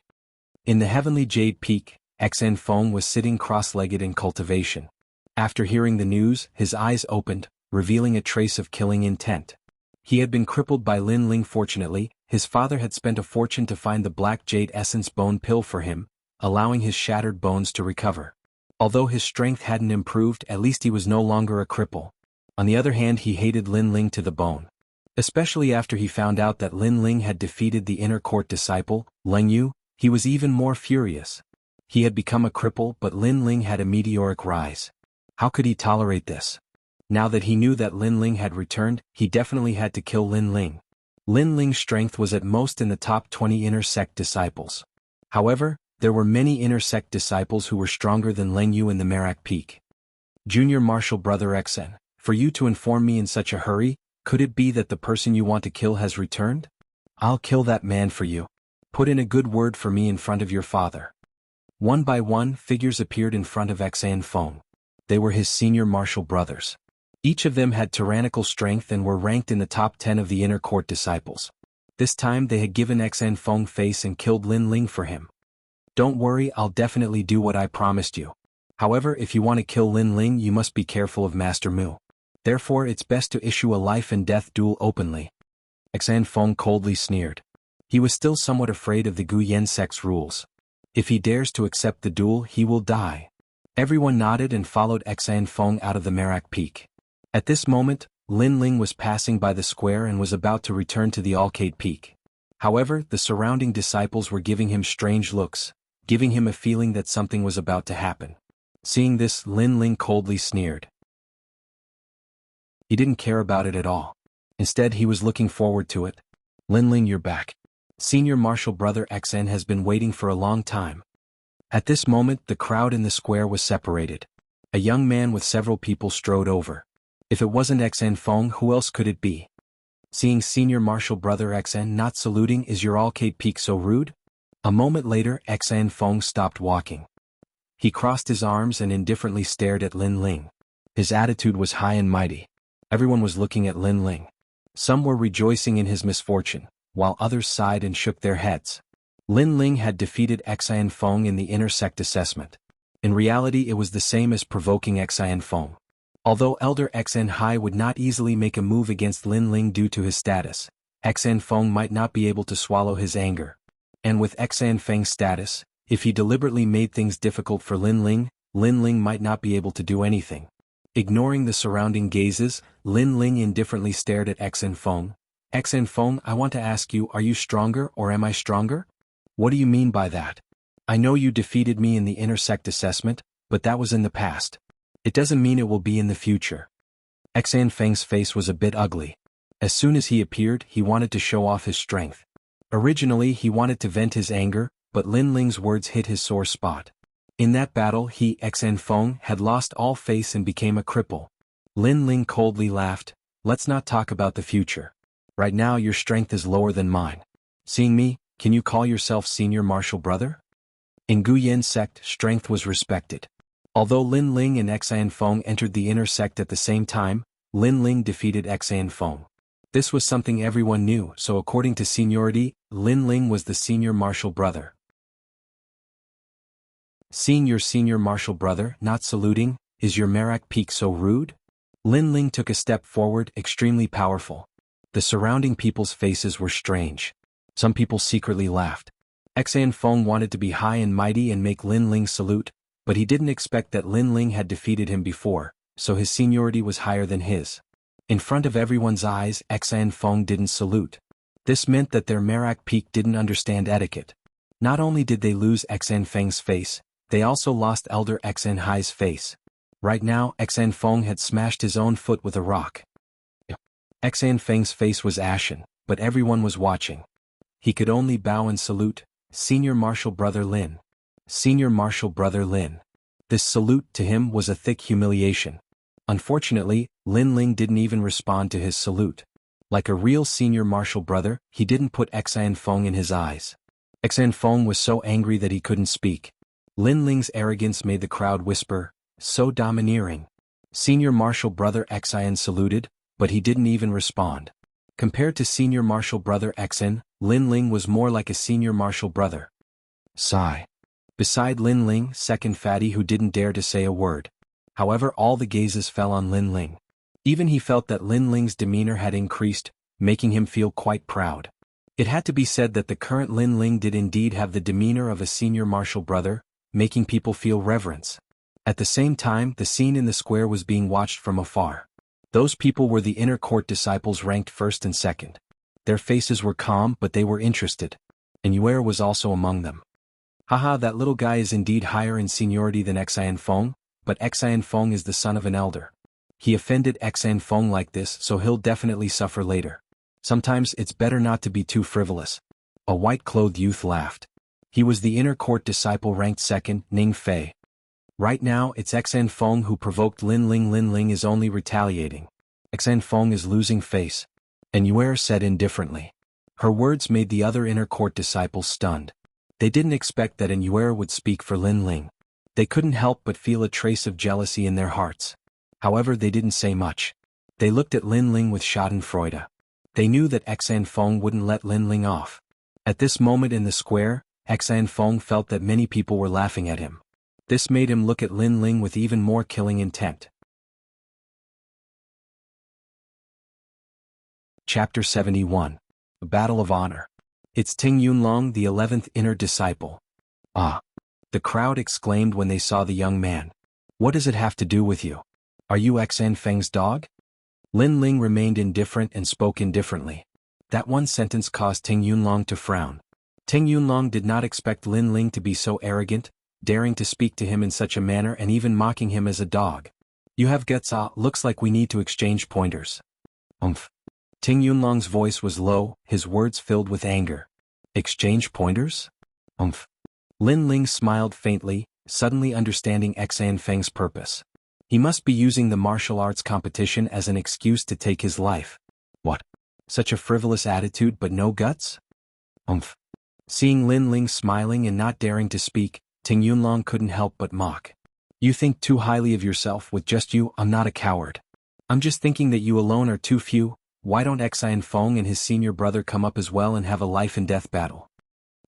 In the heavenly jade peak, Xn Feng was sitting cross-legged in cultivation. After hearing the news, his eyes opened, revealing a trace of killing intent. He had been crippled by Lin Ling. Fortunately, his father had spent a fortune to find the black jade essence bone pill for him, allowing his shattered bones to recover. Although his strength hadn't improved, at least he was no longer a cripple. On the other hand, he hated Lin Ling to the bone. Especially after he found out that Lin Ling had defeated the inner court disciple, Leng Yu, he was even more furious. He had become a cripple, but Lin Ling had a meteoric rise. How could he tolerate this? Now that he knew that Lin Ling had returned, he definitely had to kill Lin Ling. Lin Ling's strength was at most in the top 20 inner sect disciples. However, there were many inner sect disciples who were stronger than Leng Yu in the Merak Peak. Junior Marshal Brother Xen, for you to inform me in such a hurry, could it be that the person you want to kill has returned? I'll kill that man for you. Put in a good word for me in front of your father. One by one, figures appeared in front of Xan Feng. They were his senior martial brothers. Each of them had tyrannical strength and were ranked in the top 10 of the inner court disciples. This time they had given Xan Feng face and killed Lin Ling for him. Don't worry, I'll definitely do what I promised you. However, if you want to kill Lin Ling, you must be careful of Master Mu. Therefore it's best to issue a life and death duel openly. Xan Feng coldly sneered. He was still somewhat afraid of the Guyan sect's rules. If he dares to accept the duel, he will die. Everyone nodded and followed Xan Feng out of the Merak Peak. At this moment, Lin Ling was passing by the square and was about to return to the Alcade Peak. However, the surrounding disciples were giving him strange looks, giving him a feeling that something was about to happen. Seeing this, Lin Ling coldly sneered. He didn't care about it at all. Instead, he was looking forward to it. Lin Ling, you're back. Senior Marshal Brother Xn has been waiting for a long time. At this moment, the crowd in the square was separated. A young man with several people strode over. If it wasn't Xn Feng, who else could it be? Seeing Senior Marshal Brother Xn not saluting, is your Alcade Peak so rude? A moment later, Xn Feng stopped walking. He crossed his arms and indifferently stared at Lin Ling. His attitude was high and mighty. Everyone was looking at Lin Ling. Some were rejoicing in his misfortune, while others sighed and shook their heads. Lin Ling had defeated Xan Feng in the inner sect assessment. In reality, it was the same as provoking Xan Feng. Although Elder Xn Hai would not easily make a move against Lin Ling due to his status, Xan Feng might not be able to swallow his anger. And with Xan Feng's status, if he deliberately made things difficult for Lin Ling might not be able to do anything. Ignoring the surrounding gazes, Lin Ling indifferently stared at Xan Feng. Xan Feng, I want to ask you, are you stronger or am I stronger? What do you mean by that? I know you defeated me in the inner sect assessment, but that was in the past. It doesn't mean it will be in the future. Xan Feng's face was a bit ugly. As soon as he appeared, he wanted to show off his strength. Originally, he wanted to vent his anger, but Lin Ling's words hit his sore spot. In that battle, he, Xan Feng, had lost all face and became a cripple. Lin Ling coldly laughed. Let's not talk about the future. Right now your strength is lower than mine. Seeing me, can you call yourself Senior Marshal Brother? In Guyan sect, strength was respected. Although Lin Ling and Xan Feng entered the inner sect at the same time, Lin Ling defeated Xan Feng. This was something everyone knew, so according to seniority, Lin Ling was the Senior Marshal Brother. Seeing your Senior Marshal Brother not saluting, is your Merak Peak so rude? Lin Ling took a step forward, extremely powerful. The surrounding people's faces were strange. Some people secretly laughed. Xan Feng wanted to be high and mighty and make Lin Ling salute, but he didn't expect that Lin Ling had defeated him before, so his seniority was higher than his. In front of everyone's eyes, Xan Feng didn't salute. This meant that their Merak Peak didn't understand etiquette. Not only did they lose Xan Feng's face, they also lost Elder Xan Hai's face. Right now, Xan Feng had smashed his own foot with a rock. Xan Feng's face was ashen, but everyone was watching. He could only bow and salute, Senior Marshal Brother Lin. Senior Marshal Brother Lin. This salute to him was a thick humiliation. Unfortunately, Lin Ling didn't even respond to his salute. Like a real Senior Marshal brother, he didn't put Xan Feng in his eyes. Xan Feng was so angry that he couldn't speak. Lin Ling's arrogance made the crowd whisper, "So domineering." Senior Marshal Brother Xan saluted, but he didn't even respond. Compared to Senior Marshal Brother Xan, Lin Ling was more like a Senior Marshal brother. Sigh. Beside Lin Ling, second fatty who didn't dare to say a word. However, all the gazes fell on Lin Ling. Even he felt that Lin Ling's demeanor had increased, making him feel quite proud. It had to be said that the current Lin Ling did indeed have the demeanor of a Senior Marshal brother, making people feel reverence. At the same time, the scene in the square was being watched from afar. Those people were the inner court disciples ranked first and second. Their faces were calm but they were interested. And Yuer was also among them. Haha, that little guy is indeed higher in seniority than Xan Feng, but Xan Feng is the son of an elder. He offended Xan Feng like this, so he'll definitely suffer later. Sometimes it's better not to be too frivolous. A white-clothed youth laughed. He was the inner court disciple ranked second, Ning Fei. Right now it's Xan Feng who provoked Lin Ling. Lin Ling is only retaliating. Xan Feng is losing face. And Yuer said indifferently. Her words made the other inner court disciples stunned. They didn't expect that Yuer would speak for Lin Ling. They couldn't help but feel a trace of jealousy in their hearts. However, they didn't say much. They looked at Lin Ling with schadenfreude. They knew that Xan Feng wouldn't let Lin Ling off. At this moment in the square, Xan Feng felt that many people were laughing at him. This made him look at Lin Ling with even more killing intent. Chapter 71. A Battle of Honor. It's Ting Yunlong, the 11th inner disciple. Ah! The crowd exclaimed when they saw the young man. What does it have to do with you? Are you Xan Feng's dog? Lin Ling remained indifferent and spoke indifferently. That one sentence caused Ting Yunlong to frown. Ting Yunlong did not expect Lin Ling to be so arrogant, daring to speak to him in such a manner and even mocking him as a dog. You have guts, looks like we need to exchange pointers. Ting Yunlong's voice was low, his words filled with anger. Exchange pointers? Lin Ling smiled faintly, suddenly understanding Xan Feng's purpose. He must be using the martial arts competition as an excuse to take his life. What? Such a frivolous attitude but no guts? Seeing Lin Ling smiling and not daring to speak, Ting Yunlong couldn't help but mock. You think too highly of yourself. With just you, I'm not a coward. I'm just thinking that you alone are too few. Why don't Xan Feng and his senior brother come up as well and have a life and death battle?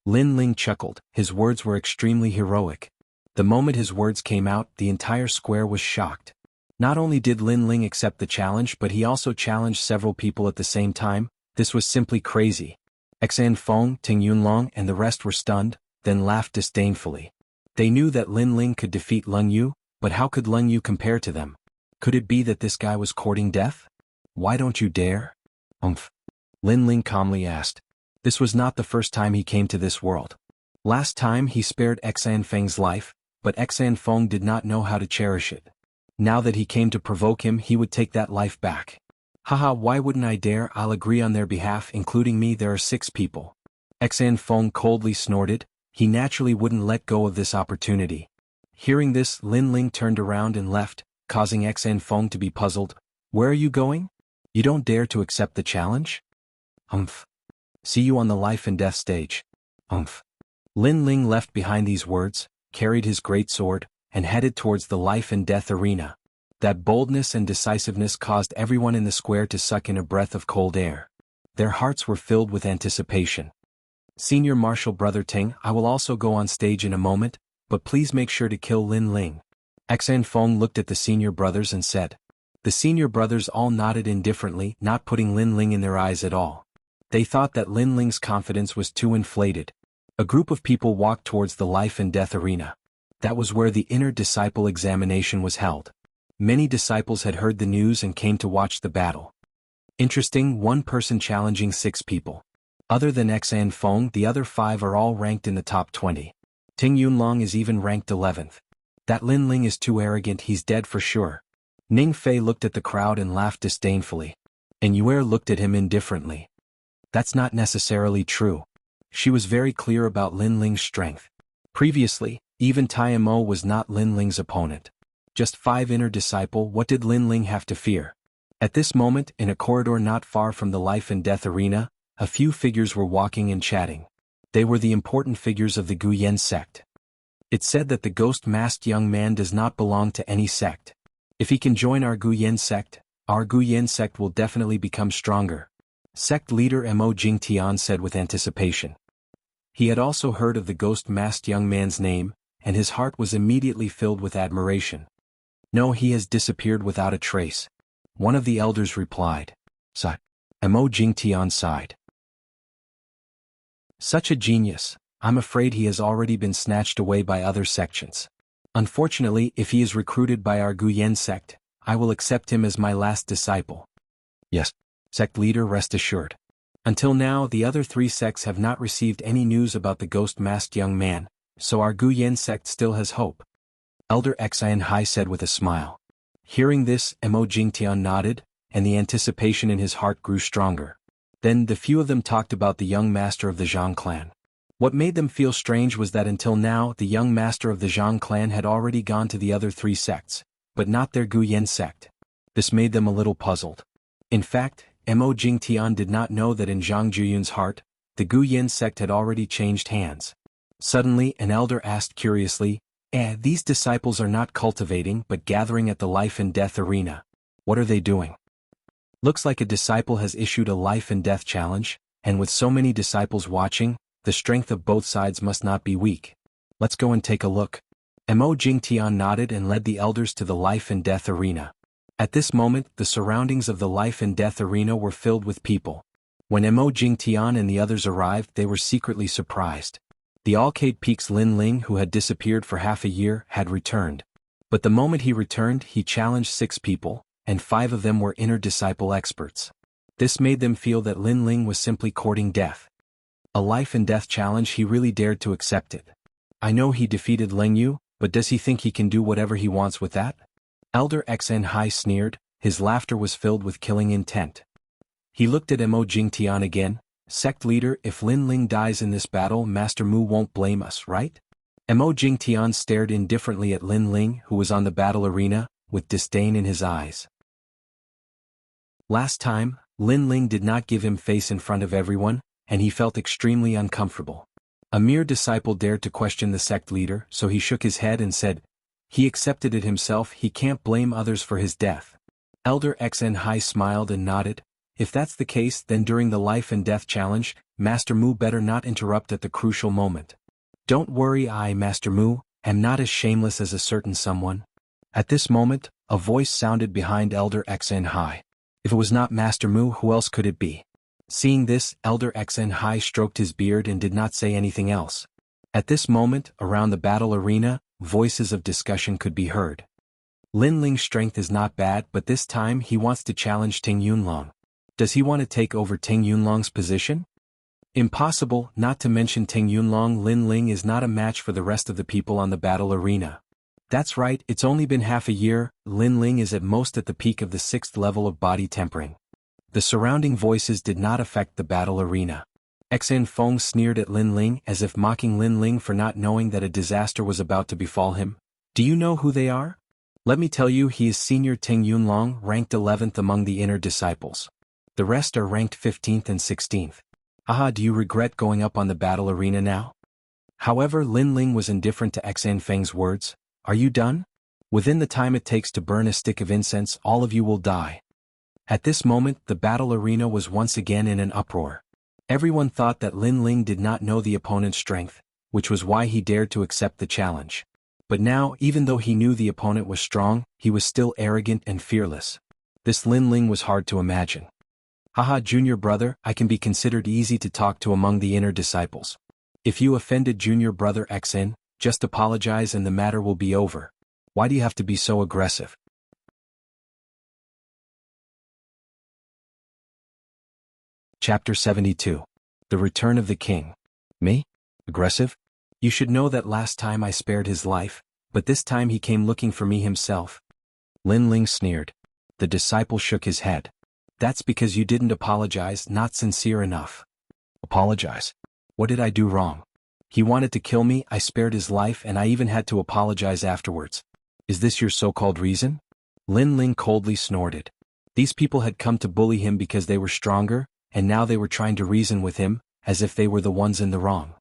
Lin Ling chuckled, his words were extremely heroic. The moment his words came out, the entire square was shocked. Not only did Lin Ling accept the challenge but he also challenged several people at the same time. This was simply crazy. Xan Feng, Ting Yunlong and the rest were stunned, then laughed disdainfully. They knew that Lin Ling could defeat Leng Yu, but how could Leng Yu compare to them? Could it be that this guy was courting death? Why don't you dare? Lin Ling calmly asked. This was not the first time he came to this world. Last time he spared Xan Feng's life, but Xan Feng did not know how to cherish it. Now that he came to provoke him, he would take that life back. Haha, why wouldn't I dare? I'll agree on their behalf, including me. There are 6 people. Xan Feng coldly snorted. He naturally wouldn't let go of this opportunity. Hearing this, Lin Ling turned around and left, causing Xan Feng to be puzzled. Where are you going? You don't dare to accept the challenge? See you on the life and death stage. Lin Ling left behind these words, carried his great sword, and headed towards the life and death arena. That boldness and decisiveness caused everyone in the square to suck in a breath of cold air. Their hearts were filled with anticipation. Senior Marshal Brother Ting, I will also go on stage in a moment, but please make sure to kill Lin Ling. Xan Feng looked at the senior brothers and said. The senior brothers all nodded indifferently, not putting Lin Ling in their eyes at all. They thought that Lin Ling's confidence was too inflated. A group of people walked towards the life and death arena. That was where the inner disciple examination was held. Many disciples had heard the news and came to watch the battle. Interesting, one person challenging 6 people. Other than Xan Feng, the other 5 are all ranked in the top 20. Ting Yunlong is even ranked 11th. That Lin Ling is too arrogant, he's dead for sure. Ning Fei looked at the crowd and laughed disdainfully. And Yuer looked at him indifferently. That's not necessarily true. She was very clear about Lin Ling's strength. Previously, even Tai Mo was not Lin Ling's opponent. Just 5 inner disciple, what did Lin Ling have to fear? At this moment, in a corridor not far from the life and death arena, a few figures were walking and chatting. They were the important figures of the Guyan sect. It said that the ghost-masked young man does not belong to any sect. If he can join our Guyan sect will definitely become stronger. Sect leader Mo Jingtian said with anticipation. He had also heard of the ghost-masked young man's name, and his heart was immediately filled with admiration. No, he has disappeared without a trace. One of the elders replied. Sigh. Mo Jingtian sighed. Such a genius, I'm afraid he has already been snatched away by other sections. Unfortunately, if he is recruited by our Guyan sect, I will accept him as my last disciple. Yes, sect leader, rest assured. Until now, the other 3 sects have not received any news about the ghost-masked young man, so our Guyan sect still has hope. Elder Xian Hai said with a smile. Hearing this, Mo Jingtian nodded, and the anticipation in his heart grew stronger. Then the few of them talked about the young master of the Zhang clan. What made them feel strange was that until now the young master of the Zhang clan had already gone to the other 3 sects, but not their Guyan sect. This made them a little puzzled. In fact, Mo Jingtian did not know that in Zhang Juyun's heart, the Guyan sect had already changed hands. Suddenly an elder asked curiously, these disciples are not cultivating but gathering at the life and death arena. What are they doing? Looks like a disciple has issued a life and death challenge, and with so many disciples watching, the strength of both sides must not be weak. Let's go and take a look. Mo Jingtian nodded and led the elders to the life and death arena. At this moment, the surroundings of the life and death arena were filled with people. When Mo Jingtian and the others arrived, they were secretly surprised. The Alcade Peak's Lin Ling, who had disappeared for half a year, had returned. But the moment he returned, he challenged 6 people, and 5 of them were inner disciple experts. This made them feel that Lin Ling was simply courting death. A life and death challenge, he really dared to accept it. I know he defeated Leng Yu, but does he think he can do whatever he wants with that? Elder Xen Hai sneered, his laughter was filled with killing intent. He looked at Mo Jingtian again. Sect leader, if Lin Ling dies in this battle, Master Mu won't blame us, right? Mo Jingtian stared indifferently at Lin Ling, who was on the battle arena, with disdain in his eyes. Last time, Lin Ling did not give him face in front of everyone, and he felt extremely uncomfortable. A mere disciple dared to question the sect leader, so he shook his head and said, he accepted it himself, he can't blame others for his death. Elder Xen Hai smiled and nodded. If that's the case, then during the life and death challenge, Master Mu better not interrupt at the crucial moment. Don't worry, I, Master Mu, am not as shameless as a certain someone. At this moment, a voice sounded behind Elder Xen Hai. If it was not Master Mu, who else could it be? Seeing this, Elder Xen Hai stroked his beard and did not say anything else. At this moment, around the battle arena, voices of discussion could be heard. Lin Ling's strength is not bad, but this time he wants to challenge Ting Yunlong. Does he want to take over Ting Yunlong's position? Impossible, not to mention Ting Yunlong. Lin Ling is not a match for the rest of the people on the battle arena. That's right, it's only been half a year. Lin Ling is at most at the peak of the 6th level of body tempering. The surrounding voices did not affect the battle arena. Xen Feng sneered at Lin Ling as if mocking Lin Ling for not knowing that a disaster was about to befall him. Do you know who they are? Let me tell you, he is Senior Ting Yunlong, ranked 11th among the inner disciples. The rest are ranked 15th and 16th. Aha, do you regret going up on the battle arena now? However, Lin Ling was indifferent to Xan Feng's words. Are you done? Within the time it takes to burn a stick of incense, all of you will die. At this moment, the battle arena was once again in an uproar. Everyone thought that Lin Ling did not know the opponent's strength, which was why he dared to accept the challenge. But now, even though he knew the opponent was strong, he was still arrogant and fearless. This Lin Ling was hard to imagine. Haha, junior brother, I can be considered easy to talk to among the inner disciples. If you offended junior brother Xin, just apologize and the matter will be over. Why do you have to be so aggressive? Chapter 72. The Return of the King. Me? Aggressive? You should know that last time I spared his life, but this time he came looking for me himself. Lin Ling sneered. The disciple shook his head. That's because you didn't apologize, not sincere enough. Apologize? What did I do wrong? He wanted to kill me, I spared his life, and I even had to apologize afterwards. Is this your so-called reason? Lin Ling coldly snorted. These people had come to bully him because they were stronger, and now they were trying to reason with him, as if they were the ones in the wrong.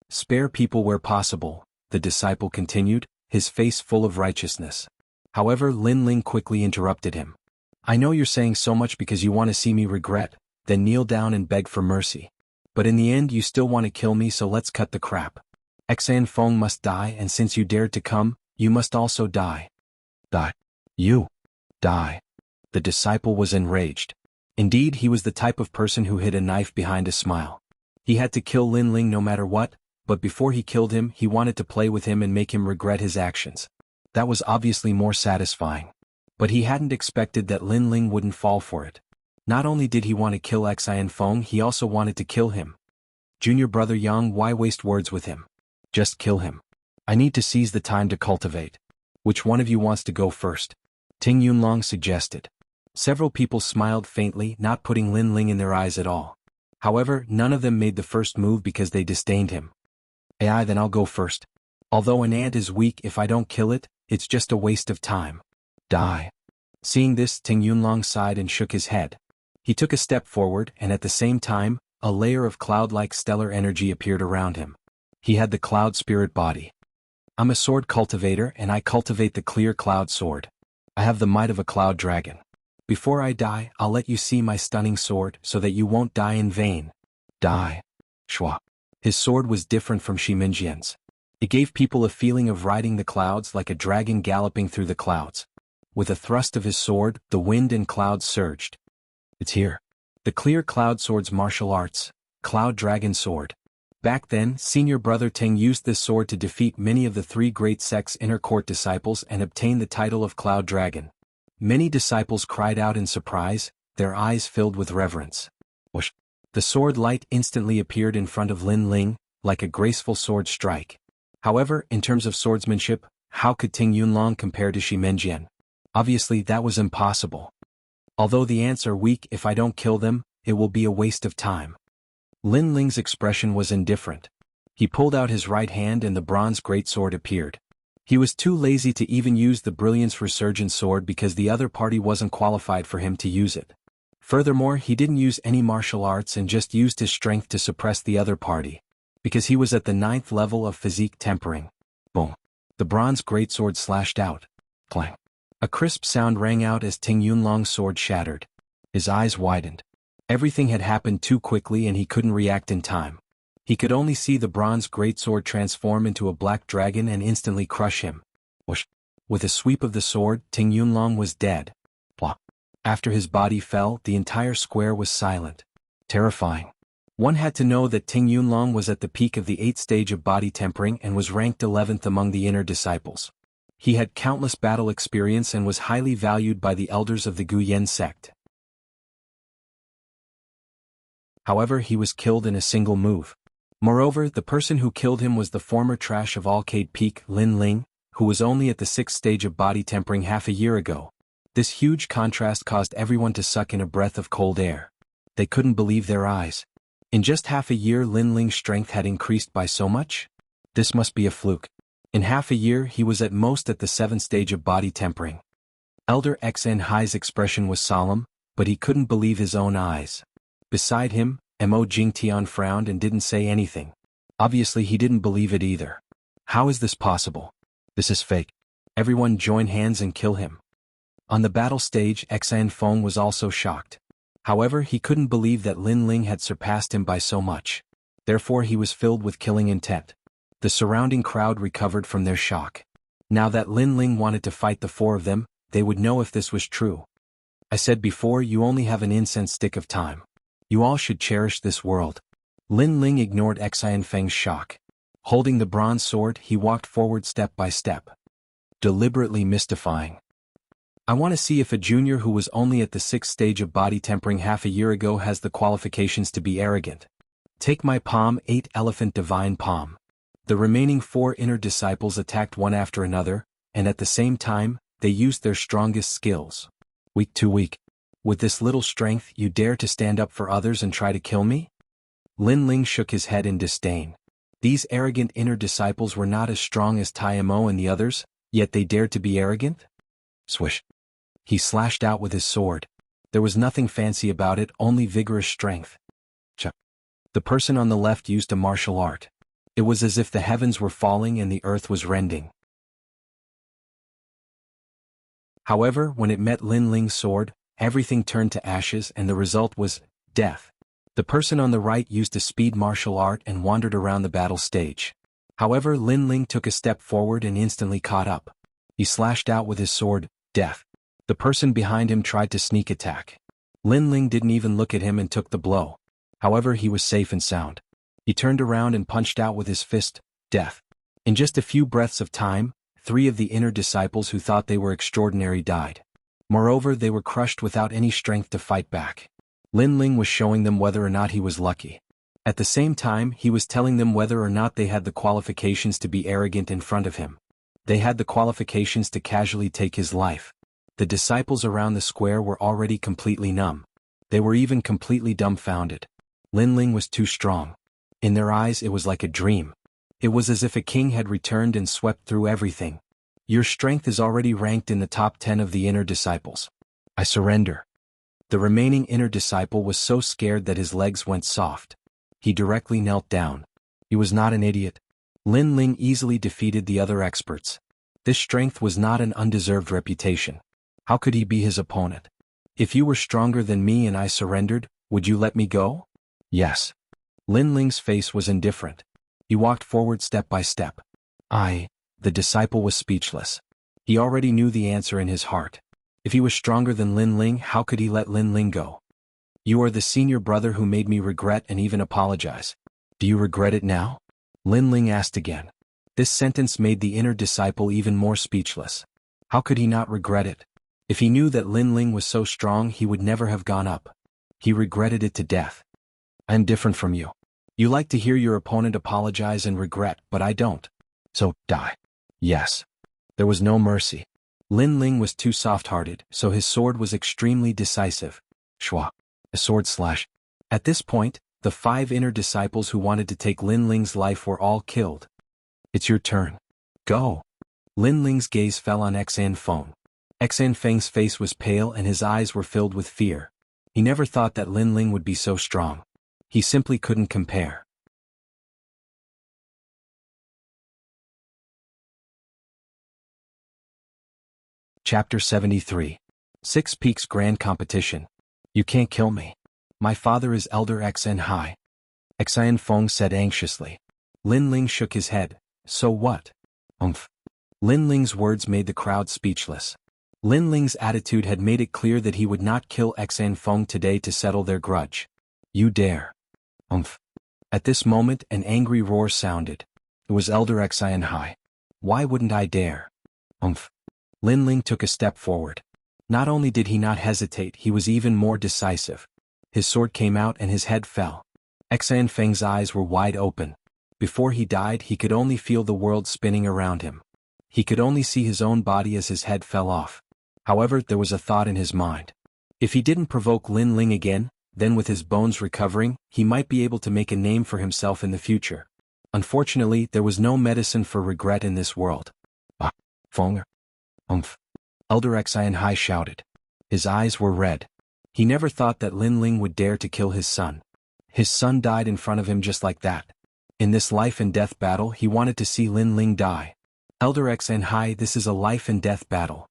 Spare people where possible, the disciple continued, his face full of righteousness. However, Lin Ling quickly interrupted him. I know you're saying so much because you want to see me regret, then kneel down and beg for mercy. But in the end you still want to kill me, so let's cut the crap. Xin Feng must die, and since you dared to come, you must also die. Die. You. Die. The disciple was enraged. Indeed, he was the type of person who hid a knife behind a smile. He had to kill Lin Ling no matter what, but before he killed him he wanted to play with him and make him regret his actions. That was obviously more satisfying. But he hadn't expected that Lin Ling wouldn't fall for it. Not only did he want to kill Xin Feng, he also wanted to kill him. Junior brother Yang, why waste words with him? Just kill him. I need to seize the time to cultivate. Which one of you wants to go first? Ting Yunlong suggested. Several people smiled faintly, not putting Lin Ling in their eyes at all. However, none of them made the first move because they disdained him. Ai, then I'll go first. Although an ant is weak, if I don't kill it, it's just a waste of time. Die. Seeing this, Ting Yunlong sighed and shook his head. He took a step forward, and at the same time, a layer of cloud-like stellar energy appeared around him. He had the cloud spirit body. I'm a sword cultivator, and I cultivate the clear cloud sword. I have the might of a cloud dragon. Before I die, I'll let you see my stunning sword, so that you won't die in vain. Die. Shua. His sword was different from Shiminjian's. It gave people a feeling of riding the clouds like a dragon galloping through the clouds. With a thrust of his sword, the wind and clouds surged. It's here. The clear cloud sword's martial arts, Cloud Dragon Sword. Back then, senior brother Teng used this sword to defeat many of the three great sect's inner court disciples and obtain the title of Cloud Dragon. Many disciples cried out in surprise, their eyes filled with reverence. Whoosh! The sword light instantly appeared in front of Lin Ling, like a graceful sword strike. However, in terms of swordsmanship, how could Ting Yunlong compare to Shimenjian? Obviously that was impossible. Although the ants are weak, if I don't kill them, it will be a waste of time. Lin Ling's expression was indifferent. He pulled out his right hand and the bronze greatsword appeared. He was too lazy to even use the Brilliance Resurgent sword because the other party wasn't qualified for him to use it. Furthermore, he didn't use any martial arts and just used his strength to suppress the other party. Because he was at the 9th level of physique tempering. Boom. The bronze greatsword slashed out. Clang. A crisp sound rang out as Ting Yunlong's sword shattered. His eyes widened. Everything had happened too quickly and he couldn't react in time. He could only see the bronze greatsword transform into a black dragon and instantly crush him. Whoosh! With a sweep of the sword, Ting Yunlong was dead. Plop! After his body fell, the entire square was silent. Terrifying. One had to know that Ting Yunlong was at the peak of the 8th stage of body tempering and was ranked 11th among the inner disciples. He had countless battle experience and was highly valued by the elders of the Guyan sect. However, he was killed in a single move. Moreover, the person who killed him was the former trash of Arcade Peak, Lin Ling, who was only at the 6th stage of body tempering half a year ago. This huge contrast caused everyone to suck in a breath of cold air. They couldn't believe their eyes. In just half a year, Lin Ling's strength had increased by so much? This must be a fluke. In half a year he was at most at the 7th stage of body tempering. Elder Xin Hai's expression was solemn, but he couldn't believe his own eyes. Beside him, Mo Jingtian frowned and didn't say anything. Obviously he didn't believe it either. How is this possible? This is fake. Everyone join hands and kill him. On the battle stage, Xin Feng was also shocked. However, he couldn't believe that Lin Ling had surpassed him by so much. Therefore he was filled with killing intent. The surrounding crowd recovered from their shock. Now that Lin Ling wanted to fight the four of them, they would know if this was true. I said before, you only have an incense stick of time. You all should cherish this world. Lin Ling ignored Xian Feng's shock. Holding the bronze sword, he walked forward step by step, deliberately mystifying. I want to see if a junior who was only at the 6th stage of body tempering half a year ago has the qualifications to be arrogant. Take my palm, 8 elephant divine palm. The remaining 4 inner disciples attacked one after another, and at the same time, they used their strongest skills. Weak to weak. With this little strength, you dare to stand up for others and try to kill me? Lin Ling shook his head in disdain. These arrogant inner disciples were not as strong as Tai Mo and the others, yet they dared to be arrogant? Swish. He slashed out with his sword. There was nothing fancy about it, only vigorous strength. Chuck. The person on the left used a martial art. It was as if the heavens were falling and the earth was rending. However, when it met Lin Ling's sword, everything turned to ashes and the result was death. The person on the right used a speed martial art and wandered around the battle stage. However, Lin Ling took a step forward and instantly caught up. He slashed out with his sword, death. The person behind him tried to sneak attack. Lin Ling didn't even look at him and took the blow. However, he was safe and sound. He turned around and punched out with his fist, death. In just a few breaths of time, 3 of the inner disciples who thought they were extraordinary died. Moreover, they were crushed without any strength to fight back. Lin Ling was showing them whether or not he was lucky. At the same time, he was telling them whether or not they had the qualifications to be arrogant in front of him. They had the qualifications to casually take his life. The disciples around the square were already completely numb. They were even completely dumbfounded. Lin Ling was too strong. In their eyes it was like a dream. It was as if a king had returned and swept through everything. Your strength is already ranked in the top 10 of the inner disciples. I surrender. The remaining inner disciple was so scared that his legs went soft. He directly knelt down. He was not an idiot. Lin Ling easily defeated the other experts. This strength was not an undeserved reputation. How could he be his opponent? If you were stronger than me and I surrendered, would you let me go? Yes. Lin Ling's face was indifferent. He walked forward step by step. The disciple was speechless. He already knew the answer in his heart. If he was stronger than Lin Ling, how could he let Lin Ling go? You are the senior brother who made me regret and even apologize. Do you regret it now? Lin Ling asked again. This sentence made the inner disciple even more speechless. How could he not regret it? If he knew that Lin Ling was so strong, he would never have gone up. He regretted it to death. I am different from you. You like to hear your opponent apologize and regret, but I don't. So, die. Yes. There was no mercy. Lin Ling was too soft-hearted, so his sword was extremely decisive. Shwa. A sword slash. At this point, the 5 inner disciples who wanted to take Lin Ling's life were all killed. It's your turn. Go. Lin Ling's gaze fell on Xian Feng. Xian Feng's face was pale and his eyes were filled with fear. He never thought that Lin Ling would be so strong. He simply couldn't compare. Chapter 73. 6 Peaks Grand Competition. You can't kill me. My father is Elder Xian Hai. Xian Feng said anxiously. Lin Ling shook his head. So what? Lin Ling's words made the crowd speechless. Lin Ling's attitude had made it clear that he would not kill Xian Feng today to settle their grudge. You dare. At this moment an angry roar sounded. It was Elder Xian Hai. Why wouldn't I dare? Lin Ling took a step forward. Not only did he not hesitate, he was even more decisive. His sword came out and his head fell. Xian Feng's eyes were wide open. Before he died, he could only feel the world spinning around him. He could only see his own body as his head fell off. However, there was a thought in his mind. If he didn't provoke Lin Ling again, then with his bones recovering, he might be able to make a name for himself in the future. Unfortunately, there was no medicine for regret in this world. Feng. Elder Xian Hai shouted. His eyes were red. He never thought that Lin Ling would dare to kill his son. His son died in front of him just like that. In this life and death battle, he wanted to see Lin Ling die. Elder Xian Hai, this is a life and death battle.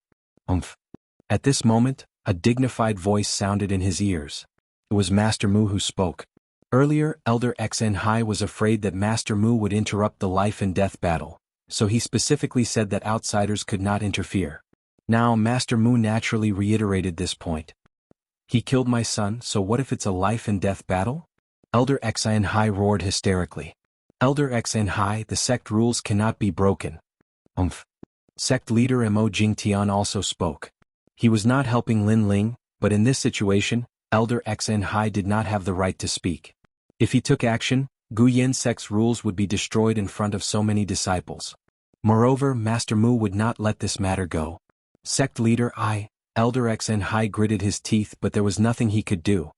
At this moment, a dignified voice sounded in his ears. It was Master Mu who spoke. Earlier, Elder Xian Hai was afraid that Master Mu would interrupt the life and death battle, so he specifically said that outsiders could not interfere. Now Master Mu naturally reiterated this point. He killed my son, so what if it's a life and death battle? Elder Xian Hai roared hysterically. Elder Xian Hai, the sect rules cannot be broken. Sect leader Mo Jingtian also spoke. He was not helping Lin Ling, but in this situation, Elder Xian Hai did not have the right to speak. If he took action, Guyan sect's rules would be destroyed in front of so many disciples. Moreover, Master Mu would not let this matter go. Sect leader Elder Xian Hai gritted his teeth, but there was nothing he could do.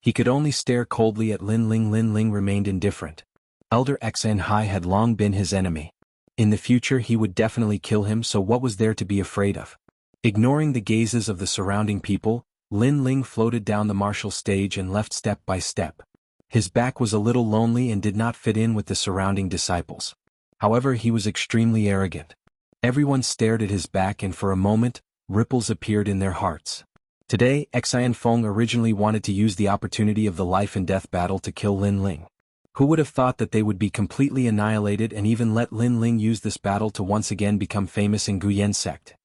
He could only stare coldly at Lin Ling. Lin Ling remained indifferent. Elder Xian Hai had long been his enemy. In the future he would definitely kill him, so what was there to be afraid of? Ignoring the gazes of the surrounding people, Lin Ling floated down the martial stage and left step by step. His back was a little lonely and did not fit in with the surrounding disciples. However, he was extremely arrogant. Everyone stared at his back, and for a moment, ripples appeared in their hearts. Today, Xian Feng originally wanted to use the opportunity of the life and death battle to kill Lin Ling. Who would have thought that they would be completely annihilated and even let Lin Ling use this battle to once again become famous in Guyan sect?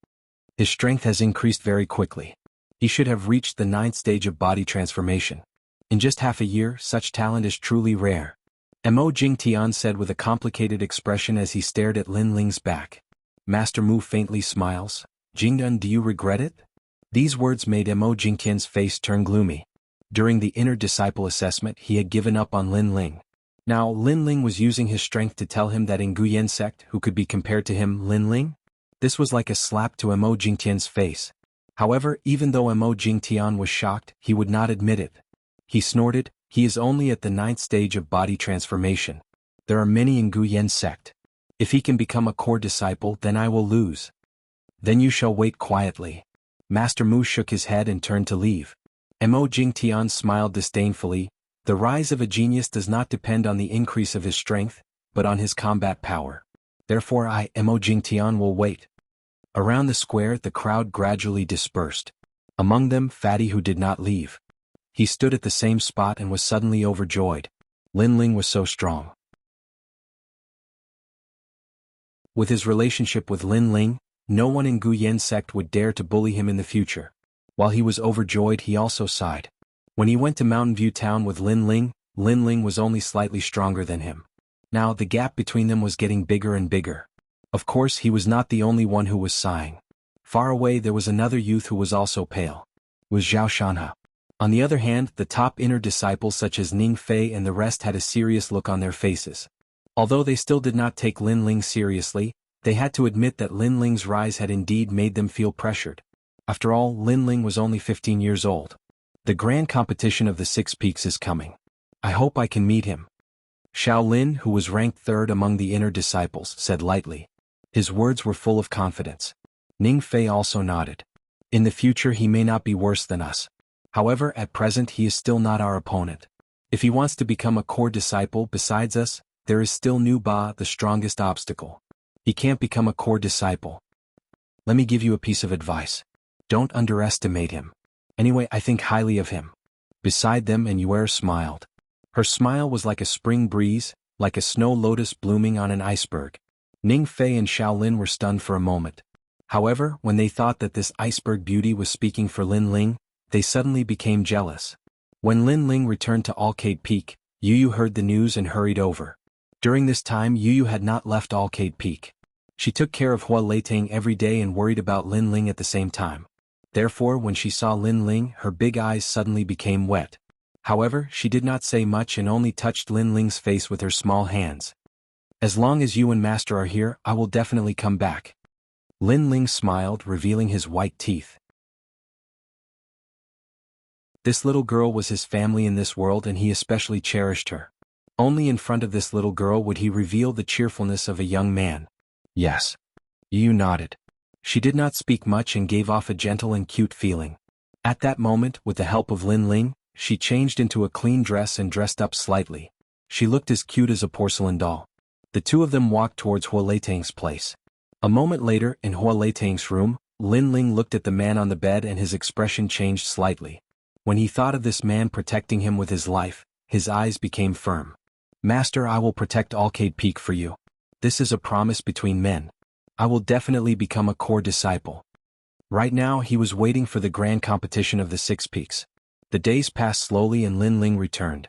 His strength has increased very quickly. He should have reached the 9th stage of body transformation. In just half a year, such talent is truly rare. Mo Jingtian said with a complicated expression as he stared at Lin Ling's back. Master Mu faintly smiles. Jingdun, do you regret it? These words made Mo Jingtian's face turn gloomy. During the inner disciple assessment, he had given up on Lin Ling. Now, Lin Ling was using his strength to tell him that in Guyan sect, who could be compared to him, Lin Ling? This was like a slap to Mo Jingtian's face. However, even though Mo Jingtian was shocked, he would not admit it. He snorted, he is only at the 9th stage of body transformation. There are many in Guyan sect. If he can become a core disciple, then I will lose. Then you shall wait quietly. Master Mu shook his head and turned to leave. Mo Jingtian smiled disdainfully. The rise of a genius does not depend on the increase of his strength, but on his combat power. Therefore Mo Jingtian will wait. Around the square the crowd gradually dispersed. Among them Fatty, who did not leave. He stood at the same spot and was suddenly overjoyed. Lin Ling was so strong. With his relationship with Lin Ling, no one in Guyan sect would dare to bully him in the future. While he was overjoyed, he also sighed. When he went to Mountain View Town with Lin Ling was only slightly stronger than him. Now the gap between them was getting bigger and bigger. Of course, he was not the only one who was sighing. Far away there was another youth who was also pale. It was Zhao Shanhe. On the other hand, the top inner disciples such as Ning Fei and the rest had a serious look on their faces. Although they still did not take Lin Ling seriously, they had to admit that Lin Ling's rise had indeed made them feel pressured. After all, Lin Ling was only 15 years old. The grand competition of the 6 peaks is coming. I hope I can meet him. Xiao Lin, who was ranked 3rd among the inner disciples, said lightly. His words were full of confidence. Ning Fei also nodded. In the future he may not be worse than us. However, at present he is still not our opponent. If he wants to become a core disciple besides us, there is still Nu Ba, the strongest obstacle. He can't become a core disciple. Let me give you a piece of advice. Don't underestimate him. Anyway, I think highly of him. Beside them, Yuer smiled. Her smile was like a spring breeze, like a snow lotus blooming on an iceberg. Ning Fei and Xiao Lin were stunned for a moment. However, when they thought that this iceberg beauty was speaking for Lin Ling, they suddenly became jealous. When Lin Ling returned to Alcade Peak, Yu heard the news and hurried over. During this time Yu had not left Alcade Peak. She took care of Hua Leitang every day and worried about Lin Ling at the same time. Therefore, when she saw Lin Ling, her big eyes suddenly became wet. However, she did not say much and only touched Lin Ling's face with her small hands. As long as you and Master are here, I will definitely come back. Lin Ling smiled, revealing his white teeth. This little girl was his family in this world and he especially cherished her. Only in front of this little girl would he reveal the cheerfulness of a young man. Yes. Yu nodded. She did not speak much and gave off a gentle and cute feeling. At that moment, with the help of Lin Ling, she changed into a clean dress and dressed up slightly. She looked as cute as a porcelain doll. The two of them walked towards Hua Leitang's place. A moment later, in Hua Leitang's room, Lin Ling looked at the man on the bed and his expression changed slightly. When he thought of this man protecting him with his life, his eyes became firm. Master, I will protect Alcade Peak for you. This is a promise between men. I will definitely become a core disciple. Right now he was waiting for the grand competition of the 6 peaks. The days passed slowly and Lin Ling returned.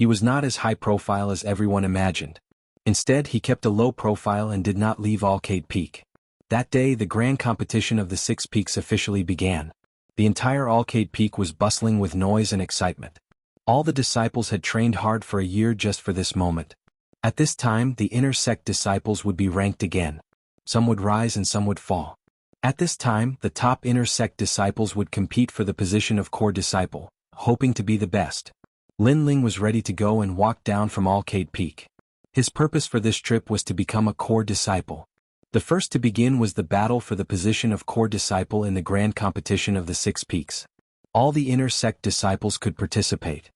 He was not as high profile as everyone imagined. Instead, he kept a low profile and did not leave Arcade Peak. That day, the grand competition of the 6 peaks officially began. The entire Arcade Peak was bustling with noise and excitement. All the disciples had trained hard for a year just for this moment. At this time, the inner sect disciples would be ranked again. Some would rise and some would fall. At this time, the top inner sect disciples would compete for the position of core disciple, hoping to be the best. Lin Ling was ready to go and walk down from Arcade Peak. His purpose for this trip was to become a core disciple. The first to begin was the battle for the position of core disciple in the grand competition of the 6 peaks. All the inner sect disciples could participate.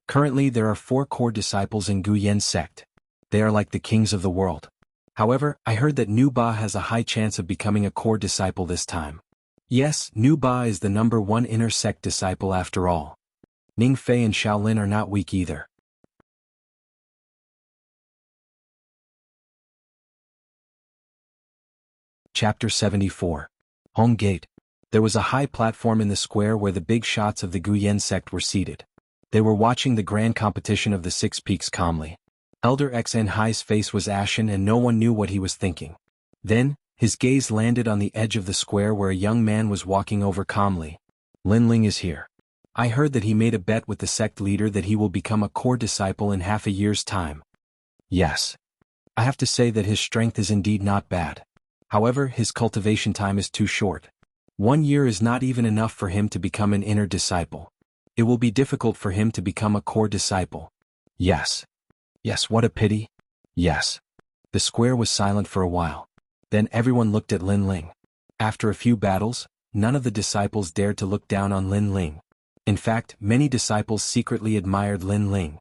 Currently there are 4 core disciples in Guyan sect. They are like the kings of the world. However, I heard that Nu Ba has a high chance of becoming a core disciple this time. Yes, Nu Ba is the number 1 inner sect disciple after all. Ning Fei and Shaolin are not weak either. Chapter 74. Home Gate. There was a high platform in the square where the big shots of the Guyan sect were seated. They were watching the grand competition of the 6 peaks calmly. Elder XN Hai's face was ashen and no one knew what he was thinking. Then, his gaze landed on the edge of the square where a young man was walking over calmly. Lin Ling is here. I heard that he made a bet with the sect leader that he will become a core disciple in half a year's time. Yes. I have to say that his strength is indeed not bad. However, his cultivation time is too short. 1 year is not even enough for him to become an inner disciple. It will be difficult for him to become a core disciple. Yes. Yes, what a pity. Yes. The square was silent for a while. Then everyone looked at Lin Ling. After a few battles, none of the disciples dared to look down on Lin Ling. In fact, many disciples secretly admired Lin Ling.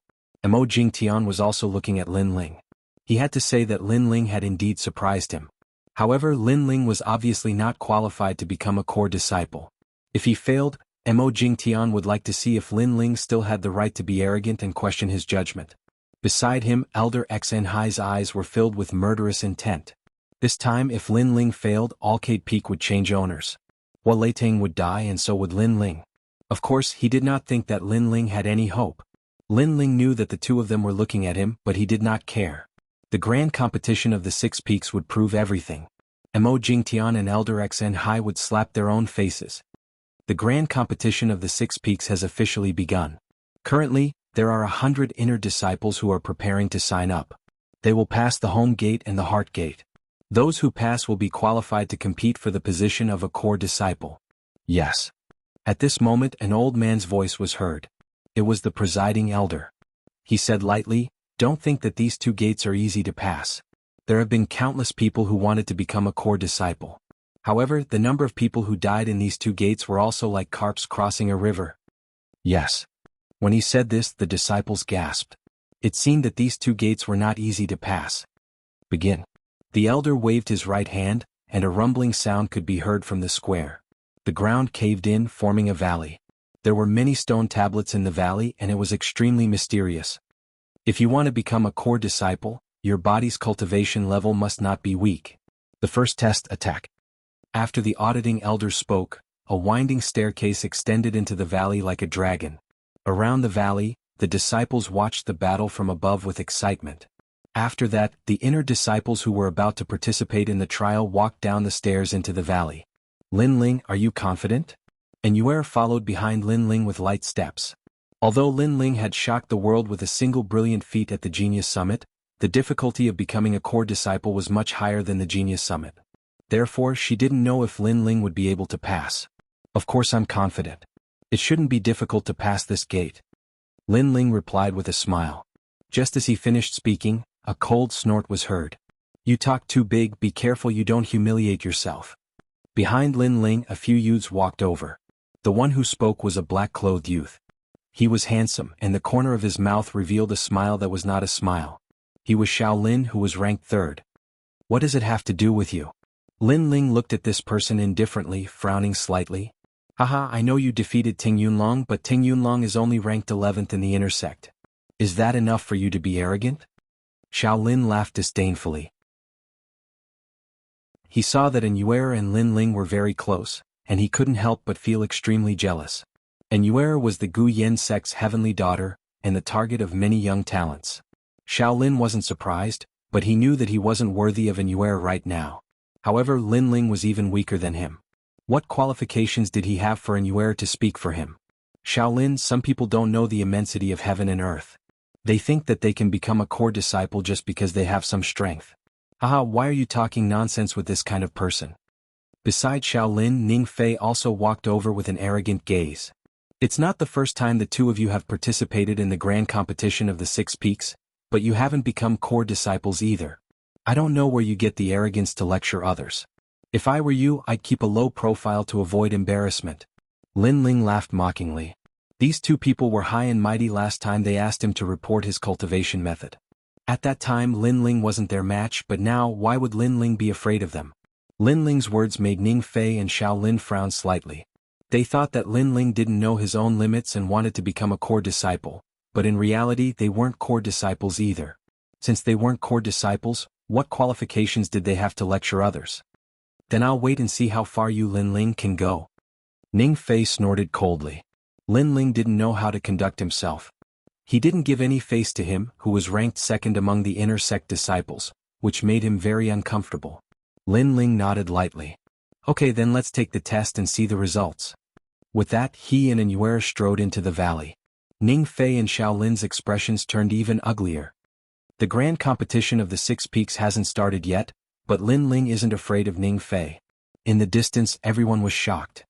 Mo Jingtian was also looking at Lin Ling. He had to say that Lin Ling had indeed surprised him. However, Lin Ling was obviously not qualified to become a core disciple. If he failed, Mo Jingtian would like to see if Lin Ling still had the right to be arrogant and question his judgment. Beside him, Elder XN Hai's eyes were filled with murderous intent. This time, if Lin Ling failed, Arcade Peak would change owners. Hua Leitang would die and so would Lin Ling. Of course, he did not think that Lin Ling had any hope. Lin Ling knew that the two of them were looking at him, but he did not care. The grand competition of the 6 peaks would prove everything. Mo Jingtian and Elder XN Hai would slap their own faces. The grand competition of the 6 peaks has officially begun. Currently, there are 100 inner disciples who are preparing to sign up. They will pass the home gate and the heart gate. Those who pass will be qualified to compete for the position of a core disciple. Yes. At this moment an old man's voice was heard. It was the presiding elder. He said lightly, "Don't think that these 2 gates are easy to pass. There have been countless people who wanted to become a core disciple. However, the number of people who died in these 2 gates were also like carps crossing a river." Yes. When he said this, the disciples gasped. It seemed that these 2 gates were not easy to pass. Begin. The elder waved his right hand, and a rumbling sound could be heard from the square. The ground caved in, forming a valley. There were many stone tablets in the valley and it was extremely mysterious. If you want to become a core disciple, your body's cultivation level must not be weak. The first test, attack. After the auditing elder spoke, a winding staircase extended into the valley like a dragon. Around the valley, the disciples watched the battle from above with excitement. After that, the inner disciples who were about to participate in the trial walked down the stairs into the valley. Lin Ling, are you confident? And Yuer followed behind Lin Ling with light steps. Although Lin Ling had shocked the world with a single brilliant feat at the Genius Summit, the difficulty of becoming a core disciple was much higher than the Genius Summit. Therefore, she didn't know if Lin Ling would be able to pass. Of course I'm confident. It shouldn't be difficult to pass this gate. Lin Ling replied with a smile. Just as he finished speaking, a cold snort was heard. You talk too big, be careful you don't humiliate yourself. Behind Lin Ling a few youths walked over. The one who spoke was a black-clothed youth. He was handsome, and the corner of his mouth revealed a smile that was not a smile. He was Shaolin, who was ranked 3rd. What does it have to do with you? Lin Ling looked at this person indifferently, frowning slightly. Haha, I know you defeated Ting Yunlong, but Ting Yunlong is only ranked 11th in the inner sect. Is that enough for you to be arrogant? Shaolin laughed disdainfully. He saw that Yuer and Lin Ling were very close, and he couldn't help but feel extremely jealous. Yuer was the Gu Yen sect's heavenly daughter, and the target of many young talents. Shaolin wasn't surprised, but he knew that he wasn't worthy of an Yuer right now. However, Linling was even weaker than him. What qualifications did he have for an Yuer to speak for him? Shaolin, some people don't know the immensity of heaven and earth. They think that they can become a core disciple just because they have some strength. Haha, why are you talking nonsense with this kind of person? Beside Shaolin, Ning Fei also walked over with an arrogant gaze. It's not the first time the two of you have participated in the grand competition of the Six Peaks, but you haven't become core disciples either. I don't know where you get the arrogance to lecture others. If I were you, I'd keep a low profile to avoid embarrassment. Lin Ling laughed mockingly. These two people were high and mighty last time they asked him to report his cultivation method. At that time Lin Ling wasn't their match, but now why would Lin Ling be afraid of them? Lin Ling's words made Ning Fei and Shaolin frown slightly. They thought that Lin Ling didn't know his own limits and wanted to become a core disciple, but in reality they weren't core disciples either. Since they weren't core disciples, what qualifications did they have to lecture others? Then I'll wait and see how far you Lin Ling can go. Ning Fei snorted coldly. Lin Ling didn't know how to conduct himself. He didn't give any face to him, who was ranked second among the inner sect disciples, which made him very uncomfortable. Lin Ling nodded lightly. Okay, then let's take the test and see the results. With that, he and Yuer strode into the valley. Ning Fei and Shaolin's expressions turned even uglier. The grand competition of the Six Peaks hasn't started yet, but Lin Ling isn't afraid of Ning Fei. In the distance, everyone was shocked.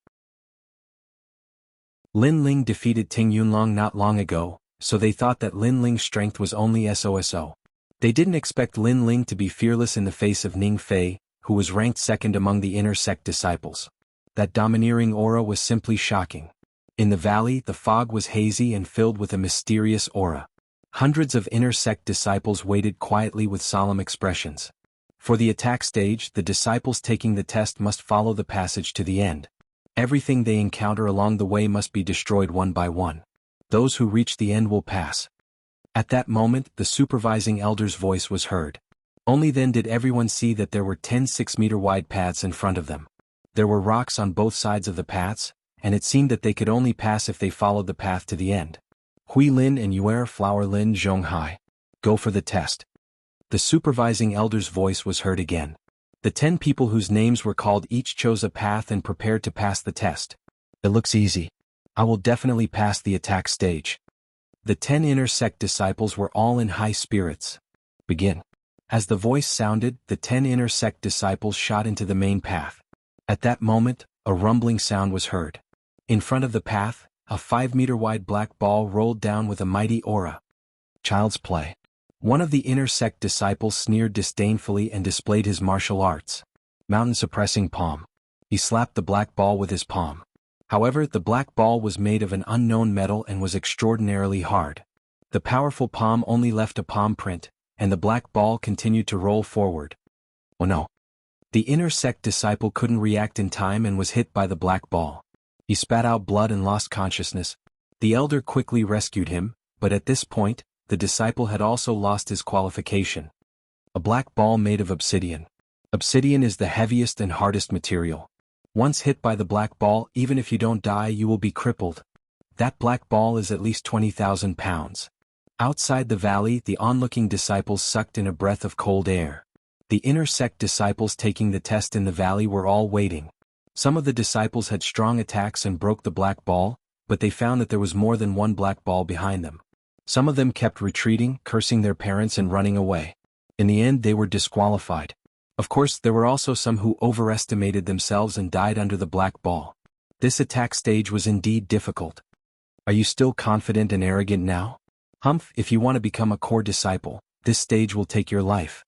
Lin Ling defeated Ting Yunlong not long ago, so they thought that Lin Ling's strength was only SOSO. They didn't expect Lin Ling to be fearless in the face of Ning Fei, who was ranked second among the inner sect disciples. That domineering aura was simply shocking. In the valley, the fog was hazy and filled with a mysterious aura. Hundreds of inner sect disciples waited quietly with solemn expressions. For the attack stage, the disciples taking the test must follow the passage to the end. Everything they encounter along the way must be destroyed one by one. Those who reach the end will pass. At that moment, the supervising elder's voice was heard. Only then did everyone see that there were 10 6-meter-wide paths in front of them. There were rocks on both sides of the paths, and it seemed that they could only pass if they followed the path to the end. Hui Lin and Yuer Flower Lin Zhonghai. Go for the test. The supervising elder's voice was heard again. The 10 people whose names were called each chose a path and prepared to pass the test. It looks easy. I will definitely pass the attack stage. The 10 inner sect disciples were all in high spirits. Begin. As the voice sounded, the 10 inner sect disciples shot into the main path. At that moment, a rumbling sound was heard. In front of the path, a 5-meter-wide black ball rolled down with a mighty aura. Child's play. One of the inner sect disciples sneered disdainfully and displayed his martial arts. Mountain-suppressing palm. He slapped the black ball with his palm. However, the black ball was made of an unknown metal and was extraordinarily hard. The powerful palm only left a palm print, and the black ball continued to roll forward. Oh no. The inner sect disciple couldn't react in time and was hit by the black ball. He spat out blood and lost consciousness. The elder quickly rescued him, but at this point, the disciple had also lost his qualification. A black ball made of obsidian. Obsidian is the heaviest and hardest material. Once hit by the black ball, even if you don't die, you will be crippled. That black ball is at least 20,000 pounds. Outside the valley, the onlooking disciples sucked in a breath of cold air. The inner sect disciples taking the test in the valley were all waiting. Some of the disciples had strong attacks and broke the black ball, but they found that there was more than one black ball behind them. Some of them kept retreating, cursing their parents and running away. In the end, they were disqualified. Of course, there were also some who overestimated themselves and died under the black ball. This attack stage was indeed difficult. Are you still confident and arrogant now? Humph, if you want to become a core disciple, this stage will take your life.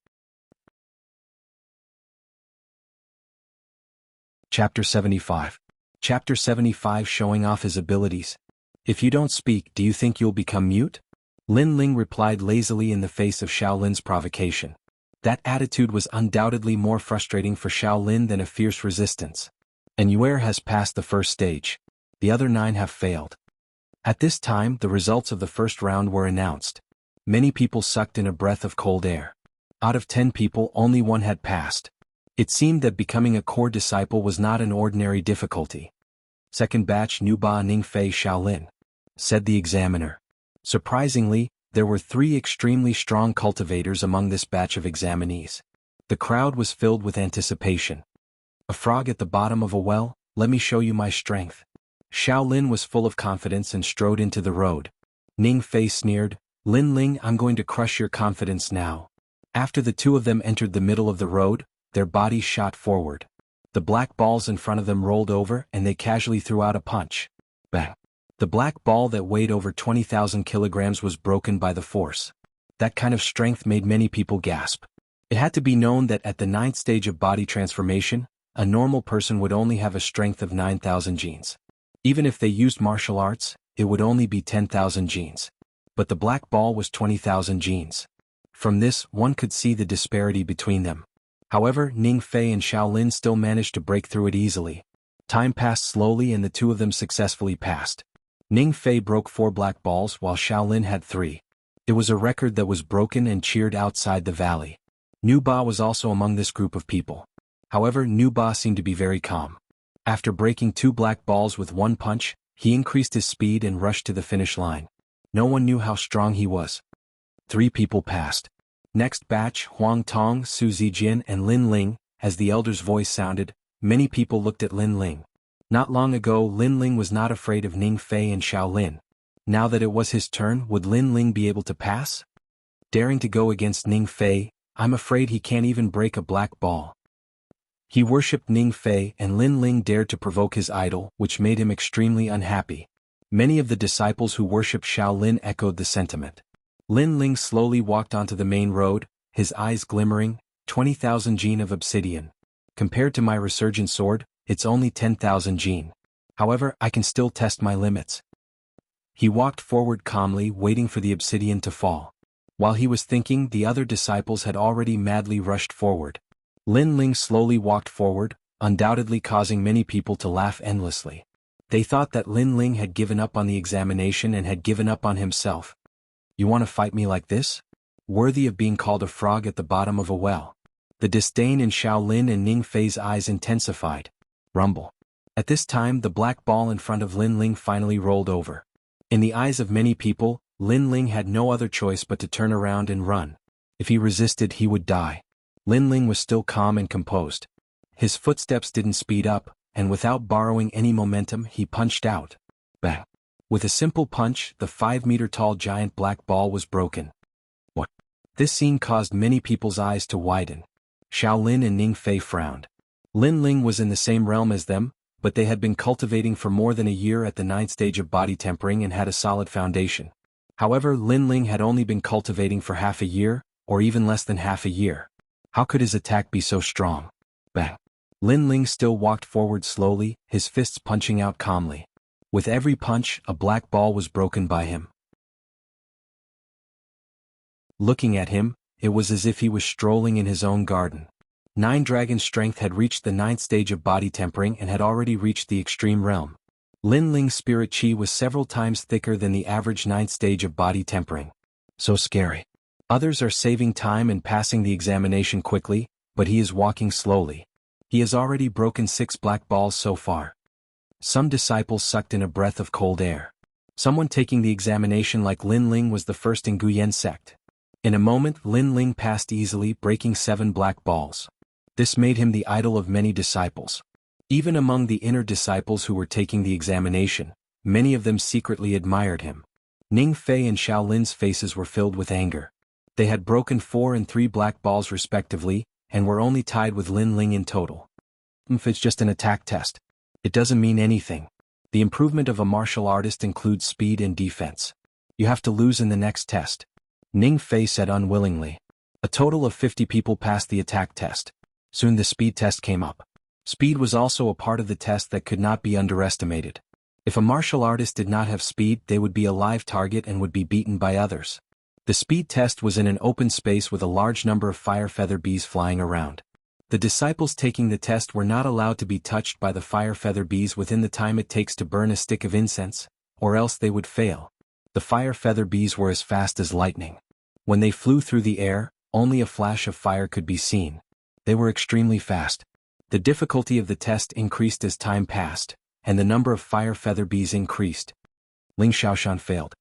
Chapter 75. Chapter 75, showing off his abilities. If you don't speak, do you think you'll become mute? Lin Ling replied lazily in the face of Shaolin's provocation. That attitude was undoubtedly more frustrating for Shaolin than a fierce resistance. And Yuer has passed the first stage. The other 9 have failed. At this time, the results of the first round were announced. Many people sucked in a breath of cold air. Out of 10 people, only 1 had passed. It seemed that becoming a core disciple was not an ordinary difficulty. Second batch Nuba Ning Fei Shaolin, said the examiner. Surprisingly, there were 3 extremely strong cultivators among this batch of examinees. The crowd was filled with anticipation. A frog at the bottom of a well? Let me show you my strength. Shaolin was full of confidence and strode into the road. Ning Fei sneered, Lin Ling, I'm going to crush your confidence now. After the two of them entered the middle of the road, their bodies shot forward. The black balls in front of them rolled over and they casually threw out a punch. Bang! The black ball that weighed over 20,000 kilograms was broken by the force. That kind of strength made many people gasp. It had to be known that at the 9th stage of body transformation, a normal person would only have a strength of 9,000 genes. Even if they used martial arts, it would only be 10,000 genes. But the black ball was 20,000 genes. From this, one could see the disparity between them. However, Ning Fei and Shaolin still managed to break through it easily. Time passed slowly and the two of them successfully passed. Ning Fei broke 4 black balls while Shaolin had 3. It was a record that was broken and cheered outside the valley. Nu Ba was also among this group of people. However, Nu Ba seemed to be very calm. After breaking 2 black balls with 1 punch, he increased his speed and rushed to the finish line. No one knew how strong he was. 3 people passed. Next batch, Huang Tong, Su Zijin and Lin Ling. As the elder's voice sounded, many people looked at Lin Ling. Not long ago, Lin Ling was not afraid of Ning Fei and Shaolin. Now that it was his turn, would Lin Ling be able to pass? Daring to go against Ning Fei, I'm afraid he can't even break a black ball. He worshipped Ning Fei and Lin Ling dared to provoke his idol, which made him extremely unhappy. Many of the disciples who worshipped Shaolin echoed the sentiment. Lin Ling slowly walked onto the main road, his eyes glimmering, 20,000 gene of obsidian. Compared to my resurgent sword, it's only 10,000 gene. However, I can still test my limits. He walked forward calmly, waiting for the obsidian to fall. While he was thinking, the other disciples had already madly rushed forward. Lin Ling slowly walked forward, undoubtedly causing many people to laugh endlessly. They thought that Lin Ling had given up on the examination and had given up on himself. You want to fight me like this? Worthy of being called a frog at the bottom of a well. The disdain in Shaolin and Ning Fei's eyes intensified. Rumble. At this time, the black ball in front of Lin Ling finally rolled over. In the eyes of many people, Lin Ling had no other choice but to turn around and run. If he resisted, he would die. Lin Ling was still calm and composed. His footsteps didn't speed up, and without borrowing any momentum, he punched out. Bang! With a simple punch, the 5-meter-tall giant black ball was broken. What? This scene caused many people's eyes to widen. Shaolin and Ning Fei frowned. Lin Ling was in the same realm as them, but they had been cultivating for more than a year at the 9th stage of body tempering and had a solid foundation. However, Lin Ling had only been cultivating for half a year, or even less than half a year. How could his attack be so strong? Bang! Lin Ling still walked forward slowly, his fists punching out calmly. With every punch, a black ball was broken by him. Looking at him, it was as if he was strolling in his own garden. 9 Dragon strength had reached the 9th stage of body tempering and had already reached the extreme realm. Lin Ling's spirit chi was several times thicker than the average 9th stage of body tempering. So scary. Others are saving time and passing the examination quickly, but he is walking slowly. He has already broken 6 black balls so far. Some disciples sucked in a breath of cold air. Someone taking the examination like Lin Ling was the first in Guyan sect. In a moment, Lin Ling passed easily, breaking 7 black balls. This made him the idol of many disciples. Even among the inner disciples who were taking the examination, many of them secretly admired him. Ning Fei and Shaolin's faces were filled with anger. They had broken 4 and 3 black balls respectively, and were only tied with Lin Ling in total. If it's just an attack test, it doesn't mean anything. The improvement of a martial artist includes speed and defense. You have to lose in the next test. Ning Fei said unwillingly. A total of 50 people passed the attack test. Soon the speed test came up. Speed was also a part of the test that could not be underestimated. If a martial artist did not have speed, they would be a live target and would be beaten by others. The speed test was in an open space with a large number of fire feather bees flying around. The disciples taking the test were not allowed to be touched by the fire feather bees within the time it takes to burn a stick of incense, or else they would fail. The fire feather bees were as fast as lightning. When they flew through the air, only a flash of fire could be seen. They were extremely fast. The difficulty of the test increased as time passed, and the number of fire feather bees increased. Ling Xiaoshan failed.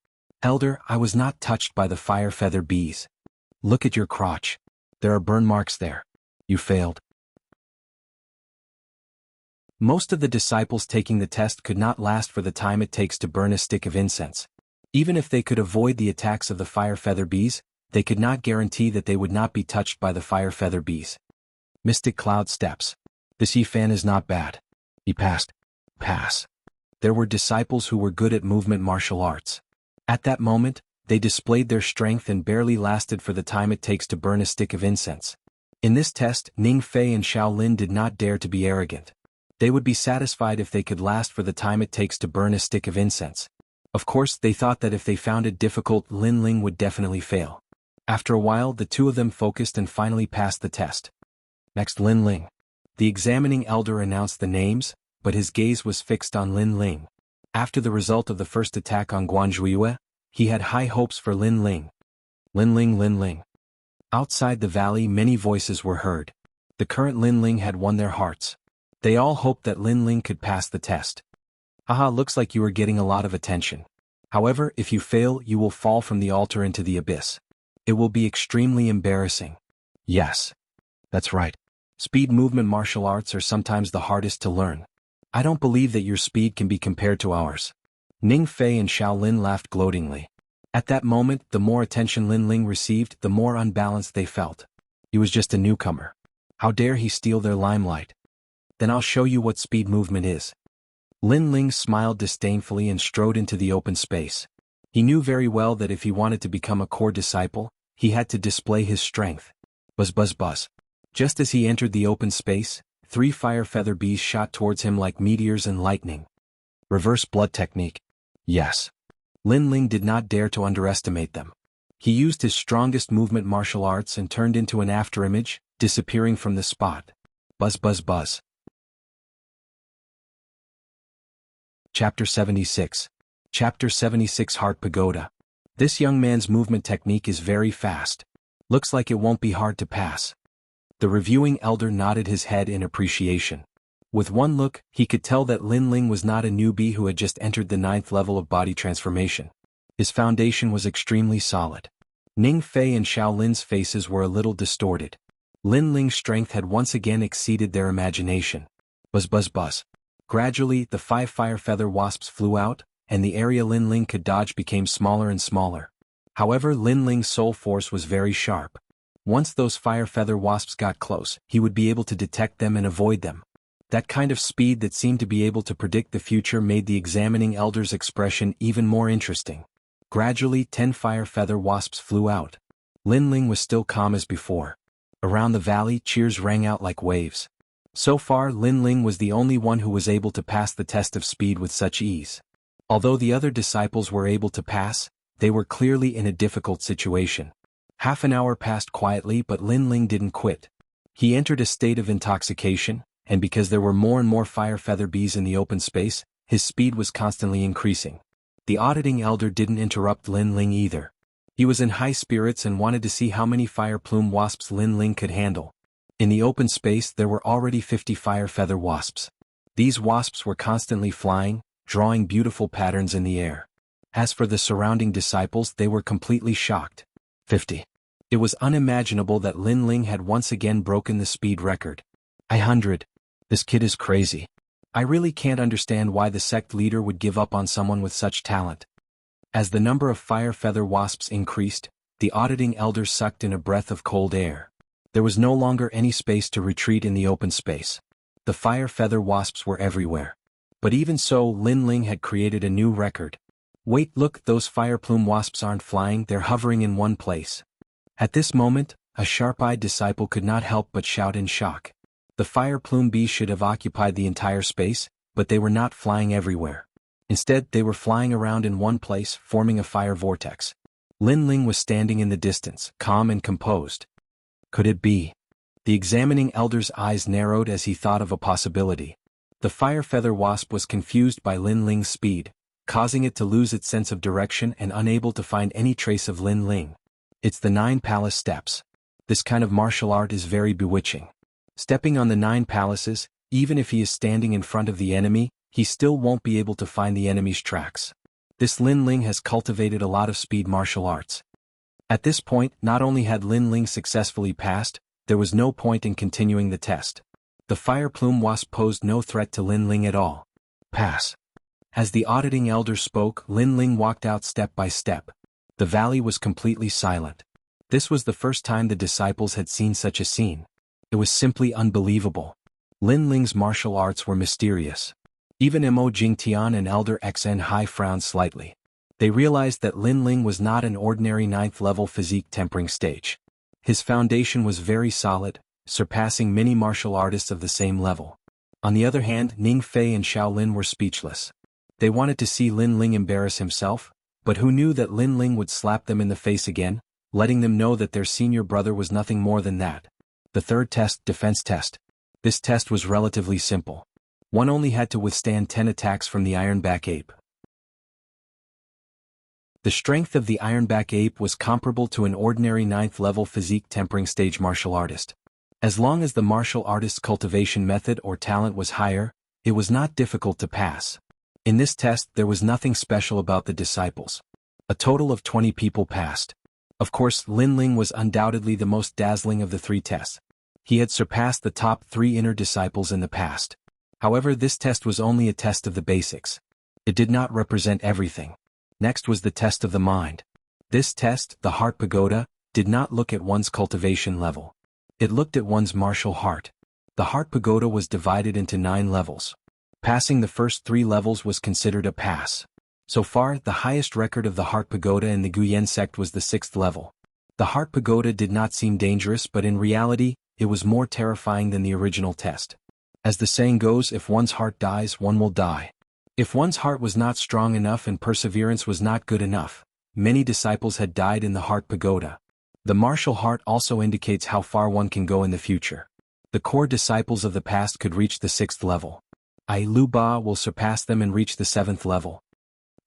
Elder, I was not touched by the fire feather bees. Look at your crotch. There are burn marks there. You failed. Most of the disciples taking the test could not last for the time it takes to burn a stick of incense. Even if they could avoid the attacks of the fire feather bees, they could not guarantee that they would not be touched by the fire feather bees. Mystic Cloud steps. This Yifan is not bad. He passed. Pass. There were disciples who were good at movement martial arts. At that moment, they displayed their strength and barely lasted for the time it takes to burn a stick of incense. In this test, Ning Fei and Xiao Lin did not dare to be arrogant. They would be satisfied if they could last for the time it takes to burn a stick of incense. Of course, they thought that if they found it difficult, Lin Ling would definitely fail. After a while, the two of them focused and finally passed the test. Next, Lin Ling. The examining elder announced the names, but his gaze was fixed on Lin Ling. After the result of the first attack on Guanzhuiyue, he had high hopes for Lin Ling. Lin Ling, Lin Ling. Outside the valley, many voices were heard. The current Lin Ling had won their hearts. They all hoped that Lin Ling could pass the test. Haha, looks like you are getting a lot of attention. However, if you fail, you will fall from the altar into the abyss. It will be extremely embarrassing. Yes. That's right. Speed movement martial arts are sometimes the hardest to learn. I don't believe that your speed can be compared to ours. Ning Fei and Xiao Lin laughed gloatingly. At that moment, the more attention Lin Ling received, the more unbalanced they felt. He was just a newcomer. How dare he steal their limelight? Then I'll show you what speed movement is. Lin Ling smiled disdainfully and strode into the open space. He knew very well that if he wanted to become a core disciple, he had to display his strength. Buzz buzz buzz. Just as he entered the open space, 3 fire feather bees shot towards him like meteors and lightning. Reverse blood technique. Yes. Lin Ling did not dare to underestimate them. He used his strongest movement martial arts and turned into an afterimage, disappearing from the spot. Buzz buzz buzz. Chapter 76. Chapter 76 Heart Pagoda. This young man's movement technique is very fast. Looks like it won't be hard to pass. The reviewing elder nodded his head in appreciation. With one look, he could tell that Lin Ling was not a newbie who had just entered the 9th level of body transformation. His foundation was extremely solid. Ning Fei and Xiao Lin's faces were a little distorted. Lin Ling's strength had once again exceeded their imagination. Buzz buzz buzz. Gradually, the 5 fire feather wasps flew out, and the area Lin Ling could dodge became smaller and smaller. However, Lin Ling's soul force was very sharp. Once those fire feather wasps got close, he would be able to detect them and avoid them. That kind of speed that seemed to be able to predict the future made the examining elder's expression even more interesting. Gradually, 10 fire feather wasps flew out. Lin Ling was still calm as before. Around the valley, cheers rang out like waves. So far, Lin Ling was the only one who was able to pass the test of speed with such ease. Although the other disciples were able to pass, they were clearly in a difficult situation. Half an hour passed quietly, but Lin Ling didn't quit. He entered a state of intoxication, and because there were more and more fire feather bees in the open space, his speed was constantly increasing. The auditing elder didn't interrupt Lin Ling either. He was in high spirits and wanted to see how many fire plume wasps Lin Ling could handle. In the open space there were already 50 fire feather wasps. These wasps were constantly flying, drawing beautiful patterns in the air. As for the surrounding disciples, they were completely shocked. 50. It was unimaginable that Lin Ling had once again broken the speed record. 100. This kid is crazy. I really can't understand why the sect leader would give up on someone with such talent. As the number of fire feather wasps increased, the auditing elder sucked in a breath of cold air. There was no longer any space to retreat in the open space. The fire feather wasps were everywhere. But even so, Lin Ling had created a new record. Wait, look, those fire plume wasps aren't flying, they're hovering in one place. At this moment, a sharp-eyed disciple could not help but shout in shock. The fire plume bees should have occupied the entire space, but they were not flying everywhere. Instead, they were flying around in one place, forming a fire vortex. Lin Ling was standing in the distance, calm and composed. Could it be? The examining elder's eyes narrowed as he thought of a possibility. The fire feather wasp was confused by Lin Ling's speed, causing it to lose its sense of direction and unable to find any trace of Lin Ling. It's the 9 palace steps. This kind of martial art is very bewitching. Stepping on the 9 palaces, even if he is standing in front of the enemy, he still won't be able to find the enemy's tracks. This Lin Ling has cultivated a lot of speed martial arts. At this point, not only had Lin Ling successfully passed, there was no point in continuing the test. The fire plume wasp posed no threat to Lin Ling at all. Pass. As the auditing elder spoke, Lin Ling walked out step by step. The valley was completely silent. This was the first time the disciples had seen such a scene. It was simply unbelievable. Lin Ling's martial arts were mysterious. Even Mo Jingtian and Elder Xn Hai frowned slightly. They realized that Lin Ling was not an ordinary 9th-level physique tempering stage. His foundation was very solid, surpassing many martial artists of the same level. On the other hand, Ning Fei and Shaolin were speechless. They wanted to see Lin Ling embarrass himself, but who knew that Lin Ling would slap them in the face again, letting them know that their senior brother was nothing more than that. The third test, defense test. This test was relatively simple. One only had to withstand 10 attacks from the Ironback ape. The strength of the Ironback ape was comparable to an ordinary 9th-level physique tempering stage martial artist. As long as the martial artist's cultivation method or talent was higher, it was not difficult to pass. In this test there was nothing special about the disciples. A total of 20 people passed. Of course, Lin Ling was undoubtedly the most dazzling of the 3 tests. He had surpassed the top 3 inner disciples in the past. However, this test was only a test of the basics. It did not represent everything. Next was the test of the mind. This test, the Heart Pagoda, did not look at one's cultivation level. It looked at one's martial heart. The Heart Pagoda was divided into 9 levels. Passing the first 3 levels was considered a pass. So far, the highest record of the Heart Pagoda in the Guyan sect was the 6th level. The Heart Pagoda did not seem dangerous, but in reality, it was more terrifying than the original test. As the saying goes, if one's heart dies, one will die. If one's heart was not strong enough and perseverance was not good enough, many disciples had died in the Heart Pagoda. The martial heart also indicates how far one can go in the future. The core disciples of the past could reach the 6th level. Lu Ba will surpass them and reach the 7th level.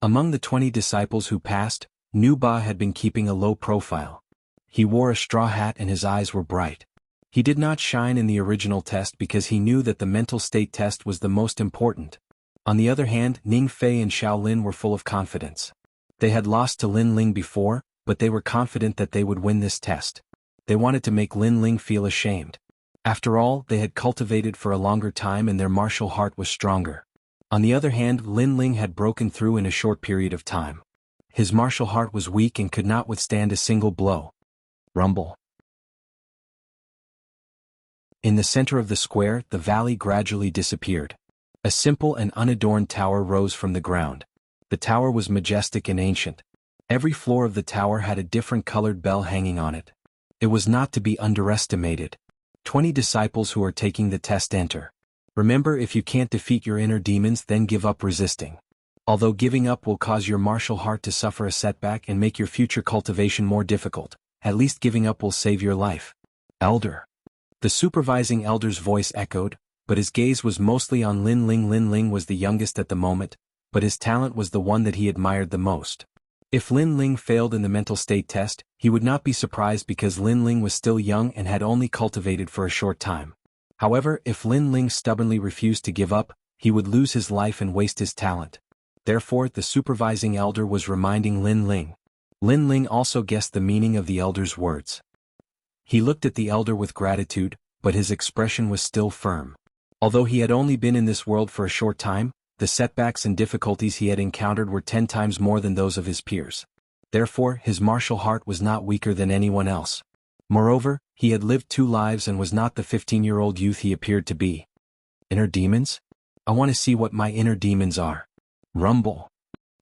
Among the 20 disciples who passed, Nu Ba had been keeping a low profile. He wore a straw hat and his eyes were bright. He did not shine in the original test because he knew that the mental state test was the most important. On the other hand, Ning Fei and Shaolin were full of confidence. They had lost to Lin Ling before, but they were confident that they would win this test. They wanted to make Lin Ling feel ashamed. After all, they had cultivated for a longer time and their martial heart was stronger. On the other hand, Lin Ling had broken through in a short period of time. His martial heart was weak and could not withstand a single blow. Rumble. In the center of the square, the valley gradually disappeared. A simple and unadorned tower rose from the ground. The tower was majestic and ancient. Every floor of the tower had a different colored bell hanging on it. It was not to be underestimated. 20 disciples who are taking the test enter. Remember, if you can't defeat your inner demons, then give up resisting. Although giving up will cause your martial heart to suffer a setback and make your future cultivation more difficult, at least giving up will save your life. Elder. The supervising elder's voice echoed, but his gaze was mostly on Lin Ling. Lin Ling was the youngest at the moment, but his talent was the one that he admired the most. If Lin Ling failed in the mental state test, he would not be surprised because Lin Ling was still young and had only cultivated for a short time. However, if Lin Ling stubbornly refused to give up, he would lose his life and waste his talent. Therefore, the supervising elder was reminding Lin Ling. Lin Ling also guessed the meaning of the elder's words. He looked at the elder with gratitude, but his expression was still firm. Although he had only been in this world for a short time, the setbacks and difficulties he had encountered were 10 times more than those of his peers. Therefore, his martial heart was not weaker than anyone else. Moreover, he had lived 2 lives and was not the 15-year-old youth he appeared to be. Inner demons? I want to see what my inner demons are. Rumble.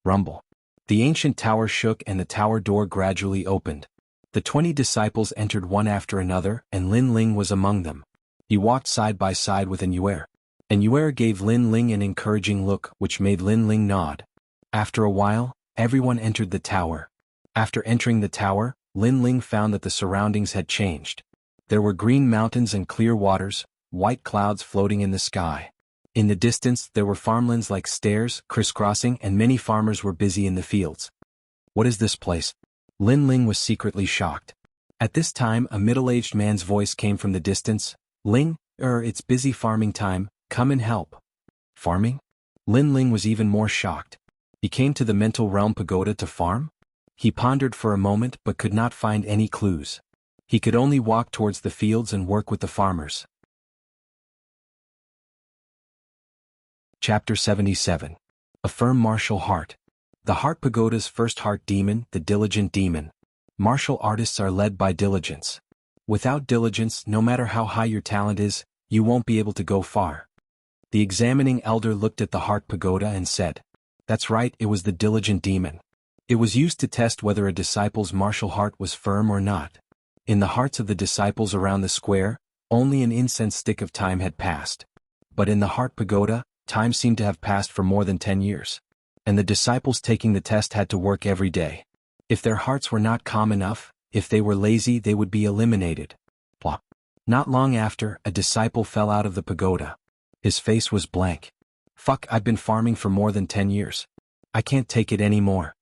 Rumble. The ancient tower shook and the tower door gradually opened. The 20 disciples entered one after another, and Lin Ling was among them. He walked side by side with Anuer. Anuer gave Lin Ling an encouraging look, which made Lin Ling nod. After a while, everyone entered the tower. After entering the tower, Lin Ling found that the surroundings had changed. There were green mountains and clear waters, white clouds floating in the sky. In the distance, there were farmlands like stairs, crisscrossing, and many farmers were busy in the fields. What is this place? Lin Ling was secretly shocked. At this time, a middle-aged man's voice came from the distance. Ling, it's busy farming time, come and help. Farming? Lin Ling was even more shocked. He came to the mental realm pagoda to farm? He pondered for a moment but could not find any clues. He could only walk towards the fields and work with the farmers. Chapter 77. A Firm Martial Heart. The Heart Pagoda's first heart demon, the diligent demon. Martial artists are led by diligence. Without diligence, no matter how high your talent is, you won't be able to go far. The examining elder looked at the Heart Pagoda and said, "That's right, it was the diligent demon. It was used to test whether a disciple's martial heart was firm or not. In the hearts of the disciples around the square, only an incense stick of time had passed. But in the Heart Pagoda, time seemed to have passed for more than 10 years. And the disciples taking the test had to work every day. If their hearts were not calm enough, if they were lazy, they would be eliminated." Plop. Not long after, a disciple fell out of the pagoda. His face was blank. "Fuck, I've been farming for more than 10 years. I can't take it anymore."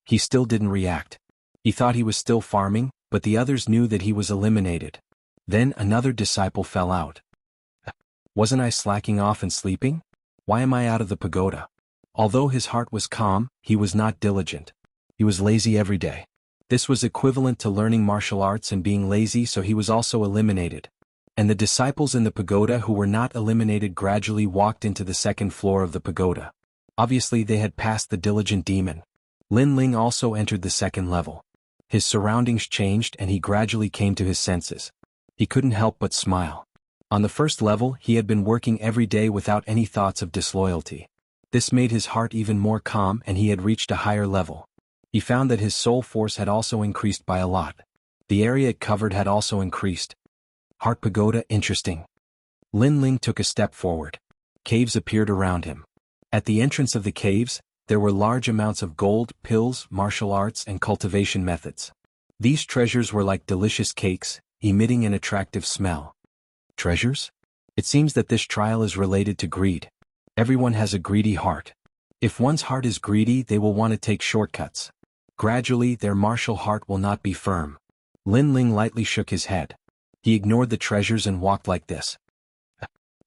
He still didn't react. He thought he was still farming, but the others knew that he was eliminated. Then another disciple fell out. "Wasn't I slacking off and sleeping? Why am I out of the pagoda?" Although his heart was calm, he was not diligent. He was lazy every day. This was equivalent to learning martial arts and being lazy, so he was also eliminated. And the disciples in the pagoda who were not eliminated gradually walked into the second floor of the pagoda. Obviously they had passed the diligent demon. Lin Ling also entered the second level. His surroundings changed and he gradually came to his senses. He couldn't help but smile. On the first level, he had been working every day without any thoughts of disloyalty. This made his heart even more calm and he had reached a higher level. He found that his soul force had also increased by a lot. The area it covered had also increased. Heart Pagoda, interesting. Lin Ling took a step forward. Caves appeared around him. At the entrance of the caves, there were large amounts of gold, pills, martial arts, and cultivation methods. These treasures were like delicious cakes, emitting an attractive smell. Treasures? It seems that this trial is related to greed. Everyone has a greedy heart. If one's heart is greedy, they will want to take shortcuts. Gradually, their martial heart will not be firm. Lin Ling lightly shook his head. He ignored the treasures and walked like this.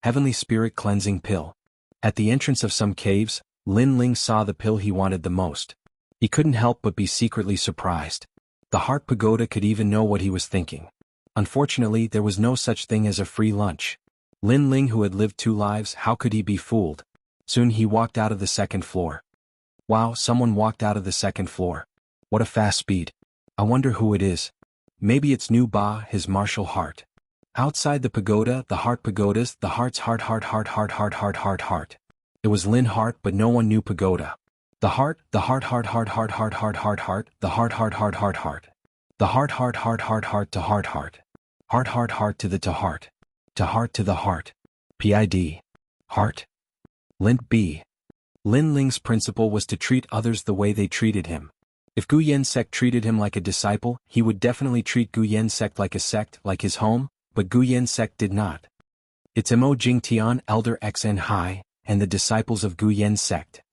Heavenly Spirit Cleansing Pill. At the entrance of some caves, Lin Ling saw the pill he wanted the most. He couldn't help but be secretly surprised. The Heart Pagoda could even know what he was thinking. Unfortunately, there was no such thing as a free lunch. Lin Ling, who had lived 2 lives, how could he be fooled? Soon he walked out of the second floor. Wow, someone walked out of the second floor. What a fast speed. I wonder who it is. Maybe it's Nu Ba, his martial heart. Outside the pagoda, the Heart Pagodas, the heart's heart. It was Lin Heart, but no one knew pagoda. The heart. The heart to heart to the to heart to the heart. PID. Heart. Lint B. Lin Ling's principle was to treat others the way they treated him. If Gu Yen sect treated him like a disciple, he would definitely treat Gu Yen sect, like his home, but Gu Yen sect did not. It's Mo Jingtian, Elder XN Hai, and the disciples of Gu Yen sect.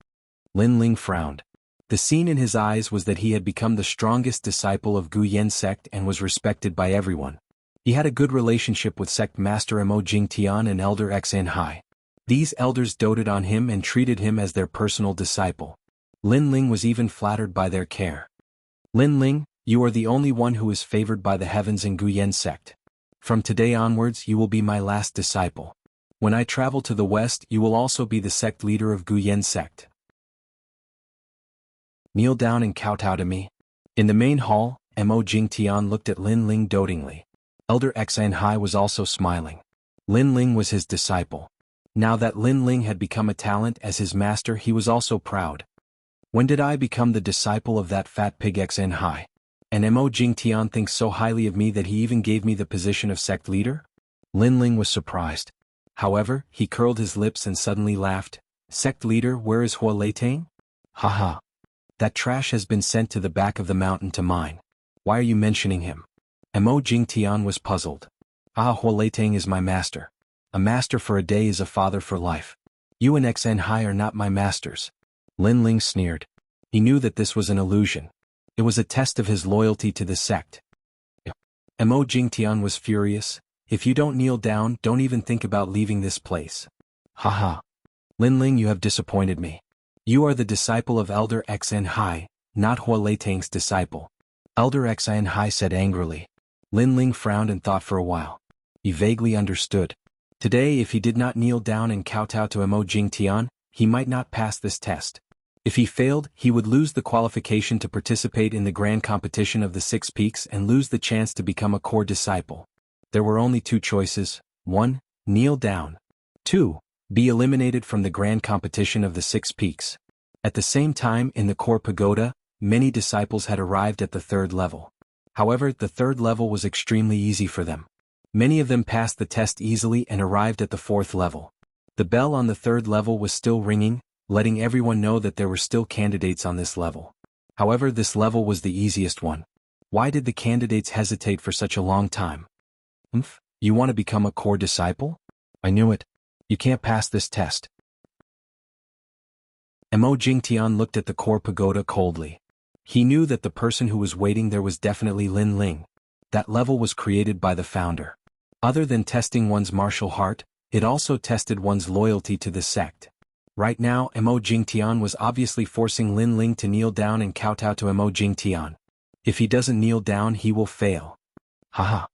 Lin Ling frowned. The scene in his eyes was that he had become the strongest disciple of Gu Yen sect and was respected by everyone. He had a good relationship with sect master Mo Jingtian and Elder XN Hai. These elders doted on him and treated him as their personal disciple. Lin Ling was even flattered by their care. Lin Ling, you are the only one who is favored by the heavens in Gu Yen sect. From today onwards you will be my last disciple. When I travel to the west you will also be the sect leader of Gu Yen sect. Kneel down and kowtow to me. In the main hall, Mo Jingtian looked at Lin Ling dotingly. Elder XN Hai was also smiling. Lin Ling was his disciple. Now that Lin Ling had become a talent as his master, he was also proud. When did I become the disciple of that fat pig XN Hai? And Mo Jingtian thinks so highly of me that he even gave me the position of sect leader? Lin Ling was surprised. However, he curled his lips and suddenly laughed. Sect leader, where is Hua Leitang? Haha. That trash has been sent to the back of the mountain to mine. Why are you mentioning him? Mo Jingtian was puzzled. Hua Leitang is my master. A master for a day is a father for life. You and XN Hai are not my masters. Lin Ling sneered. He knew that this was an illusion. It was a test of his loyalty to the sect. Mo Jingtian was furious. If you don't kneel down, don't even think about leaving this place. Haha. Lin Ling, you have disappointed me. You are the disciple of Elder Xn Hai, not Hua Leitang's disciple. Elder Xn Hai said angrily. Lin Ling frowned and thought for a while. He vaguely understood. Today, if he did not kneel down and kowtow to Mo Jingtian, he might not pass this test. If he failed, he would lose the qualification to participate in the grand competition of the 6 Peaks and lose the chance to become a core disciple. There were only 2 choices. 1. Kneel down. 2. Be eliminated from the grand competition of the 6 Peaks. At the same time, in the core pagoda, many disciples had arrived at the 3rd level. However, the 3rd level was extremely easy for them. Many of them passed the test easily and arrived at the 4th level. The bell on the 3rd level was still ringing, letting everyone know that there were still candidates on this level. However, this level was the easiest one. Why did the candidates hesitate for such a long time? You want to become a core disciple? I knew it. You can't pass this test. Mo Jingtian looked at the core pagoda coldly. He knew that the person who was waiting there was definitely Lin Ling. That level was created by the founder. Other than testing one's martial heart, it also tested one's loyalty to the sect. Right now, Mo Jingtian was obviously forcing Lin Ling to kneel down and kowtow to Mo Jingtian. If he doesn't kneel down, he will fail. Haha.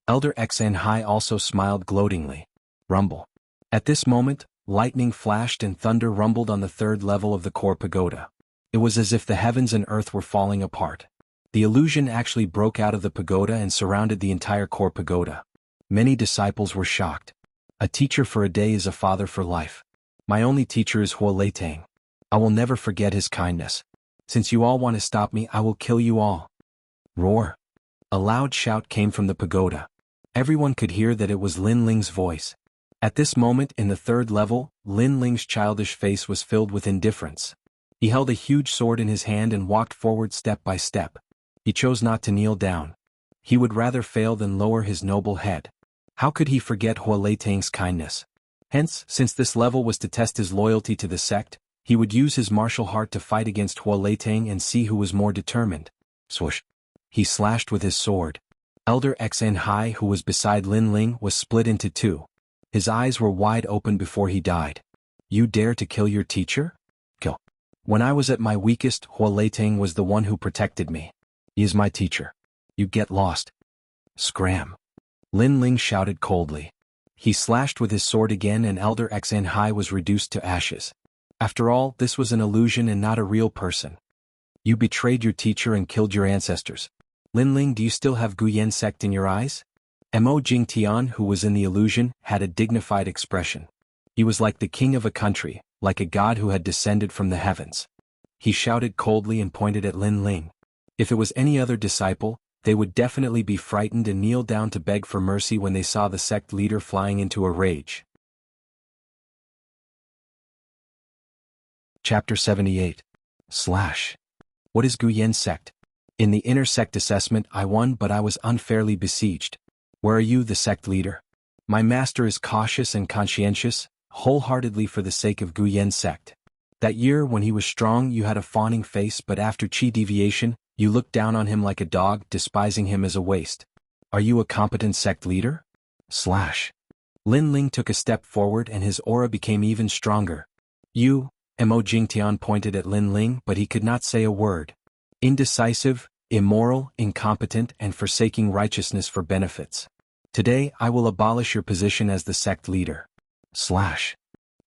Elder Xn Hai also smiled gloatingly. Rumble. At this moment, lightning flashed and thunder rumbled on the 3rd level of the core pagoda. It was as if the heavens and earth were falling apart. The illusion actually broke out of the pagoda and surrounded the entire core pagoda. Many disciples were shocked. A teacher for a day is a father for life. My only teacher is Hua Leitang. I will never forget his kindness. Since you all want to stop me, I will kill you all. Roar. A loud shout came from the pagoda. Everyone could hear that it was Lin Ling's voice. At this moment in the 3rd level, Lin Ling's childish face was filled with indifference. He held a huge sword in his hand and walked forward step by step. He chose not to kneel down. He would rather fail than lower his noble head. How could he forget Hua Leitang's kindness? Hence, since this level was to test his loyalty to the sect, he would use his martial heart to fight against Hua Leitang and see who was more determined. Swoosh. He slashed with his sword. Elder Xn Hai, who was beside Lin Ling, was split into 2. His eyes were wide open before he died. You dare to kill your teacher? Kill. When I was at my weakest, Hua Leitang was the one who protected me. He is my teacher. You get lost. Scram. Lin Ling shouted coldly. He slashed with his sword again and Elder Xn Hai was reduced to ashes. After all, this was an illusion and not a real person. You betrayed your teacher and killed your ancestors. Lin Ling, do you still have Guyan sect in your eyes? Mo Jingtian, who was in the illusion, had a dignified expression. He was like the king of a country, like a god who had descended from the heavens. He shouted coldly and pointed at Lin Ling. If it was any other disciple, they would definitely be frightened and kneel down to beg for mercy when they saw the sect leader flying into a rage. Chapter 78. What is Guyan sect? In the inner sect assessment I won, but I was unfairly besieged. Where are you, the sect leader? My master is cautious and conscientious, wholeheartedly for the sake of Guyan sect. That year when he was strong you had a fawning face, but after chi deviation, you looked down on him like a dog, despising him as a waste. Are you a competent sect leader? Lin Ling took a step forward and his aura became even stronger. You, Mo Jingtian pointed at Lin Ling, but he could not say a word. Indecisive, immoral, incompetent, and forsaking righteousness for benefits. Today I will abolish your position as the sect leader.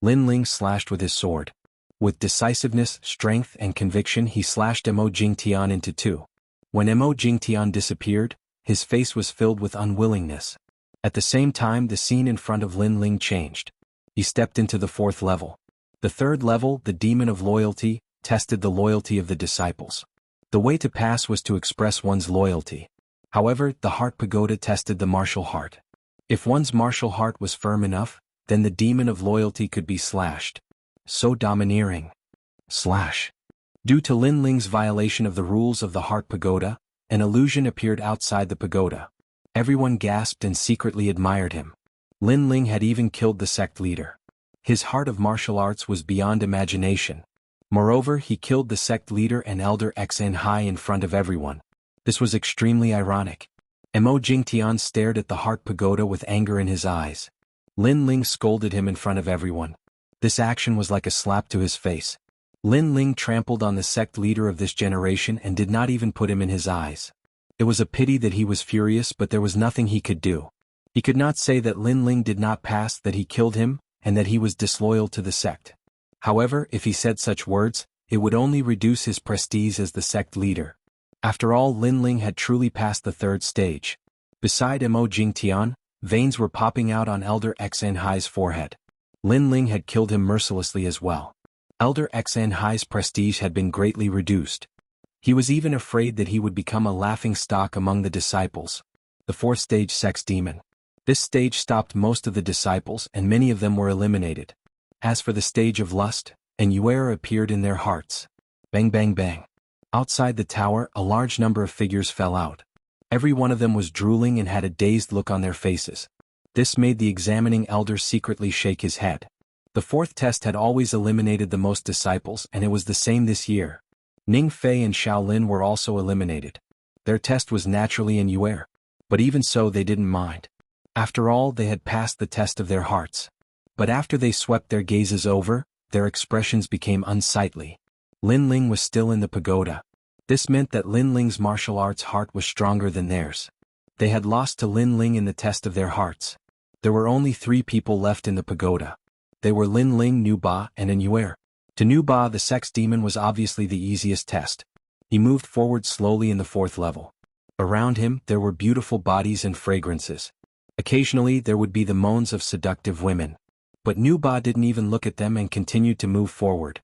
Lin Ling slashed with his sword. With decisiveness, strength, and conviction he slashed Mo Jingtian into 2. When Mo Jingtian disappeared, his face was filled with unwillingness. At the same time the scene in front of Lin Ling changed. He stepped into the 4th level. The 3rd level, the demon of loyalty, tested the loyalty of the disciples. The way to pass was to express one's loyalty. However, the heart pagoda tested the martial heart. If one's martial heart was firm enough, then the demon of loyalty could be slashed. So domineering. Due to Lin Ling's violation of the rules of the heart pagoda, an illusion appeared outside the pagoda. Everyone gasped and secretly admired him. Lin Ling had even killed the sect leader. His heart of martial arts was beyond imagination. Moreover, he killed the sect leader and Elder Xn Hai in front of everyone. This was extremely ironic. Mo Jingtian stared at the heart pagoda with anger in his eyes. Lin Ling scolded him in front of everyone. This action was like a slap to his face. Lin Ling trampled on the sect leader of this generation and did not even put him in his eyes. It was a pity that he was furious, but there was nothing he could do. He could not say that Lin Ling did not pass, that he killed him, and that he was disloyal to the sect. However, if he said such words, it would only reduce his prestige as the sect leader. After all, Lin Ling had truly passed the third stage. Beside Mo Jingtian, veins were popping out on Elder Xan Hai's forehead. Lin Ling had killed him mercilessly as well. Elder Xan Hai's prestige had been greatly reduced. He was even afraid that he would become a laughing stock among the disciples. The fourth stage, sex demon. This stage stopped most of the disciples and many of them were eliminated. As for the stage of lust, an Yuera appeared in their hearts. Bang bang bang. Outside the tower, a large number of figures fell out. Every one of them was drooling and had a dazed look on their faces. This made the examining elder secretly shake his head. The fourth test had always eliminated the most disciples, and it was the same this year. Ning Fei and Shaolin were also eliminated. Their test was naturally in Yuer. But even so, they didn't mind. After all, they had passed the test of their hearts. But after they swept their gazes over, their expressions became unsightly. Lin Ling was still in the pagoda. This meant that Lin Ling's martial arts heart was stronger than theirs. They had lost to Lin Ling in the test of their hearts. There were only 3 people left in the pagoda. They were Lin Ling, Nu Ba, and An Yuer. To Nu Ba, the sex demon was obviously the easiest test. He moved forward slowly in the 4th level. Around him, there were beautiful bodies and fragrances. Occasionally, there would be the moans of seductive women. But Nu Ba didn't even look at them and continued to move forward.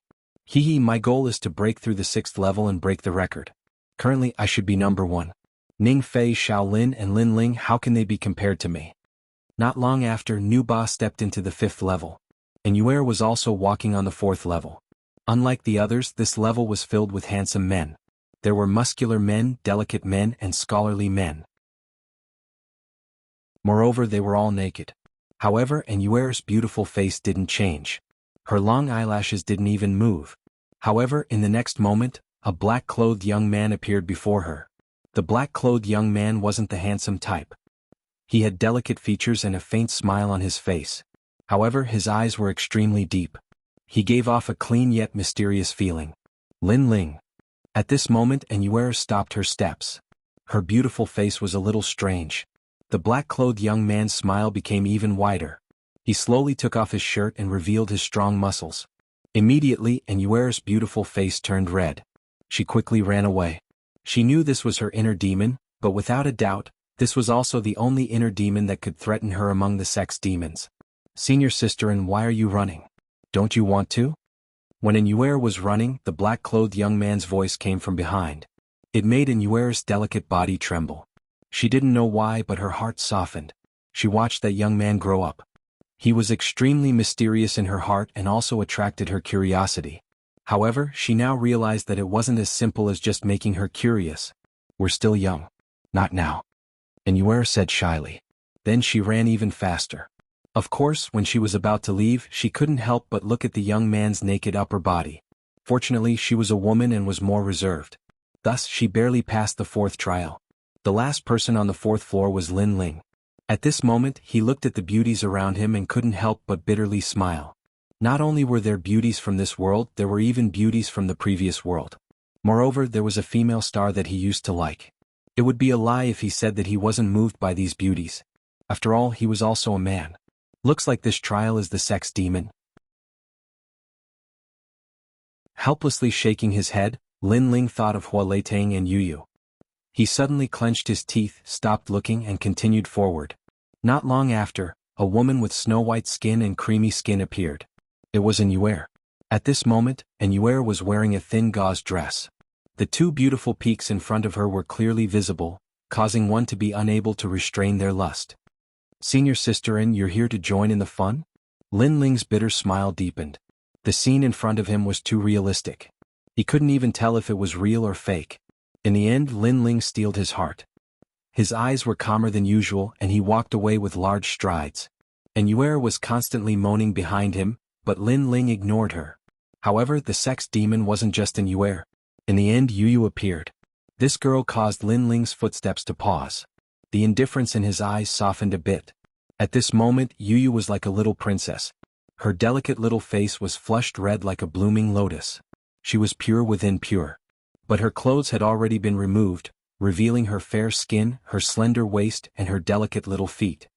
My goal is to break through the 6th level and break the record. Currently, I should be number 1. Ning Fei, Shaolin, and Lin Ling, how can they be compared to me? Not long after, Nu Ba stepped into the 5th level. And Yuer was also walking on the 4th level. Unlike the others, this level was filled with handsome men. There were muscular men, delicate men, and scholarly men. Moreover, they were all naked. However, An Yuer's beautiful face didn't change. Her long eyelashes didn't even move. However, in the next moment, a black-clothed young man appeared before her. The black-clothed young man wasn't the handsome type. He had delicate features and a faint smile on his face. However, his eyes were extremely deep. He gave off a clean yet mysterious feeling. Lin Ling. At this moment, An Yuer stopped her steps. Her beautiful face was a little strange. The black-clothed young man's smile became even wider. He slowly took off his shirt and revealed his strong muscles. Immediately, An Yuer's beautiful face turned red. She quickly ran away. She knew this was her inner demon, but without a doubt, this was also the only inner demon that could threaten her among the sex demons. Senior sister, and why are you running? Don't you want to? When An Yuer was running, the black-clothed young man's voice came from behind. It made An Yuer's delicate body tremble. She didn't know why, but her heart softened. She watched that young man grow up. He was extremely mysterious in her heart and also attracted her curiosity. However, she now realized that it wasn't as simple as just making her curious. We're still young. Not now. An Yuer said shyly. Then she ran even faster. Of course, when she was about to leave, she couldn't help but look at the young man's naked upper body. Fortunately, she was a woman and was more reserved. Thus, she barely passed the 4th trial. The last person on the 4th floor was Lin Ling. At this moment, he looked at the beauties around him and couldn't help but bitterly smile. Not only were there beauties from this world, there were even beauties from the previous world. Moreover, there was a female star that he used to like. It would be a lie if he said that he wasn't moved by these beauties. After all, he was also a man. Looks like this trial is the sex demon. Helplessly shaking his head, Lin Ling thought of Hua Leitang and Yu. He suddenly clenched his teeth, stopped looking, and continued forward. Not long after, a woman with snow-white skin and creamy skin appeared. It was An Yuer. At this moment, An Yuer was wearing a thin gauze dress. The 2 beautiful peaks in front of her were clearly visible, causing one to be unable to restrain their lust. Senior sister, and you're here to join in the fun? Lin Ling's bitter smile deepened. The scene in front of him was too realistic. He couldn't even tell if it was real or fake. In the end, Lin Ling steeled his heart. His eyes were calmer than usual and he walked away with large strides. An Yuer was constantly moaning behind him, but Lin Ling ignored her. However, the sex demon wasn't just An Yuer. In the end, Yu appeared. This girl caused Lin Ling's footsteps to pause. The indifference in his eyes softened a bit. At this moment, Yu was like a little princess. Her delicate little face was flushed red like a blooming lotus. She was pure within pure. But her clothes had already been removed, revealing her fair skin, her slender waist, and her delicate little feet.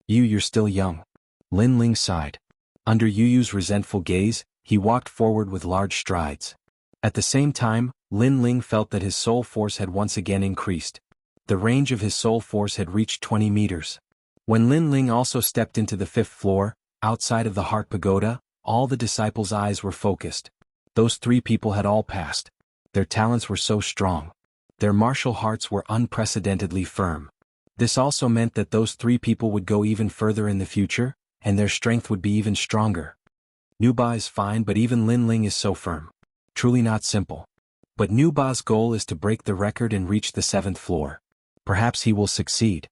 You're still young. Lin Ling sighed. Under Yu's resentful gaze, he walked forward with large strides. At the same time, Lin Ling felt that his soul force had once again increased. The range of his soul force had reached 20 meters. When Lin Ling also stepped into the 5th floor, outside of the Heart Pagoda, all the disciples' eyes were focused. Those 3 people had all passed. Their talents were so strong. Their martial hearts were unprecedentedly firm. This also meant that those 3 people would go even further in the future, and their strength would be even stronger. Nuba is fine, but even Lin Ling is so firm. Truly not simple. But Nuba's goal is to break the record and reach the 7th floor. Perhaps he will succeed.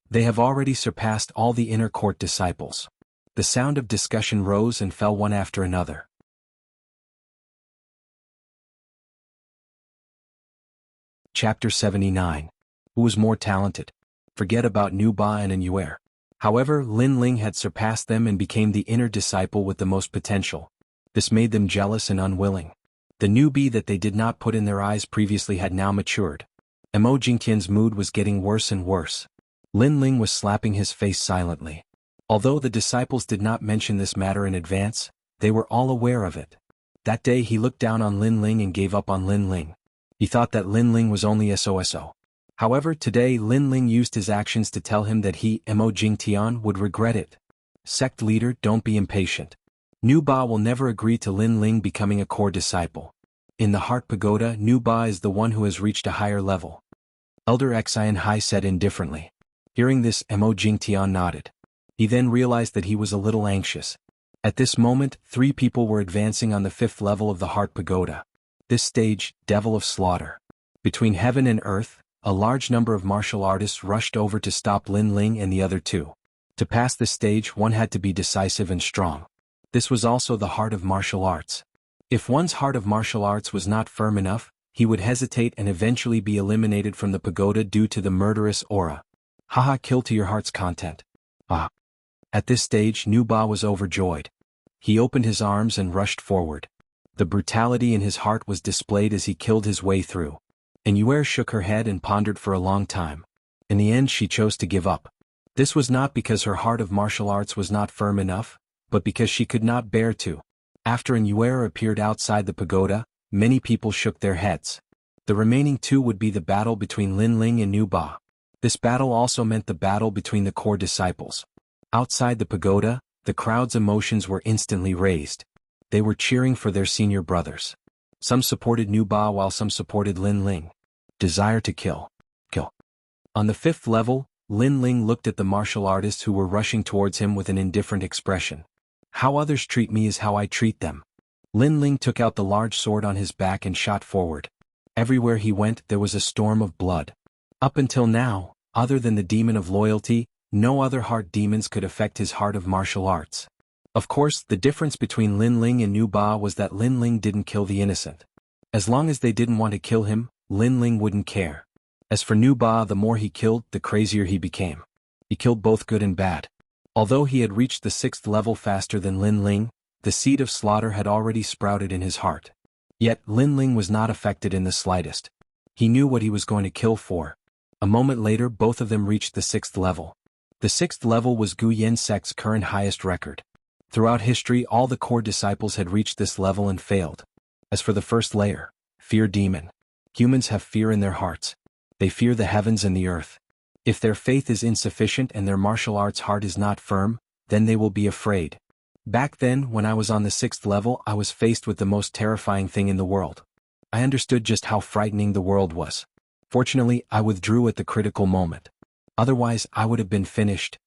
They have already surpassed all the inner court disciples. The sound of discussion rose and fell one after another. Chapter 79. Who was more talented? Forget about Nuba and Anuer. However, Lin Ling had surpassed them and became the inner disciple with the most potential. This made them jealous and unwilling. The newbie that they did not put in their eyes previously had now matured. Mo Jingtian's mood was getting worse and worse. Lin Ling was slapping his face silently. Although the disciples did not mention this matter in advance, they were all aware of it. That day he looked down on Lin Ling and gave up on Lin Ling. He thought that Lin Ling was only SOSO. However, today Lin Ling used his actions to tell him that he, Mo Jingtian, would regret it. Sect leader, don't be impatient. Nuba will never agree to Lin Ling becoming a core disciple. In the Heart Pagoda, Nuba is the one who has reached a higher level. Elder Xian Hai said indifferently. Hearing this, Mo Jingtian nodded. He then realized that he was a little anxious. At this moment, 3 people were advancing on the 5th level of the Heart Pagoda. This stage, Devil of Slaughter. Between heaven and earth, a large number of martial artists rushed over to stop Lin Ling and the other 2. To pass this stage, one had to be decisive and strong. This was also the heart of martial arts. If one's heart of martial arts was not firm enough, he would hesitate and eventually be eliminated from the pagoda due to the murderous aura. Haha, kill to your heart's content. Ah. At this stage, Nuba was overjoyed. He opened his arms and rushed forward. The brutality in his heart was displayed as he killed his way through. Anuer shook her head and pondered for a long time. In the end, she chose to give up. This was not because her heart of martial arts was not firm enough, but because she could not bear to. After Anuer appeared outside the pagoda, many people shook their heads. The remaining 2 would be the battle between Lin Ling and Nuba. This battle also meant the battle between the core disciples. Outside the pagoda, the crowd's emotions were instantly raised. They were cheering for their senior brothers. Some supported Nuba while some supported Lin Ling. Desire to kill. Kill. On the 5th level, Lin Ling looked at the martial artists who were rushing towards him with an indifferent expression. How others treat me is how I treat them. Lin Ling took out the large sword on his back and shot forward. Everywhere he went, there was a storm of blood. Up until now, other than the demon of loyalty, no other heart demons could affect his heart of martial arts. Of course, the difference between Lin Ling and Nuba was that Lin Ling didn't kill the innocent. As long as they didn't want to kill him, Lin Ling wouldn't care. As for Nuba, the more he killed, the crazier he became. He killed both good and bad. Although he had reached the 6th level faster than Lin Ling, the seed of slaughter had already sprouted in his heart. Yet, Lin Ling was not affected in the slightest. He knew what he was going to kill for. A moment later, both of them reached the 6th level. The 6th level was Gu Yen sect's current highest record. Throughout history, all the core disciples had reached this level and failed. As for the first layer, fear demon. Humans have fear in their hearts. They fear the heavens and the earth. If their faith is insufficient and their martial arts heart is not firm, then they will be afraid. Back then, when I was on the 6th level, I was faced with the most terrifying thing in the world. I understood just how frightening the world was. Fortunately, I withdrew at the critical moment. Otherwise, I would have been finished.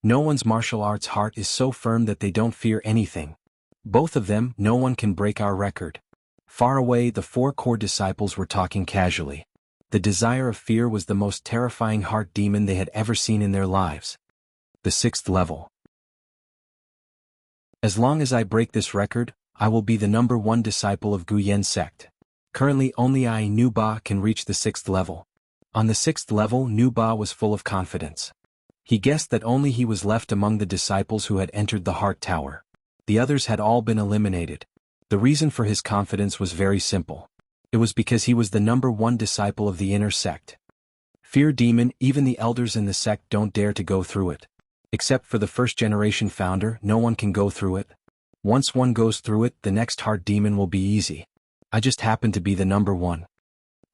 No one's martial arts heart is so firm that they don't fear anything. Both of them, no one can break our record. Far away, the 4 core disciples were talking casually. The desire of fear was the most terrifying heart demon they had ever seen in their lives. The 6th level. As long as I break this record, I will be the number 1 disciple of Gu Yen sect. Currently only I, Nuba, can reach the 6th level. On the 6th level, Nuba was full of confidence. He guessed that only he was left among the disciples who had entered the Heart Tower. The others had all been eliminated. The reason for his confidence was very simple. It was because he was the number one disciple of the inner sect. Fear demon, even the elders in the sect don't dare to go through it. Except for the first-generation founder, no one can go through it. Once one goes through it, the next heart demon will be easy. I just happened to be the number one.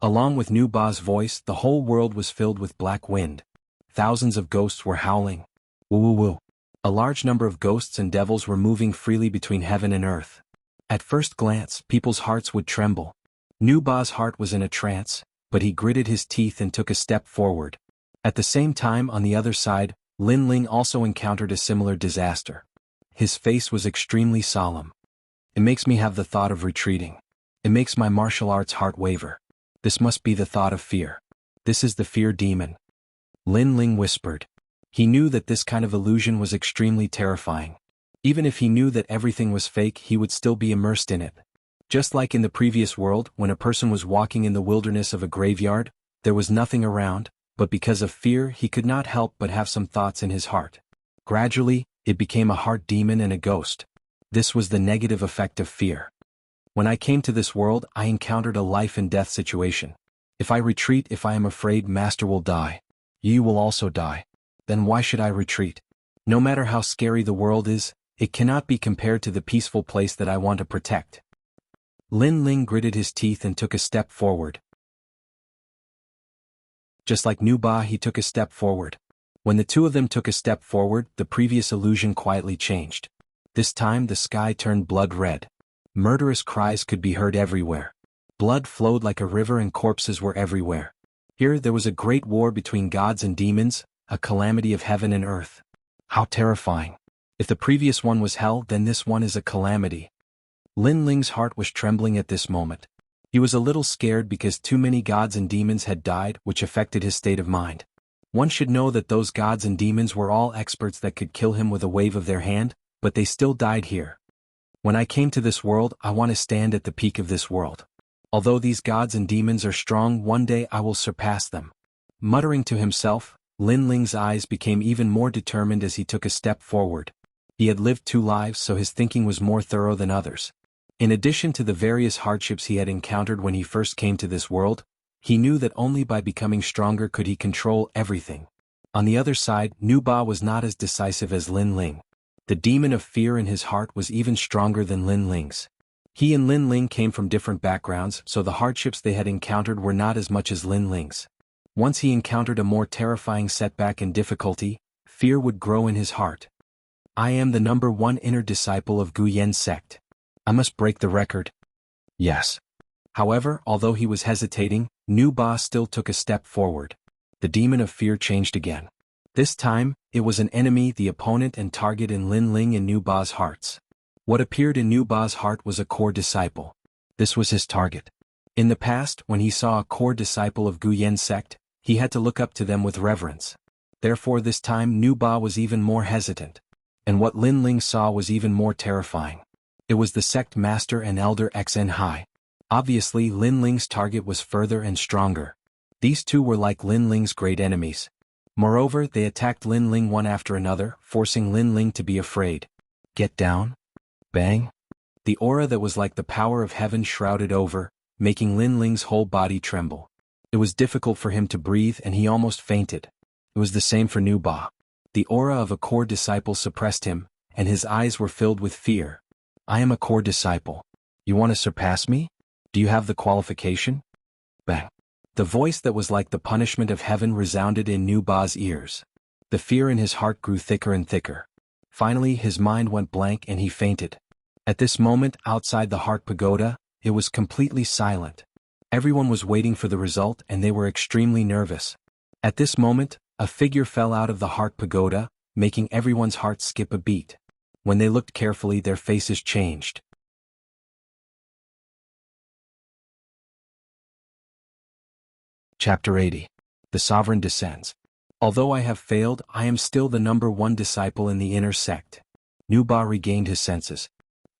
Along with Nu Ba's voice, the whole world was filled with black wind. Thousands of ghosts were howling. Woo woo woo. A large number of ghosts and devils were moving freely between heaven and earth. At first glance, people's hearts would tremble. Nu Ba's heart was in a trance, but he gritted his teeth and took a step forward. At the same time, on the other side, Lin Ling also encountered a similar disaster. His face was extremely solemn. It makes me have the thought of retreating. It makes my martial arts heart waver. This must be the thought of fear. This is the fear demon. Lin Ling whispered. He knew that this kind of illusion was extremely terrifying. Even if he knew that everything was fake, he would still be immersed in it. Just like in the previous world, when a person was walking in the wilderness of a graveyard, there was nothing around, but because of fear he could not help but have some thoughts in his heart. Gradually, it became a heart demon and a ghost. This was the negative effect of fear. When I came to this world, I encountered a life and death situation. If I retreat, if I am afraid, Master will die. You will also die. Then why should I retreat? No matter how scary the world is, it cannot be compared to the peaceful place that I want to protect. Lin Ling gritted his teeth and took a step forward. Just like Nu Ba, he took a step forward. When the two of them took a step forward, the previous illusion quietly changed. This time the sky turned blood red. Murderous cries could be heard everywhere. Blood flowed like a river and corpses were everywhere. Here there was a great war between gods and demons, a calamity of heaven and earth. How terrifying. If the previous one was hell, then this one is a calamity. Lin Ling's heart was trembling at this moment. He was a little scared because too many gods and demons had died, which affected his state of mind. One should know that those gods and demons were all experts that could kill him with a wave of their hand, but they still died here. When I came to this world, I want to stand at the peak of this world. Although these gods and demons are strong, one day I will surpass them. Muttering to himself, Lin Ling's eyes became even more determined as he took a step forward. He had lived 2 lives, so his thinking was more thorough than others. In addition to the various hardships he had encountered when he first came to this world, he knew that only by becoming stronger could he control everything. On the other side, Nu Ba was not as decisive as Lin Ling. The demon of fear in his heart was even stronger than Lin Ling's. He and Lin Ling came from different backgrounds, so the hardships they had encountered were not as much as Lin Ling's. Once he encountered a more terrifying setback and difficulty, fear would grow in his heart. I am the number one inner disciple of Gu Yan's sect. I must break the record. Yes. However, although he was hesitating, Nu Ba still took a step forward. The demon of fear changed again. This time, it was an enemy, the opponent and target in Lin Ling and Nu Ba's hearts. What appeared in Nu Ba's heart was a core disciple. This was his target. In the past, when he saw a core disciple of Gu Yan's sect, he had to look up to them with reverence. Therefore this time Nu Ba was even more hesitant. And what Lin Ling saw was even more terrifying. It was the sect master and elder XN Hai. Obviously Lin Ling's target was further and stronger. These two were like Lin Ling's great enemies. Moreover, they attacked Lin Ling one after another, forcing Lin Ling to be afraid. Get down. Bang. The aura that was like the power of heaven shrouded over, making Lin Ling's whole body tremble. It was difficult for him to breathe and he almost fainted. It was the same for Nu Ba. The aura of a core disciple suppressed him, and his eyes were filled with fear. I am a core disciple. You want to surpass me? Do you have the qualification? Bang. The voice that was like the punishment of heaven resounded in Nu Ba's ears. The fear in his heart grew thicker and thicker. Finally his mind went blank and he fainted. At this moment, outside the heart pagoda, it was completely silent. Everyone was waiting for the result and they were extremely nervous. At this moment, a figure fell out of the heart pagoda, making everyone's heart skip a beat. When they looked carefully, their faces changed. Chapter 80. The Sovereign descends. Although I have failed, I am still the number one disciple in the inner sect. Nu Ba regained his senses.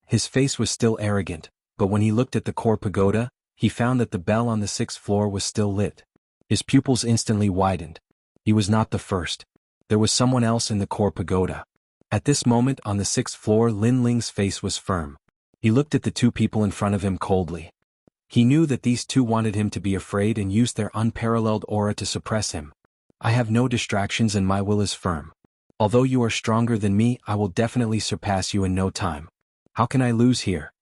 His face was still arrogant, but when he looked at the core pagoda, he found that the bell on the 6th floor was still lit. His pupils instantly widened. He was not the first. There was someone else in the core pagoda. At this moment on the 6th floor, Lin Ling's face was firm. He looked at the two people in front of him coldly. He knew that these two wanted him to be afraid and used their unparalleled aura to suppress him. I have no distractions and my will is firm. Although you are stronger than me, I will definitely surpass you in no time. How can I lose here?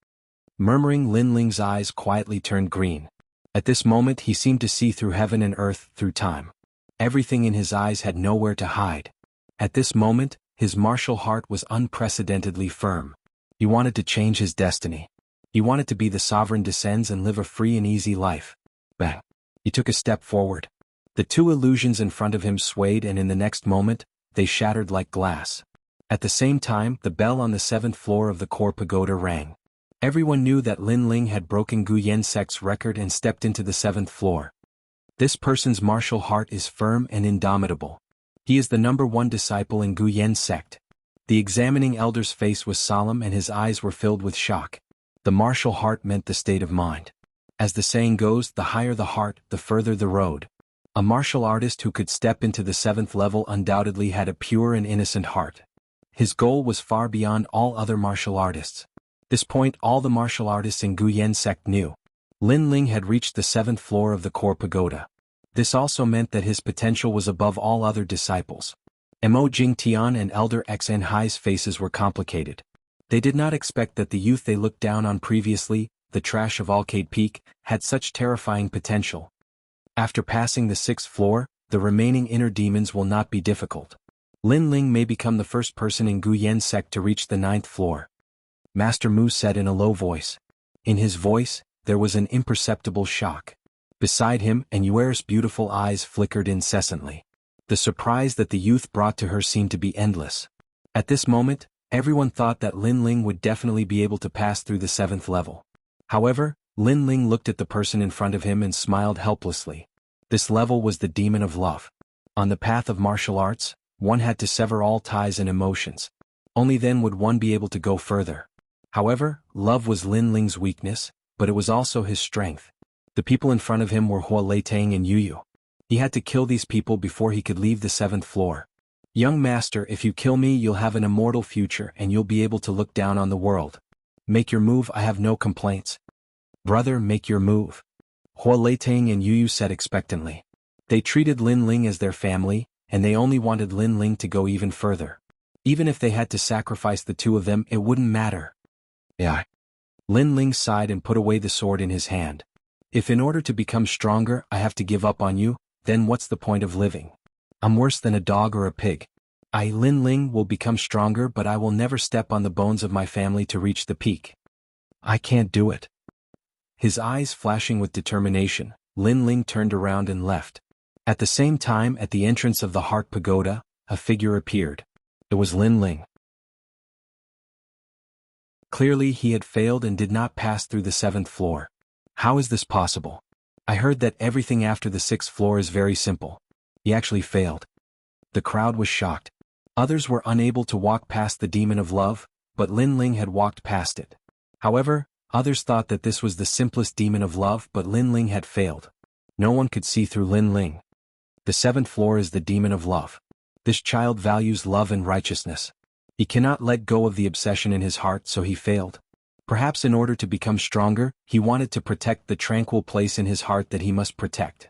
Murmuring, Lin Ling's eyes quietly turned green. At this moment he seemed to see through heaven and earth, through time. Everything in his eyes had nowhere to hide. At this moment, his martial heart was unprecedentedly firm. He wanted to change his destiny. He wanted to be the sovereign descends and live a free and easy life. Bang! He took a step forward. The two illusions in front of him swayed and in the next moment, they shattered like glass. At the same time, the bell on the 7th floor of the core pagoda rang. Everyone knew that Lin Ling had broken Gu Yen sect's record and stepped into the 7th floor. This person's martial heart is firm and indomitable. He is the #1 disciple in Gu Yen sect. The examining elder's face was solemn and his eyes were filled with shock. The martial heart meant the state of mind. As the saying goes, the higher the heart, the further the road. A martial artist who could step into the 7th level undoubtedly had a pure and innocent heart. His goal was far beyond all other martial artists. This point all the martial artists in Gu Yen sect knew. Lin Ling had reached the 7th floor of the core pagoda. This also meant that his potential was above all other disciples. Mo Jingtian and Elder Xn Hai's faces were complicated. They did not expect that the youth they looked down on previously, the trash of Arcade Peak, had such terrifying potential. After passing the 6th floor, the remaining inner demons will not be difficult. Lin Ling may become the first person in Gu Yen sect to reach the 9th floor. Master Mu said in a low voice. In his voice, there was an imperceptible shock. Beside him, Yuer's beautiful eyes flickered incessantly. The surprise that the youth brought to her seemed to be endless. At this moment, everyone thought that Lin Ling would definitely be able to pass through the 7th level. However, Lin Ling looked at the person in front of him and smiled helplessly. This level was the demon of love. On the path of martial arts, one had to sever all ties and emotions. Only then would one be able to go further. However, love was Lin Ling's weakness, but it was also his strength. The people in front of him were Hua Leitang and Yu. He had to kill these people before he could leave the 7th floor. Young master, if you kill me you'll have an immortal future and you'll be able to look down on the world. Make your move, I have no complaints. Brother, make your move. Hua Leitang and Yu said expectantly. They treated Lin Ling as their family, and they only wanted Lin Ling to go even further. Even if they had to sacrifice the two of them, it wouldn't matter. Yeah. Lin Ling sighed and put away the sword in his hand. If in order to become stronger I have to give up on you, then what's the point of living? I'm worse than a dog or a pig. I, Lin Ling, will become stronger but I will never step on the bones of my family to reach the peak. I can't do it. His eyes flashing with determination, Lin Ling turned around and left. At the same time, at the entrance of the Heart Pagoda, a figure appeared. It was Lin Ling. Clearly he had failed and did not pass through the 7th floor. How is this possible? I heard that everything after the 6th floor is very simple. He actually failed. The crowd was shocked. Others were unable to walk past the demon of love, but Lin Ling had walked past it. However, others thought that this was the simplest demon of love, but Lin Ling had failed. No one could see through Lin Ling. The 7th floor is the demon of love. This child values love and righteousness. He cannot let go of the obsession in his heart, so he failed. Perhaps in order to become stronger, he wanted to protect the tranquil place in his heart that he must protect.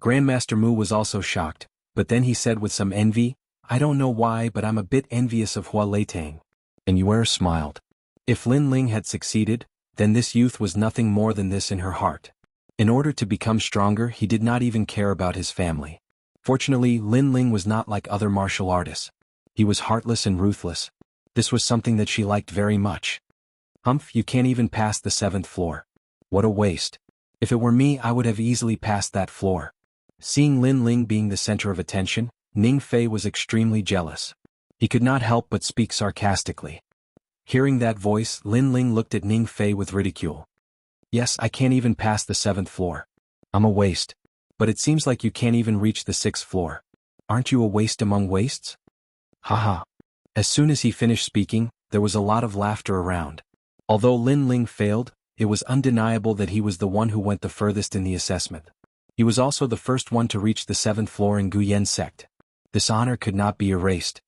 Grandmaster Mu was also shocked, but then he said with some envy, I don't know why but I'm a bit envious of Hua Leitang. And Yuer smiled. If Lin Ling had succeeded, then this youth was nothing more than this in her heart. In order to become stronger he did not even care about his family. Fortunately, Lin Ling was not like other martial artists. He was heartless and ruthless. This was something that she liked very much. Humph, you can't even pass the 7th floor. What a waste. If it were me I would have easily passed that floor. Seeing Lin Ling being the center of attention, Ning Fei was extremely jealous. He could not help but speak sarcastically. Hearing that voice, Lin Ling looked at Ning Fei with ridicule. Yes, I can't even pass the 7th floor. I'm a waste. But it seems like you can't even reach the 6th floor. Aren't you a waste among wastes? Haha. As soon as he finished speaking, there was a lot of laughter around. Although Lin Ling failed, it was undeniable that he was the one who went the furthest in the assessment. He was also the first one to reach the 7th floor in Gu Yen sect. This honor could not be erased.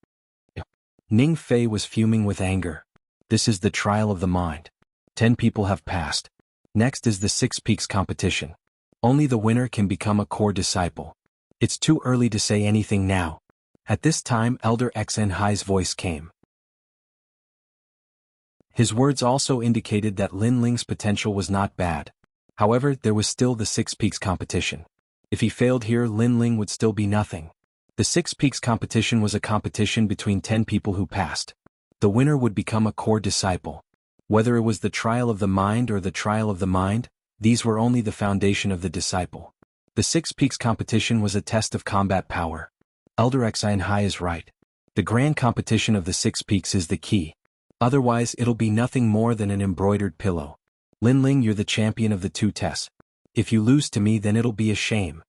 Ning Fei was fuming with anger. This is the trial of the mind. 10 people have passed. Next is the Six Peaks competition. Only the winner can become a core disciple. It's too early to say anything now. At this time Elder Xen Hai's voice came. His words also indicated that Lin Ling's potential was not bad. However, there was still the Six Peaks competition. If he failed here, Lin Ling would still be nothing. The Six Peaks competition was a competition between 10 people who passed. The winner would become a core disciple. Whether it was the trial of the mind or the trial of the mind, these were only the foundation of the disciple. The Six Peaks competition was a test of combat power. Elder Xen Hai is right. The grand competition of the Six Peaks is the key. Otherwise it'll be nothing more than an embroidered pillow. Lin Ling, you're the champion of the two tests. If you lose to me, then it'll be a shame.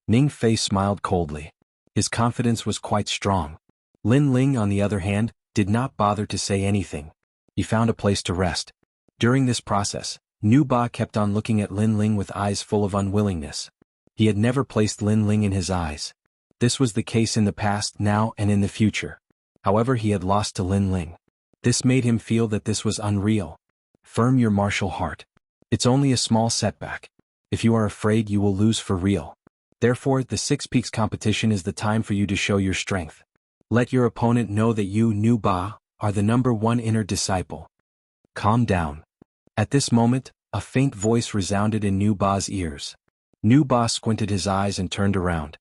Ning Fei smiled coldly. His confidence was quite strong. Lin Ling, on the other hand, did not bother to say anything. He found a place to rest. During this process, Nu Ba kept on looking at Lin Ling with eyes full of unwillingness. He had never placed Lin Ling in his eyes. This was the case in the past, now, and in the future. However, he had lost to Lin Ling. This made him feel that this was unreal. Firm your martial heart. It's only a small setback. If you are afraid, you will lose for real. Therefore, the Six Peaks competition is the time for you to show your strength. Let your opponent know that you, Nu Ba, are the #1 inner disciple. Calm down. At this moment, a faint voice resounded in Nu Ba's ears. Nu Ba squinted his eyes and turned around.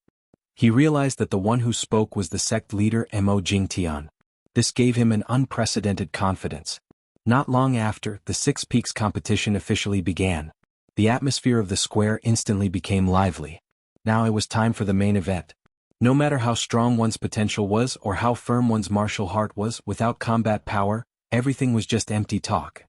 He realized that the one who spoke was the sect leader Mo Jingtian. This gave him an unprecedented confidence. Not long after, the Six Peaks competition officially began. The atmosphere of the square instantly became lively. Now it was time for the main event. No matter how strong one's potential was or how firm one's martial heart was, without combat power, everything was just empty talk.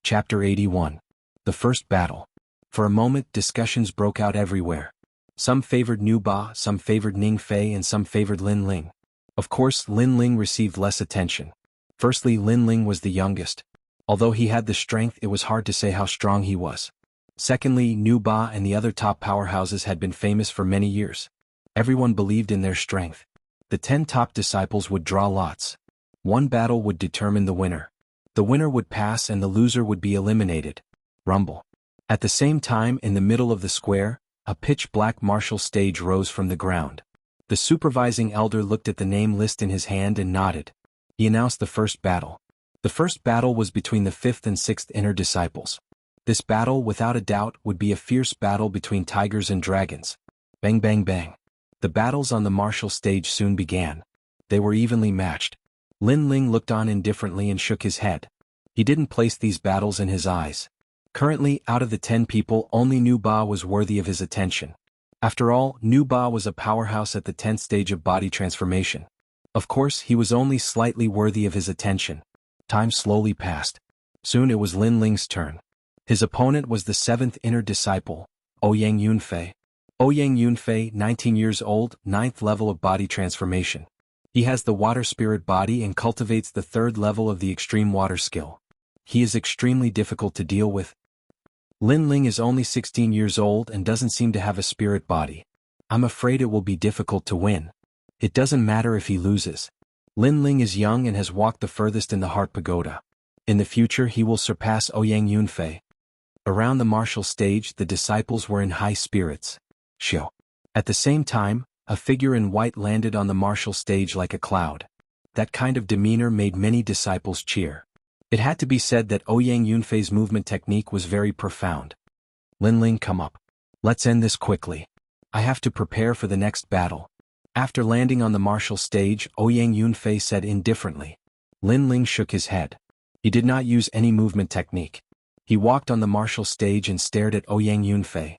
Chapter 81. The First Battle. For a moment, discussions broke out everywhere. Some favored Nu Ba, some favored Ning Fei, and some favored Lin Ling. Of course, Lin Ling received less attention. Firstly, Lin Ling was the youngest. Although he had the strength, it was hard to say how strong he was. Secondly, Nu Ba and the other top powerhouses had been famous for many years. Everyone believed in their strength. The 10 top disciples would draw lots. One battle would determine the winner. The winner would pass and the loser would be eliminated. Rumble. At the same time, in the middle of the square, a pitch-black martial stage rose from the ground. The supervising elder looked at the name list in his hand and nodded. He announced the first battle. The first battle was between the 5th and 6th inner disciples. This battle, without a doubt, would be a fierce battle between tigers and dragons. Bang bang bang. The battles on the martial stage soon began. They were evenly matched. Lin Ling looked on indifferently and shook his head. He didn't place these battles in his eyes. Currently, out of the 10 people, only Nu Ba was worthy of his attention. After all, Nu Ba was a powerhouse at the 10th stage of body transformation. Of course, he was only slightly worthy of his attention. Time slowly passed. Soon it was Lin Ling's turn. His opponent was the 7th inner disciple, Ouyang Yunfei. Ouyang Yunfei, 19 years old, 9th level of body transformation. He has the water spirit body and cultivates the 3rd level of the extreme water skill. He is extremely difficult to deal with. Lin Ling is only 16 years old and doesn't seem to have a spirit body. I'm afraid it will be difficult to win. It doesn't matter if he loses. Lin Ling is young and has walked the furthest in the Heart Pagoda. In the future he will surpass Ouyang Yunfei. Around the martial stage the disciples were in high spirits. Shio. At the same time, a figure in white landed on the martial stage like a cloud. That kind of demeanor made many disciples cheer. It had to be said that Ouyang Yunfei's movement technique was very profound. Lin Ling, come up. Let's end this quickly. I have to prepare for the next battle. After landing on the martial stage, Ouyang Yunfei said indifferently. Lin Ling shook his head. He did not use any movement technique. He walked on the martial stage and stared at Ouyang Yunfei.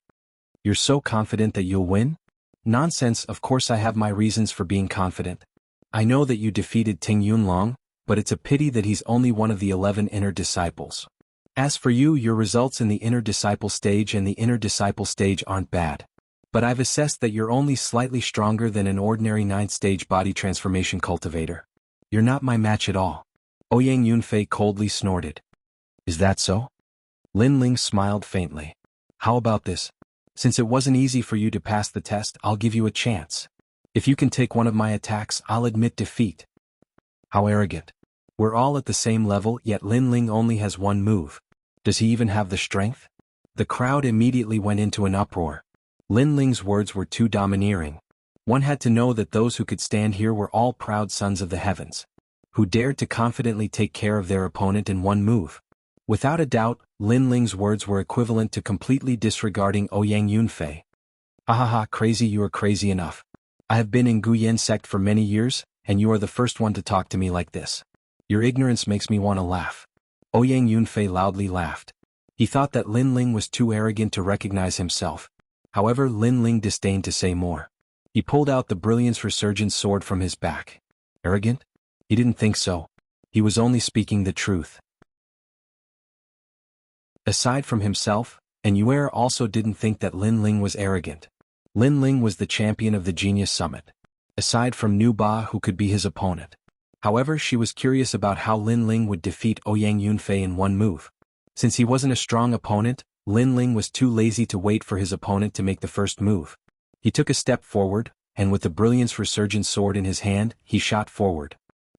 You're so confident that you'll win? Nonsense, of course I have my reasons for being confident. I know that you defeated Ting Yunlong, but it's a pity that he's only one of the 11 inner disciples. As for you, your results in the inner disciple stage and the inner disciple stage aren't bad. But I've assessed that you're only slightly stronger than an ordinary 9th stage body transformation cultivator. You're not my match at all. Ouyang Yunfei coldly snorted. Is that so? Lin Ling smiled faintly. How about this? Since it wasn't easy for you to pass the test, I'll give you a chance. If you can take one of my attacks, I'll admit defeat. How arrogant. We're all at the same level, yet Lin Ling only has one move. Does he even have the strength? The crowd immediately went into an uproar. Lin Ling's words were too domineering. One had to know that those who could stand here were all proud sons of the heavens, who dared to confidently take care of their opponent in one move. Without a doubt, Lin Ling's words were equivalent to completely disregarding Ouyang Yunfei. Ahaha, crazy, you are crazy enough. I have been in Guyan sect for many years, and you are the first one to talk to me like this. Your ignorance makes me want to laugh. Ouyang Yunfei loudly laughed. He thought that Lin Ling was too arrogant to recognize himself. However, Lin Ling disdained to say more. He pulled out the Brilliance Resurgent sword from his back. Arrogant? He didn't think so. He was only speaking the truth. Aside from himself, and Yuer also didn't think that Lin Ling was arrogant. Lin Ling was the champion of the Genius Summit. Aside from Nu Ba, who could be his opponent. However, she was curious about how Lin Ling would defeat Ouyang Yunfei in one move. Since he wasn't a strong opponent, Lin Ling was too lazy to wait for his opponent to make the first move. He took a step forward, and with the Brilliance Resurgent sword in his hand, he shot forward.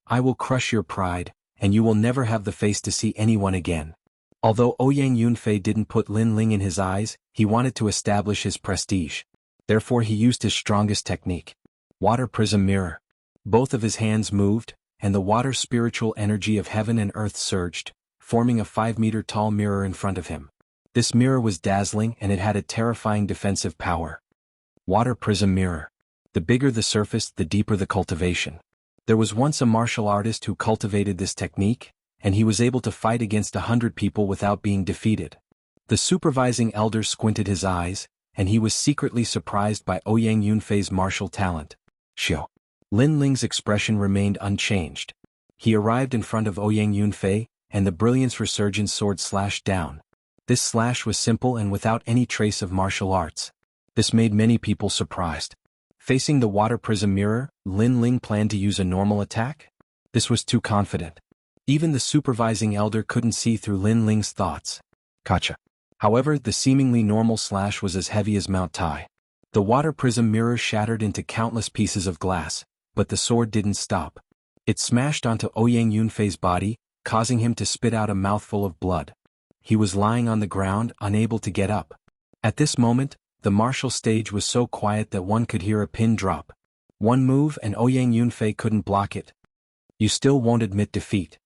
I will crush your pride, and you will never have the face to see anyone again. Although Ouyang Yunfei didn't put Lin Ling in his eyes, he wanted to establish his prestige. Therefore he used his strongest technique. Water Prism Mirror. Both of his hands moved, and the water spiritual energy of heaven and earth surged, forming a 5-meter tall mirror in front of him. This mirror was dazzling and it had a terrifying defensive power. Water Prism Mirror. The bigger the surface, the deeper the cultivation. There was once a martial artist who cultivated this technique, and he was able to fight against 100 people without being defeated. The supervising elder squinted his eyes, and he was secretly surprised by Ouyang Yunfei's martial talent. Xiao. Lin Ling's expression remained unchanged. He arrived in front of Ouyang Yunfei, and the Brilliance Resurgent sword slashed down. This slash was simple and without any trace of martial arts. This made many people surprised. Facing the Water Prism Mirror, Lin Ling planned to use a normal attack? This was too confident. Even the supervising elder couldn't see through Lin Ling's thoughts. Gotcha. However, the seemingly normal slash was as heavy as Mount Tai. The Water Prism Mirror shattered into countless pieces of glass, but the sword didn't stop. It smashed onto Ouyang Yunfei's body, causing him to spit out a mouthful of blood. He was lying on the ground, unable to get up. At this moment, the martial stage was so quiet that one could hear a pin drop. One move and Ouyang Yunfei couldn't block it. You still won't admit defeat.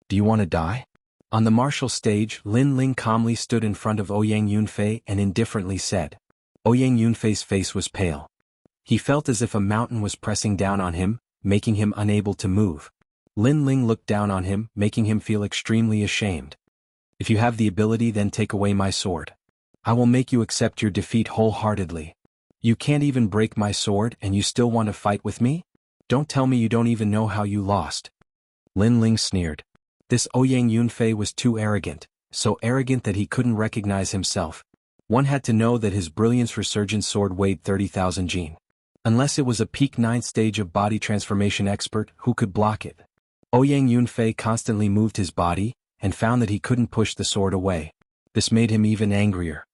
Do you want to die? On the martial stage, Lin Ling calmly stood in front of Ouyang Yunfei and indifferently said. Ouyang Yunfei's face was pale. He felt as if a mountain was pressing down on him, making him unable to move. Lin Ling looked down on him, making him feel extremely ashamed. If you have the ability, then take away my sword. I will make you accept your defeat wholeheartedly. You can't even break my sword and you still want to fight with me? Don't tell me you don't even know how you lost. Lin Ling sneered. This Ouyang Yunfei was too arrogant, so arrogant that he couldn't recognize himself. One had to know that his Brilliance Resurgent sword weighed 30,000 jin. Unless it was a peak 9th stage of body transformation expert, who could block it? Ouyang Yunfei constantly moved his body, and found that he couldn't push the sword away. This made him even angrier.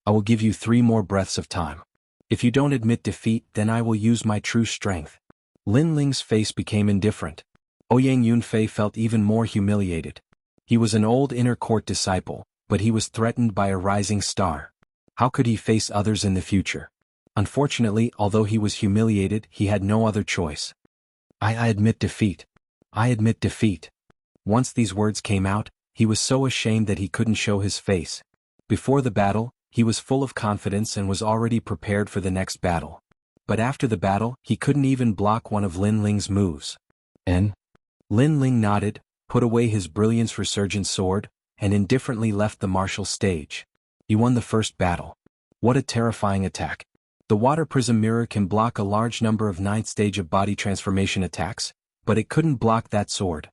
I will give you 3 more breaths of time. If you don't admit defeat, then I will use my true strength. Lin Ling's face became indifferent. Ouyang Yunfei felt even more humiliated. He was an old inner court disciple, but he was threatened by a rising star. How could he face others in the future? Unfortunately, although he was humiliated, he had no other choice. I admit defeat. I admit defeat. Once these words came out, he was so ashamed that he couldn't show his face. Before the battle, he was full of confidence and was already prepared for the next battle. But after the battle, he couldn't even block one of Lin Ling's moves. Lin Ling nodded, put away his Brilliance Resurgent sword, and indifferently left the martial stage. He won the first battle. What a terrifying attack. The Water Prism Mirror can block a large number of 9th stage of body transformation attacks, but it couldn't block that sword.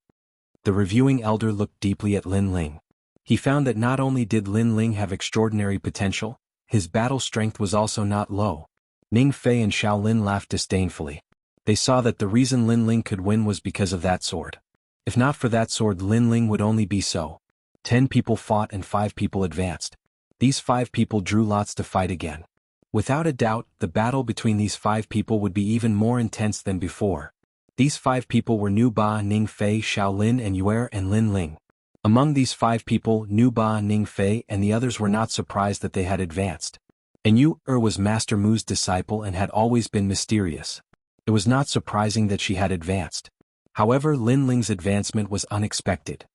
The reviewing elder looked deeply at Lin Ling. He found that not only did Lin Ling have extraordinary potential, his battle strength was also not low. Ning Fei and Xiao Lin laughed disdainfully. They saw that the reason Lin Ling could win was because of that sword. If not for that sword, Lin Ling would only be so. 10 people fought and 5 people advanced. These 5 people drew lots to fight again. Without a doubt, the battle between these 5 people would be even more intense than before. These 5 people were Nu Ba, Ning Fei, Shaolin and Yue and Lin Ling. Among these 5 people, Nu Ba, Ning Fei and the others were not surprised that they had advanced. And Yue was Master Mu's disciple and had always been mysterious. It was not surprising that she had advanced. However, Lin Ling's advancement was unexpected.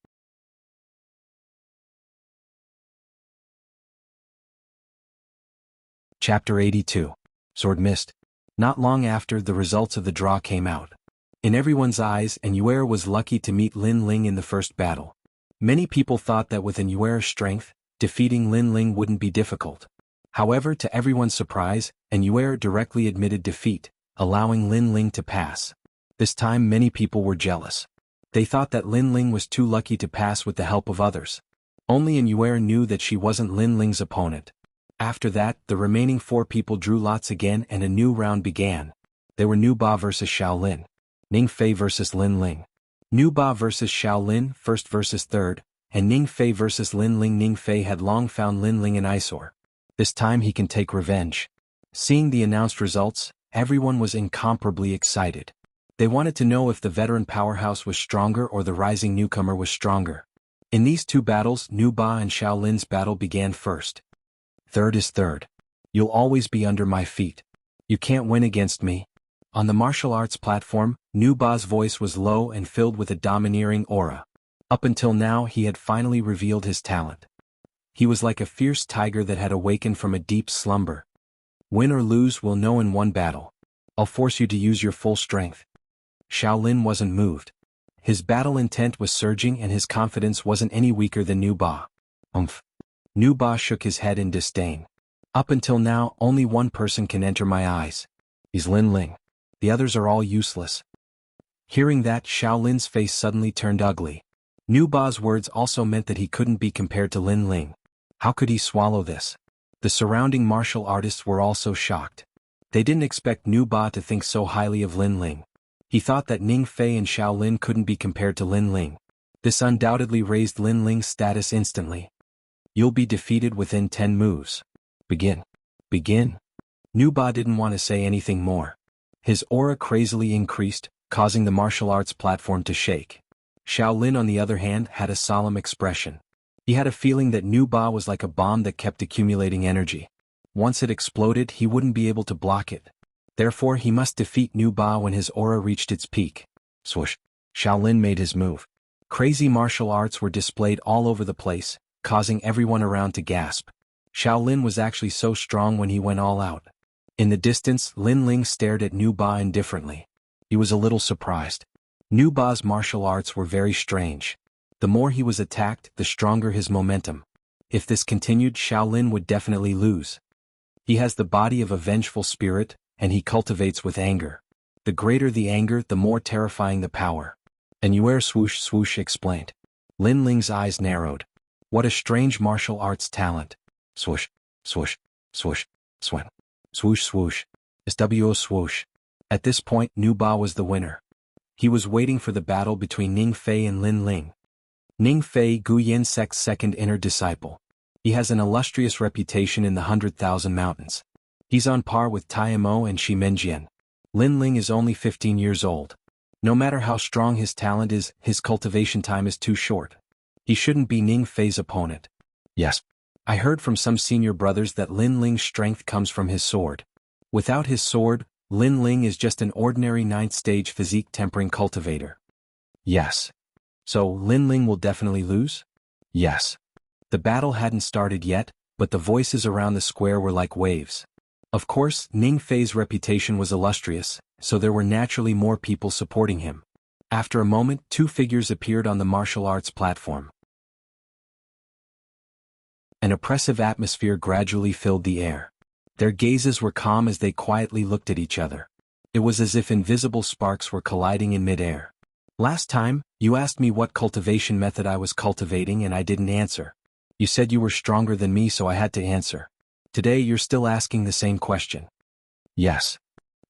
Chapter 82. Sword Mist. Not long after, the results of the draw came out. In everyone's eyes, and Yue was lucky to meet Lin Ling in the first battle. Many people thought that with Yue's strength, defeating Lin Ling wouldn't be difficult. However, to everyone's surprise, Yue directly admitted defeat, allowing Lin Ling to pass. This time many people were jealous. They thought that Lin Ling was too lucky to pass with the help of others. Only Yue knew that she wasn't Lin Ling's opponent. After that, the remaining 4 people drew lots again and a new round began. They were Nu Ba versus Shaolin. Ning Fei versus Lin Ling. Nu Ba versus Shaolin, first versus third, and Ning Fei versus Lin Ling. Ning Fei had long found Lin Ling an eyesore. This time he can take revenge. Seeing the announced results, everyone was incomparably excited. They wanted to know if the veteran powerhouse was stronger or the rising newcomer was stronger. In these 2 battles, Nu Ba and Shaolin's battle began first. Third is third. You'll always be under my feet. You can't win against me. On the martial arts platform, Nu Ba's voice was low and filled with a domineering aura. Up until now he had finally revealed his talent. He was like a fierce tiger that had awakened from a deep slumber. Win or lose, we'll know in one battle. I'll force you to use your full strength. Shaolin wasn't moved. His battle intent was surging and his confidence wasn't any weaker than Nu Ba. Nu Ba shook his head in disdain. Up until now, only one person can enter my eyes. He's Lin Ling. The others are all useless. Hearing that, Shaolin's face suddenly turned ugly. Nu Ba's words also meant that he couldn't be compared to Lin Ling. How could he swallow this? The surrounding martial artists were also shocked. They didn't expect Nu Ba to think so highly of Lin Ling. He thought that Ning Fei and Shaolin couldn't be compared to Lin Ling. This undoubtedly raised Lin Ling's status instantly. You'll be defeated within 10 moves. Begin. Begin. Nu Ba didn't want to say anything more. His aura crazily increased, causing the martial arts platform to shake. Shaolin, on the other hand, had a solemn expression. He had a feeling that Nu Ba was like a bomb that kept accumulating energy. Once it exploded, he wouldn't be able to block it. Therefore, he must defeat Nu Ba when his aura reached its peak. Swoosh. Shaolin made his move. Crazy martial arts were displayed all over the place, causing everyone around to gasp. Shaolin was actually so strong when he went all out. In the distance, Lin Ling stared at Nu Ba indifferently. He was a little surprised. Nu Ba's martial arts were very strange. The more he was attacked, the stronger his momentum. If this continued, Shaolin would definitely lose. He has the body of a vengeful spirit, and he cultivates with anger. The greater the anger, the more terrifying the power. And Yue swoosh swoosh explained. Lin Ling's eyes narrowed. What a strange martial arts talent. Swoosh, swoosh, swoosh, swing. Swoosh swoosh. SWO swoosh. At this point, Nu Ba was the winner. He was waiting for the battle between Ning Fei and Lin Ling. Ning Fei, Gu Yin Sect's second inner disciple. He has an illustrious reputation in the 100,000 Mountains. He's on par with Tai Mo and Shi Menjian. Lin Ling is only 15 years old. No matter how strong his talent is, his cultivation time is too short. He shouldn't be Ning Fei's opponent. Yes. I heard from some senior brothers that Lin Ling's strength comes from his sword. Without his sword, Lin Ling is just an ordinary 9th stage physique tempering cultivator. Yes. So, Lin Ling will definitely lose? Yes. The battle hadn't started yet, but the voices around the square were like waves. Of course, Ning Fei's reputation was illustrious, so there were naturally more people supporting him. After a moment, 2 figures appeared on the martial arts platform. An oppressive atmosphere gradually filled the air. Their gazes were calm as they quietly looked at each other. It was as if invisible sparks were colliding in midair. Last time, you asked me what cultivation method I was cultivating and I didn't answer. You said you were stronger than me, so I had to answer. Today you're still asking the same question. Yes.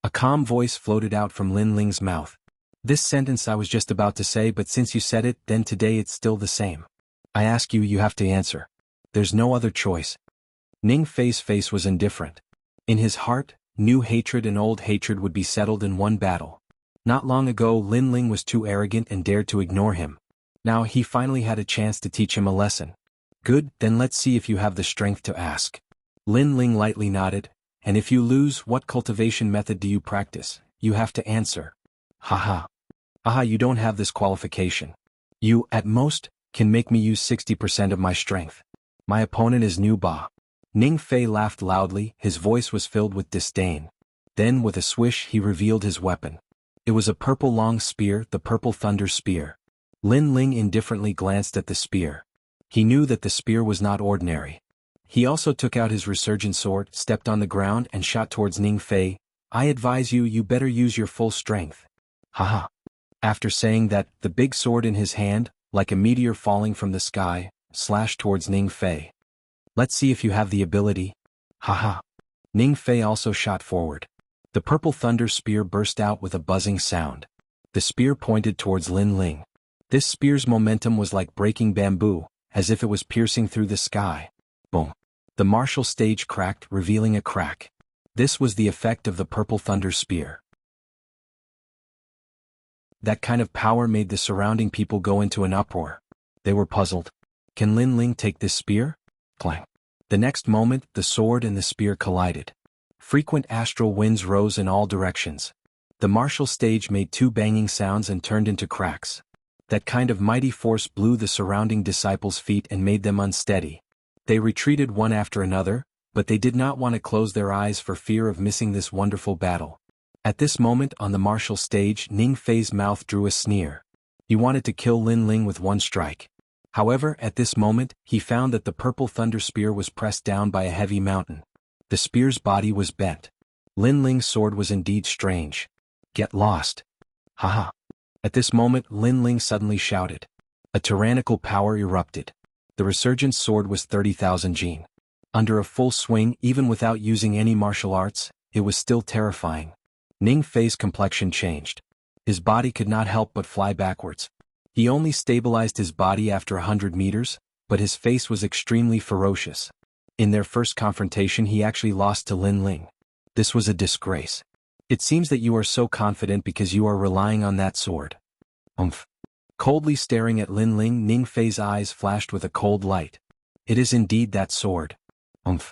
A calm voice floated out from Lin Ling's mouth. This sentence I was just about to say, but since you said it, then today it's still the same. I ask you, you have to answer. There's no other choice. Ning Fei's face was indifferent. In his heart, new hatred and old hatred would be settled in one battle. Not long ago Lin Ling was too arrogant and dared to ignore him. Now he finally had a chance to teach him a lesson. Good, then let's see if you have the strength to ask. Lin Ling lightly nodded. And if you lose, what cultivation method do you practice? You have to answer. Haha. Aha, you don't have this qualification. You, at most, can make me use 60% of my strength. My opponent is New Ba. Ning Fei laughed loudly, his voice was filled with disdain. Then with a swish he revealed his weapon. It was a purple long spear, the purple thunder spear. Lin Ling indifferently glanced at the spear. He knew that the spear was not ordinary. He also took out his resurgent sword, stepped on the ground and shot towards Ning Fei. I advise you, you better use your full strength. Haha. After saying that, the big sword in his hand, like a meteor falling from the sky, slashed towards Ning Fei. Let's see if you have the ability. Haha. Ning Fei also shot forward. The purple thunder spear burst out with a buzzing sound. The spear pointed towards Lin Ling. This spear's momentum was like breaking bamboo, as if it was piercing through the sky. Boom. The martial stage cracked, revealing a crack. This was the effect of the purple thunder spear. That kind of power made the surrounding people go into an uproar. They were puzzled. Can Lin Ling take this spear? Clang. The next moment, the sword and the spear collided. Frequent astral winds rose in all directions. The martial stage made two banging sounds and turned into cracks. That kind of mighty force blew the surrounding disciples' feet and made them unsteady. They retreated one after another, but they did not want to close their eyes for fear of missing this wonderful battle. At this moment on the martial stage, Ning Fei's mouth drew a sneer. He wanted to kill Lin Ling with one strike. However, at this moment, he found that the purple thunder spear was pressed down by a heavy mountain. The spear's body was bent. Lin Ling's sword was indeed strange. Get lost. Haha. At this moment, Lin Ling suddenly shouted. A tyrannical power erupted. The resurgent sword was 30,000 jin. Under a full swing, even without using any martial arts, it was still terrifying. Ning Fei's complexion changed. His body could not help but fly backwards. He only stabilized his body after 100 meters, but his face was extremely ferocious. In their first confrontation he actually lost to Lin Ling. This was a disgrace. It seems that you are so confident because you are relying on that sword. Umph. Coldly staring at Lin Ling, Ning Fei's eyes flashed with a cold light. It is indeed that sword. Umph.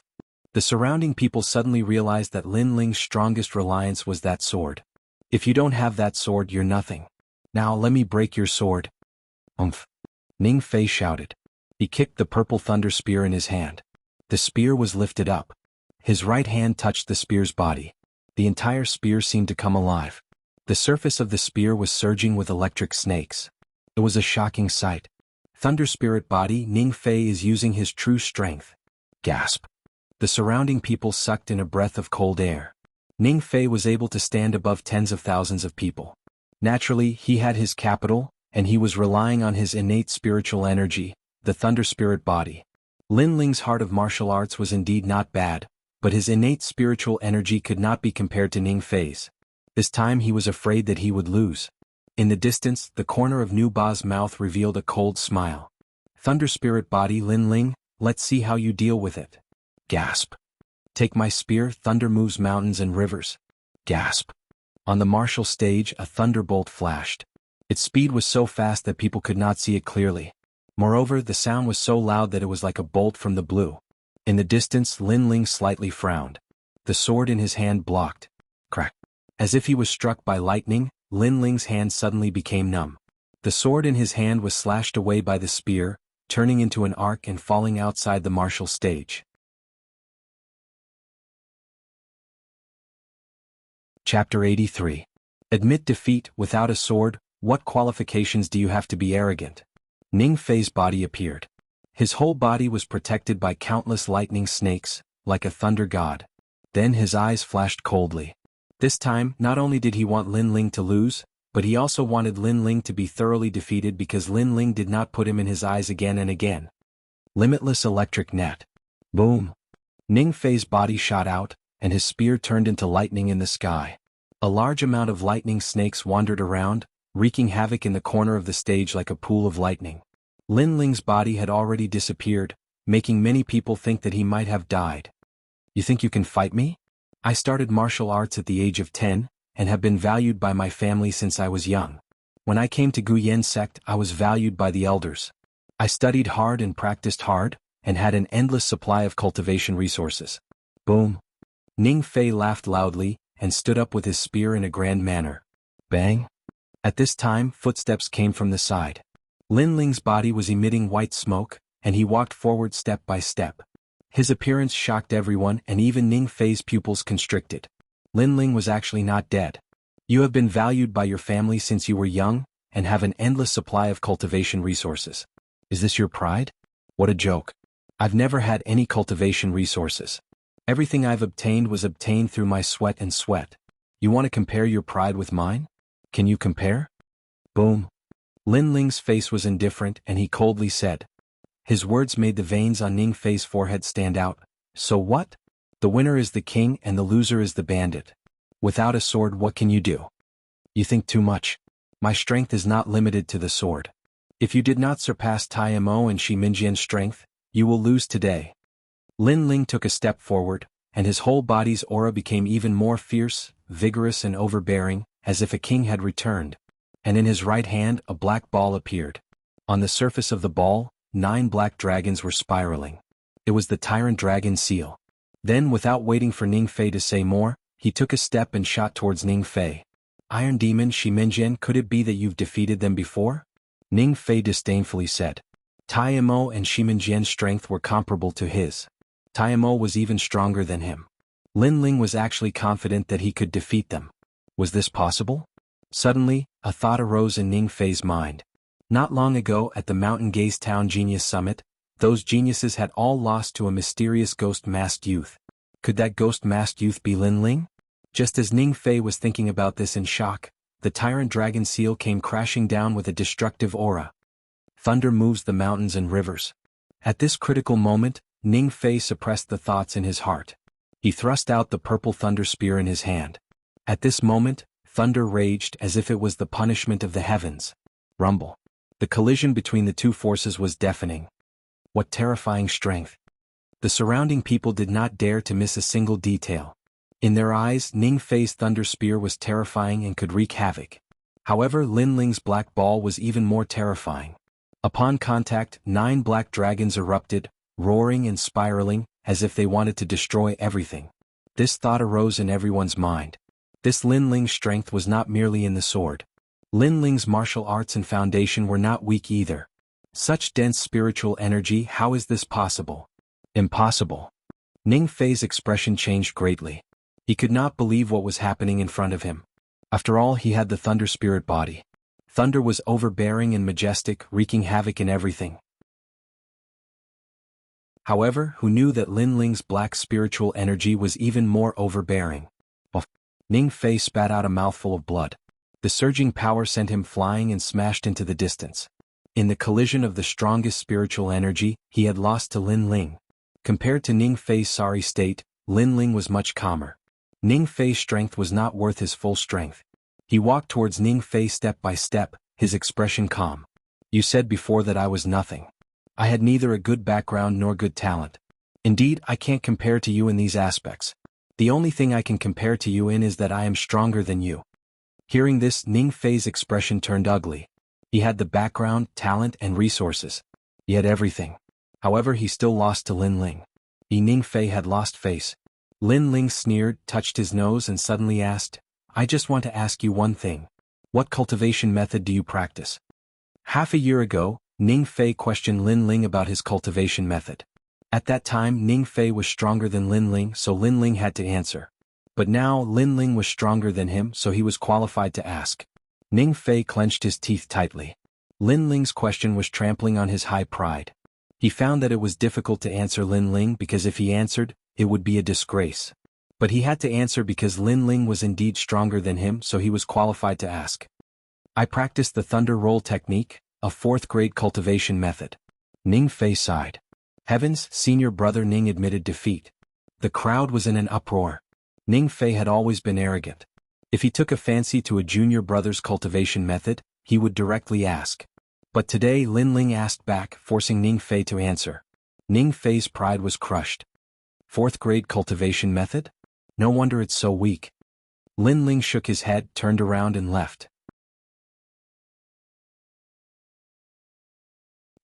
The surrounding people suddenly realized that Lin Ling's strongest reliance was that sword. If you don't have that sword, you're nothing. Now let me break your sword. Umph. Ning Fei shouted. He kicked the purple thunder spear in his hand. The spear was lifted up. His right hand touched the spear's body. The entire spear seemed to come alive. The surface of the spear was surging with electric snakes. It was a shocking sight. Thunder spirit body, Ning Fei is using his true strength. Gasp. The surrounding people sucked in a breath of cold air. Ning Fei was able to stand above tens of thousands of people. Naturally, he had his capital, and he was relying on his innate spiritual energy, the thunder spirit body. Lin Ling's heart of martial arts was indeed not bad, but his innate spiritual energy could not be compared to Ning Fei's. This time he was afraid that he would lose. In the distance, the corner of Nu Ba's mouth revealed a cold smile. Thunder spirit body Lin Ling, let's see how you deal with it. Gasp. Take my spear, thunder moves mountains and rivers. Gasp. On the martial stage, a thunderbolt flashed. Its speed was so fast that people could not see it clearly. Moreover, the sound was so loud that it was like a bolt from the blue. In the distance, Lin Ling slightly frowned. The sword in his hand blocked. Crack. As if he was struck by lightning, Lin Ling's hand suddenly became numb. The sword in his hand was slashed away by the spear, turning into an arc and falling outside the martial stage. Chapter 83. Admit defeat without a sword. What qualifications do you have to be arrogant? Ning Fei's body appeared. His whole body was protected by countless lightning snakes, like a thunder god. Then his eyes flashed coldly. This time, not only did he want Lin Ling to lose, but he also wanted Lin Ling to be thoroughly defeated because Lin Ling did not put him in his eyes again and again. Limitless electric net. Boom. Ning Fei's body shot out, and his spear turned into lightning in the sky. A large amount of lightning snakes wandered around, wreaking havoc in the corner of the stage like a pool of lightning. Lin Ling's body had already disappeared, making many people think that he might have died. You think you can fight me? I started martial arts at the age of 10, and have been valued by my family since I was young. When I came to Guyan sect, I was valued by the elders. I studied hard and practiced hard, and had an endless supply of cultivation resources. Boom. Ning Fei laughed loudly, and stood up with his spear in a grand manner. Bang. At this time, footsteps came from the side. Lin Ling's body was emitting white smoke, and he walked forward step by step. His appearance shocked everyone, and even Ning Fei's pupils constricted. Lin Ling was actually not dead. You have been valued by your family since you were young, and have an endless supply of cultivation resources. Is this your pride? What a joke. I've never had any cultivation resources. Everything I've obtained was obtained through my sweat and sweat. You want to compare your pride with mine? Can you compare? Boom. Lin Ling's face was indifferent, and he coldly said. His words made the veins on Ning Fei's forehead stand out. So what? The winner is the king and the loser is the bandit. Without a sword, what can you do? You think too much. My strength is not limited to the sword. If you did not surpass Tai Mo and Shi Minjian's strength, you will lose today. Lin Ling took a step forward, and his whole body's aura became even more fierce, vigorous and overbearing, as if a king had returned. And in his right hand a black ball appeared. On the surface of the ball, 9 black dragons were spiraling. It was the tyrant dragon seal. Then, without waiting for Ning Fei to say more, he took a step and shot towards Ning Fei. Iron Demon Shi Minjian, could it be that you've defeated them before? Ning Fei disdainfully said. Tai Mo and Shi Minjian's strength were comparable to his. Tai Mo was even stronger than him. Lin Ling was actually confident that he could defeat them. Was this possible? Suddenly, a thought arose in Ning Fei's mind. Not long ago at the Mountain Gaze Town Genius Summit, those geniuses had all lost to a mysterious ghost-masked youth. Could that ghost-masked youth be Lin Ling? Just as Ning Fei was thinking about this in shock, the tyrant dragon seal came crashing down with a destructive aura. Thunder moves the mountains and rivers. At this critical moment, Ning Fei suppressed the thoughts in his heart. He thrust out the purple thunder spear in his hand. At this moment, thunder raged as if it was the punishment of the heavens. Rumble. The collision between the two forces was deafening. What terrifying strength. The surrounding people did not dare to miss a single detail. In their eyes, Ning Fei's thunder spear was terrifying and could wreak havoc. However, Lin Ling's black ball was even more terrifying. Upon contact, 9 black dragons erupted, roaring and spiraling, as if they wanted to destroy everything. This thought arose in everyone's mind. This Lin Ling's strength was not merely in the sword. Lin Ling's martial arts and foundation were not weak either. Such dense spiritual energy, how is this possible? Impossible. Ning Fei's expression changed greatly. He could not believe what was happening in front of him. After all, he had the thunder spirit body. Thunder was overbearing and majestic, wreaking havoc in everything. However, who knew that Lin Ling's black spiritual energy was even more overbearing? Ning Fei spat out a mouthful of blood. The surging power sent him flying and smashed into the distance. In the collision of the strongest spiritual energy, he had lost to Lin Ling. Compared to Ning Fei's sorry state, Lin Ling was much calmer. Ning Fei's strength was not worth his full strength. He walked towards Ning Fei step by step, his expression calm. You said before that I was nothing. I had neither a good background nor good talent. Indeed, I can't compare to you in these aspects. The only thing I can compare to you in is that I am stronger than you. Hearing this, Ning Fei's expression turned ugly. He had the background, talent, and resources. He had everything. However, he still lost to Lin Ling. Ning Fei had lost face. Lin Ling sneered, touched his nose and suddenly asked, I just want to ask you one thing. What cultivation method do you practice? Half a year ago, Ning Fei questioned Lin Ling about his cultivation method. At that time, Ning Fei was stronger than Lin Ling, so Lin Ling had to answer. But now, Lin Ling was stronger than him, so he was qualified to ask. Ning Fei clenched his teeth tightly. Lin Ling's question was trampling on his high pride. He found that it was difficult to answer Lin Ling because if he answered, it would be a disgrace. But he had to answer because Lin Ling was indeed stronger than him, so he was qualified to ask. I practiced the thunder roll technique, a 4th-grade cultivation method. Ning Fei sighed. Heavens, senior brother Ning admitted defeat. The crowd was in an uproar. Ning Fei had always been arrogant. If he took a fancy to a junior brother's cultivation method, he would directly ask. But today Lin Ling asked back, forcing Ning Fei to answer. Ning Fei's pride was crushed. 4th-grade cultivation method? No wonder it's so weak. Lin Ling shook his head, turned around and left.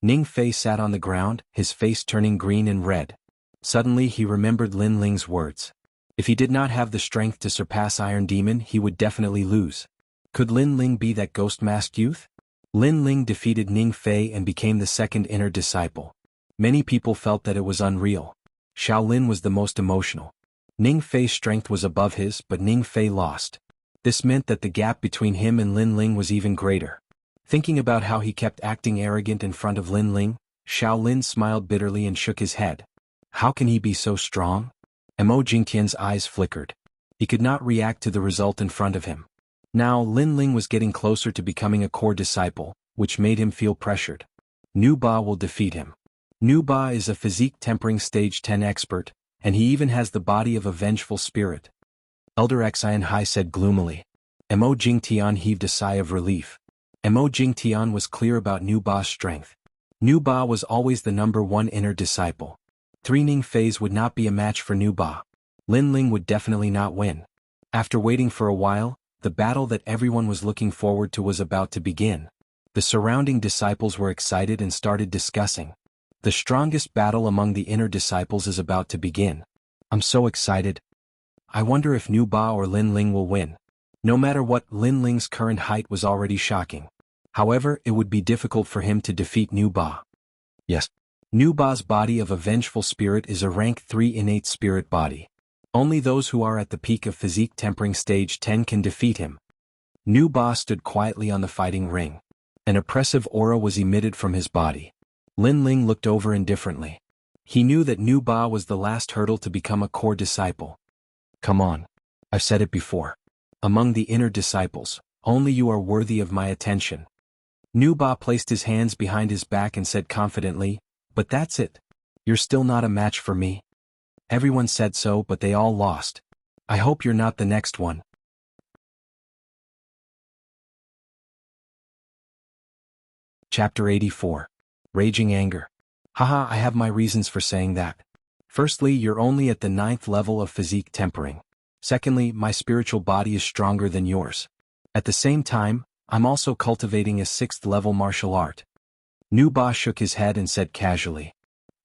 Ning Fei sat on the ground, his face turning green and red. Suddenly he remembered Lin Ling's words. If he did not have the strength to surpass Iron Demon, he would definitely lose. Could Lin Ling be that ghost-masked youth? Lin Ling defeated Ning Fei and became the second inner disciple. Many people felt that it was unreal. Shaolin was the most emotional. Ning Fei's strength was above his, but Ning Fei lost. This meant that the gap between him and Lin Ling was even greater. Thinking about how he kept acting arrogant in front of Lin Ling, Shaolin smiled bitterly and shook his head. How can he be so strong? Mo Jingtian's eyes flickered. He could not react to the result in front of him. Now Lin Ling was getting closer to becoming a core disciple, which made him feel pressured. Nu Ba will defeat him. Nu Ba is a physique tempering stage 10 expert, and he even has the body of a vengeful spirit. Elder Xian Hai said gloomily. Mo Jingtian heaved a sigh of relief. Mo Jingtian was clear about Nu Ba's strength. Nu Ba was always the #1 inner disciple. 3 Ning Feis would not be a match for Nu Ba. Lin Ling would definitely not win. After waiting for a while, the battle that everyone was looking forward to was about to begin. The surrounding disciples were excited and started discussing. The strongest battle among the inner disciples is about to begin. I'm so excited. I wonder if Nu Ba or Lin Ling will win. No matter what, Lin Ling's current height was already shocking. However, it would be difficult for him to defeat Nu Ba. Yes. Nu Ba's body of a vengeful spirit is a rank 3 innate spirit body. Only those who are at the peak of physique tempering stage 10 can defeat him. Nu Ba stood quietly on the fighting ring. An oppressive aura was emitted from his body. Lin Ling looked over indifferently. He knew that Nu Ba was the last hurdle to become a core disciple. Come on. I've said it before. Among the inner disciples, only you are worthy of my attention. Nu Ba placed his hands behind his back and said confidently, but that's it. You're still not a match for me. Everyone said so, but they all lost. I hope you're not the next one. Chapter 84. Raging Anger. Haha, I have my reasons for saying that. Firstly, you're only at the 9th level of physique tempering. Secondly, my spiritual body is stronger than yours. At the same time, I'm also cultivating a 6th level martial art. Nu Ba shook his head and said casually.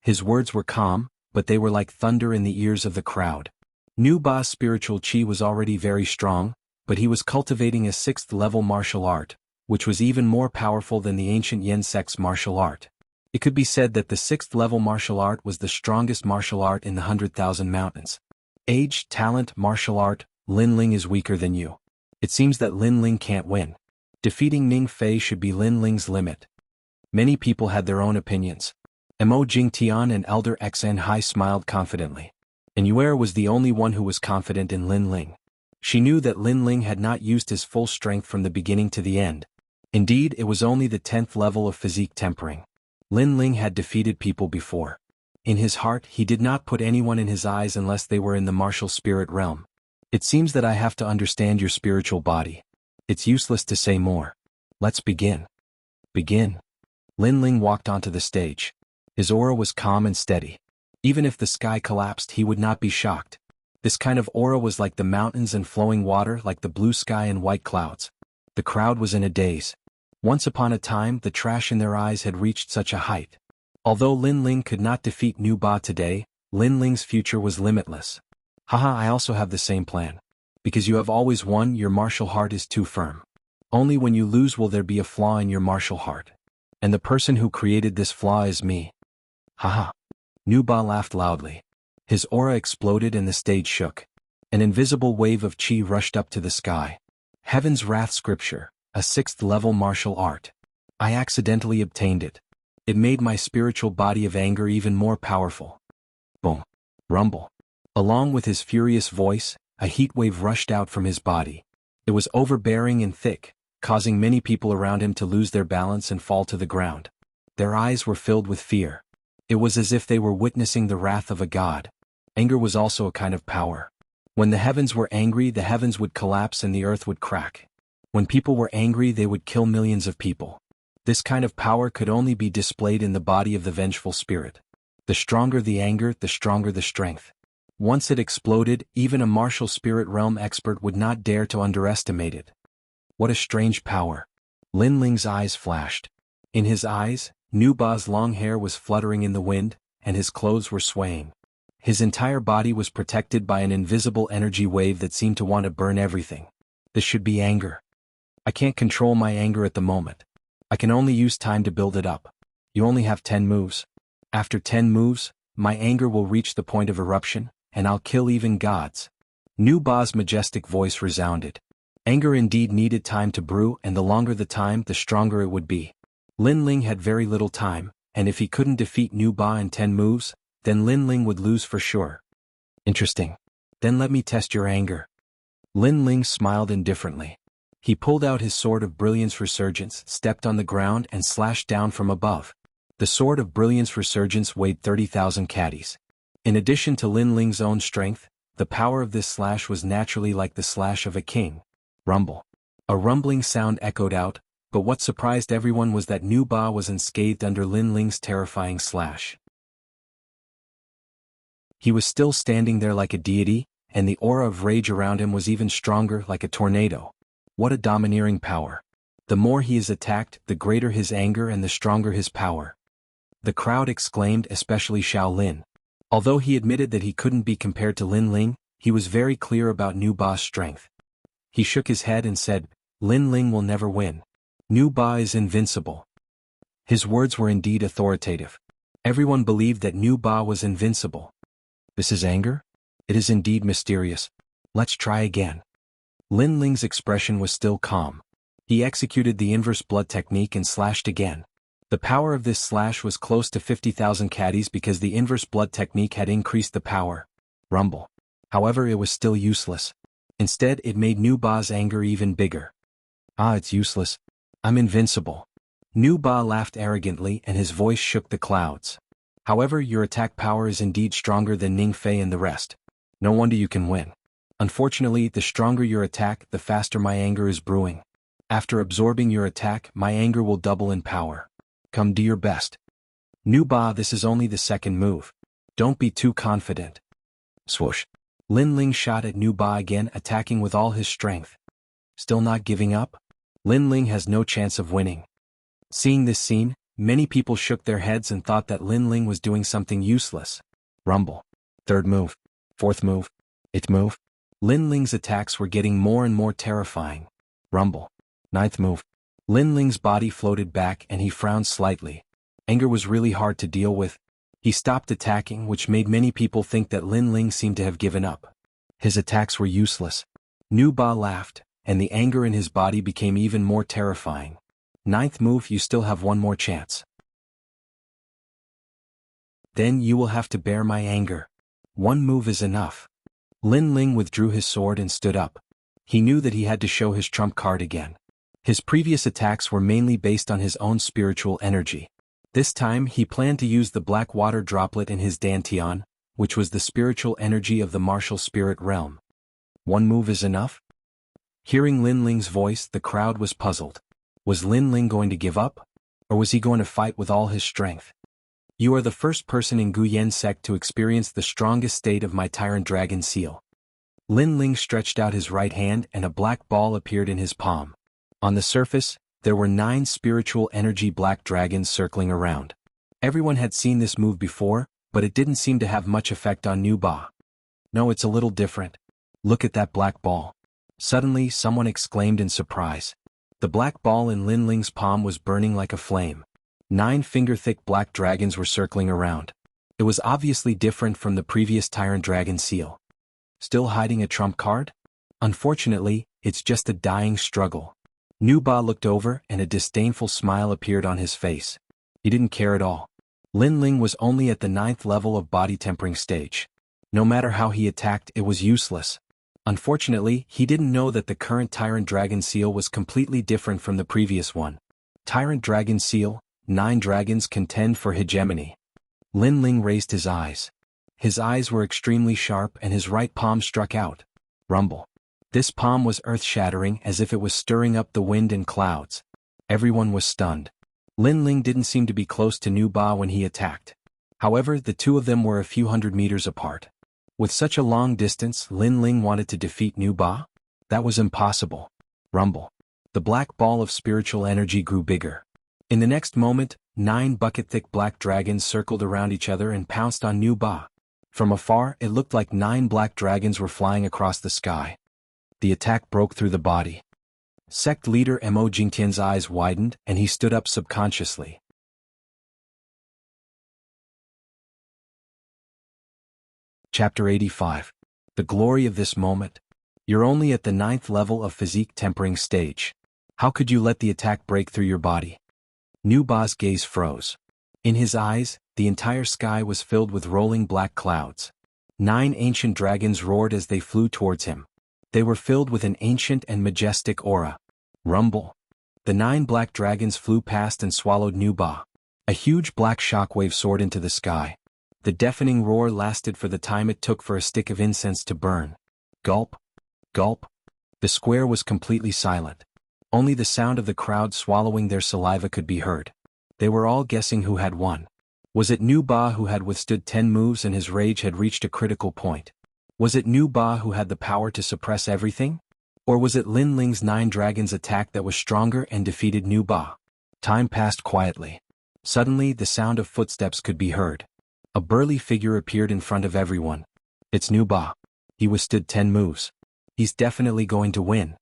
His words were calm, but they were like thunder in the ears of the crowd. Nu Ba's spiritual chi was already very strong, but he was cultivating a 6th level martial art, which was even more powerful than the ancient Yen sect's martial art. It could be said that the 6th level martial art was the strongest martial art in the 100,000 mountains. Age, talent, martial art, Lin Ling is weaker than you. It seems that Lin Ling can't win. Defeating Ning Fei should be Lin Ling's limit. Many people had their own opinions. Mo Jingtian and Elder Xian Hai smiled confidently. And Yuer was the only one who was confident in Lin Ling. She knew that Lin Ling had not used his full strength from the beginning to the end. Indeed, it was only the 10th level of physique tempering. Lin Ling had defeated people before. In his heart, he did not put anyone in his eyes unless they were in the martial spirit realm. It seems that I have to understand your spiritual body. It's useless to say more. Let's begin. Begin. Lin Ling walked onto the stage. His aura was calm and steady. Even if the sky collapsed, he would not be shocked. This kind of aura was like the mountains and flowing water, like the blue sky and white clouds. The crowd was in a daze. Once upon a time, the trash in their eyes had reached such a height. Although Lin Ling could not defeat Nu Ba today, Lin Ling's future was limitless. Haha, I also have the same plan. Because you have always won, your martial heart is too firm. Only when you lose will there be a flaw in your martial heart. And the person who created this flaw is me. Haha. Nu Ba laughed loudly. His aura exploded and the stage shook. An invisible wave of chi rushed up to the sky. Heaven's Wrath Scripture, a 6th level martial art. I accidentally obtained it. It made my spiritual body of anger even more powerful. Boom. Rumble. Along with his furious voice, a heat wave rushed out from his body. It was overbearing and thick, causing many people around him to lose their balance and fall to the ground. Their eyes were filled with fear. It was as if they were witnessing the wrath of a god. Anger was also a kind of power. When the heavens were angry, the heavens would collapse and the earth would crack. When people were angry, they would kill millions of people. This kind of power could only be displayed in the body of the vengeful spirit. The stronger the anger, the stronger the strength. Once it exploded, even a martial spirit realm expert would not dare to underestimate it. What a strange power. Lin Ling's eyes flashed. In his eyes, Nu Ba's long hair was fluttering in the wind, and his clothes were swaying. His entire body was protected by an invisible energy wave that seemed to want to burn everything. This should be anger. I can't control my anger at the moment. I can only use time to build it up. You only have 10 moves. After 10 moves, my anger will reach the point of eruption, and I'll kill even gods. Nu Ba's majestic voice resounded. Anger indeed needed time to brew, and the longer the time, the stronger it would be. Lin Ling had very little time, and if he couldn't defeat Nu Ba in 10 moves, then Lin Ling would lose for sure. Interesting. Then let me test your anger. Lin Ling smiled indifferently. He pulled out his sword of brilliance resurgence, stepped on the ground and slashed down from above. The sword of brilliance resurgence weighed 30,000 caddies. In addition to Lin Ling's own strength, the power of this slash was naturally like the slash of a king. Rumble. A rumbling sound echoed out, but what surprised everyone was that Nu Ba was unscathed under Lin Ling's terrifying slash. He was still standing there like a deity, and the aura of rage around him was even stronger, like a tornado. What a domineering power. The more he is attacked, the greater his anger and the stronger his power. The crowd exclaimed, especially Xiao Lin. Although he admitted that he couldn't be compared to Lin Ling, he was very clear about Nu Ba's strength. He shook his head and said, Lin Ling will never win. Nu Ba is invincible. His words were indeed authoritative. Everyone believed that Nu Ba was invincible. This is anger? It is indeed mysterious. Let's try again. Lin Ling's expression was still calm. He executed the inverse blood technique and slashed again. The power of this slash was close to 50,000 caddies because the inverse blood technique had increased the power. Rumble. However, it was still useless. Instead, it made Nu Ba's anger even bigger. Ah, it's useless. I'm invincible. Nu Ba laughed arrogantly and his voice shook the clouds. However, your attack power is indeed stronger than Ning Fei and the rest. No wonder you can win. Unfortunately, the stronger your attack, the faster my anger is brewing. After absorbing your attack, my anger will double in power. Come, do your best. Nu Ba, this is only the second move. Don't be too confident. Swoosh. Lin Ling shot at Nu Ba again, attacking with all his strength. Still not giving up? Lin Ling has no chance of winning. Seeing this scene, many people shook their heads and thought that Lin Ling was doing something useless. Rumble. Third move. Fourth move. Eighth move. Lin Ling's attacks were getting more and more terrifying. Rumble. Ninth move. Lin Ling's body floated back and he frowned slightly. Anger was really hard to deal with. He stopped attacking, which made many people think that Lin Ling seemed to have given up. His attacks were useless. Nu Ba laughed, and the anger in his body became even more terrifying. Ninth move, you still have one more chance. Then you will have to bear my anger. One move is enough. Lin Ling withdrew his sword and stood up. He knew that he had to show his trump card again. His previous attacks were mainly based on his own spiritual energy. This time he planned to use the black water droplet in his dantian, which was the spiritual energy of the martial spirit realm. One move is enough? Hearing Lin Ling's voice, the crowd was puzzled. Was Lin Ling going to give up? Or was he going to fight with all his strength? You are the first person in Guyan sect to experience the strongest state of my Tyrant Dragon Seal. Lin Ling stretched out his right hand and a black ball appeared in his palm. On the surface, there were 9 spiritual energy black dragons circling around. Everyone had seen this move before, but it didn't seem to have much effect on Nu Ba. No, it's a little different. Look at that black ball. Suddenly, someone exclaimed in surprise. The black ball in Lin Ling's palm was burning like a flame. 9 finger-thick black dragons were circling around. It was obviously different from the previous Tyrant Dragon Seal. Still hiding a trump card? Unfortunately, it's just a dying struggle. Nu Ba looked over and a disdainful smile appeared on his face. He didn't care at all. Lin Ling was only at the 9th level of body tempering stage. No matter how he attacked, it was useless. Unfortunately, he didn't know that the current Tyrant Dragon Seal was completely different from the previous one. Tyrant Dragon Seal, 9 dragons contend for hegemony. Lin Ling raised his eyes. His eyes were extremely sharp and his right palm struck out. Rumble. This palm was earth-shattering as if it was stirring up the wind and clouds. Everyone was stunned. Lin Ling didn't seem to be close to Nu Ba when he attacked. However, the two of them were a few hundred meters apart. With such a long distance, Lin Ling wanted to defeat Nu Ba? That was impossible. Rumble. The black ball of spiritual energy grew bigger. In the next moment, 9 bucket-thick black dragons circled around each other and pounced on Nu Ba. From afar, it looked like 9 black dragons were flying across the sky. The attack broke through the body. Sect leader Mo Jingtian's eyes widened and he stood up subconsciously. Chapter 85. The glory of this moment. You're only at the 9th level of physique tempering stage. How could you let the attack break through your body? Nu Ba's gaze froze. In his eyes, the entire sky was filled with rolling black clouds. 9 ancient dragons roared as they flew towards him. They were filled with an ancient and majestic aura. Rumble. The 9 black dragons flew past and swallowed Nu Ba. A huge black shockwave soared into the sky. The deafening roar lasted for the time it took for a stick of incense to burn. Gulp. Gulp. The square was completely silent. Only the sound of the crowd swallowing their saliva could be heard. They were all guessing who had won. Was it Nu Ba who had withstood 10 moves and his rage had reached a critical point? Was it Nu Ba who had the power to suppress everything? Or was it Lin Ling's 9 dragons attack that was stronger and defeated Nu Ba? Time passed quietly. Suddenly the sound of footsteps could be heard. A burly figure appeared in front of everyone. It's Nu Ba. He withstood 10 moves. He's definitely going to win.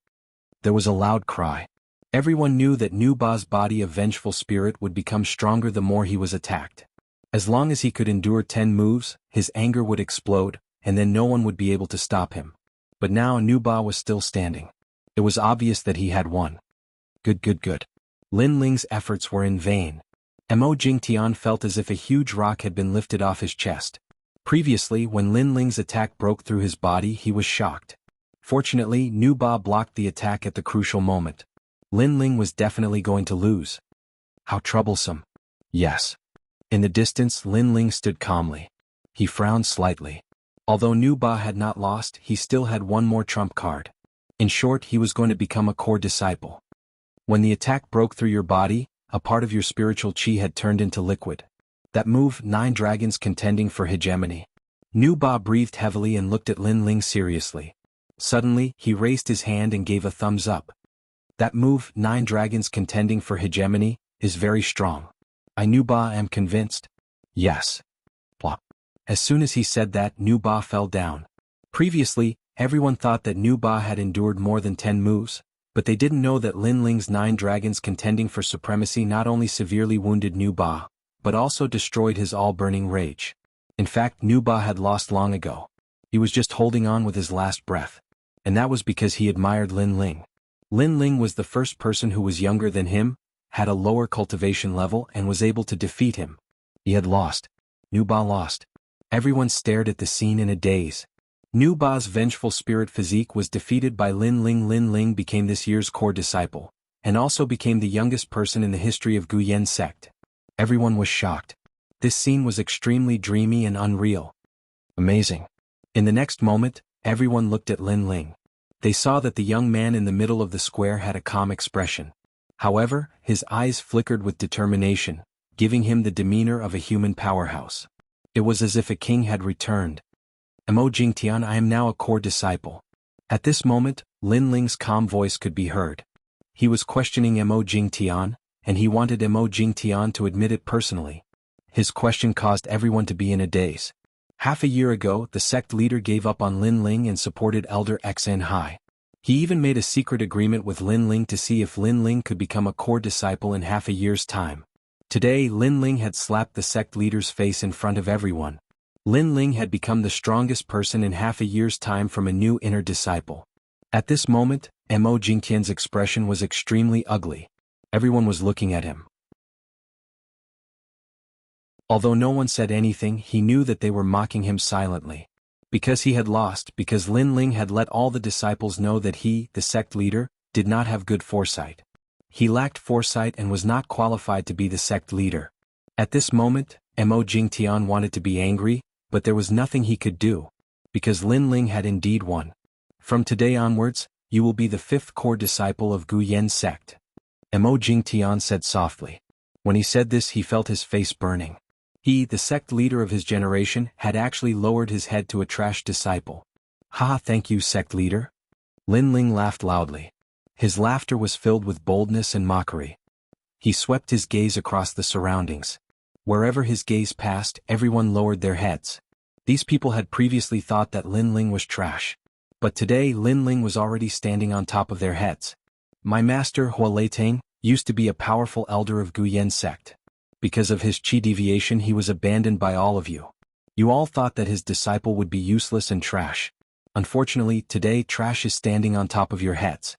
There was a loud cry. Everyone knew that Nu Ba's body of vengeful spirit would become stronger the more he was attacked. As long as he could endure 10 moves, his anger would explode, and then no one would be able to stop him. But now Nu Ba was still standing. It was obvious that he had won. Good. Lin Ling's efforts were in vain. Mo Jingtian felt as if a huge rock had been lifted off his chest. Previously, when Lin Ling's attack broke through his body, he was shocked. Fortunately, Nu Ba blocked the attack at the crucial moment. Lin Ling was definitely going to lose. How troublesome. Yes. In the distance, Lin Ling stood calmly. He frowned slightly. Although Nu Ba had not lost, he still had one more trump card. In short, he was going to become a core disciple. When the attack broke through your body, a part of your spiritual chi had turned into liquid. That move, 9 dragons contending for hegemony. Nu Ba breathed heavily and looked at Lin Ling seriously. Suddenly, he raised his hand and gave a thumbs up. That move, 9 dragons contending for hegemony, is very strong. I Nu Ba am convinced. Yes. Plop. As soon as he said that, Nu Ba fell down. Previously, everyone thought that Nu Ba had endured more than 10 moves, but they didn't know that Lin Ling's 9 dragons contending for supremacy not only severely wounded Nu Ba, but also destroyed his all-burning rage. In fact, Nu Ba had lost long ago. He was just holding on with his last breath. And that was because he admired Lin Ling. Lin Ling was the first person who was younger than him, had a lower cultivation level and was able to defeat him. He had lost. Nu Ba lost. Everyone stared at the scene in a daze. Nu Ba's vengeful spirit physique was defeated by Lin Ling. Lin Ling became this year's core disciple, and also became the youngest person in the history of Guyan sect. Everyone was shocked. This scene was extremely dreamy and unreal. Amazing. In the next moment, everyone looked at Lin Ling. They saw that the young man in the middle of the square had a calm expression. However, his eyes flickered with determination, giving him the demeanor of a human powerhouse. It was as if a king had returned. Mo Jingtian, I am now a core disciple. At this moment, Lin Ling's calm voice could be heard. He was questioning Mo Jingtian, and he wanted Mo Jingtian to admit it personally. His question caused everyone to be in a daze. Half a year ago, the sect leader gave up on Lin Ling and supported Elder Xen Hai. He even made a secret agreement with Lin Ling to see if Lin Ling could become a core disciple in half a year's time. Today, Lin Ling had slapped the sect leader's face in front of everyone. Lin Ling had become the strongest person in half a year's time from a new inner disciple. At this moment, Mo Jingtian's expression was extremely ugly. Everyone was looking at him. Although no one said anything, he knew that they were mocking him silently. Because he had lost, because Lin Ling had let all the disciples know that he, the sect leader, did not have good foresight. He lacked foresight and was not qualified to be the sect leader. At this moment, Mo Jingtian wanted to be angry, but there was nothing he could do. Because Lin Ling had indeed won. From today onwards, you will be the 5th core disciple of Guyan sect. Mo Jingtian said softly. When he said this, he felt his face burning. He, the sect leader of his generation, had actually lowered his head to a trash disciple. "Ha, thank you, sect leader." Lin Ling laughed loudly. His laughter was filled with boldness and mockery. He swept his gaze across the surroundings. Wherever his gaze passed, everyone lowered their heads. These people had previously thought that Lin Ling was trash. But today Lin Ling was already standing on top of their heads. "My master Hua Leitang used to be a powerful elder of Guyan sect. Because of his chi deviation he was abandoned by all of you. You all thought that his disciple would be useless and trash. Unfortunately, today trash is standing on top of your heads."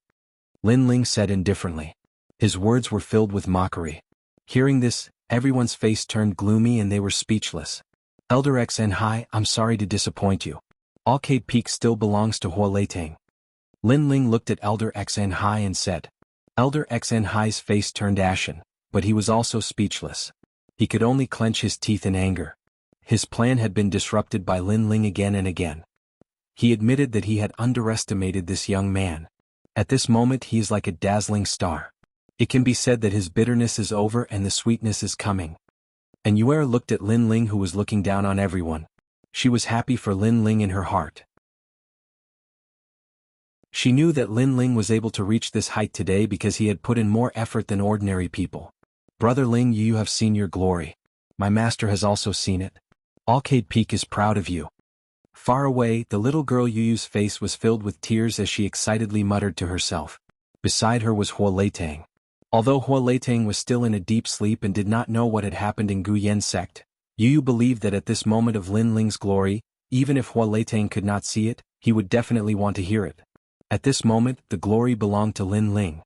Lin Ling said indifferently. His words were filled with mockery. Hearing this, everyone's face turned gloomy and they were speechless. "Elder Xn Hai, I'm sorry to disappoint you. Arcade Peak still belongs to Hua Leitang." Lin Ling looked at Elder Xn Hai and said. Elder Xn Hai's face turned ashen, but he was also speechless. He could only clench his teeth in anger. His plan had been disrupted by Lin Ling again and again. He admitted that he had underestimated this young man. At this moment he is like a dazzling star. It can be said that his bitterness is over and the sweetness is coming. And Yuer looked at Lin Ling, who was looking down on everyone. She was happy for Lin Ling in her heart. She knew that Lin Ling was able to reach this height today because he had put in more effort than ordinary people. "Brother Ling, you have seen your glory. My master has also seen it. Arcade Peak is proud of you." Far away, the little girl Yuyu's face was filled with tears as she excitedly muttered to herself. Beside her was Hua Leitang. Although Hua Leitang was still in a deep sleep and did not know what had happened in Guyan sect, Yuyu believed that at this moment of Lin Ling's glory, even if Hua Leitang could not see it, he would definitely want to hear it. At this moment, the glory belonged to Lin Ling.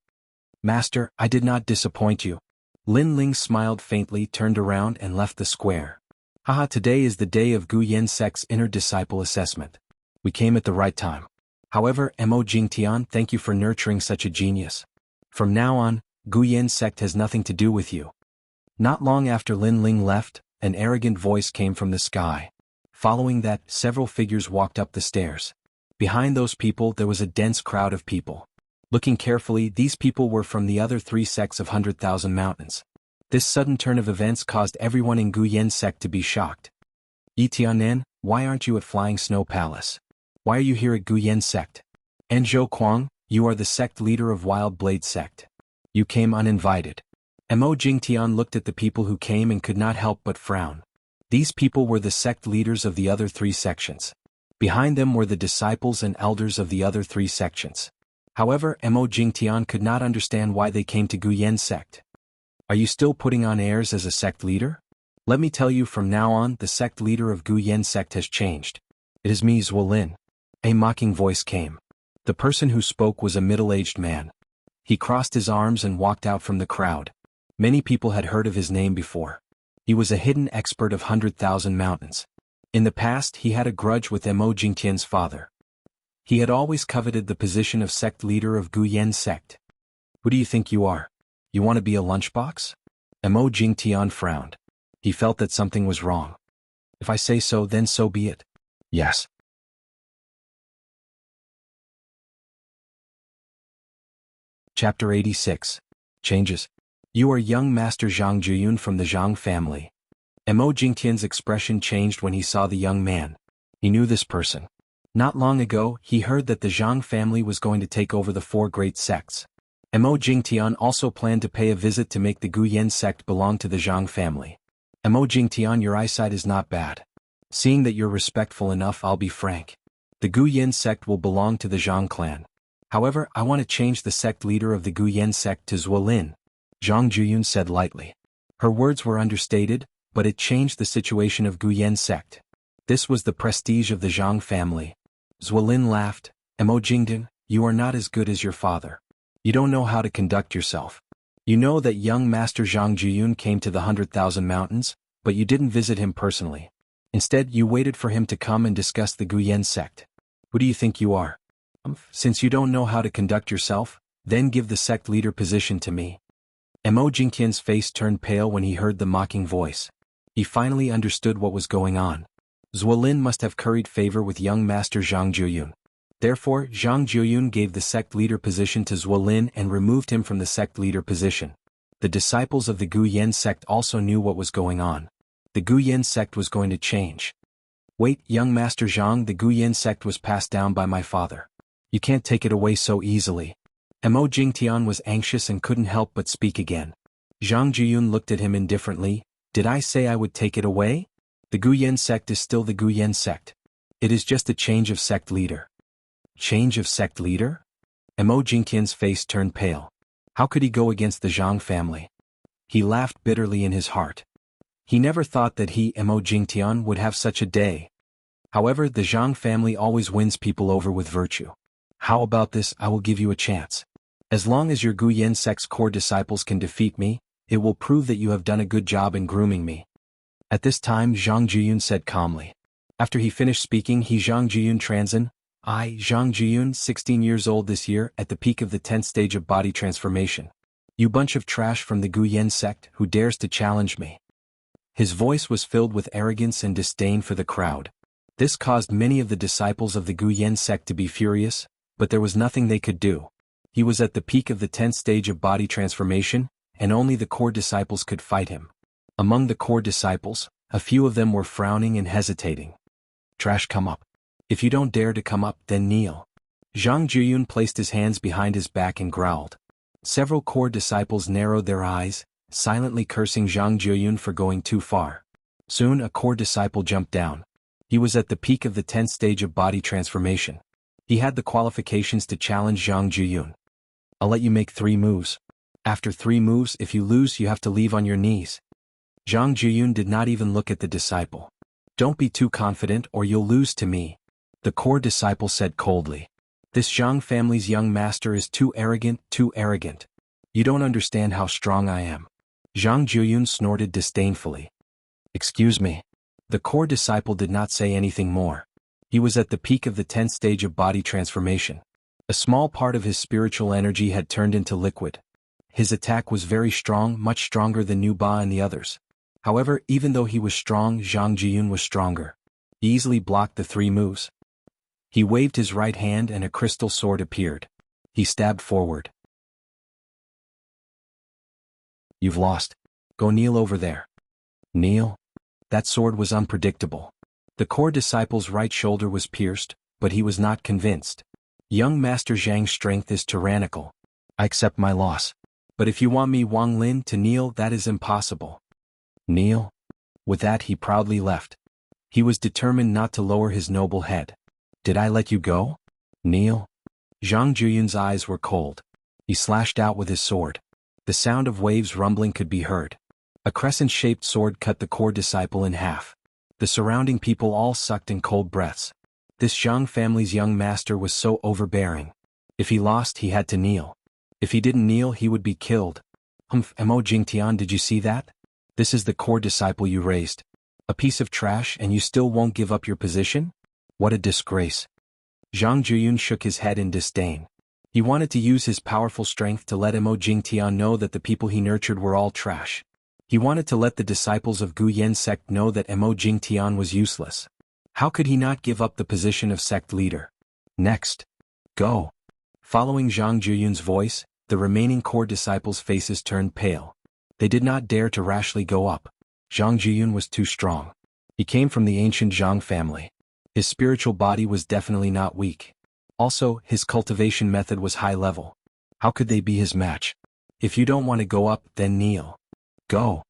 "Master, I did not disappoint you." Lin Ling smiled faintly, turned around and left the square. "Haha, today is the day of Guyan sect's inner disciple assessment. We came at the right time. However, Mo Jingtian, thank you for nurturing such a genius. From now on, Guyan sect has nothing to do with you." Not long after Lin Ling left, an arrogant voice came from the sky. Following that, several figures walked up the stairs. Behind those people there was a dense crowd of people. Looking carefully, these people were from the other 3 sects of 100,000 Mountains. This sudden turn of events caused everyone in Guyan sect to be shocked. "Yitianen, why aren't you at Flying Snow Palace? Why are you here at Guyan sect? And Zhou Kuang, you are the sect leader of Wild Blade sect. You came uninvited." Mo Jingtian looked at the people who came and could not help but frown. These people were the sect leaders of the other 3 sections. Behind them were the disciples and elders of the other 3 sections. However, Mo Jingtian could not understand why they came to Guyan sect. "Are you still putting on airs as a sect leader? Let me tell you, from now on the sect leader of Guyan sect has changed. It is me, Zuolin." A mocking voice came. The person who spoke was a middle-aged man. He crossed his arms and walked out from the crowd. Many people had heard of his name before. He was a hidden expert of 100,000 Mountains. In the past he had a grudge with Mo Jingtian's father. He had always coveted the position of sect leader of Guyan sect. "Who do you think you are? You want to be a lunchbox?" Mo Jingtian frowned. He felt that something was wrong. "If I say so, then so be it." "Yes." Chapter 86. Changes. "You are young Master Zhang Juyun from the Zhang family." Mo Jingtian's expression changed when he saw the young man. He knew this person. Not long ago, he heard that the Zhang family was going to take over the 4 great sects. Mo Jingtian also planned to pay a visit to make the Guyan sect belong to the Zhang family. "Mo Jingtian, your eyesight is not bad. Seeing that you're respectful enough, I'll be frank. The Guyan sect will belong to the Zhang clan. However, I want to change the sect leader of the Guyan sect to Zuolin," Zhang Juyun said lightly. Her words were understated, but it changed the situation of Guyan sect. This was the prestige of the Zhang family. Zuolin laughed. "Mo Jingdin, you are not as good as your father. You don't know how to conduct yourself. You know that young Master Zhang Juyun came to the 100,000 Mountains, but you didn't visit him personally. Instead, you waited for him to come and discuss the Guyan sect. Who do you think you are? Since you don't know how to conduct yourself, then give the sect leader position to me." Mo Jingtian's face turned pale when he heard the mocking voice. He finally understood what was going on. Zuolin must have curried favor with young Master Zhang Juyun. Therefore, Zhang Juyun gave the sect leader position to Zuolin and removed him from the sect leader position. The disciples of the Guyan sect also knew what was going on. The Guyan sect was going to change. Wait, young Master Zhang, the Guyan sect was passed down by my father. You can't take it away so easily. Mo Jingtian was anxious and couldn't help but speak again. Zhang Jiyun looked at him indifferently. Did I say I would take it away? The Guyan sect is still the Guyan sect. It is just a change of sect leader. Change of sect leader? Mo Jingtian's face turned pale. How could he go against the Zhang family? He laughed bitterly in his heart. He never thought that he, Mo Jingtian, would have such a day. However, the Zhang family always wins people over with virtue. How about this? I will give you a chance. As long as your Guyan sect's core disciples can defeat me, it will prove that you have done a good job in grooming me. At this time, Zhang Jiyun said calmly. After he finished speaking, Zhang Jiyun Transin, I, Zhang Jiyun, 16 years old this year, at the peak of the 10th stage of body transformation. You bunch of trash from the Guyan sect, who dares to challenge me? His voice was filled with arrogance and disdain for the crowd. This caused many of the disciples of the Guyan sect to be furious, but there was nothing they could do. He was at the peak of the 10th stage of body transformation, and only the core disciples could fight him. Among the core disciples, a few of them were frowning and hesitating. Trash, come up. If you don't dare to come up, then kneel. Zhang Jiyun placed his hands behind his back and growled. Several core disciples narrowed their eyes, silently cursing Zhang Jiyun for going too far. Soon a core disciple jumped down. He was at the peak of the 10th stage of body transformation. He had the qualifications to challenge Zhang Jiyun. I'll let you make 3 moves. After 3 moves, if you lose, you have to leave on your knees. Zhang Jiyun did not even look at the disciple. Don't be too confident or you'll lose to me. The core disciple said coldly. This Zhang family's young master is too arrogant, too arrogant. You don't understand how strong I am. Zhang Jiyun snorted disdainfully. Excuse me. The core disciple did not say anything more. He was at the peak of the 10th stage of body transformation. A small part of his spiritual energy had turned into liquid. His attack was very strong, much stronger than Nu Ba and the others. However, even though he was strong, Zhang Jiyun was stronger. He easily blocked the 3 moves. He waved his right hand and a crystal sword appeared. He stabbed forward. You've lost. Go kneel over there. Kneel? That sword was unpredictable. The core disciple's right shoulder was pierced, but he was not convinced. Young Master Zhang's strength is tyrannical. I accept my loss. But if you want me, Wang Lin, to kneel, that is impossible. Kneel? With that he proudly left. He was determined not to lower his noble head. Did I let you go? Kneel? Zhang Jiyun's eyes were cold. He slashed out with his sword. The sound of waves rumbling could be heard. A crescent-shaped sword cut the core disciple in half. The surrounding people all sucked in cold breaths. This Zhang family's young master was so overbearing. If he lost, he had to kneel. If he didn't kneel, he would be killed. Mo Jingtian, did you see that? This is the core disciple you raised. A piece of trash, and you still won't give up your position? What a disgrace. Zhang Jiyun shook his head in disdain. He wanted to use his powerful strength to let Mo Jingtian know that the people he nurtured were all trash. He wanted to let the disciples of Guyan sect know that Mo Jingtian was useless. How could he not give up the position of sect leader? Next. Go. Following Zhang Jiyun's voice, the remaining core disciples' faces turned pale. They did not dare to rashly go up. Zhang Jiyun was too strong. He came from the ancient Zhang family. His spiritual body was definitely not weak. Also, his cultivation method was high level. How could they be his match? If you don't want to go up, then kneel. Go.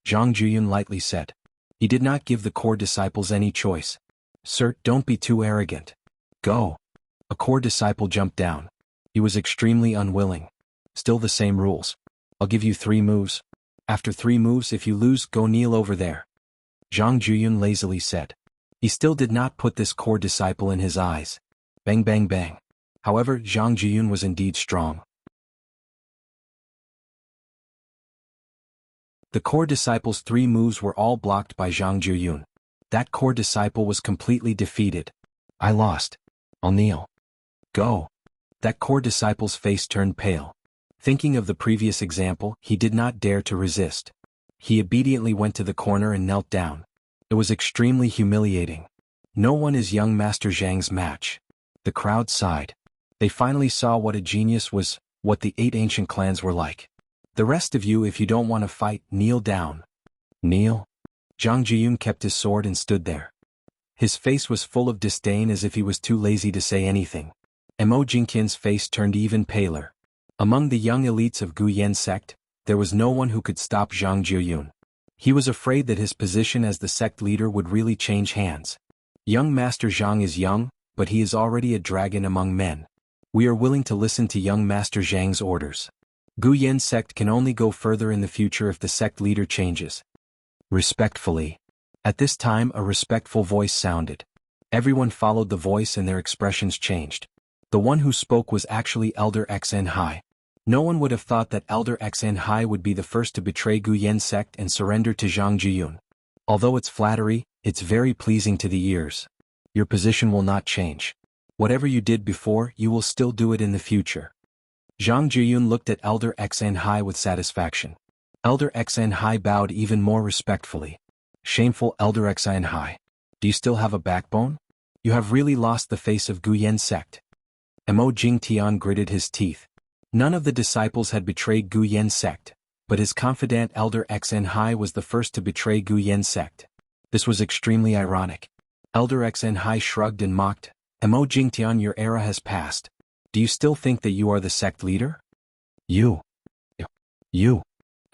Zhang Jiyun lightly said. He did not give the core disciples any choice. Sir, don't be too arrogant. Go. A core disciple jumped down. He was extremely unwilling. Still the same rules. I'll give you 3 moves. After 3 moves, if you lose, go kneel over there. Zhang Jiyun lazily said. He still did not put this core disciple in his eyes. Bang bang bang. However, Zhang Jiyun was indeed strong. The core disciple's 3 moves were all blocked by Zhang Jiyun. That core disciple was completely defeated. I lost. I'll kneel. Go. That core disciple's face turned pale. Thinking of the previous example, he did not dare to resist. He obediently went to the corner and knelt down. It was extremely humiliating. No one is young Master Zhang's match. The crowd sighed. They finally saw what a genius was, what the 8 ancient clans were like. The rest of you, if you don't want to fight, kneel down. Kneel? Zhang Jiyun kept his sword and stood there. His face was full of disdain as if he was too lazy to say anything. Mo Jingqian's face turned even paler. Among the young elites of Guyan sect, there was no one who could stop Zhang Jiyun. He was afraid that his position as the sect leader would really change hands. Young Master Zhang is young, but he is already a dragon among men. We are willing to listen to young Master Zhang's orders. Guyan sect can only go further in the future if the sect leader changes. Respectfully. At this time a respectful voice sounded. Everyone followed the voice and their expressions changed. The one who spoke was actually Elder Xn Hai. No one would have thought that Elder Xn Hai would be the first to betray Guyan sect and surrender to Zhang Jiyun. Although it's flattery, it's very pleasing to the ears. Your position will not change. Whatever you did before, you will still do it in the future. Zhang Jiyun looked at Elder Xn Hai with satisfaction. Elder Xn Hai bowed even more respectfully. Shameful Elder Xn Hai. Do you still have a backbone? You have really lost the face of Guyan sect. Mo Jingtian gritted his teeth. None of the disciples had betrayed Guyan sect, but his confidant Elder Xn Hai was the first to betray Guyan sect. This was extremely ironic. Elder Xn Hai shrugged and mocked. Mo Jingtian, your era has passed. Do you still think that you are the sect leader? You.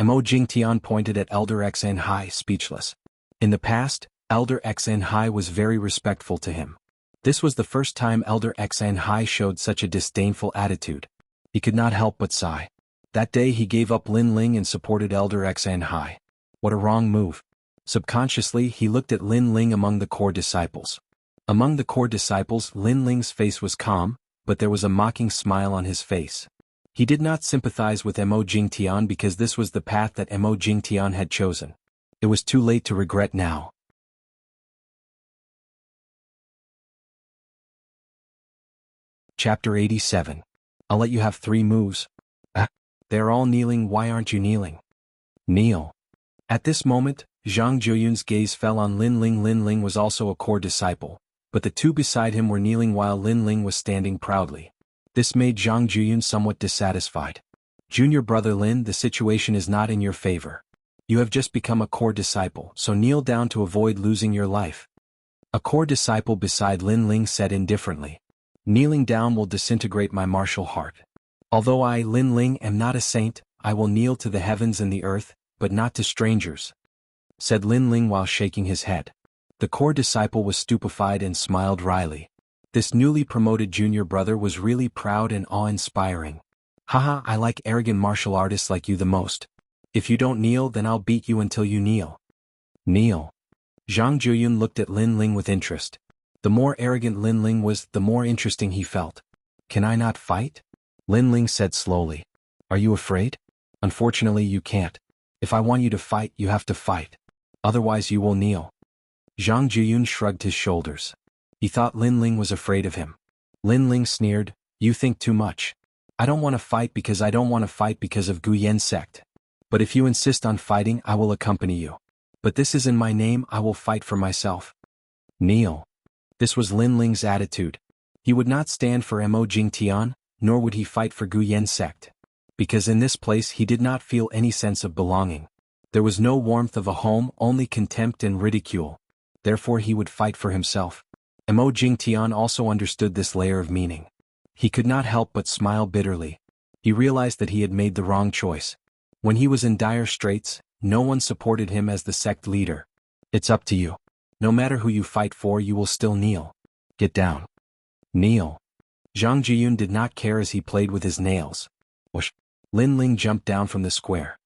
Mo Jingtian pointed at Elder Xn Hai, speechless. In the past, Elder Xn Hai was very respectful to him. This was the first time Elder Xn Hai showed such a disdainful attitude. He could not help but sigh. That day he gave up Lin Ling and supported Elder Xn Hai. What a wrong move. Subconsciously he looked at Lin Ling among the core disciples. Among the core disciples, Lin Ling's face was calm, but there was a mocking smile on his face. He did not sympathize with Mo Jingtian because this was the path that Mo Jingtian had chosen. It was too late to regret now. Chapter 87. I'll let you have 3 moves. They're all kneeling, why aren't you kneeling? Kneel. At this moment, Zhang Jiyun's gaze fell on Lin Ling. Lin Ling was also a core disciple, but the two beside him were kneeling while Lin Ling was standing proudly. This made Zhang Jiyun somewhat dissatisfied. Junior brother Lin, the situation is not in your favor. You have just become a core disciple, so kneel down to avoid losing your life. A core disciple beside Lin Ling said indifferently. Kneeling down will disintegrate my martial heart. Although I, Lin Ling, am not a saint, I will kneel to the heavens and the earth, but not to strangers, said Lin Ling while shaking his head. The core disciple was stupefied and smiled wryly. This newly promoted junior brother was really proud and awe-inspiring. Haha, I like arrogant martial artists like you the most. If you don't kneel, then I'll beat you until you kneel. Kneel. Zhang Jiyun looked at Lin Ling with interest. The more arrogant Lin Ling was, the more interesting he felt. Can I not fight? Lin Ling said slowly. Are you afraid? Unfortunately, you can't. If I want you to fight, you have to fight. Otherwise you will kneel. Zhang Jiyun shrugged his shoulders. He thought Lin Ling was afraid of him. Lin Ling sneered, you think too much. I don't want to fight because I don't want to fight because of Guyan sect. But if you insist on fighting, I will accompany you. But this is in my name, I will fight for myself. Kneel. This was Lin Ling's attitude. He would not stand for Mo Jingtian, nor would he fight for Guyan sect. Because in this place he did not feel any sense of belonging. There was no warmth of a home, only contempt and ridicule. Therefore he would fight for himself. Mo Jingtian also understood this layer of meaning. He could not help but smile bitterly. He realized that he had made the wrong choice. When he was in dire straits, no one supported him as the sect leader. It's up to you. No matter who you fight for, you will still kneel. Get down. Kneel. Zhang Jiyun did not care as he played with his nails. Whoosh. Lin Ling jumped down from the square.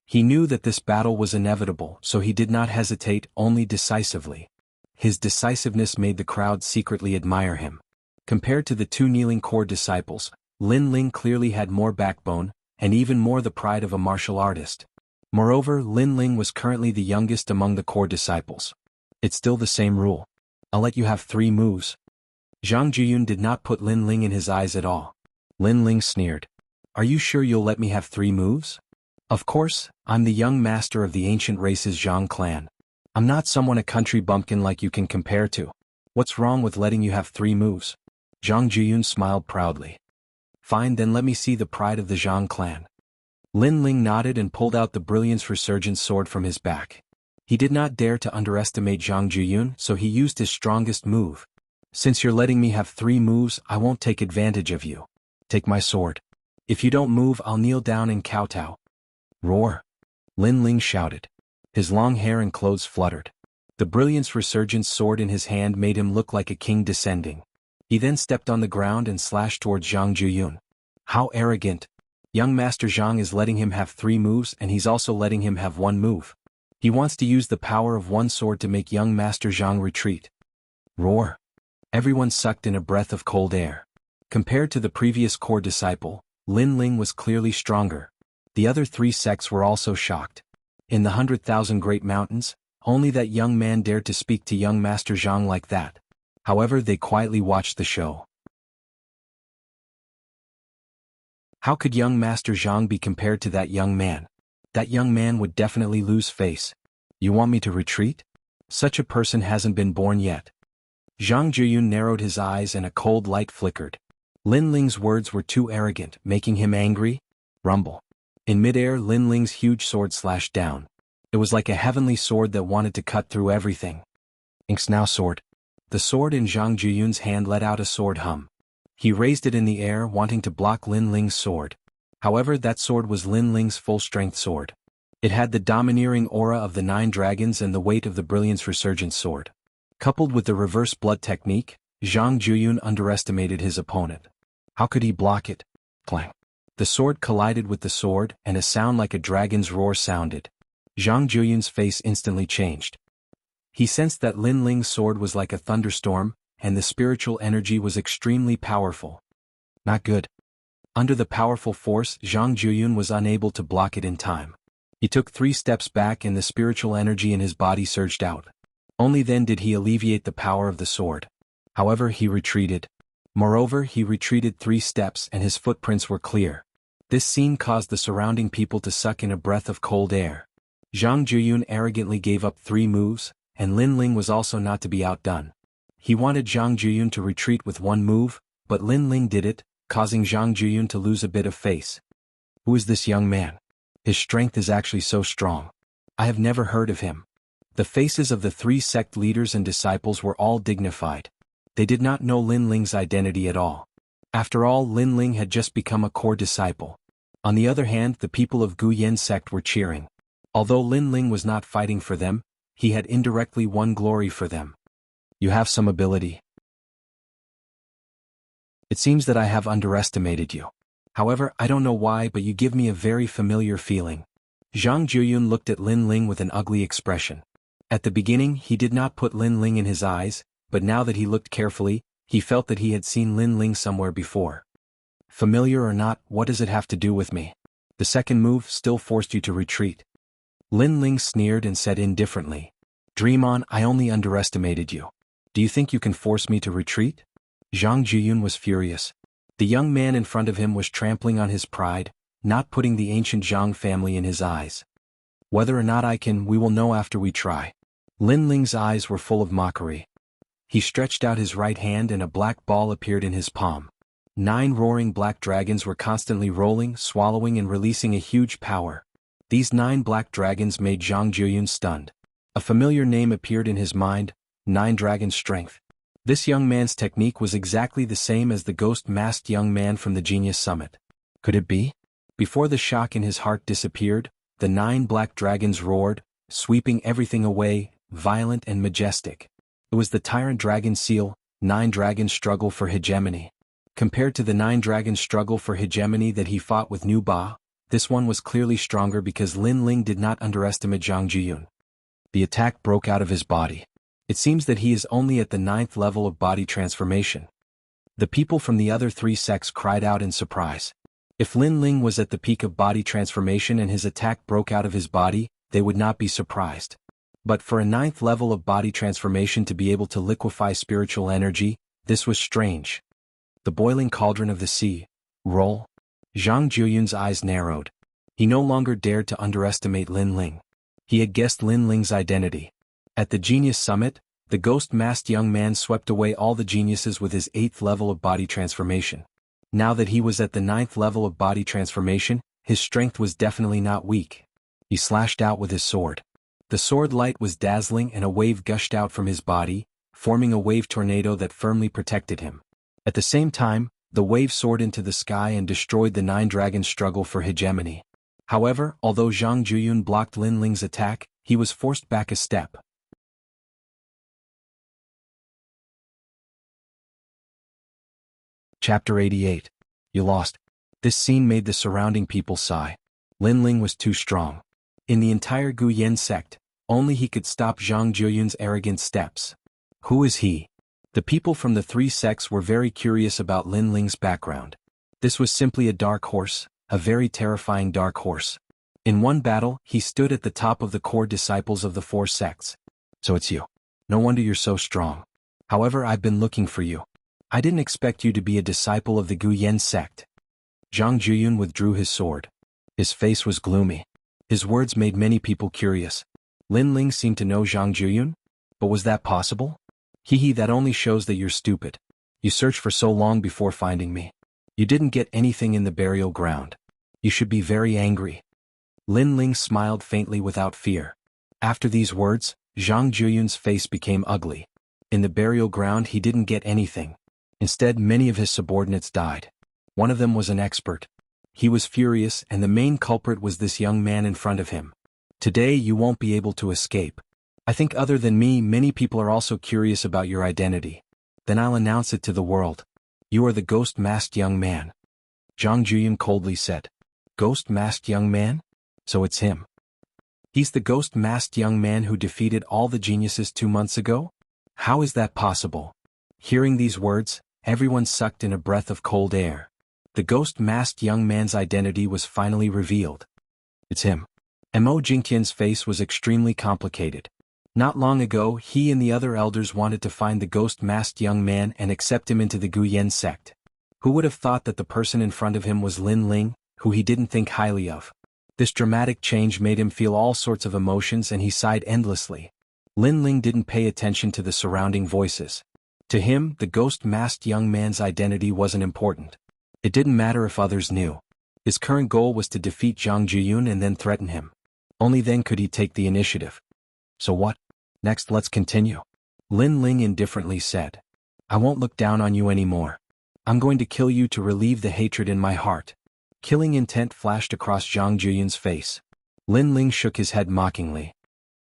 He knew that this battle was inevitable, so he did not hesitate, only decisively. His decisiveness made the crowd secretly admire him. Compared to the 2 kneeling core disciples, Lin Ling clearly had more backbone, and even more the pride of a martial artist. Moreover, Lin Ling was currently the youngest among the core disciples. It's still the same rule. I'll let you have 3 moves. Zhang Jiyun did not put Lin Ling in his eyes at all. Lin Ling sneered. Are you sure you'll let me have 3 moves? Of course, I'm the young master of the ancient race's Zhang clan. I'm not someone a country bumpkin like you can compare to. What's wrong with letting you have 3 moves? Zhang Jiyun smiled proudly. Fine, then let me see the pride of the Zhang clan. Lin Ling nodded and pulled out the Brilliance Resurgent sword from his back. He did not dare to underestimate Zhang Juyun, so he used his strongest move. Since you're letting me have 3 moves, I won't take advantage of you. Take my sword. If you don't move, I'll kneel down and kowtow. Roar! Lin Ling shouted. His long hair and clothes fluttered. The brilliance resurgence sword in his hand made him look like a king descending. He then stepped on the ground and slashed towards Zhang Juyun. How arrogant! Young Master Zhang is letting him have 3 moves and he's also letting him have 1 move. He wants to use the power of one sword to make young Master Zhang retreat. Roar! Everyone sucked in a breath of cold air. Compared to the previous core disciple, Lin Ling was clearly stronger. The other 3 sects were also shocked. In the 100,000 Great Mountains, only that young man dared to speak to young Master Zhang like that. However, they quietly watched the show. How could young Master Zhang be compared to that young man? That young man would definitely lose face. You want me to retreat? Such a person hasn't been born yet. Zhang Juyun narrowed his eyes and a cold light flickered. Lin Ling's words were too arrogant, making him angry. Rumble. In midair, Lin Ling's huge sword slashed down. It was like a heavenly sword that wanted to cut through everything. Inks now sword. The sword in Zhang Juyun's hand let out a sword hum. He raised it in the air, wanting to block Lin Ling's sword. However, that sword was Lin Ling's full-strength sword. It had the domineering aura of the 9 dragons and the weight of the brilliance resurgence sword. Coupled with the reverse blood technique, Zhang Juyun underestimated his opponent. How could he block it? Clang. The sword collided with the sword, and a sound like a dragon's roar sounded. Zhang Juyun's face instantly changed. He sensed that Lin Ling's sword was like a thunderstorm, and the spiritual energy was extremely powerful. Not good. Under the powerful force, Zhang Juyun was unable to block it in time. He took 3 steps back and the spiritual energy in his body surged out. Only then did he alleviate the power of the sword. However, he retreated. Moreover, he retreated 3 steps and his footprints were clear. This scene caused the surrounding people to suck in a breath of cold air. Zhang Juyun arrogantly gave up 3 moves, and Lin Ling was also not to be outdone. He wanted Zhang Juyun to retreat with 1 move, but Lin Ling did it, causing Zhang Juyun to lose a bit of face. Who is this young man? His strength is actually so strong. I have never heard of him. The faces of the 3 sect leaders and disciples were all dignified. They did not know Lin Ling's identity at all. After all, Lin Ling had just become a core disciple. On the other hand, the people of Gu Yan sect were cheering. Although Lin Ling was not fighting for them, he had indirectly won glory for them. You have some ability. It seems that I have underestimated you. However, I don't know why, but you give me a very familiar feeling. Zhang Juyun looked at Lin Ling with an ugly expression. At the beginning, he did not put Lin Ling in his eyes, but now that he looked carefully, he felt that he had seen Lin Ling somewhere before. Familiar or not, what does it have to do with me? The second move still forced you to retreat. Lin Ling sneered and said indifferently. Dream on, I only underestimated you. Do you think you can force me to retreat? Zhang Juyun was furious. The young man in front of him was trampling on his pride, not putting the ancient Zhang family in his eyes. Whether or not I can, we will know after we try. Lin Ling's eyes were full of mockery. He stretched out his right hand and a black ball appeared in his palm. 9 roaring black dragons were constantly rolling, swallowing and releasing a huge power. These 9 black dragons made Zhang Juyun stunned. A familiar name appeared in his mind, 9 Dragon Strength. This young man's technique was exactly the same as the ghost-masked young man from the Genius Summit. Could it be? Before the shock in his heart disappeared, the 9 black dragons roared, sweeping everything away, violent and majestic. It was the Tyrant Dragon Seal, 9 dragons struggle for hegemony. Compared to the 9 dragons struggle for hegemony that he fought with Nu Ba, this one was clearly stronger because Lin Ling did not underestimate Zhang Juyun. The attack broke out of his body. It seems that he is only at the 9th level of body transformation. The people from the other 3 sects cried out in surprise. If Lin Ling was at the peak of body transformation and his attack broke out of his body, they would not be surprised. But for a 9th level of body transformation to be able to liquefy spiritual energy, this was strange. The boiling cauldron of the sea. Roll. Zhang Juyun's eyes narrowed. He no longer dared to underestimate Lin Ling. He had guessed Lin Ling's identity. At the Genius Summit, the ghost-masked young man swept away all the geniuses with his 8th level of body transformation. Now that he was at the 9th level of body transformation, his strength was definitely not weak. He slashed out with his sword. The sword light was dazzling and a wave gushed out from his body, forming a wave tornado that firmly protected him. At the same time, the wave soared into the sky and destroyed the 9 dragons' struggle for hegemony. However, although Zhang Juyun blocked Lin Ling's attack, he was forced back a step. Chapter 88. You lost. This scene made the surrounding people sigh. Lin Ling was too strong. In the entire Gu Yen sect, only he could stop Zhang Juyun's arrogant steps. Who is he? The people from the 3 sects were very curious about Lin Ling's background. This was simply a dark horse, a very terrifying dark horse. In one battle, he stood at the top of the core disciples of the 4 sects. So it's you. No wonder you're so strong. However, I've been looking for you. I didn't expect you to be a disciple of the Gu Yen sect. Zhang Juyun withdrew his sword. His face was gloomy. His words made many people curious. Lin Ling seemed to know Zhang Juyun? But was that possible? That only shows that you're stupid. You searched for so long before finding me. You didn't get anything in the burial ground. You should be very angry. Lin Ling smiled faintly without fear. After these words, Zhang Juyun's face became ugly. In the burial ground he didn't get anything. Instead, many of his subordinates died. One of them was an expert. He was furious, and the main culprit was this young man in front of him. Today you won't be able to escape. I think other than me, many people are also curious about your identity. Then I'll announce it to the world. You are the ghost-masked young man. Zhang Juyun coldly said. Ghost-masked young man? So it's him. He's the ghost-masked young man who defeated all the geniuses 2 months ago? How is that possible? Hearing these words, everyone sucked in a breath of cold air. The ghost-masked young man's identity was finally revealed. It's him. Mo Jingtian's face was extremely complicated. Not long ago, he and the other elders wanted to find the ghost-masked young man and accept him into the Gu Yen sect. Who would have thought that the person in front of him was Lin Ling, who he didn't think highly of? This dramatic change made him feel all sorts of emotions and he sighed endlessly. Lin Ling didn't pay attention to the surrounding voices. To him, the ghost-masked young man's identity wasn't important. It didn't matter if others knew. His current goal was to defeat Zhang Juyun and then threaten him. Only then could he take the initiative. So what? Next, let's continue. Lin Ling indifferently said. I won't look down on you anymore. I'm going to kill you to relieve the hatred in my heart. Killing intent flashed across Zhang Juyun's face. Lin Ling shook his head mockingly.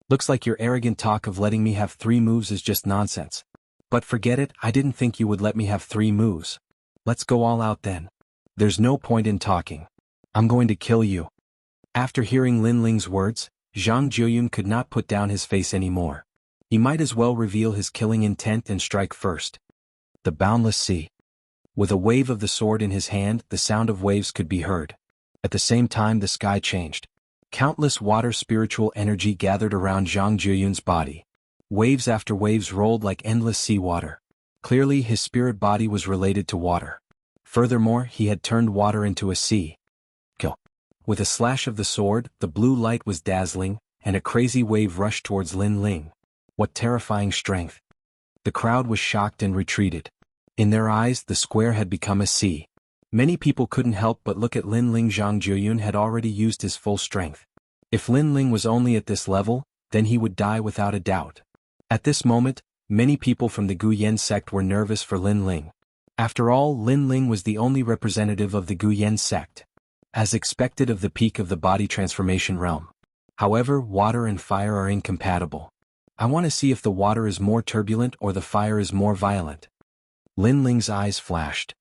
Looks like your arrogant talk of letting me have 3 moves is just nonsense. But forget it, I didn't think you would let me have 3 moves. Let's go all out then. There's no point in talking. I'm going to kill you. After hearing Lin Ling's words, Zhang Juyun could not put down his face anymore. He might as well reveal his killing intent and strike first. The boundless sea. With a wave of the sword in his hand, the sound of waves could be heard. At the same time the sky changed. Countless water spiritual energy gathered around Zhang Juyun's body. Waves after waves rolled like endless seawater. Clearly his spirit body was related to water. Furthermore, he had turned water into a sea. Kill. With a slash of the sword, the blue light was dazzling, and a crazy wave rushed towards Lin Ling. What terrifying strength. The crowd was shocked and retreated. In their eyes, the square had become a sea. Many people couldn't help but look at Lin Ling. Zhang Juyun had already used his full strength. If Lin Ling was only at this level, then he would die without a doubt. At this moment, many people from the Gu Yen sect were nervous for Lin Ling. After all, Lin Ling was the only representative of the Gu Yen sect. As expected of the peak of the body transformation realm. However, water and fire are incompatible. I want to see if the water is more turbulent or the fire is more violent. Lin Ling's eyes flashed.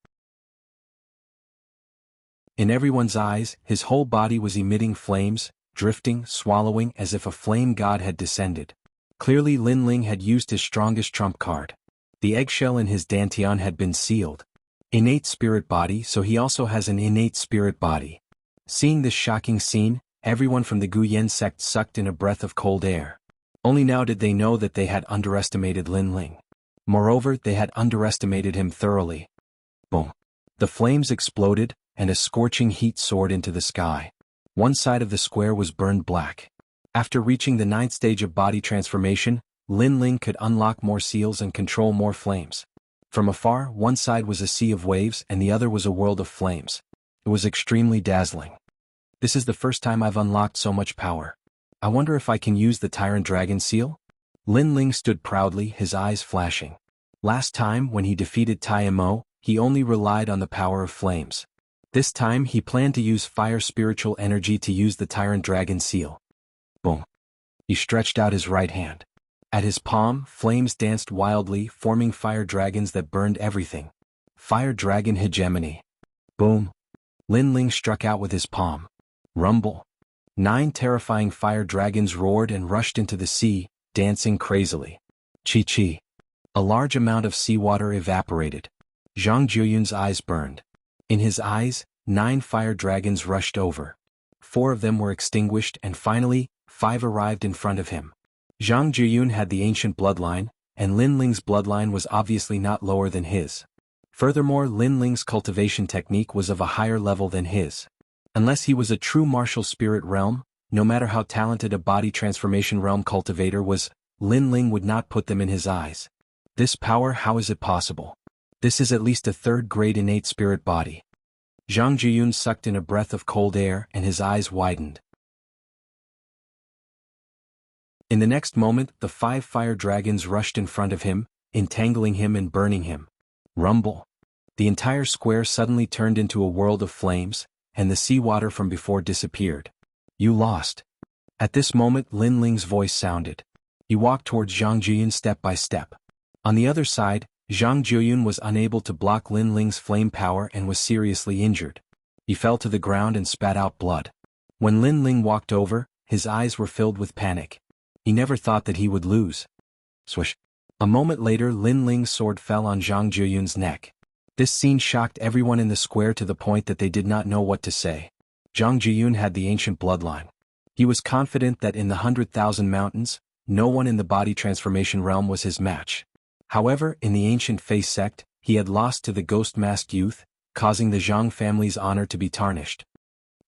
In everyone's eyes, his whole body was emitting flames, drifting, swallowing as if a flame god had descended. Clearly Lin Ling had used his strongest trump card. The eggshell in his dantian had been sealed. Innate spirit body, so he also has an innate spirit body. Seeing this shocking scene, everyone from the Gu Yen sect sucked in a breath of cold air. Only now did they know that they had underestimated Lin Ling. Moreover, they had underestimated him thoroughly. Boom. The flames exploded, and a scorching heat soared into the sky. One side of the square was burned black. After reaching the 9th stage of body transformation, Lin Ling could unlock more seals and control more flames. From afar, one side was a sea of waves and the other was a world of flames. It was extremely dazzling. This is the first time I've unlocked so much power. I wonder if I can use the Tyrant Dragon Seal? Lin Ling stood proudly, his eyes flashing. Last time, when he defeated Tai Mo, he only relied on the power of flames. This time he planned to use fire spiritual energy to use the Tyrant Dragon Seal. Boom. He stretched out his right hand. At his palm, flames danced wildly, forming fire dragons that burned everything. Fire Dragon Hegemony. Boom. Lin Ling struck out with his palm. Rumble. 9 terrifying fire dragons roared and rushed into the sea, dancing crazily. Chi-chi. A large amount of seawater evaporated. Zhang Juyun's eyes burned. In his eyes, 9 fire dragons rushed over. 4 of them were extinguished and finally, 5 arrived in front of him. Zhang Juyun had the ancient bloodline, and Lin Ling's bloodline was obviously not lower than his. Furthermore, Lin Ling's cultivation technique was of a higher level than his. Unless he was a true martial spirit realm, no matter how talented a body transformation realm cultivator was, Lin Ling would not put them in his eyes. This power, how is it possible? This is at least a 3rd grade innate spirit body. Zhang Juyun sucked in a breath of cold air and his eyes widened. In the next moment, the 5 fire dragons rushed in front of him, entangling him and burning him. Rumble. The entire square suddenly turned into a world of flames, and the seawater from before disappeared. You lost. At this moment, Lin Ling's voice sounded. He walked towards Zhang Juyun step by step. On the other side, Zhang Juyun was unable to block Lin Ling's flame power and was seriously injured. He fell to the ground and spat out blood. When Lin Ling walked over, his eyes were filled with panic. He never thought that he would lose. Swish. A moment later, Lin Ling's sword fell on Zhang Juyun's neck. This scene shocked everyone in the square to the point that they did not know what to say. Zhang Juyun had the ancient bloodline. He was confident that in the 100,000 mountains, no one in the body transformation realm was his match. However, in the ancient face sect, he had lost to the ghost-masked youth, causing the Zhang family's honor to be tarnished.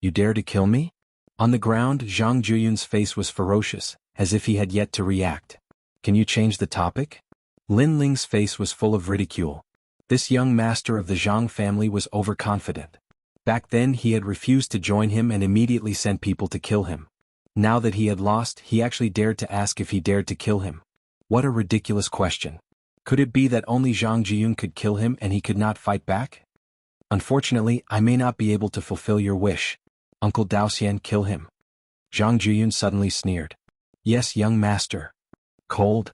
You dare to kill me? On the ground, Zhang Juyun's face was ferocious, as if he had yet to react. Can you change the topic? Lin Ling's face was full of ridicule. This young master of the Zhang family was overconfident. Back then he had refused to join him and immediately sent people to kill him. Now that he had lost, he actually dared to ask if he dared to kill him. What a ridiculous question. Could it be that only Zhang Jiyun could kill him and he could not fight back? Unfortunately, I may not be able to fulfill your wish. Uncle Daoxian, kill him. Zhang Jiyun suddenly sneered. Yes, young master. Cold.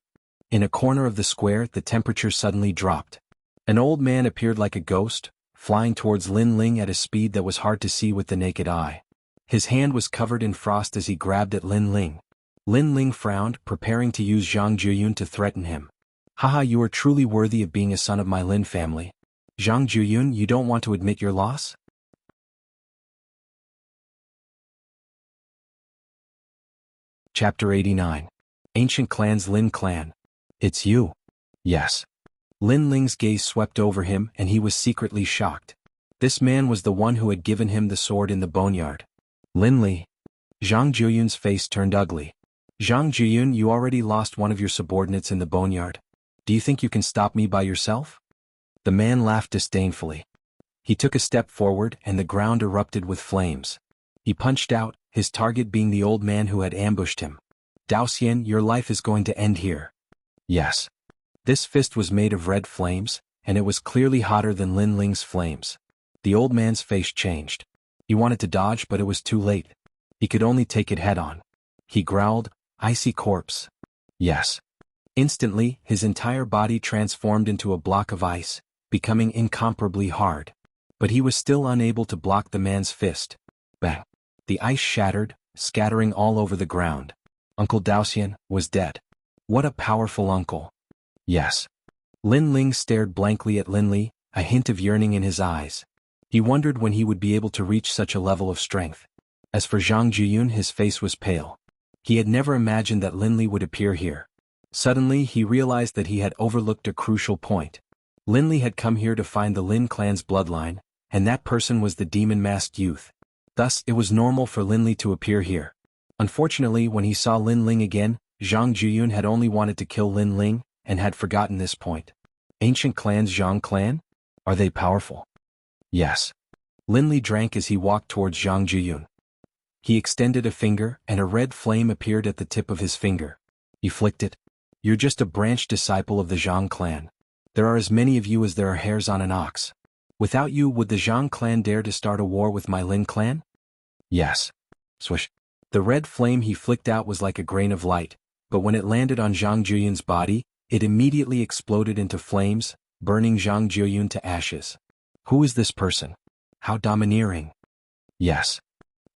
In a corner of the square, the temperature suddenly dropped. An old man appeared like a ghost, flying towards Lin Ling at a speed that was hard to see with the naked eye. His hand was covered in frost as he grabbed at Lin Ling. Lin Ling frowned, preparing to use Zhang Jiyun to threaten him. Haha, you are truly worthy of being a son of my Lin family. Zhang Jiyun, you don't want to admit your loss? Chapter 89. Ancient Clan's Lin Clan. It's you. Yes. Lin Ling's gaze swept over him and he was secretly shocked. This man was the one who had given him the sword in the boneyard. Lin Li. Zhang Jiyun's face turned ugly. Zhang Jiyun, you already lost one of your subordinates in the boneyard. Do you think you can stop me by yourself? The man laughed disdainfully. He took a step forward and the ground erupted with flames. He punched out, his target being the old man who had ambushed him. Daoxian, your life is going to end here. Yes. This fist was made of red flames, and it was clearly hotter than Lin Ling's flames. The old man's face changed. He wanted to dodge, but it was too late. He could only take it head-on. He growled, "Icy corpse." Yes. Instantly, his entire body transformed into a block of ice, becoming incomparably hard. But he was still unable to block the man's fist. Bang. The ice shattered, scattering all over the ground. Uncle Daoxian was dead. What a powerful uncle. Yes. Lin Ling stared blankly at Lin Li, a hint of yearning in his eyes. He wondered when he would be able to reach such a level of strength. As for Zhang Jiyun, his face was pale. He had never imagined that Lin Li would appear here. Suddenly, he realized that he had overlooked a crucial point. Lin Li had come here to find the Lin clan's bloodline, and that person was the demon-masked youth. Thus, it was normal for Lin Li to appear here. Unfortunately, when he saw Lin Ling again, Zhang Jiyun had only wanted to kill Lin Ling, and had forgotten this point. Ancient Clan's Zhang clan? Are they powerful? Yes. Lin Li drank as he walked towards Zhang Jiyun. He extended a finger, and a red flame appeared at the tip of his finger. You flicked it? You're just a branch disciple of the Zhang clan. There are as many of you as there are hairs on an ox. Without you, would the Zhang clan dare to start a war with my Lin clan? Yes. Swish. The red flame he flicked out was like a grain of light, but when it landed on Zhang Juyun's body, it immediately exploded into flames, burning Zhang Juyun to ashes. Who is this person? How domineering. Yes.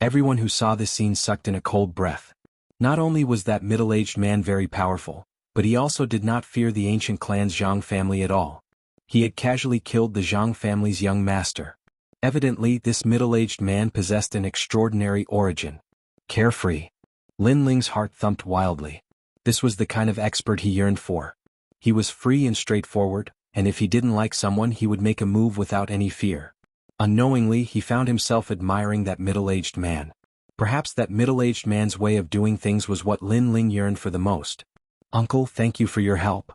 Everyone who saw this scene sucked in a cold breath. Not only was that middle-aged man very powerful, but he also did not fear the ancient clan's Zhang family at all. He had casually killed the Zhang family's young master. Evidently, this middle-aged man possessed an extraordinary origin. Carefree. Lin Ling's heart thumped wildly. This was the kind of expert he yearned for. He was free and straightforward, and if he didn't like someone he would make a move without any fear. Unknowingly, he found himself admiring that middle-aged man. Perhaps that middle-aged man's way of doing things was what Lin Ling yearned for the most. Uncle, thank you for your help.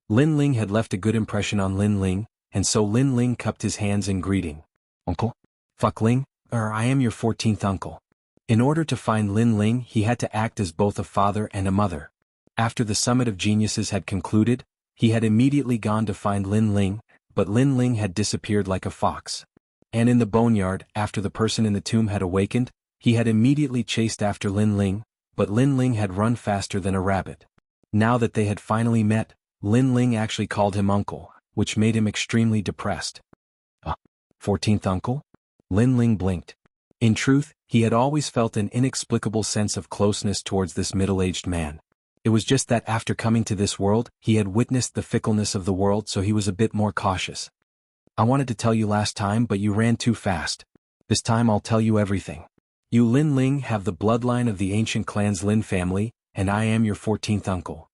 Lin Ling had left a good impression on Lin Ling, and so Lin Ling cupped his hands in greeting. Uncle? Fuck Ling, I am your 14th uncle. In order to find Lin Ling, he had to act as both a father and a mother. After the Summit of Geniuses had concluded, he had immediately gone to find Lin Ling, but Lin Ling had disappeared like a fox. And in the boneyard, after the person in the tomb had awakened, he had immediately chased after Lin Ling, but Lin Ling had run faster than a rabbit. Now that they had finally met, Lin Ling actually called him uncle, which made him extremely depressed. 14th uncle? Lin Ling blinked. In truth, he had always felt an inexplicable sense of closeness towards this middle-aged man. It was just that after coming to this world, he had witnessed the fickleness of the world, so he was a bit more cautious. I wanted to tell you last time, but you ran too fast. This time I'll tell you everything. You Lin Ling have the bloodline of the ancient clan's Lin family, and I am your 14th uncle.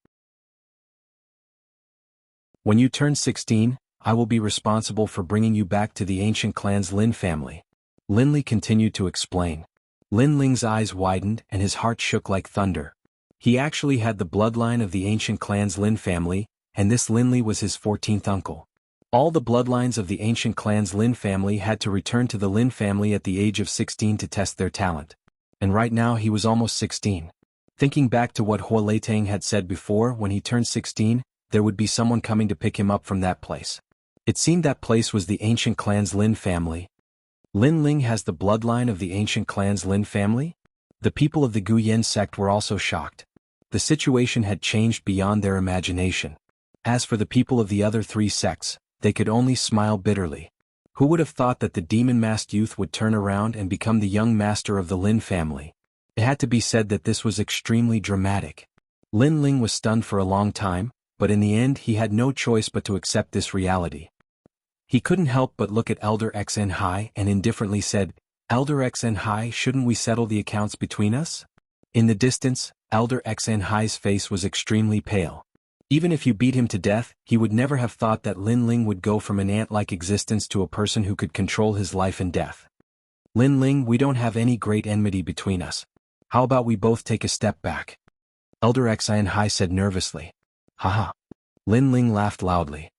When you turn 16, I will be responsible for bringing you back to the ancient clan's Lin family. Lin Li continued to explain. Lin Ling's eyes widened and his heart shook like thunder. He actually had the bloodline of the ancient clan's Lin family, and this Lin Li was his 14th uncle. All the bloodlines of the ancient clan's Lin family had to return to the Lin family at the age of 16 to test their talent. And right now he was almost 16. Thinking back to what Hua Leitang had said before, when he turned 16, there would be someone coming to pick him up from that place. It seemed that place was the ancient clan's Lin family. Lin Ling has the bloodline of the ancient clan's Lin family? The people of the Guyan sect were also shocked. The situation had changed beyond their imagination. As for the people of the other three sects, they could only smile bitterly. Who would have thought that the demon-masked youth would turn around and become the young master of the Lin family? It had to be said that this was extremely dramatic. Lin Ling was stunned for a long time, but in the end he had no choice but to accept this reality. He couldn't help but look at Elder XN Hai and indifferently said, Elder XN Hai, shouldn't we settle the accounts between us? In the distance, Elder XN Hai's face was extremely pale. Even if you beat him to death, he would never have thought that Lin Ling would go from an ant-like existence to a person who could control his life and death. Lin Ling, we don't have any great enmity between us. How about we both take a step back? Elder XN Hai said nervously. Haha. Lin Ling laughed loudly.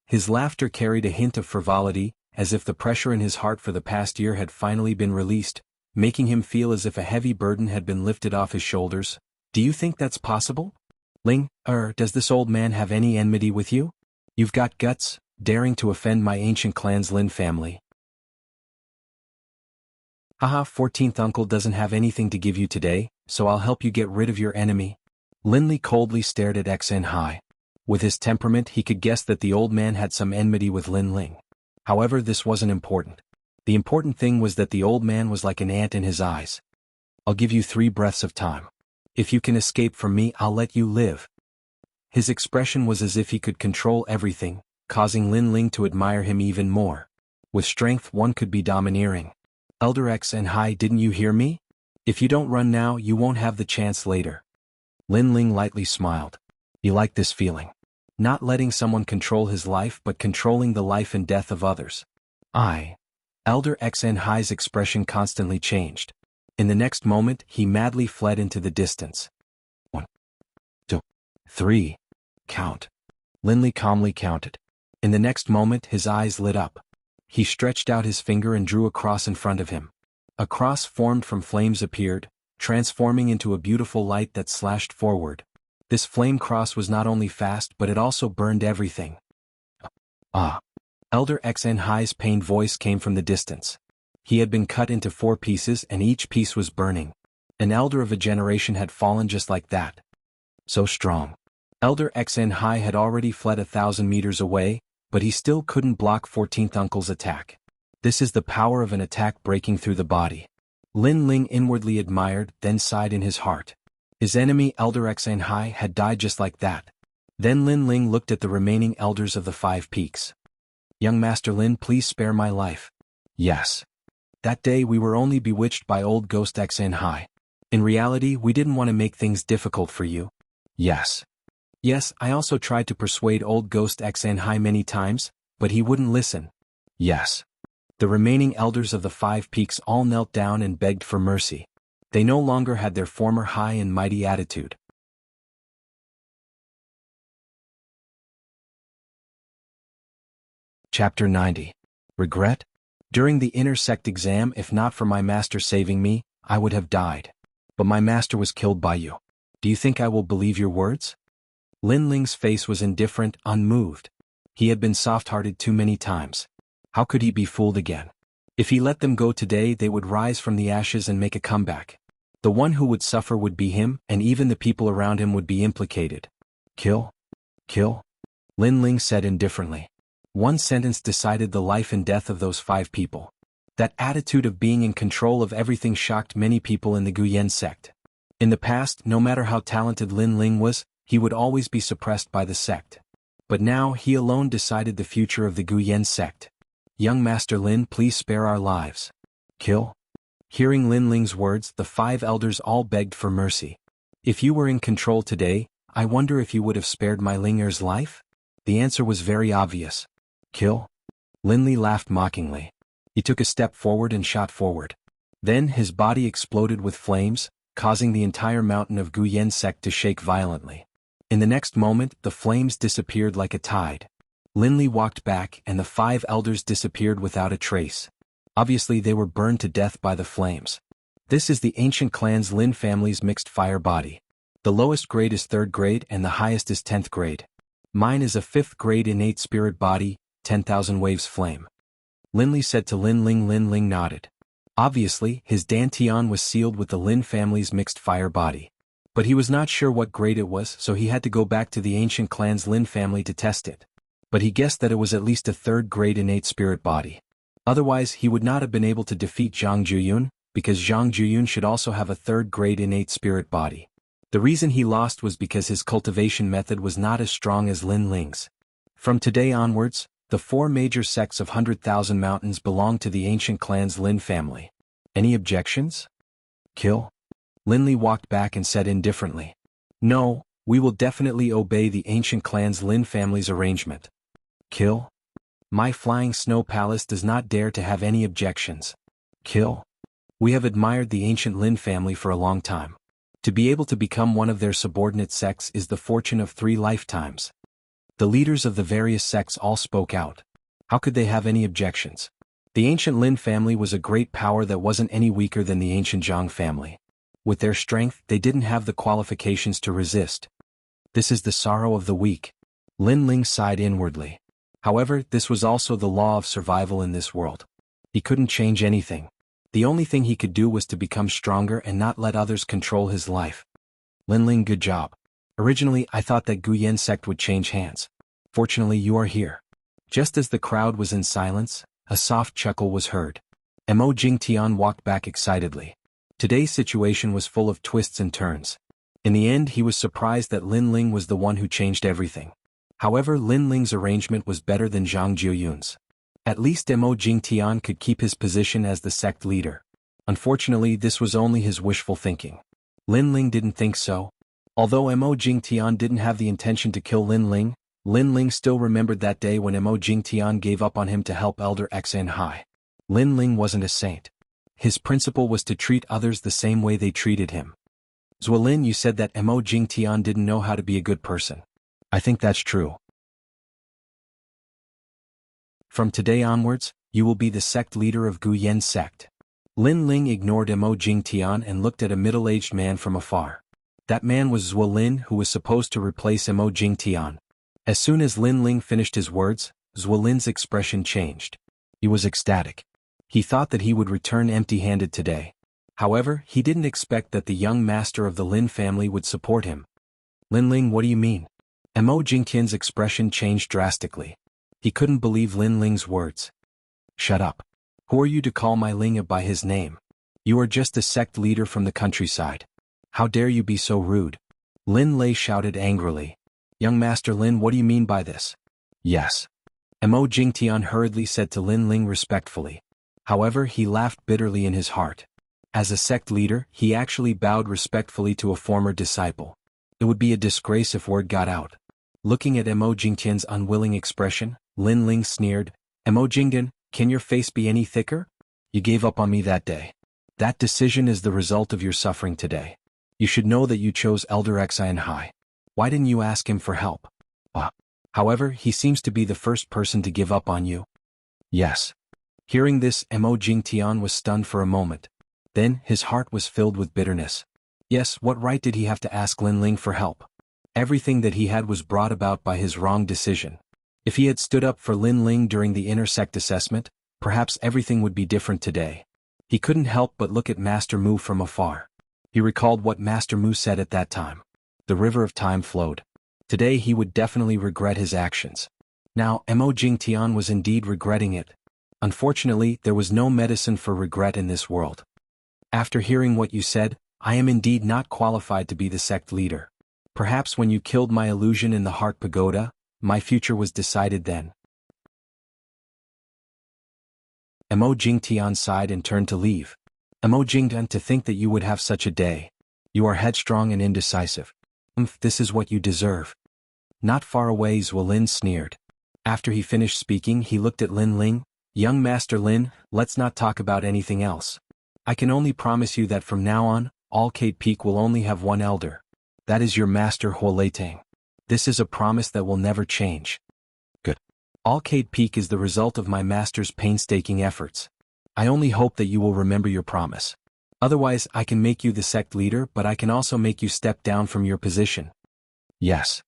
His laughter carried a hint of frivolity, as if the pressure in his heart for the past year had finally been released, making him feel as if a heavy burden had been lifted off his shoulders. Do you think that's possible? Ling, does this old man have any enmity with you? You've got guts, daring to offend my ancient clan's Lin family. Haha, 14th uncle doesn't have anything to give you today, so I'll help you get rid of your enemy. Lin Li coldly stared at XN Hai. With his temperament, he could guess that the old man had some enmity with Lin Ling. However, this wasn't important. The important thing was that the old man was like an ant in his eyes. I'll give you 3 breaths of time. If you can escape from me, I'll let you live. His expression was as if he could control everything, causing Lin Ling to admire him even more. With strength, one could be domineering. Elder XN Hai, didn't you hear me? If you don't run now, you won't have the chance later. Lin Ling lightly smiled. He liked this feeling. Not letting someone control his life but controlling the life and death of others. Elder XN Hai's expression constantly changed. In the next moment, he madly fled into the distance. 1, 2, 3. Count. Lin Li calmly counted. In the next moment, his eyes lit up. He stretched out his finger and drew a cross in front of him. A cross formed from flames appeared, transforming into a beautiful light that slashed forward. This flame cross was not only fast but it also burned everything. Ah! Elder XN Hai's pained voice came from the distance. He had been cut into 4 pieces and each piece was burning. An elder of a generation had fallen just like that. So strong. Elder XN Hai had already fled 1,000 meters away, but he still couldn't block 14th Uncle's attack. This is the power of an attack breaking through the body. Lin Ling inwardly admired, then sighed in his heart. His enemy Elder XN Hai had died just like that. Then Lin Ling looked at the remaining elders of the 5 peaks. Young Master Lin, please spare my life. Yes. That day we were only bewitched by old ghost XN Hai. In reality we didn't want to make things difficult for you. Yes. Yes, I also tried to persuade old ghost XN Hai many times, but he wouldn't listen. Yes. The remaining elders of the 5 peaks all knelt down and begged for mercy. They no longer had their former high and mighty attitude. Chapter 90. Regret? During the inner sect exam, if not for my master saving me, I would have died. But my master was killed by you. Do you think I will believe your words? Lin Ling's face was indifferent, unmoved. He had been soft-hearted too many times. How could he be fooled again? If he let them go today, they would rise from the ashes and make a comeback. The one who would suffer would be him, and even the people around him would be implicated. Kill? Kill? Lin Ling said indifferently. One sentence decided the life and death of those 5 people. That attitude of being in control of everything shocked many people in the Guyan sect. In the past, no matter how talented Lin Ling was, he would always be suppressed by the sect. But now he alone decided the future of the Guyan sect. Young Master Lin, please spare our lives. Kill? Hearing Lin Ling's words, the 5 elders all begged for mercy. If you were in control today, I wonder if you would have spared my Linger's life? The answer was very obvious. Kill? Lin Li laughed mockingly. He took a step forward and shot forward. Then his body exploded with flames, causing the entire mountain of Guyan sect to shake violently. In the next moment, the flames disappeared like a tide. Lin Li walked back and the 5 elders disappeared without a trace. Obviously they were burned to death by the flames. This is the ancient clan's Lin family's mixed fire body. The lowest grade is 3rd grade and the highest is 10th grade. Mine is a 5th grade innate spirit body, 10,000 waves flame. Lin Li said to Lin Ling. Lin Ling nodded. Obviously, his dantian was sealed with the Lin family's mixed fire body. But he was not sure what grade it was, so he had to go back to the ancient clan's Lin family to test it. But he guessed that it was at least a 3rd grade innate spirit body. Otherwise he would not have been able to defeat Zhang Juyun, because Zhang Juyun should also have a 3rd grade innate spirit body. The reason he lost was because his cultivation method was not as strong as Lin Ling's. From today onwards, the 4 major sects of 100,000 mountains belong to the ancient clan's Lin family. Any objections? Kill? Lin Li walked back and said indifferently. No, we will definitely obey the ancient clan's Lin family's arrangement. Kill? My flying snow palace does not dare to have any objections. Kill? We have admired the ancient Lin family for a long time. To be able to become one of their subordinate sects is the fortune of 3 lifetimes. The leaders of the various sects all spoke out. How could they have any objections? The ancient Lin family was a great power that wasn't any weaker than the ancient Zhang family. With their strength, they didn't have the qualifications to resist. This is the sorrow of the weak. Lin Ling sighed inwardly. However, this was also the law of survival in this world. He couldn't change anything. The only thing he could do was to become stronger and not let others control his life. Lin Ling, good job. Originally, I thought that Guyan sect would change hands. Fortunately, you are here. Just as the crowd was in silence, a soft chuckle was heard. Mo Jingtian walked back excitedly. Today's situation was full of twists and turns. In the end, he was surprised that Lin Ling was the one who changed everything. However, Lin Ling's arrangement was better than Zhang Jiuyun's. At least Mo Jingtian could keep his position as the sect leader. Unfortunately, this was only his wishful thinking. Lin Ling didn't think so. Although Mo Jingtian didn't have the intention to kill Lin Ling still remembered that day when Mo Jingtian gave up on him to help Elder XN Hai. Lin Ling wasn't a saint. His principle was to treat others the same way they treated him. Zuolin, you said that Mo Jingtian didn't know how to be a good person. I think that's true. From today onwards, you will be the sect leader of Guyan sect. Lin Ling ignored Mo Jingtian and looked at a middle-aged man from afar. That man was Zhuo Lin, who was supposed to replace Mo Jingtian. As soon as Lin Ling finished his words, Zhuo Lin's expression changed. He was ecstatic. He thought that he would return empty-handed today. However, he didn't expect that the young master of the Lin family would support him. Lin Ling, what do you mean? Mo Jingtian's expression changed drastically. He couldn't believe Lin Ling's words. Shut up. Who are you to call my Ling by his name? You are just a sect leader from the countryside. How dare you be so rude? Lin Lei shouted angrily. Young Master Lin, what do you mean by this? Yes. Mo Jingtian hurriedly said to Lin Ling respectfully. However, he laughed bitterly in his heart. As a sect leader, he actually bowed respectfully to a former disciple. It would be a disgrace if word got out. Looking at Mo Jingtian's unwilling expression, Lin Ling sneered, Mo Jingtian, can your face be any thicker? You gave up on me that day. That decision is the result of your suffering today. You should know that you chose Elder Xian Hai. Why didn't you ask him for help? However, he seems to be the first person to give up on you. Yes. Hearing this, Mo Jingtian was stunned for a moment. Then, his heart was filled with bitterness. Yes, what right did he have to ask Lin Ling for help? Everything that he had was brought about by his wrong decision. If he had stood up for Lin Ling during the intersect assessment, perhaps everything would be different today. He couldn't help but look at Master Mu from afar. He recalled what Master Mu said at that time. The river of time flowed. Today he would definitely regret his actions. Now, Mo Jingtian was indeed regretting it. Unfortunately, there was no medicine for regret in this world. After hearing what you said, I am indeed not qualified to be the sect leader. Perhaps when you killed my illusion in the Heart Pagoda, my future was decided then. Mo Jingtian sighed and turned to leave. Mo Jingtian, to think that you would have such a day. You are headstrong and indecisive. This is what you deserve. Not far away, Zhuo Lin sneered. After he finished speaking, he looked at Lin Ling. Young Master Lin, let's not talk about anything else. I can only promise you that from now on, Alcade Peak will only have one elder. That is your master Huo Leitang. This is a promise that will never change. Good. Alcade Peak is the result of my master's painstaking efforts. I only hope that you will remember your promise. Otherwise, I can make you the sect leader, but I can also make you step down from your position. Yes.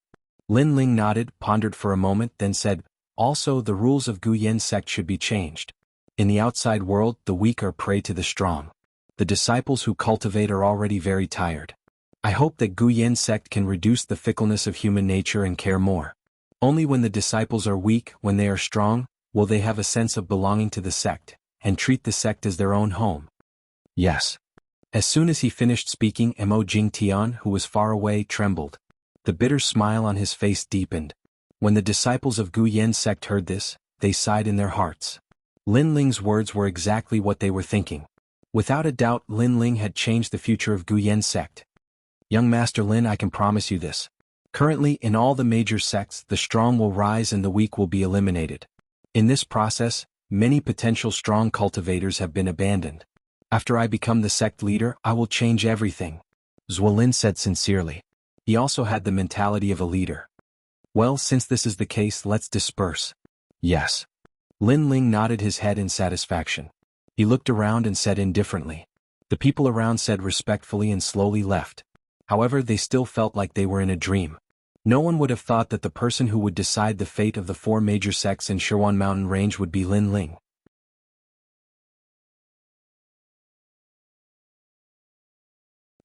Lin Ling nodded, pondered for a moment, then said, also the rules of Guyan sect should be changed. In the outside world, the weak are prey to the strong. The disciples who cultivate are already very tired. I hope that Guyan sect can reduce the fickleness of human nature and care more. Only when the disciples are weak, when they are strong, will they have a sense of belonging to the sect, and treat the sect as their own home. Yes. As soon as he finished speaking, Mo Jingtian, who was far away, trembled. The bitter smile on his face deepened. When the disciples of Guyan sect heard this, they sighed in their hearts. Lin Ling's words were exactly what they were thinking. Without a doubt, Lin Ling had changed the future of Guyan sect. Young Master Lin, I can promise you this. Currently, in all the major sects, the strong will rise and the weak will be eliminated. In this process, many potential strong cultivators have been abandoned. After I become the sect leader, I will change everything. Zhuo Lin said sincerely. He also had the mentality of a leader. Well, since this is the case, let's disperse. Yes. Lin Ling nodded his head in satisfaction. He looked around and said indifferently. The people around said respectfully and slowly left. However, they still felt like they were in a dream. No one would have thought that the person who would decide the fate of the 4 major sects in Shirwan Mountain Range would be Lin Ling.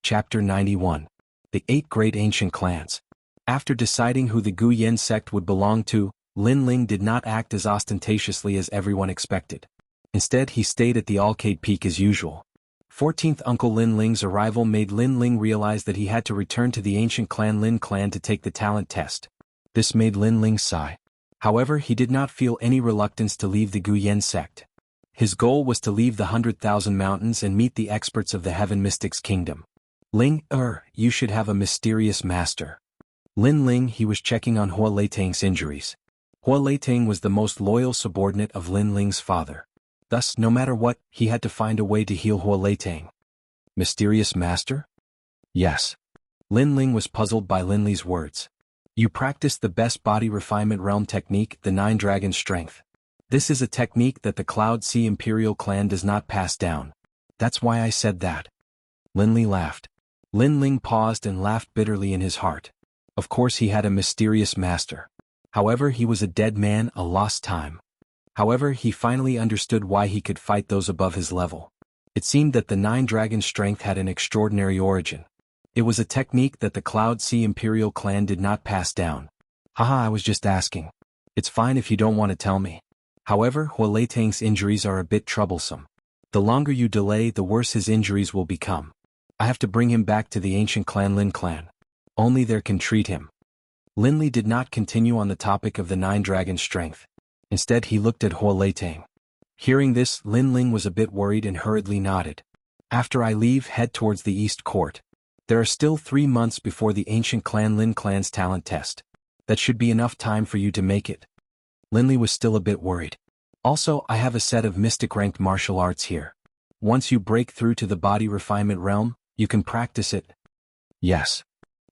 Chapter 91. The 8 Great Ancient Clans. After deciding who the Guyan sect would belong to, Lin Ling did not act as ostentatiously as everyone expected. Instead, he stayed at the Alcade Peak as usual. 14th Uncle Lin Ling's arrival made Lin Ling realize that he had to return to the ancient clan Lin Clan to take the talent test. This made Lin Ling sigh. However, he did not feel any reluctance to leave the Guyan sect. His goal was to leave the 100,000 mountains and meet the experts of the Heaven Mystics Kingdom. Ling, you should have a mysterious master. Lin Ling, he was checking on Huo Leitang's injuries. Huo Leitang was the most loyal subordinate of Lin Ling's father. Thus, no matter what, he had to find a way to heal Huo Leitang. Mysterious master? Yes. Lin Ling was puzzled by Lin Li's words. You practice the best body refinement realm technique, the 9 Dragon Strength. This is a technique that the Cloud Sea Imperial clan does not pass down. That's why I said that. Lin Li laughed. Lin Ling paused and laughed bitterly in his heart. Of course he had a mysterious master. However, he was a dead man, a lost time. However, he finally understood why he could fight those above his level. It seemed that the Nine Dragon strength had an extraordinary origin. It was a technique that the Cloud Sea Imperial clan did not pass down. Haha, I was just asking. It's fine if you don't want to tell me. However, Huoleitang's injuries are a bit troublesome. The longer you delay, the worse his injuries will become. I have to bring him back to the ancient clan Lin clan. Only there can treat him. Lin Li did not continue on the topic of the Nine Dragon strength. Instead he looked at Huoleitang. Hearing this, Lin Ling was a bit worried and hurriedly nodded. After I leave, head towards the East Court. There are still 3 months before the ancient clan Lin clan's talent test. That should be enough time for you to make it. Lin Li was still a bit worried. Also, I have a set of mystic-ranked martial arts here. Once you break through to the body refinement realm, you can practice it. Yes.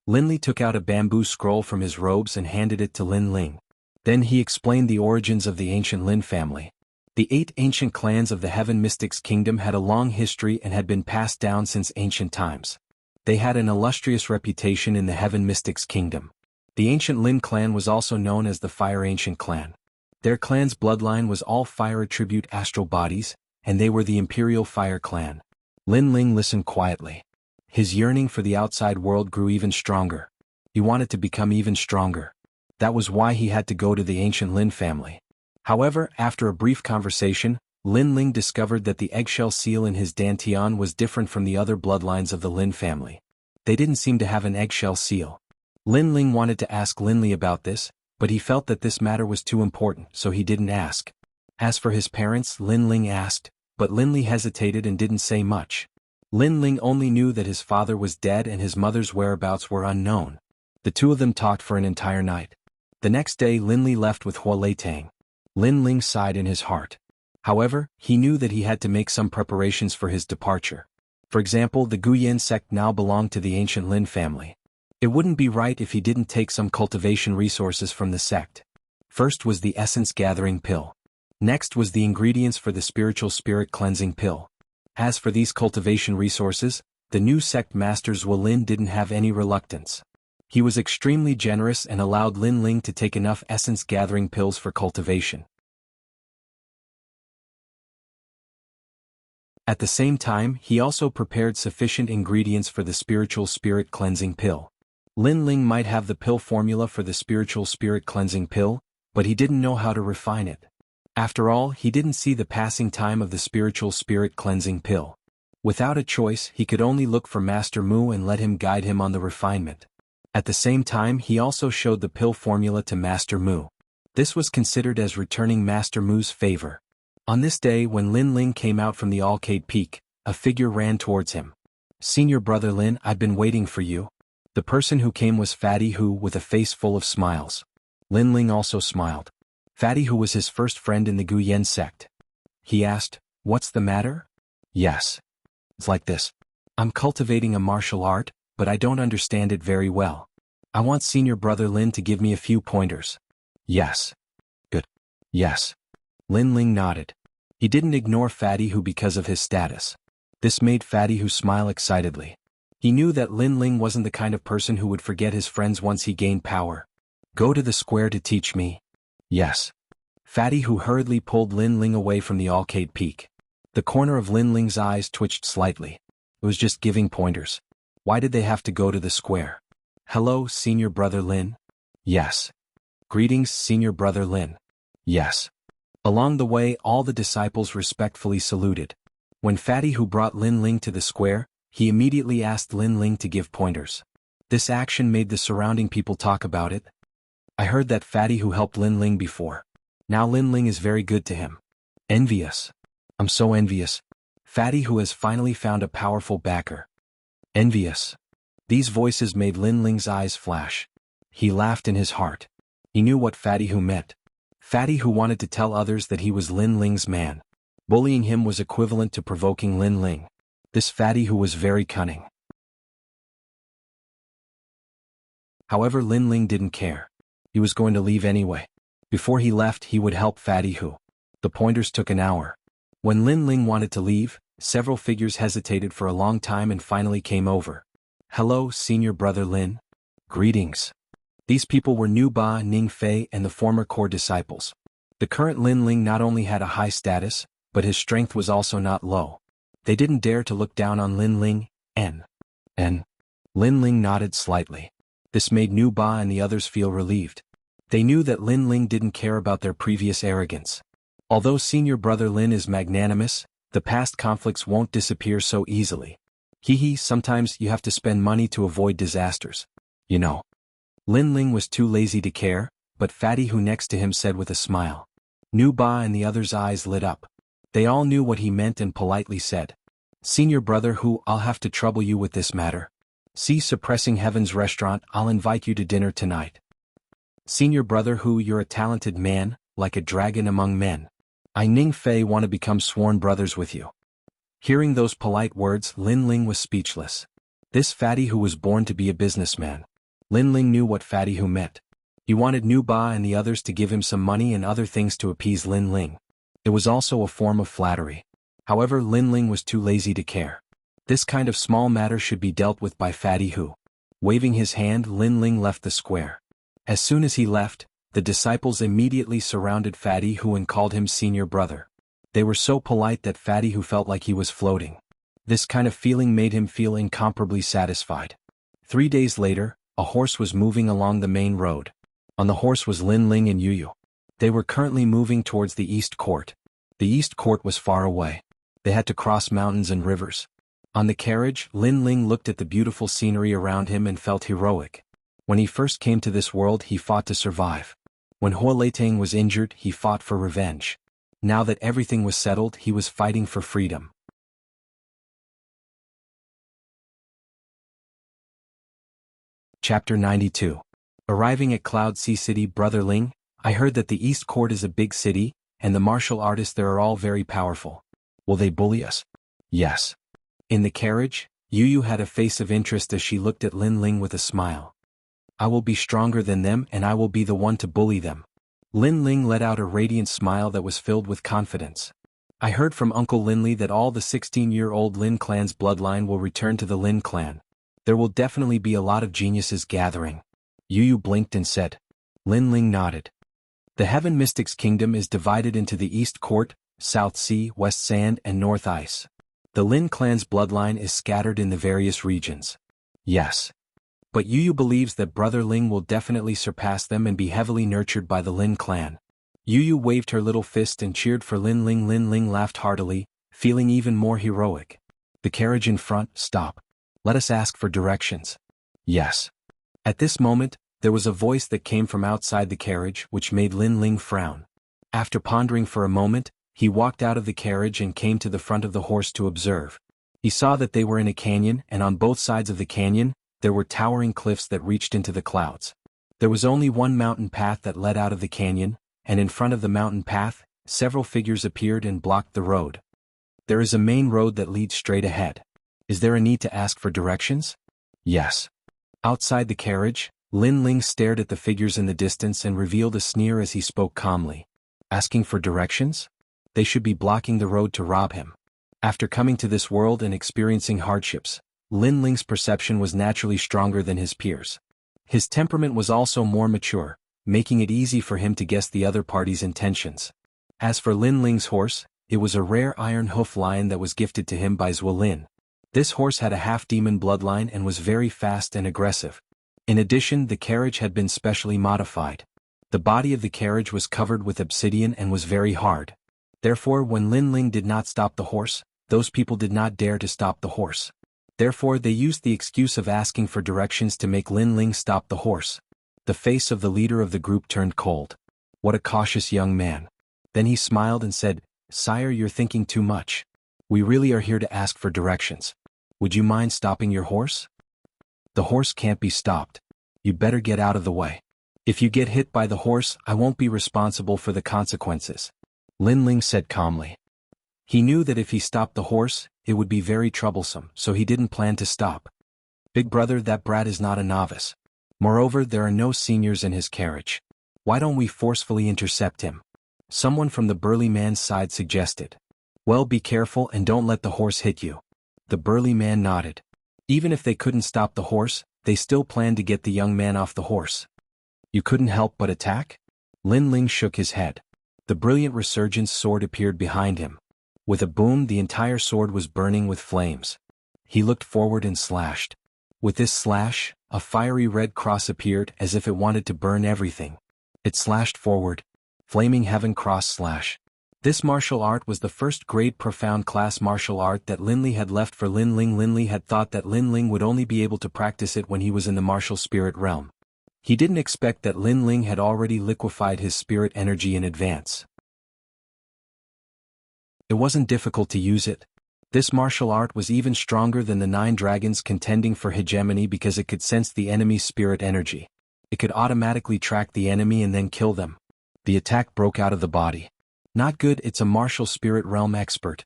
Lin Li took out a bamboo scroll from his robes and handed it to Lin Ling. Then he explained the origins of the ancient Lin family. The 8 ancient clans of the Heaven Mystics Kingdom had a long history and had been passed down since ancient times. They had an illustrious reputation in the Heaven Mystics Kingdom. The ancient Lin clan was also known as the Fire Ancient Clan. Their clan's bloodline was all fire attribute astral bodies, and they were the Imperial Fire Clan. Lin Ling listened quietly. His yearning for the outside world grew even stronger. He wanted to become even stronger. That was why he had to go to the ancient Lin family. However, after a brief conversation, Lin Ling discovered that the eggshell seal in his dantian was different from the other bloodlines of the Lin family. They didn't seem to have an eggshell seal. Lin Ling wanted to ask Lin Li about this, but he felt that this matter was too important, so he didn't ask. As for his parents, Lin Ling asked, but Lin Li hesitated and didn't say much. Lin Ling only knew that his father was dead and his mother's whereabouts were unknown. The two of them talked for an entire night. The next day Lin Li left with Huoleitang. Lin Ling sighed in his heart. However, he knew that he had to make some preparations for his departure. For example, the Guyan sect now belonged to the ancient Lin family. It wouldn't be right if he didn't take some cultivation resources from the sect. First was the essence gathering pill. Next was the ingredients for the spiritual spirit cleansing pill. As for these cultivation resources, the new sect masters Lin didn't have any reluctance. He was extremely generous and allowed Lin Ling to take enough essence gathering pills for cultivation. At the same time, he also prepared sufficient ingredients for the spiritual spirit cleansing pill. Lin Ling might have the pill formula for the spiritual spirit cleansing pill, but he didn't know how to refine it. After all, he didn't see the passing time of the spiritual spirit cleansing pill. Without a choice, he could only look for Master Mu and let him guide him on the refinement. At the same time, he also showed the pill formula to Master Mu. This was considered as returning Master Mu's favor. On this day, when Lin Ling came out from the Alcade Peak, a figure ran towards him. "Senior brother Lin, I've been waiting for you." The person who came was Fatty Hu with a face full of smiles. Lin Ling also smiled. Fatty Hu was his first friend in the Guyan sect. He asked, "What's the matter?" "Yes. It's like this. I'm cultivating a martial art, but I don't understand it very well. I want senior brother Lin to give me a few pointers." "Yes." "Good." "Yes." Lin Ling nodded. He didn't ignore Fatty Hu because of his status. This made Fatty Hu smile excitedly. He knew that Lin Ling wasn't the kind of person who would forget his friends once he gained power. "Go to the square to teach me." "Yes." Fatty Hu hurriedly pulled Lin Ling away from the Alcade Peak. The corner of Lin Ling's eyes twitched slightly. It was just giving pointers. Why did they have to go to the square? "Hello, senior brother Lin." "Yes." "Greetings, senior brother Lin." "Yes." Along the way, all the disciples respectfully saluted. When Fatty Hu brought Lin Ling to the square, he immediately asked Lin Ling to give pointers. This action made the surrounding people talk about it. "I heard that Fatty Hu helped Lin Ling before. Now Lin Ling is very good to him. Envious. I'm so envious. Fatty Hu has finally found a powerful backer." Envious. These voices made Lin Ling's eyes flash. He laughed in his heart. He knew what Fatty Hu meant. Fatty Hu wanted to tell others that he was Lin Ling's man. Bullying him was equivalent to provoking Lin Ling. This Fatty Hu was very cunning. However, Lin Ling didn't care. He was going to leave anyway. Before he left, he would help Fatty Hu. The pointers took an hour. When Lin Ling wanted to leave, several figures hesitated for a long time and finally came over. "Hello, senior brother Lin." "Greetings." These people were Nu Ba, Ning Fei and the former core disciples. The current Lin Ling not only had a high status, but his strength was also not low. They didn't dare to look down on Lin Ling, and Lin Ling nodded slightly. This made Nu Ba and the others feel relieved. They knew that Lin Ling didn't care about their previous arrogance. Although senior brother Lin is magnanimous, the past conflicts won't disappear so easily. Sometimes you have to spend money to avoid disasters. You know. Lin Ling was too lazy to care, but Fatty who next to him said with a smile. Nu Ba and the others' eyes lit up. They all knew what he meant and politely said, "Senior brother Hu, I'll have to trouble you with this matter. See Suppressing Heaven's restaurant, I'll invite you to dinner tonight." "Senior brother Hu, you're a talented man, like a dragon among men. I Ning Fei want to become sworn brothers with you." Hearing those polite words, Lin Ling was speechless. This Fatty Hu was born to be a businessman. Lin Ling knew what Fatty Hu meant. He wanted Nu Ba and the others to give him some money and other things to appease Lin Ling. It was also a form of flattery. However, Lin Ling was too lazy to care. This kind of small matter should be dealt with by Fatty Hu. Waving his hand, Lin Ling left the square. As soon as he left, the disciples immediately surrounded Fatty Hu and called him senior brother. They were so polite that Fatty Hu felt like he was floating. This kind of feeling made him feel incomparably satisfied. 3 days later, a horse was moving along the main road. On the horse was Lin Ling and Yu. They were currently moving towards the East Court. The East Court was far away. They had to cross mountains and rivers. On the carriage, Lin Ling looked at the beautiful scenery around him and felt heroic. When he first came to this world, he fought to survive. When Hua Leitang was injured, he fought for revenge. Now that everything was settled, he was fighting for freedom. Chapter 92. Arriving at Cloud Sea City, Brother Ling, I heard that the East Court is a big city, and the martial artists there are all very powerful. Will they bully us? Yes. In the carriage, Yu had a face of interest as she looked at Lin Ling with a smile. I will be stronger than them and I will be the one to bully them. Lin Ling let out a radiant smile that was filled with confidence. I heard from Uncle Linley that all the 16-year-old Lin clan's bloodline will return to the Lin clan. There will definitely be a lot of geniuses gathering. Yu blinked and said. Lin Ling nodded. The Heaven Mystics Kingdom is divided into the East Court, South Sea, West Sand and North Ice. The Lin clan's bloodline is scattered in the various regions. Yes. But Yu believes that Brother Ling will definitely surpass them and be heavily nurtured by the Lin clan. Yu waved her little fist and cheered for Lin Ling. Lin Ling laughed heartily, feeling even more heroic. The carriage in front, stop. Let us ask for directions. Yes. At this moment, there was a voice that came from outside the carriage which made Lin Ling frown. After pondering for a moment, he walked out of the carriage and came to the front of the horse to observe. He saw that they were in a canyon and on both sides of the canyon, there were towering cliffs that reached into the clouds. There was only one mountain path that led out of the canyon, and in front of the mountain path, several figures appeared and blocked the road. There is a main road that leads straight ahead. Is there a need to ask for directions? Yes. Outside the carriage, Lin Ling stared at the figures in the distance and revealed a sneer as he spoke calmly. Asking for directions? They should be blocking the road to rob him. After coming to this world and experiencing hardships, Lin Ling's perception was naturally stronger than his peers. His temperament was also more mature, making it easy for him to guess the other party's intentions. As for Lin Ling's horse, it was a rare iron hoof lion that was gifted to him by Zhuo Lin. This horse had a half-demon bloodline and was very fast and aggressive. In addition, the carriage had been specially modified. The body of the carriage was covered with obsidian and was very hard. Therefore, when Lin Ling did not stop the horse, those people did not dare to stop the horse. Therefore, they used the excuse of asking for directions to make Lin Ling stop the horse. The face of the leader of the group turned cold. What a cautious young man. Then he smiled and said, Sire, you're thinking too much. We really are here to ask for directions. Would you mind stopping your horse? The horse can't be stopped. You better get out of the way. If you get hit by the horse, I won't be responsible for the consequences. Lin Ling said calmly. He knew that if he stopped the horse, it would be very troublesome, so he didn't plan to stop. Big brother, that brat is not a novice. Moreover, there are no seniors in his carriage. Why don't we forcefully intercept him? Someone from the burly man's side suggested. Well, be careful and don't let the horse hit you. The burly man nodded. Even if they couldn't stop the horse, they still planned to get the young man off the horse. You couldn't help but attack? Lin Ling shook his head. The brilliant resurgence sword appeared behind him. With a boom, the entire sword was burning with flames. He looked forward and slashed. With this slash, a fiery red cross appeared as if it wanted to burn everything. It slashed forward. Flaming Heaven Cross Slash. This martial art was the first grade profound class martial art that Lin Ling had left for Lin Ling. Lin Ling had thought that Lin Ling would only be able to practice it when he was in the martial spirit realm. He didn't expect that Lin Ling had already liquefied his spirit energy in advance. It wasn't difficult to use it. This martial art was even stronger than the 9 dragons contending for hegemony because it could sense the enemy's spirit energy. It could automatically track the enemy and then kill them. The attack broke out of the body. Not good, it's a martial spirit realm expert.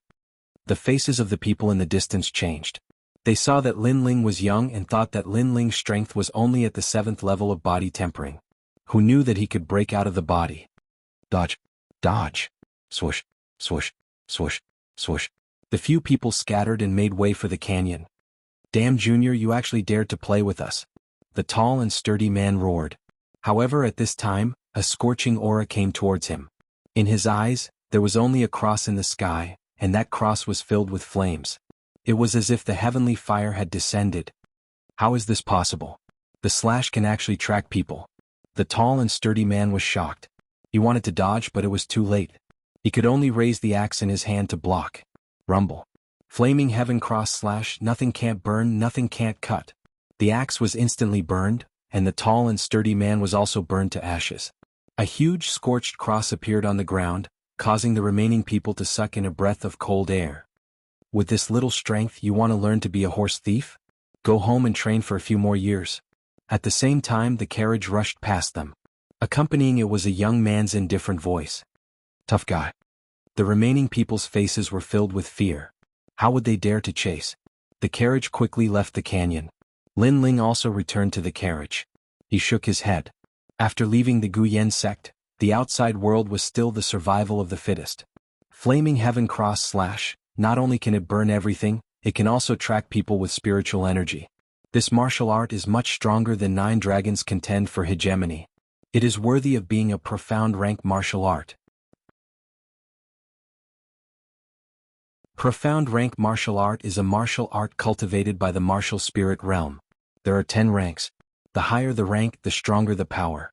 The faces of the people in the distance changed. They saw that Lin Ling was young and thought that Lin Ling's strength was only at the 7th level of body tempering. Who knew that he could break out of the body? Dodge. Dodge. Swoosh. Swoosh. Swoosh. Swoosh. The few people scattered and made way for the canyon. Damn, Junior, you actually dared to play with us. The tall and sturdy man roared. However, at this time, a scorching aura came towards him. In his eyes, there was only a cross in the sky, and that cross was filled with flames. It was as if the heavenly fire had descended. How is this possible? The slash can actually track people. The tall and sturdy man was shocked. He wanted to dodge, but it was too late. He could only raise the axe in his hand to block. Rumble. Flaming Heaven Cross Slash. Nothing can't burn, nothing can't cut. The axe was instantly burned, and the tall and sturdy man was also burned to ashes. A huge scorched cross appeared on the ground, causing the remaining people to suck in a breath of cold air. With this little strength, you want to learn to be a horse thief? Go home and train for a few more years. At the same time, the carriage rushed past them. Accompanying it was a young man's indifferent voice. Tough guy. The remaining people's faces were filled with fear. How would they dare to chase? The carriage quickly left the canyon. Lin Ling also returned to the carriage. He shook his head. After leaving the Guyan sect, the outside world was still the survival of the fittest. Flaming Heaven Cross Slash. Not only can it burn everything, it can also track people with spiritual energy. This martial art is much stronger than 9 dragons contend for hegemony. It is worthy of being a profound rank martial art. Profound rank martial art is a martial art cultivated by the martial spirit realm. There are 10 ranks. The higher the rank, the stronger the power.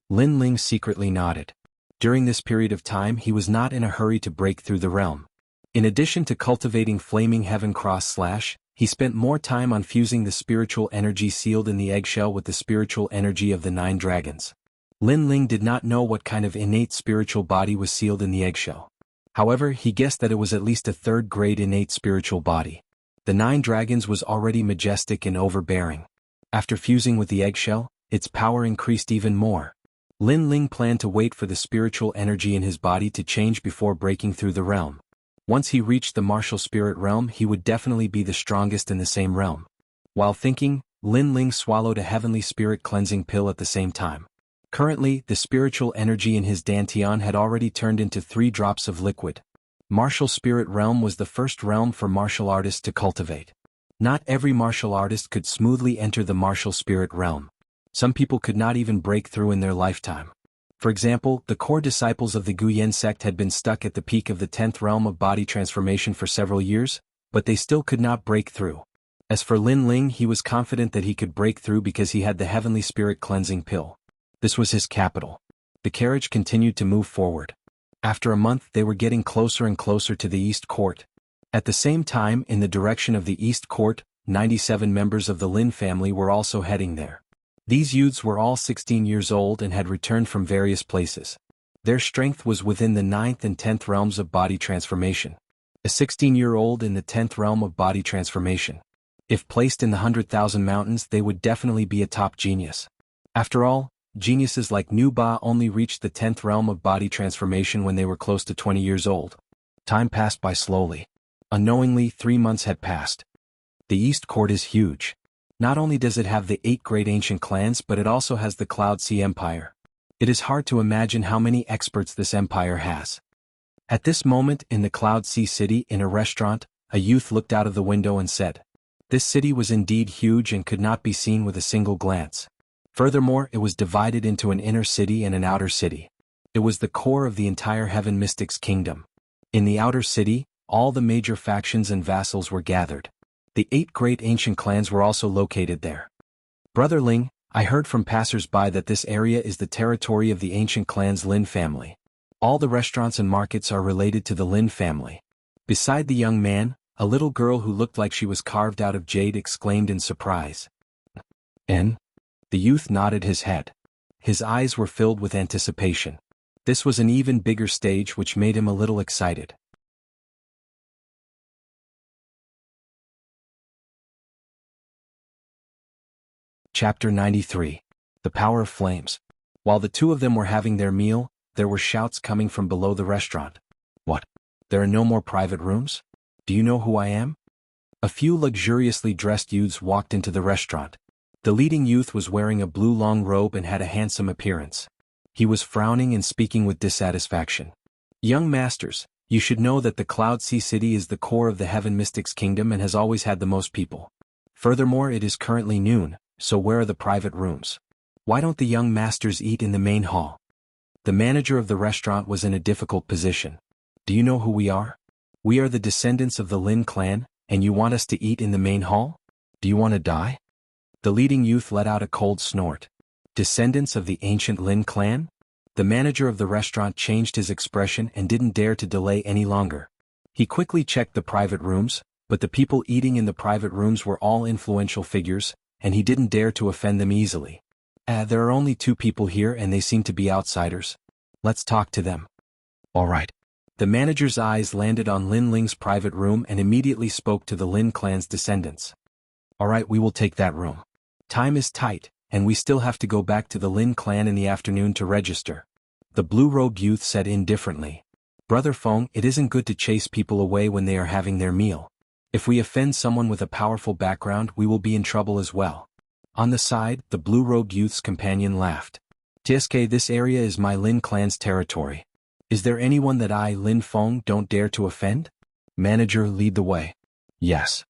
Lin Ling secretly nodded. During this period of time, he was not in a hurry to break through the realm. In addition to cultivating Flaming Heaven Cross Slash, he spent more time on fusing the spiritual energy sealed in the eggshell with the spiritual energy of the 9 dragons. Lin Ling did not know what kind of innate spiritual body was sealed in the eggshell. However, he guessed that it was at least a 3rd grade innate spiritual body. The 9 dragons was already majestic and overbearing. After fusing with the eggshell, its power increased even more. Lin Ling planned to wait for the spiritual energy in his body to change before breaking through the realm. Once he reached the martial spirit realm, he would definitely be the strongest in the same realm. While thinking, Lin Ling swallowed a heavenly spirit cleansing pill at the same time. Currently, the spiritual energy in his dantian had already turned into 3 drops of liquid. Martial spirit realm was the first realm for martial artists to cultivate. Not every martial artist could smoothly enter the martial spirit realm. Some people could not even break through in their lifetime. For example, the core disciples of the Guyan sect had been stuck at the peak of the 10th realm of body transformation for several years, but they still could not break through. As for Lin Ling, he was confident that he could break through because he had the heavenly spirit cleansing pill. This was his capital. The carriage continued to move forward. After a month, they were getting closer and closer to the East Court. At the same time, in the direction of the East Court, 97 members of the Lin family were also heading there. These youths were all 16 years old and had returned from various places. Their strength was within the 9th and 10th realms of body transformation. A 16-year-old in the 10th realm of body transformation. If placed in the 100,000 mountains, they would definitely be a top genius. After all, geniuses like Nu Ba only reached the 10th realm of body transformation when they were close to 20 years old. Time passed by slowly. Unknowingly, 3 months had passed. The East Court is huge. Not only does it have the 8 great ancient clans, but it also has the Cloud Sea Empire. It is hard to imagine how many experts this empire has. At this moment in the Cloud Sea City in a restaurant, a youth looked out of the window and said, "This city was indeed huge and could not be seen with a single glance. Furthermore, it was divided into an inner city and an outer city. It was the core of the entire Heaven Mystics kingdom. In the outer city, all the major factions and vassals were gathered. The 8 great ancient clans were also located there. Brother Ling, I heard from passers-by that this area is the territory of the ancient clan's Lin family. All the restaurants and markets are related to the Lin family." Beside the young man, a little girl who looked like she was carved out of jade exclaimed in surprise. "And?" The youth nodded his head. His eyes were filled with anticipation. This was an even bigger stage which made him a little excited. Chapter 93. The Power of Flames. While the two of them were having their meal, there were shouts coming from below the restaurant. "What? There are no more private rooms? Do you know who I am?" A few luxuriously dressed youths walked into the restaurant. The leading youth was wearing a blue long robe and had a handsome appearance. He was frowning and speaking with dissatisfaction. "Young masters, you should know that the Cloud Sea City is the core of the Heaven Mystics kingdom and has always had the most people. Furthermore, it is currently noon, so where are the private rooms? Why don't the young masters eat in the main hall?" The manager of the restaurant was in a difficult position. "Do you know who we are? We are the descendants of the Lin clan, and you want us to eat in the main hall? Do you want to die?" The leading youth let out a cold snort. "Descendants of the ancient Lin clan?" The manager of the restaurant changed his expression and didn't dare to delay any longer. He quickly checked the private rooms, but the people eating in the private rooms were all influential figures, and he didn't dare to offend them easily. There are only 2 people here and they seem to be outsiders. Let's talk to them." "All right." The manager's eyes landed on Lin Ling's private room and immediately spoke to the Lin clan's descendants. "All right, we will take that room. Time is tight, and we still have to go back to the Lin clan in the afternoon to register." The blue-robed youth said indifferently, "Brother Feng, it isn't good to chase people away when they are having their meal. If we offend someone with a powerful background, we will be in trouble as well." On the side, the blue-robed youth's companion laughed. "TSK, this area is my Lin clan's territory. Is there anyone that I, Lin Feng, don't dare to offend?" "Manager, lead the way." "Yes."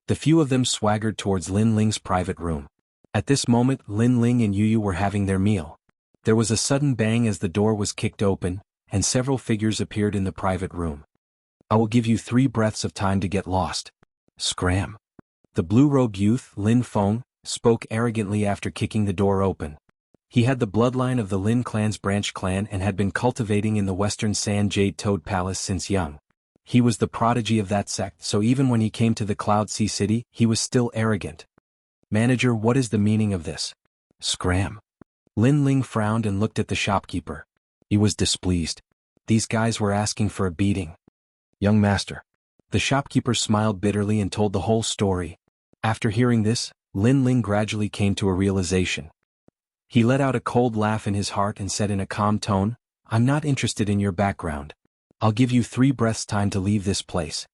The few of them swaggered towards Lin Ling's private room. At this moment, Lin Ling and Yu were having their meal. There was a sudden bang as the door was kicked open, and several figures appeared in the private room. "I will give you 3 breaths of time to get lost." "Scram." The blue-robed youth, Lin Feng, spoke arrogantly after kicking the door open. He had the bloodline of the Lin clan's branch clan and had been cultivating in the Western Sand Jade Toad Palace since young. He was the prodigy of that sect, so even when he came to the Cloud Sea City, he was still arrogant. "Manager, what is the meaning of this?" "Scram." Lin Ling frowned and looked at the shopkeeper. He was displeased. These guys were asking for a beating. "Young master." The shopkeeper smiled bitterly and told the whole story. After hearing this, Lin Ling gradually came to a realization. He let out a cold laugh in his heart and said in a calm tone, "I'm not interested in your background. I'll give you 3 breaths time to leave this place."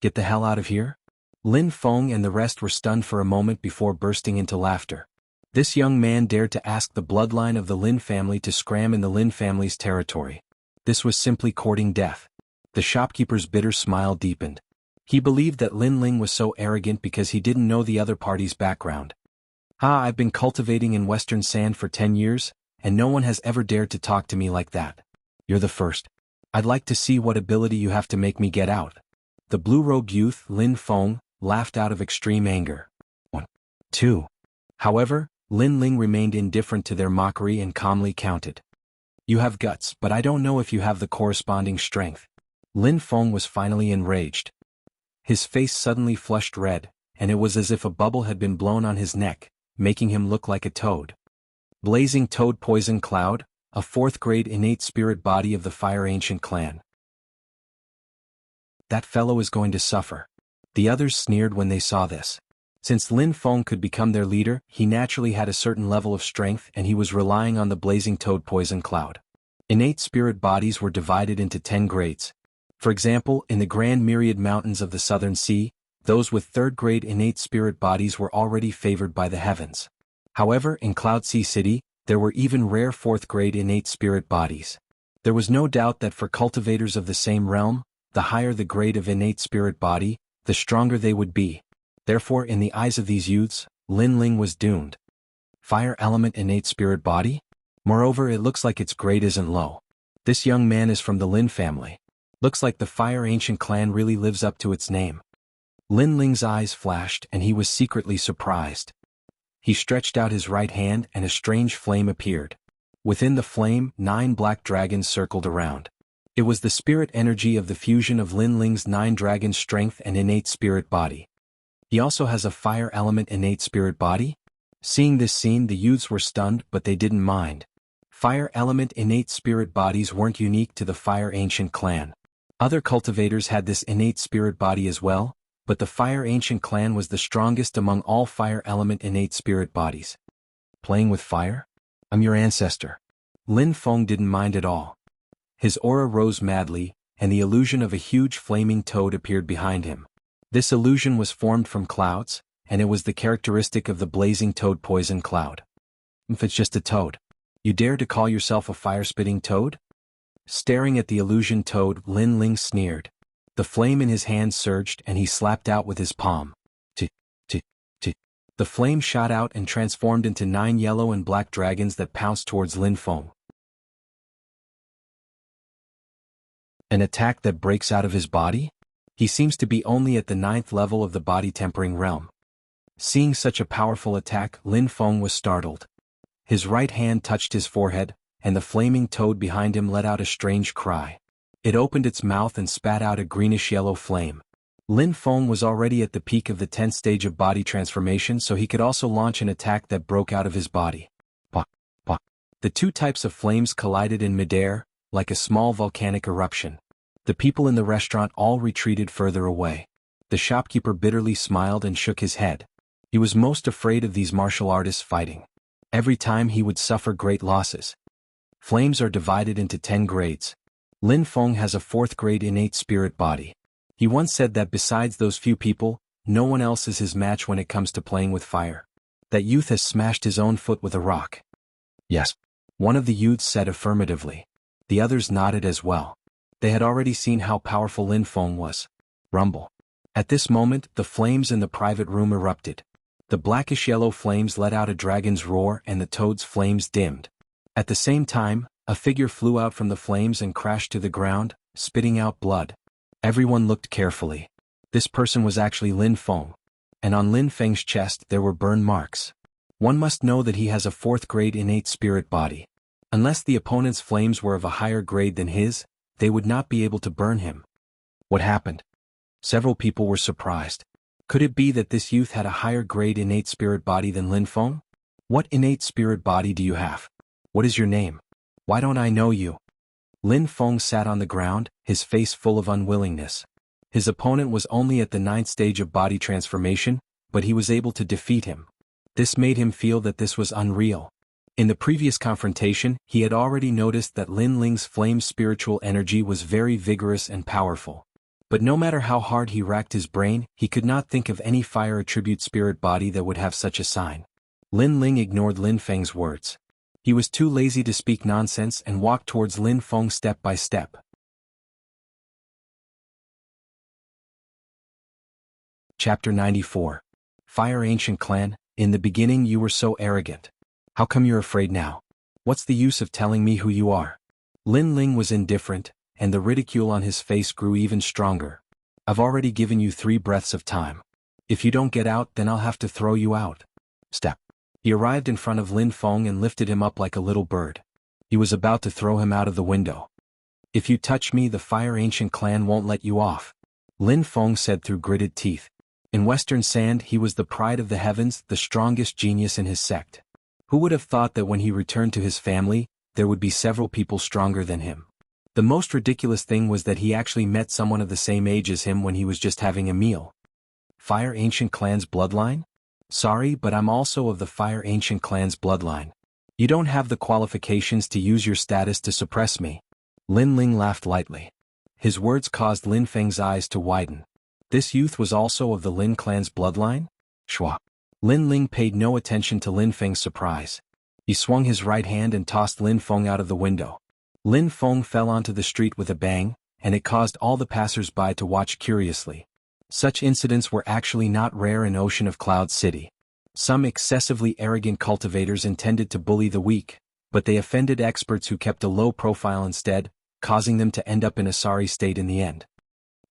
"Get the hell out of here?" Lin Feng and the rest were stunned for a moment before bursting into laughter. This young man dared to ask the bloodline of the Lin family to scram in the Lin family's territory. This was simply courting death. The shopkeeper's bitter smile deepened. He believed that Lin Ling was so arrogant because he didn't know the other party's background. I've been cultivating in Western Sand for 10 years, and no one has ever dared to talk to me like that. You're the first. I'd like to see what ability you have to make me get out." The blue-robed youth, Lin Feng, laughed out of extreme anger. 1, 2. However, Lin Ling remained indifferent to their mockery and calmly counted. "You have guts, but I don't know if you have the corresponding strength." Lin Feng was finally enraged. His face suddenly flushed red, and it was as if a bubble had been blown on his neck, making him look like a toad. Blazing Toad Poison Cloud, a 4th-grade innate spirit body of the Fire Ancient clan. "That fellow is going to suffer." The others sneered when they saw this. Since Lin Feng could become their leader, he naturally had a certain level of strength and he was relying on the Blazing Toad Poison Cloud. Innate spirit bodies were divided into 10 grades. For example, in the Grand Myriad Mountains of the Southern Sea, those with 3rd-grade innate spirit bodies were already favored by the heavens. However, in Cloud Sea City, there were even rare 4th-grade innate spirit bodies. There was no doubt that for cultivators of the same realm, the higher the grade of innate spirit body, the stronger they would be. Therefore, in the eyes of these youths, Lin Ling was doomed. Fire element innate spirit body? Moreover, it looks like its grade isn't low. This young man is from the Lin family. Looks like the Fire Ancient clan really lives up to its name. Lin Ling's eyes flashed and he was secretly surprised. He stretched out his right hand and a strange flame appeared. Within the flame, 9 black dragons circled around. It was the spirit energy of the fusion of Lin Ling's 9 dragon strength and innate spirit body. He also has a fire element innate spirit body? Seeing this scene, the youths were stunned, but they didn't mind. Fire element innate spirit bodies weren't unique to the Fire Ancient clan. Other cultivators had this innate spirit body as well, but the Fire Ancient clan was the strongest among all fire element innate spirit bodies. Playing with fire? I'm your ancestor. Lin Feng didn't mind at all. His aura rose madly, and the illusion of a huge flaming toad appeared behind him. This illusion was formed from clouds, and it was the characteristic of the blazing toad poison cloud. If it's just a toad, you dare to call yourself a fire-spitting toad? Staring at the illusion toad, Lin Ling sneered. The flame in his hand surged and he slapped out with his palm. T. The flame shot out and transformed into 9 yellow and black dragons that pounced towards Lin Feng. An attack that breaks out of his body? He seems to be only at the 9th level of the body-tempering realm. Seeing such a powerful attack, Lin Feng was startled. His right hand touched his forehead, and the flaming toad behind him let out a strange cry. It opened its mouth and spat out a greenish-yellow flame. Lin Feng was already at the peak of the 10th stage of body transformation, so he could also launch an attack that broke out of his body. Pah, pah. The 2 types of flames collided in midair, like a small volcanic eruption. The people in the restaurant all retreated further away. The shopkeeper bitterly smiled and shook his head. He was most afraid of these martial artists fighting. Every time he would suffer great losses. Flames are divided into 10 grades. Lin Feng has a 4th grade innate spirit body. He once said that besides those few people, no one else is his match when it comes to playing with fire. That youth has smashed his own foot with a rock. Yes. One of the youths said affirmatively. The others nodded as well. They had already seen how powerful Lin Feng was. Rumble. At this moment, the flames in the private room erupted. The blackish-yellow flames let out a dragon's roar and the toad's flames dimmed. At the same time, a figure flew out from the flames and crashed to the ground, spitting out blood. Everyone looked carefully. This person was actually Lin Feng. And on Lin Feng's chest there were burn marks. One must know that he has a 4th grade innate spirit body. Unless the opponent's flames were of a higher grade than his, they would not be able to burn him. What happened? Several people were surprised. Could it be that this youth had a higher grade innate spirit body than Lin Feng? What innate spirit body do you have? What is your name? Why don't I know you? Lin Feng sat on the ground, his face full of unwillingness. His opponent was only at the 9th stage of body transformation, but he was able to defeat him. This made him feel that this was unreal. In the previous confrontation, he had already noticed that Lin Ling's flame spiritual energy was very vigorous and powerful. But no matter how hard he racked his brain, he could not think of any fire attribute spirit body that would have such a sign. Lin Ling ignored Lin Feng's words. He was too lazy to speak nonsense and walked towards Lin Feng step by step. Chapter 94. Fire Ancient Clan, in the beginning you were so arrogant. How come you're afraid now? What's the use of telling me who you are? Lin Ling was indifferent, and the ridicule on his face grew even stronger. I've already given you 3 breaths of time. If you don't get out, then I'll have to throw you out. Step. He arrived in front of Lin Feng and lifted him up like a little bird. He was about to throw him out of the window. If you touch me, the Fire Ancient clan won't let you off. Lin Feng said through gritted teeth. In Western Sand, he was the pride of the heavens, the strongest genius in his sect. Who would have thought that when he returned to his family, there would be several people stronger than him? The most ridiculous thing was that he actually met someone of the same age as him when he was just having a meal. Fire Ancient clan's bloodline? Sorry, but I'm also of the Fire Ancient clan's bloodline. You don't have the qualifications to use your status to suppress me. Lin Ling laughed lightly. His words caused Lin Feng's eyes to widen. This youth was also of the Lin clan's bloodline? Shua. Lin Ling paid no attention to Lin Feng's surprise. He swung his right hand and tossed Lin Feng out of the window. Lin Feng fell onto the street with a bang, and it caused all the passers-by to watch curiously. Such incidents were actually not rare in Ocean of Cloud City. Some excessively arrogant cultivators intended to bully the weak, but they offended experts who kept a low profile instead, causing them to end up in a sorry state in the end.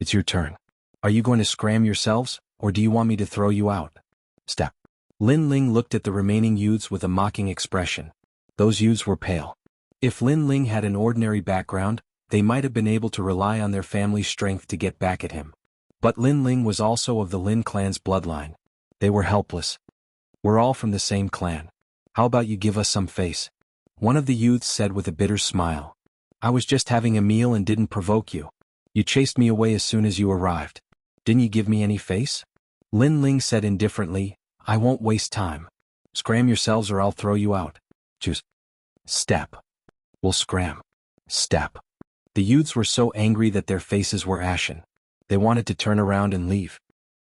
It's your turn. Are you going to scram yourselves, or do you want me to throw you out? Step. Lin Ling looked at the remaining youths with a mocking expression. Those youths were pale. If Lin Ling had an ordinary background, they might have been able to rely on their family's strength to get back at him. But Lin Ling was also of the Lin clan's bloodline. They were helpless. We're all from the same clan. How about you give us some face? One of the youths said with a bitter smile. I was just having a meal and didn't provoke you. You chased me away as soon as you arrived. Didn't you give me any face? Lin Ling said indifferently, I won't waste time. Scram yourselves or I'll throw you out. Choose. Step. We'll scram. Step. The youths were so angry that their faces were ashen. They wanted to turn around and leave.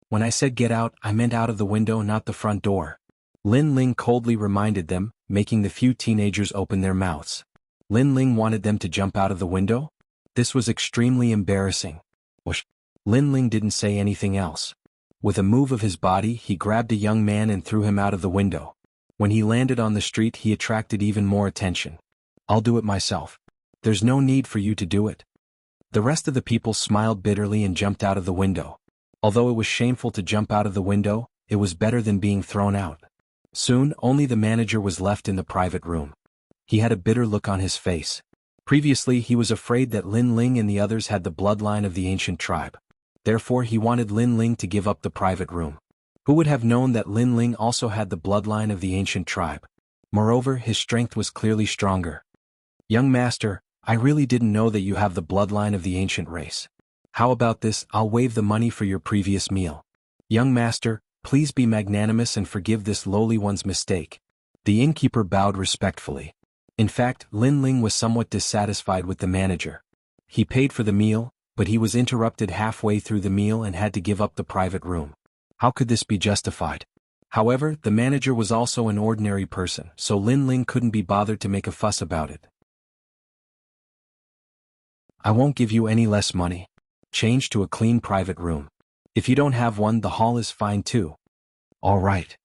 When I said get out, I meant out of the window, not the front door. Lin Ling coldly reminded them, making the few teenagers open their mouths. Lin Ling wanted them to jump out of the window? This was extremely embarrassing. Whoosh. Lin Ling didn't say anything else. With a move of his body, he grabbed a young man and threw him out of the window. When he landed on the street, he attracted even more attention. I'll do it myself. There's no need for you to do it. The rest of the people smiled bitterly and jumped out of the window. Although it was shameful to jump out of the window, it was better than being thrown out. Soon, only the manager was left in the private room. He had a bitter look on his face. Previously, he was afraid that Lin Ling and the others had the bloodline of the ancient tribe. Therefore, he wanted Lin Ling to give up the private room. Who would have known that Lin Ling also had the bloodline of the ancient tribe? Moreover, his strength was clearly stronger. Young master, I really didn't know that you have the bloodline of the ancient race. How about this? I'll waive the money for your previous meal. Young master, please be magnanimous and forgive this lowly one's mistake. The innkeeper bowed respectfully. In fact, Lin Ling was somewhat dissatisfied with the manager. He paid for the meal, but he was interrupted halfway through the meal and had to give up the private room. How could this be justified? However, the manager was also an ordinary person, so Lin Ling couldn't be bothered to make a fuss about it. I won't give you any less money. Change to a clean private room. If you don't have one, the hall is fine too. All right.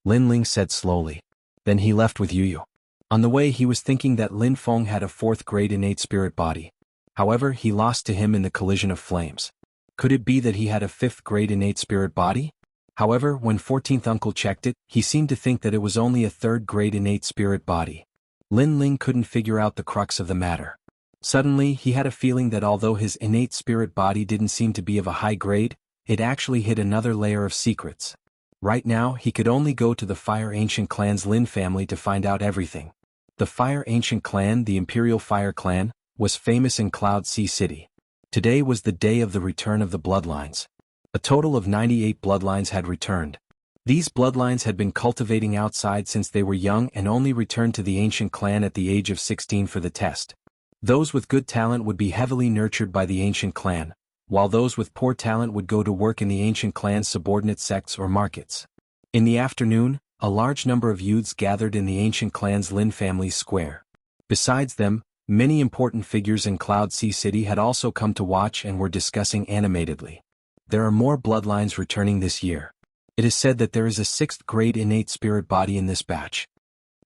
Lin Ling said slowly. Then he left with Yu. On the way, he was thinking that Lin Feng had a 4th grade innate spirit body. However, he lost to him in the collision of flames. Could it be that he had a 5th grade innate spirit body? However, when 14th uncle checked it, he seemed to think that it was only a 3rd grade innate spirit body. Lin Ling couldn't figure out the crux of the matter. Suddenly, he had a feeling that although his innate spirit body didn't seem to be of a high grade, it actually hid another layer of secrets. Right now, he could only go to the Fire Ancient Clan's Lin family to find out everything. The Fire Ancient Clan, the Imperial Fire Clan, was famous in Cloud Sea City. Today was the day of the return of the bloodlines. A total of 98 bloodlines had returned. These bloodlines had been cultivating outside since they were young and only returned to the Ancient Clan at the age of 16 for the test. Those with good talent would be heavily nurtured by the Ancient Clan, while those with poor talent would go to work in the Ancient Clan's subordinate sects or markets. In the afternoon, a large number of youths gathered in the Ancient Clan's Lin family's square. Besides them, many important figures in Cloud Sea City had also come to watch and were discussing animatedly. There are more bloodlines returning this year. It is said that there is a 6th grade innate spirit body in this batch.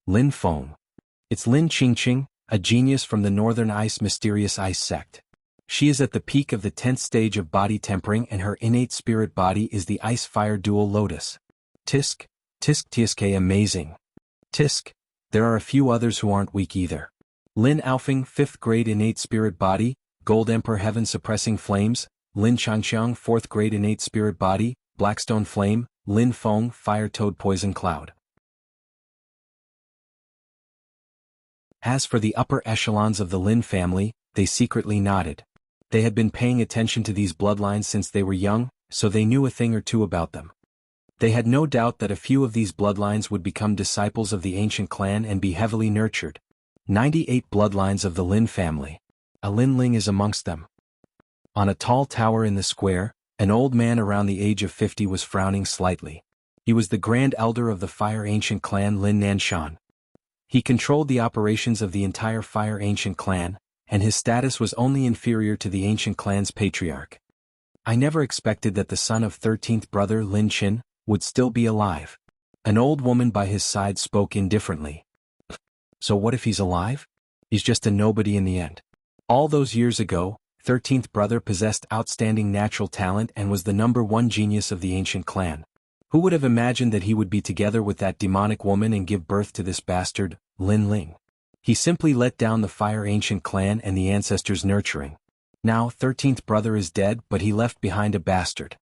Lin Feng. It's Lin Qingqing, a genius from the Northern Ice mysterious ice sect. She is at the peak of the 10th stage of body tempering and her innate spirit body is the Ice-Fire Dual Lotus. Tisk, Tisk Tsk amazing. Tisk, there are a few others who aren't weak either. Lin Aofeng 5th grade innate spirit body, Gold Emperor Heaven Suppressing Flames, Lin Changqiang 4th grade innate spirit body, Blackstone Flame, Lin Feng Fire Toad Poison Cloud. As for the upper echelons of the Lin family, they secretly nodded. They had been paying attention to these bloodlines since they were young, so they knew a thing or two about them. They had no doubt that a few of these bloodlines would become disciples of the ancient clan and be heavily nurtured. 98 bloodlines of the Lin family. A Lin Ling is amongst them. On a tall tower in the square, an old man around the age of 50 was frowning slightly. He was the grand elder of the Fire Ancient Clan Lin Nanshan. He controlled the operations of the entire Fire Ancient Clan, and his status was only inferior to the ancient clan's patriarch. I never expected that the son of 13th brother Lin Qin would still be alive. An old woman by his side spoke indifferently. So what if he's alive? He's just a nobody in the end. All those years ago, 13th brother possessed outstanding natural talent and was the #1 genius of the ancient clan. Who would have imagined that he would be together with that demonic woman and give birth to this bastard, Lin Ling? He simply let down the fire ancient clan and the ancestors' nurturing. Now 13th brother is dead, but he left behind a bastard.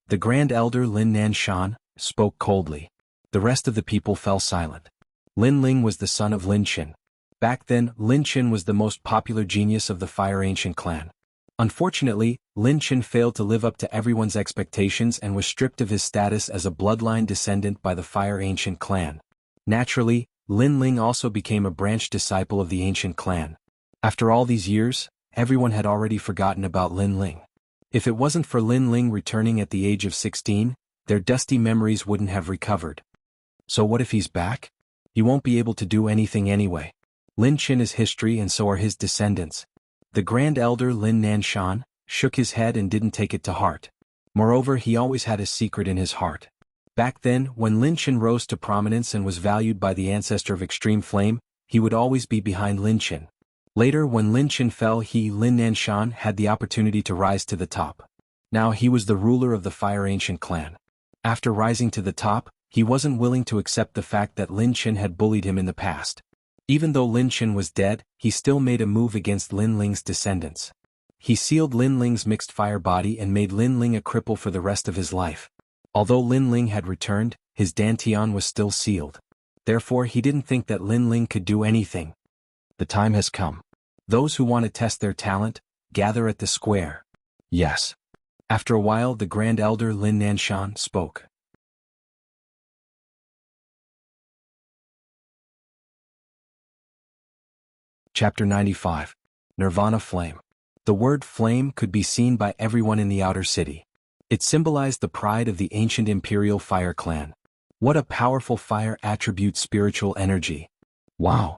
The grand elder Lin Nanshan spoke coldly. The rest of the people fell silent. Lin Ling was the son of Lin Qin. Back then, Lin Qin was the most popular genius of the fire ancient clan. Unfortunately, Lin Qin failed to live up to everyone's expectations and was stripped of his status as a bloodline descendant by the fire ancient clan. Naturally, Lin Ling also became a branch disciple of the ancient clan. After all these years, everyone had already forgotten about Lin Ling. If it wasn't for Lin Ling returning at the age of 16, their dusty memories wouldn't have recovered. So what if he's back? He won't be able to do anything anyway. Lin Qin is history and so are his descendants. The grand elder Lin Nanshan shook his head and didn't take it to heart. Moreover, he always had a secret in his heart. Back then, when Lin Qin rose to prominence and was valued by the ancestor of extreme flame, he would always be behind Lin Qin. Later, when Lin Qin fell, Lin Nanshan, had the opportunity to rise to the top. Now he was the ruler of the fire ancient clan. After rising to the top, he wasn't willing to accept the fact that Lin Qin had bullied him in the past. Even though Lin Qin was dead, he still made a move against Lin Ling's descendants. He sealed Lin Ling's mixed fire body and made Lin Ling a cripple for the rest of his life. Although Lin Ling had returned, his dantian was still sealed. Therefore, he didn't think that Lin Ling could do anything. The time has come. Those who want to test their talent, gather at the square. Yes. After a while, the grand elder Lin Nanshan spoke. Chapter 95. Nirvana Flame. The word flame could be seen by everyone in the outer city. It symbolized the pride of the ancient imperial fire clan. What a powerful fire attribute spiritual energy. Wow.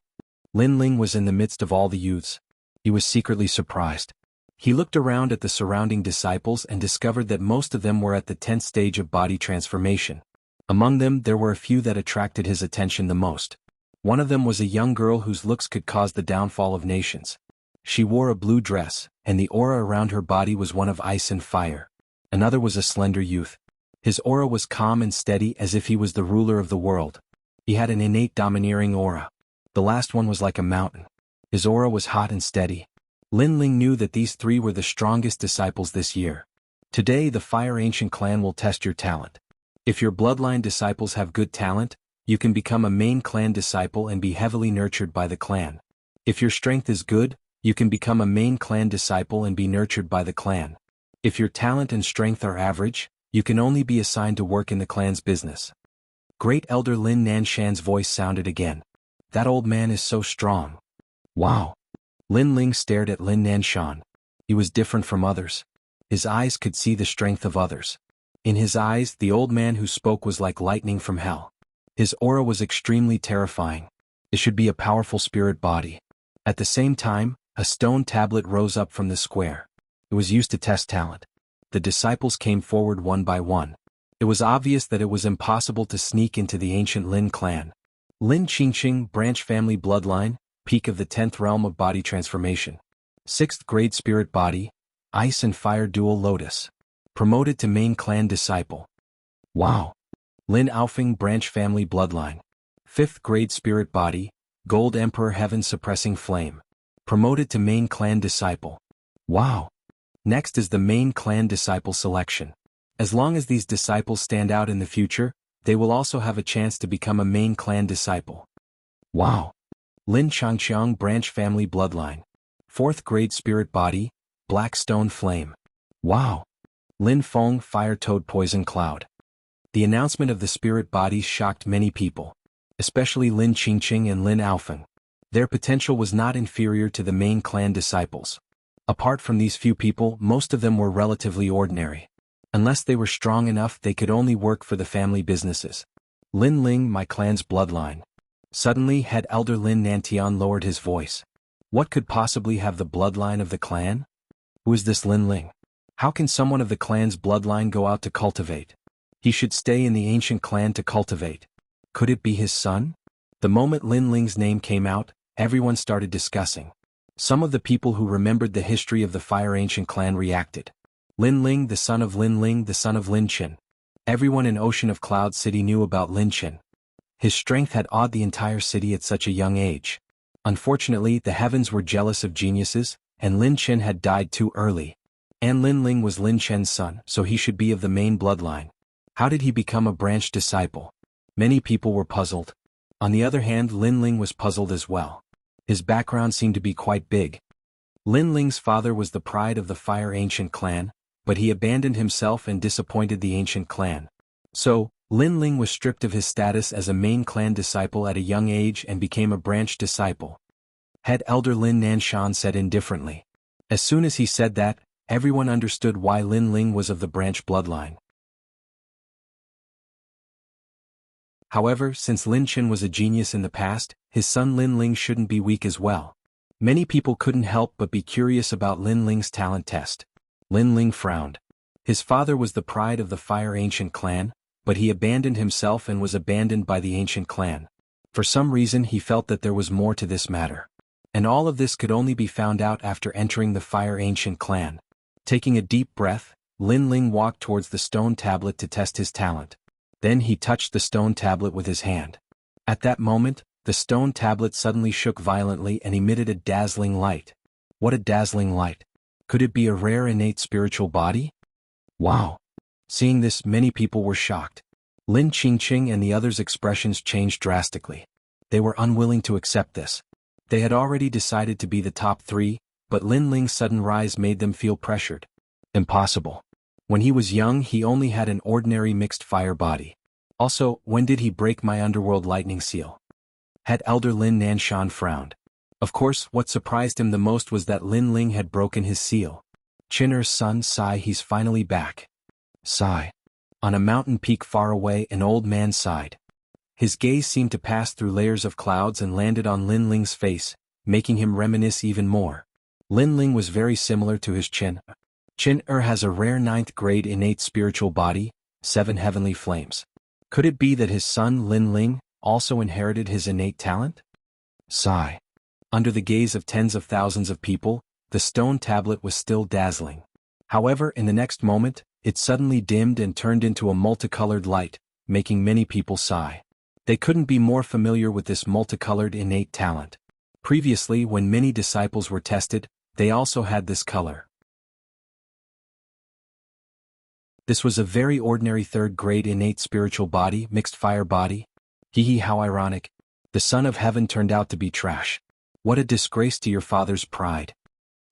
Lin Ling was in the midst of all the youths. He was secretly surprised. He looked around at the surrounding disciples and discovered that most of them were at the 10th stage of body transformation. Among them, there were a few that attracted his attention the most. One of them was a young girl whose looks could cause the downfall of nations. She wore a blue dress, and the aura around her body was one of ice and fire. Another was a slender youth. His aura was calm and steady as if he was the ruler of the world. He had an innate domineering aura. The last one was like a mountain. His aura was hot and steady. Lin Ling knew that these three were the strongest disciples this year. Today the Fire Ancient Clan will test your talent. If your bloodline disciples have good talent, you can become a main clan disciple and be heavily nurtured by the clan. If your strength is good, you can become a main clan disciple and be nurtured by the clan. If your talent and strength are average, you can only be assigned to work in the clan's business. Great Elder Lin Nanshan's voice sounded again. That old man is so strong. Wow. Lin Ling stared at Lin Nanshan. He was different from others. His eyes could see the strength of others. In his eyes, the old man who spoke was like lightning from hell. His aura was extremely terrifying. It should be a powerful spirit body. At the same time, a stone tablet rose up from the square. It was used to test talent. The disciples came forward one by one. It was obvious that it was impossible to sneak into the ancient Lin clan. Lin Qingqing, branch family bloodline, peak of the 10th realm of body transformation. 6th grade spirit body, ice and fire dual lotus. Promoted to main clan disciple. Wow. Lin Aofeng, branch family bloodline. 5th grade spirit body, gold emperor heaven suppressing flame. Promoted to main clan disciple. Wow. Next is the main clan disciple selection. As long as these disciples stand out in the future, they will also have a chance to become a main clan disciple. Wow. Lin Changqiang, branch family bloodline. 4th grade spirit body, black stone flame. Wow. Lin Feng, fire toad poison cloud. The announcement of the spirit bodies shocked many people, especially Lin Qingqing and Lin Aofeng. Their potential was not inferior to the main clan disciples. Apart from these few people, most of them were relatively ordinary. Unless they were strong enough, they could only work for the family businesses. Lin Ling, my clan's bloodline. Suddenly, head elder Lin Nantian lowered his voice. What could possibly have the bloodline of the clan? Who is this Lin Ling? How can someone of the clan's bloodline go out to cultivate? He should stay in the ancient clan to cultivate. Could it be his son? The moment Lin Ling's name came out, everyone started discussing. Some of the people who remembered the history of the Fire Ancient clan reacted. Lin Ling, the son of Lin Ling, the son of Lin Qin. Everyone in Ocean of Cloud City knew about Lin Qin. His strength had awed the entire city at such a young age. Unfortunately, the heavens were jealous of geniuses, and Lin Qin had died too early. And Lin Ling was Lin Chen's son, so he should be of the main bloodline. How did he become a branch disciple? Many people were puzzled. On the other hand, Lin Ling was puzzled as well. His background seemed to be quite big. Lin Ling's father was the pride of the Fire Ancient clan, but he abandoned himself and disappointed the ancient clan. So, Lin Ling was stripped of his status as a main clan disciple at a young age and became a branch disciple. Head Elder Lin Nanshan said indifferently. As soon as he said that, everyone understood why Lin Ling was of the branch bloodline. However, since Lin Qin was a genius in the past, his son Lin Ling shouldn't be weak as well. Many people couldn't help but be curious about Lin Ling's talent test. Lin Ling frowned. His father was the pride of the Fire Ancient clan, but he abandoned himself and was abandoned by the ancient clan. For some reason he felt that there was more to this matter. And all of this could only be found out after entering the Fire Ancient clan. Taking a deep breath, Lin Ling walked towards the stone tablet to test his talent. Then he touched the stone tablet with his hand. At that moment, the stone tablet suddenly shook violently and emitted a dazzling light. What a dazzling light! Could it be a rare innate spiritual body? Wow! Seeing this, many people were shocked. Lin Qingqing and the others' expressions changed drastically. They were unwilling to accept this. They had already decided to be the top 3, but Lin Ling's sudden rise made them feel pressured. Impossible. When he was young, he only had an ordinary mixed fire body. Also, when did he break my underworld lightning seal? Head Elder Lin Nanshan frowned. Of course, what surprised him the most was that Lin Ling had broken his seal. Qin'er's son, sigh, he's finally back. Sigh. On a mountain peak far away, an old man sighed. His gaze seemed to pass through layers of clouds and landed on Lin Ling's face, making him reminisce even more. Lin Ling was very similar to his Qin. Qin'er has a rare 9th grade innate spiritual body, 7 heavenly flames. Could it be that his son Lin Ling also inherited his innate talent? Sigh. Under the gaze of tens of thousands of people, the stone tablet was still dazzling. However, in the next moment, it suddenly dimmed and turned into a multicolored light, making many people sigh. They couldn't be more familiar with this multicolored innate talent. Previously, when many disciples were tested, they also had this color. This was a very ordinary 3rd grade innate spiritual body, mixed fire body. Hee how ironic. The son of heaven turned out to be trash. What a disgrace to your father's pride.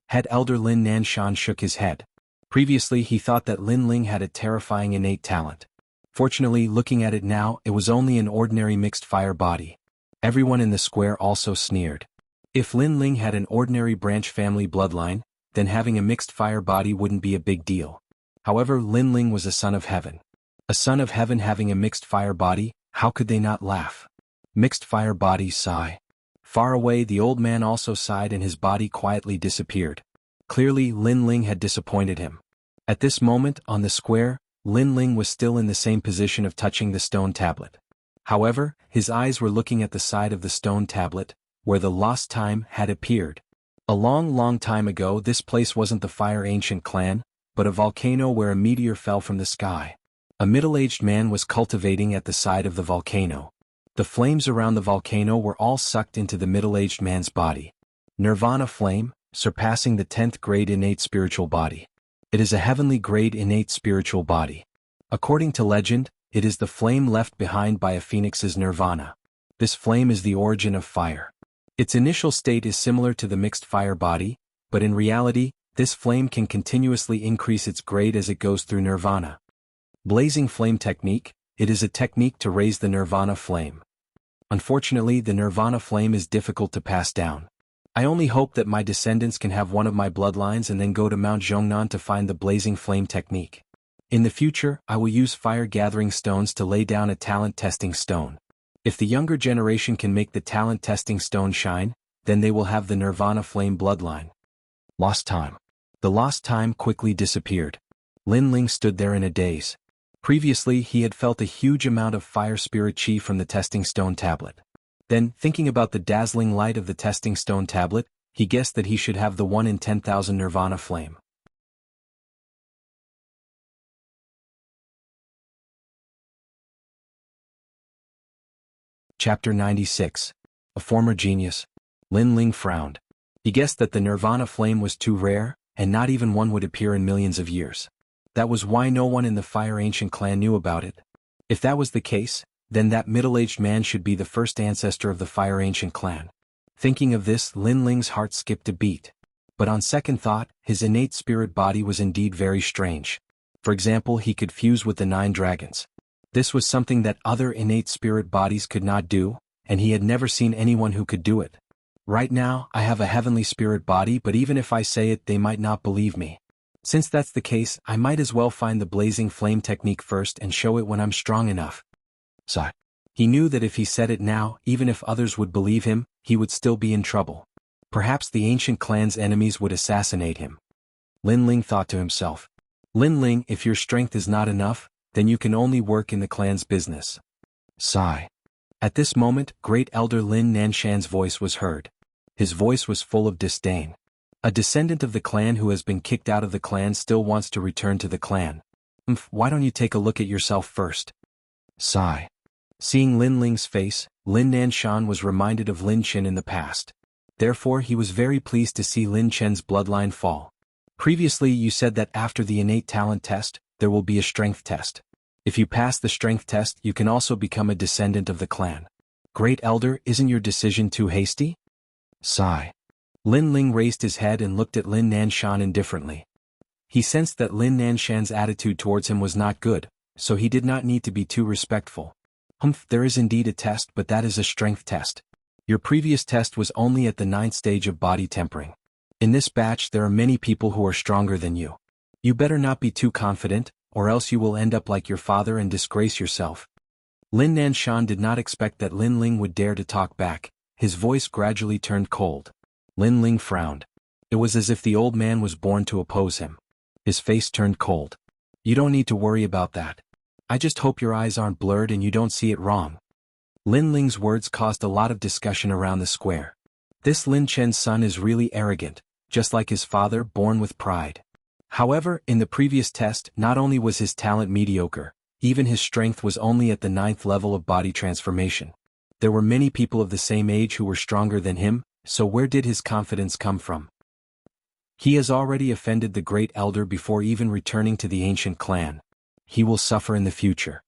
Head Elder Lin Nanshan shook his head. Previously he thought that Lin Ling had a terrifying innate talent. Fortunately, looking at it now, it was only an ordinary mixed fire body. Everyone in the square also sneered. If Lin Ling had an ordinary branch family bloodline, then having a mixed fire body wouldn't be a big deal. However, Lin Ling was a son of heaven. A son of heaven having a mixed fire body, how could they not laugh? Mixed fire body sigh. Far away, the old man also sighed and his body quietly disappeared. Clearly, Lin Ling had disappointed him. At this moment, on the square, Lin Ling was still in the same position of touching the stone tablet. However, his eyes were looking at the side of the stone tablet, where the lost time had appeared. A long time ago, this place wasn't the Fire Ancient clan, but a volcano where a meteor fell from the sky. A middle-aged man was cultivating at the side of the volcano. The flames around the volcano were all sucked into the middle-aged man's body. Nirvana flame, surpassing the 10th grade innate spiritual body. It is a heavenly grade innate spiritual body. According to legend, it is the flame left behind by a phoenix's nirvana. This flame is the origin of fire. Its initial state is similar to the mixed fire body, but in reality, this flame can continuously increase its grade as it goes through nirvana. Blazing flame technique, it is a technique to raise the nirvana flame. Unfortunately, the nirvana flame is difficult to pass down. I only hope that my descendants can have one of my bloodlines and then go to Mount Zhongnan to find the blazing flame technique. In the future, I will use fire gathering stones to lay down a talent testing stone. If the younger generation can make the talent testing stone shine, then they will have the Nirvana flame bloodline. Lost time. The lost time quickly disappeared. Lin Ling stood there in a daze. Previously he had felt a huge amount of fire spirit chi from the testing stone tablet. Then, thinking about the dazzling light of the testing stone tablet, he guessed that he should have the 1 in 10,000 Nirvana flame. Chapter 96. A former genius. Lin Ling frowned. He guessed that the Nirvana flame was too rare, and not even one would appear in millions of years. That was why no one in the Fire Ancient clan knew about it. If that was the case, then that middle-aged man should be the first ancestor of the Fire Ancient clan. Thinking of this, Lin Ling's heart skipped a beat. But on second thought, his innate spirit body was indeed very strange. For example, he could fuse with the 9 dragons. This was something that other innate spirit bodies could not do, and he had never seen anyone who could do it. Right now, I have a heavenly spirit body, but even if I say it, they might not believe me. Since that's the case, I might as well find the blazing flame technique first and show it when I'm strong enough. So, he knew that if he said it now, even if others would believe him, he would still be in trouble. Perhaps the ancient clan's enemies would assassinate him. Lin Ling thought to himself. Lin Ling, if your strength is not enough, then you can only work in the clan's business. Sigh. At this moment, Great Elder Lin Nanshan's voice was heard. His voice was full of disdain. A descendant of the clan who has been kicked out of the clan still wants to return to the clan. Why don't you take a look at yourself first? Sigh. Seeing Lin Ling's face, Lin Nanshan was reminded of Lin Chen in the past. Therefore he was very pleased to see Lin Chen's bloodline fall. Previously you said that after the innate talent test, there will be a strength test. If you pass the strength test, you can also become a descendant of the clan. Great Elder, isn't your decision too hasty? Sigh. Lin Ling raised his head and looked at Lin Nanshan indifferently. He sensed that Lin Nanshan's attitude towards him was not good, so he did not need to be too respectful. There is indeed a test, but that is a strength test. Your previous test was only at the 9th stage of body tempering. In this batch there are many people who are stronger than you. You better not be too confident, or else you will end up like your father and disgrace yourself. Lin Nanshan did not expect that Lin Ling would dare to talk back. His voice gradually turned cold. Lin Ling frowned. It was as if the old man was born to oppose him. His face turned cold. You don't need to worry about that. I just hope your eyes aren't blurred and you don't see it wrong. Lin Ling's words caused a lot of discussion around the square. This Lin Chen's son is really arrogant, just like his father, born with pride. However, in the previous test, not only was his talent mediocre, even his strength was only at the 9th level of body transformation. There were many people of the same age who were stronger than him, so where did his confidence come from? He has already offended the Great Elder before even returning to the ancient clan. He will suffer in the future.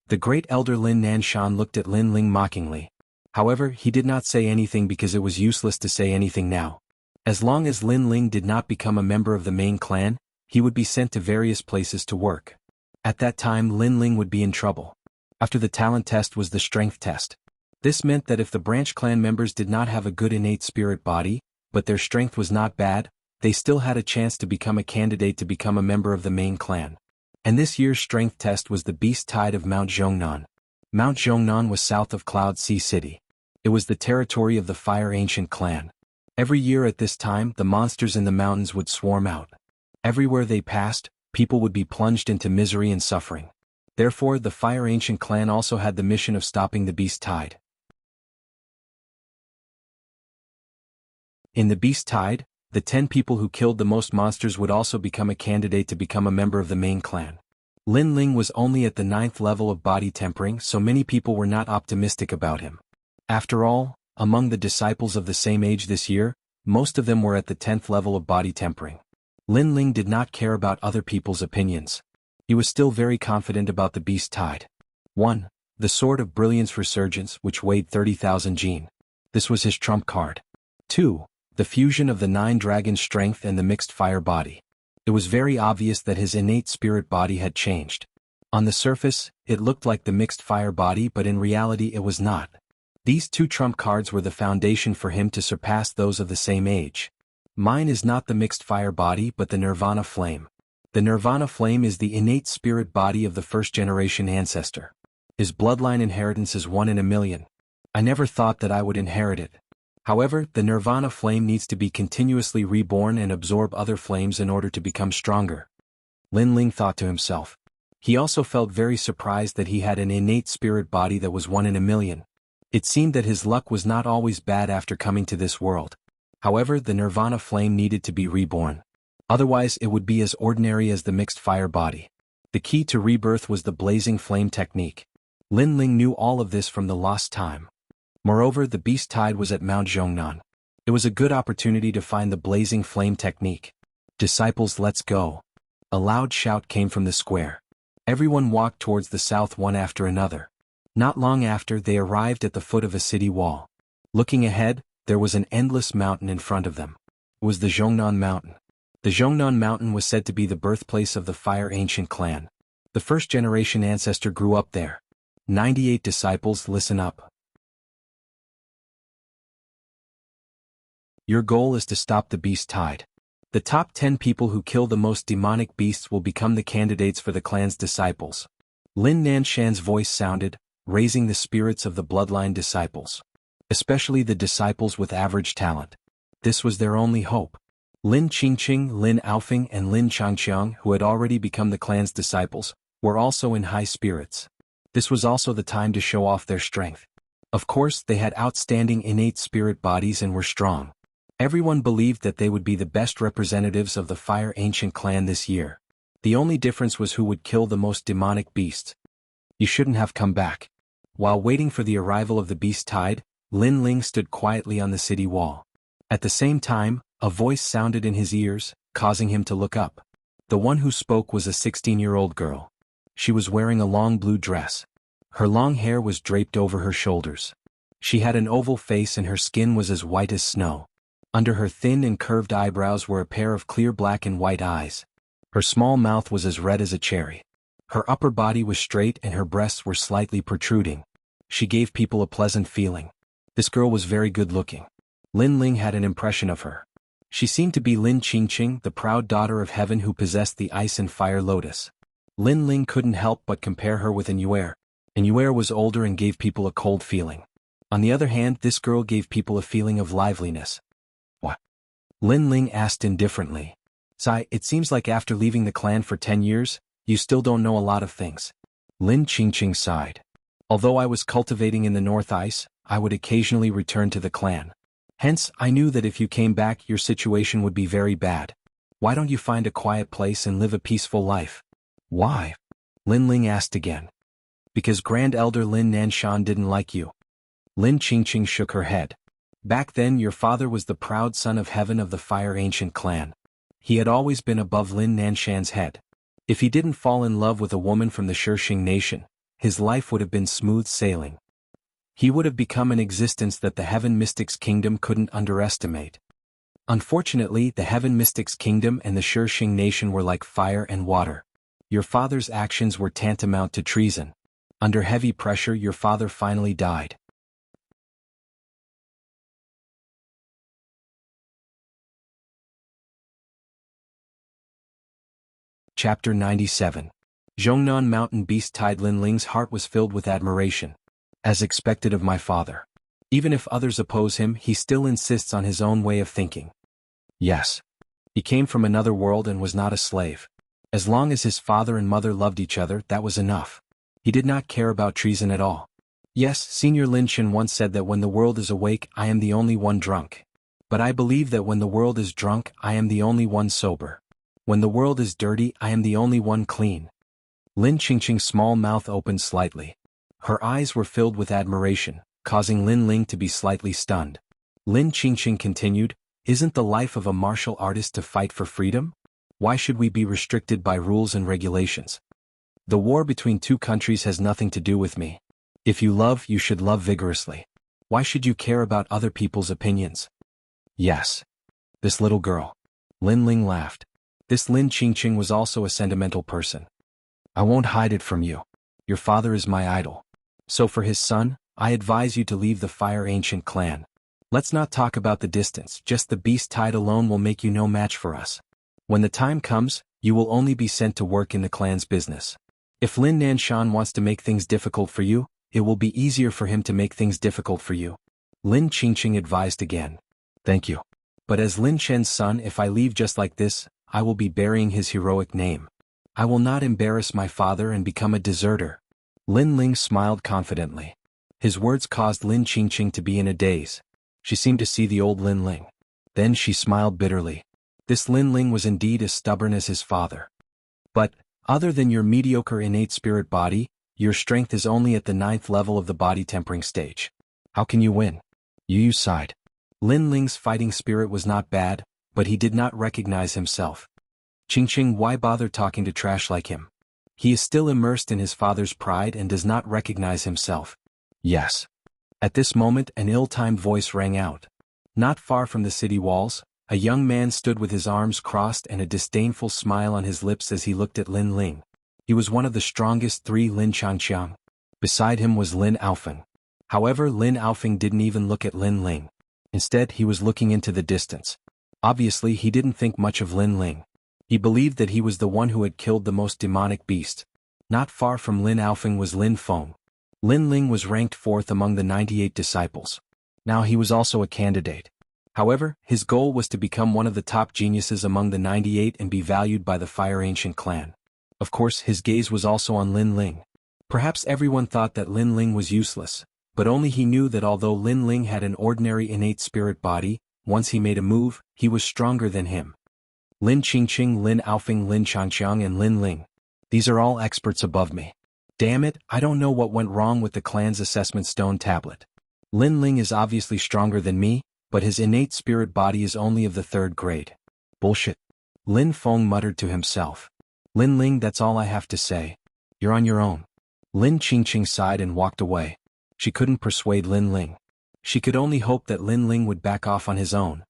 The Great Elder Lin Nanshan looked at Lin Ling mockingly. However, he did not say anything because it was useless to say anything now. As long as Lin Ling did not become a member of the main clan, he would be sent to various places to work. At that time Lin Ling would be in trouble. After the talent test was the strength test. This meant that if the branch clan members did not have a good innate spirit body, but their strength was not bad, they still had a chance to become a candidate to become a member of the main clan. And this year's strength test was the Beast Tide of Mount Zhongnan. Mount Zhongnan was south of Cloud Sea City. It was the territory of the Fire Ancient clan. Every year at this time, the monsters in the mountains would swarm out. Everywhere they passed, people would be plunged into misery and suffering. Therefore, the Fire Ancient clan also had the mission of stopping the Beast Tide. In the Beast Tide, the 10 people who killed the most monsters would also become a candidate to become a member of the main clan. Lin Ling was only at the 9th level of body tempering, so many people were not optimistic about him. After all, among the disciples of the same age this year, most of them were at the 10th level of body tempering. Lin Ling did not care about other people's opinions. He was still very confident about the Beast Tide. 1. The Sword of Brilliance Resurgence, which weighed 30,000 Jin. This was his trump card. 2. The fusion of the 9 dragon strength and the mixed fire body. It was very obvious that his innate spirit body had changed. On the surface, it looked like the mixed fire body, but in reality it was not. These 2 trump cards were the foundation for him to surpass those of the same age. Mine is not the mixed fire body but the Nirvana flame. The Nirvana flame is the innate spirit body of the first generation ancestor. His bloodline inheritance is 1 in a million. I never thought that I would inherit it. However, the nirvana flame needs to be continuously reborn and absorb other flames in order to become stronger. Lin Ling thought to himself. He also felt very surprised that he had an innate spirit body that was 1 in a million. It seemed that his luck was not always bad after coming to this world. However, the nirvana flame needed to be reborn. Otherwise it would be as ordinary as the mixed fire body. The key to rebirth was the blazing flame technique. Lin Ling knew all of this from the lost time. Moreover, the beast tide was at Mount Zhongnan. It was a good opportunity to find the blazing flame technique. Disciples, let's go. A loud shout came from the square. Everyone walked towards the south one after another. Not long after, they arrived at the foot of a city wall. Looking ahead, there was an endless mountain in front of them. It was the Zhongnan Mountain. The Zhongnan Mountain was said to be the birthplace of the Fire Ancient clan. The first-generation ancestor grew up there. 98 disciples, listen up. Your goal is to stop the beast tide. The top 10 people who kill the most demonic beasts will become the candidates for the clan's disciples. Lin Nanshan's voice sounded, raising the spirits of the bloodline disciples. Especially the disciples with average talent. This was their only hope. Lin Qingqing, Lin Aofing and Lin Changqiang, who had already become the clan's disciples, were also in high spirits. This was also the time to show off their strength. Of course, they had outstanding innate spirit bodies and were strong. Everyone believed that they would be the best representatives of the Fire Ancient clan this year. The only difference was who would kill the most demonic beasts. You shouldn't have come back. While waiting for the arrival of the beast tide, Lin Ling stood quietly on the city wall. At the same time, a voice sounded in his ears, causing him to look up. The one who spoke was a 16-year-old girl. She was wearing a long blue dress. Her long hair was draped over her shoulders. She had an oval face and her skin was as white as snow. Under her thin and curved eyebrows were a pair of clear black and white eyes. Her small mouth was as red as a cherry. Her upper body was straight and her breasts were slightly protruding. She gave people a pleasant feeling. This girl was very good-looking. Lin Ling had an impression of her. She seemed to be Lin Qingqing, the proud daughter of heaven who possessed the ice and fire lotus. Lin Ling couldn't help but compare her with An Yuer was older and gave people a cold feeling. On the other hand, this girl gave people a feeling of liveliness. What? Lin Ling asked indifferently. Sai, it seems like after leaving the clan for 10 years, you still don't know a lot of things. Lin Qingqing sighed. Although I was cultivating in the North Ice, I would occasionally return to the clan. Hence, I knew that if you came back your situation would be very bad. Why don't you find a quiet place and live a peaceful life? Why? Lin Ling asked again. Because Grand Elder Lin Nanshan didn't like you. Lin Qingqing shook her head. Back then your father was the proud son of heaven of the Fire Ancient clan. He had always been above Lin Nanshan's head. If he didn't fall in love with a woman from the Shixing nation, his life would have been smooth sailing. He would have become an existence that the Heaven Mystics Kingdom couldn't underestimate. Unfortunately, the Heaven Mystics Kingdom and the Shixing nation were like fire and water. Your father's actions were tantamount to treason. Under heavy pressure your father finally died. Chapter 97. Zhongnan Mountain Beast Tide. Lin Ling's heart was filled with admiration. As expected of my father. Even if others oppose him, he still insists on his own way of thinking. Yes. He came from another world and was not a slave. As long as his father and mother loved each other, that was enough. He did not care about treason at all. Yes, Senior Lin Shen once said that when the world is awake, I am the only one drunk. But I believe that when the world is drunk, I am the only one sober. When the world is dirty, I am the only one clean. Lin Qingqing's small mouth opened slightly. Her eyes were filled with admiration, causing Lin Ling to be slightly stunned. Lin Qingqing continued, isn't the life of a martial artist to fight for freedom? Why should we be restricted by rules and regulations? The war between two countries has nothing to do with me. If you love, you should love vigorously. Why should you care about other people's opinions? Yes. This little girl. Lin Ling laughed. This Lin Qingqing was also a sentimental person. I won't hide it from you. Your father is my idol. So for his son, I advise you to leave the Fire Ancient clan. Let's not talk about the distance, just the beast tide alone will make you no match for us. When the time comes, you will only be sent to work in the clan's business. If Lin Nanshan wants to make things difficult for you, it will be easier for him to make things difficult for you. Lin Qingqing advised again. Thank you. But as Lin Chen's son, if I leave just like this, I will be burying his heroic name. I will not embarrass my father and become a deserter. Lin Ling smiled confidently. His words caused Lin Qingqing to be in a daze. She seemed to see the old Lin Ling. Then she smiled bitterly. This Lin Ling was indeed as stubborn as his father. But, other than your mediocre innate spirit body, your strength is only at the 9th level of the body tempering stage. How can you win? Yu sighed. Lin Ling's fighting spirit was not bad, but he did not recognize himself. Qingqing, why bother talking to trash like him? He is still immersed in his father's pride and does not recognize himself. Yes. At this moment an ill-timed voice rang out. Not far from the city walls, a young man stood with his arms crossed and a disdainful smile on his lips as he looked at Lin Ling. He was one of the strongest 3 Lin Changqiang. Beside him was Lin Aofeng. However, Lin Aofeng didn't even look at Lin Ling. Instead, he was looking into the distance. Obviously, he didn't think much of Lin Ling. He believed that he was the one who had killed the most demonic beast. Not far from Lin Aofeng was Lin Feng. Lin Ling was ranked 4th among the 98 disciples. Now he was also a candidate. However, his goal was to become one of the top geniuses among the 98 and be valued by the Fire Ancient clan. Of course, his gaze was also on Lin Ling. Perhaps everyone thought that Lin Ling was useless, but only he knew that although Lin Ling had an ordinary innate spirit body, once he made a move, he was stronger than him. Lin Qingqing, Lin Aofeng, Lin Changqiang and Lin Ling. These are all experts above me. Damn it, I don't know what went wrong with the clan's assessment stone tablet. Lin Ling is obviously stronger than me, but his innate spirit body is only of the 3rd grade. Bullshit. Lin Feng muttered to himself. Lin Ling, that's all I have to say. You're on your own. Lin Qingqing sighed and walked away. She couldn't persuade Lin Ling. She could only hope that Lin Ling would back off on his own.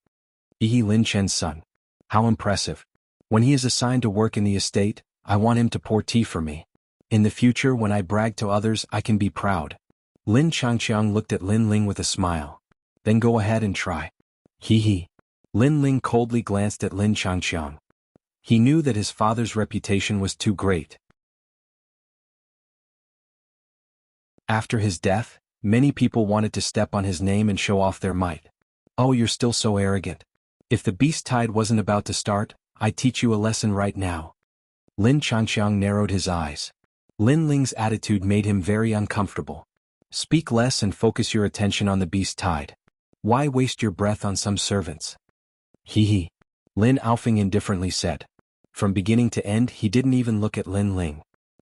Lin Chen's son. How impressive. When he is assigned to work in the estate, I want him to pour tea for me. In the future when I brag to others I can be proud. Lin Changqiang looked at Lin Ling with a smile. Then go ahead and try. Hee. Lin Ling coldly glanced at Lin Changqiang. He knew that his father's reputation was too great. After his death, many people wanted to step on his name and show off their might. Oh, you're still so arrogant. If the beast tide wasn't about to start, I'd teach you a lesson right now. Lin Changqiang narrowed his eyes. Lin Ling's attitude made him very uncomfortable. Speak less and focus your attention on the beast tide. Why waste your breath on some servants? Hee. Lin Aofeng indifferently said. From beginning to end he didn't even look at Lin Ling.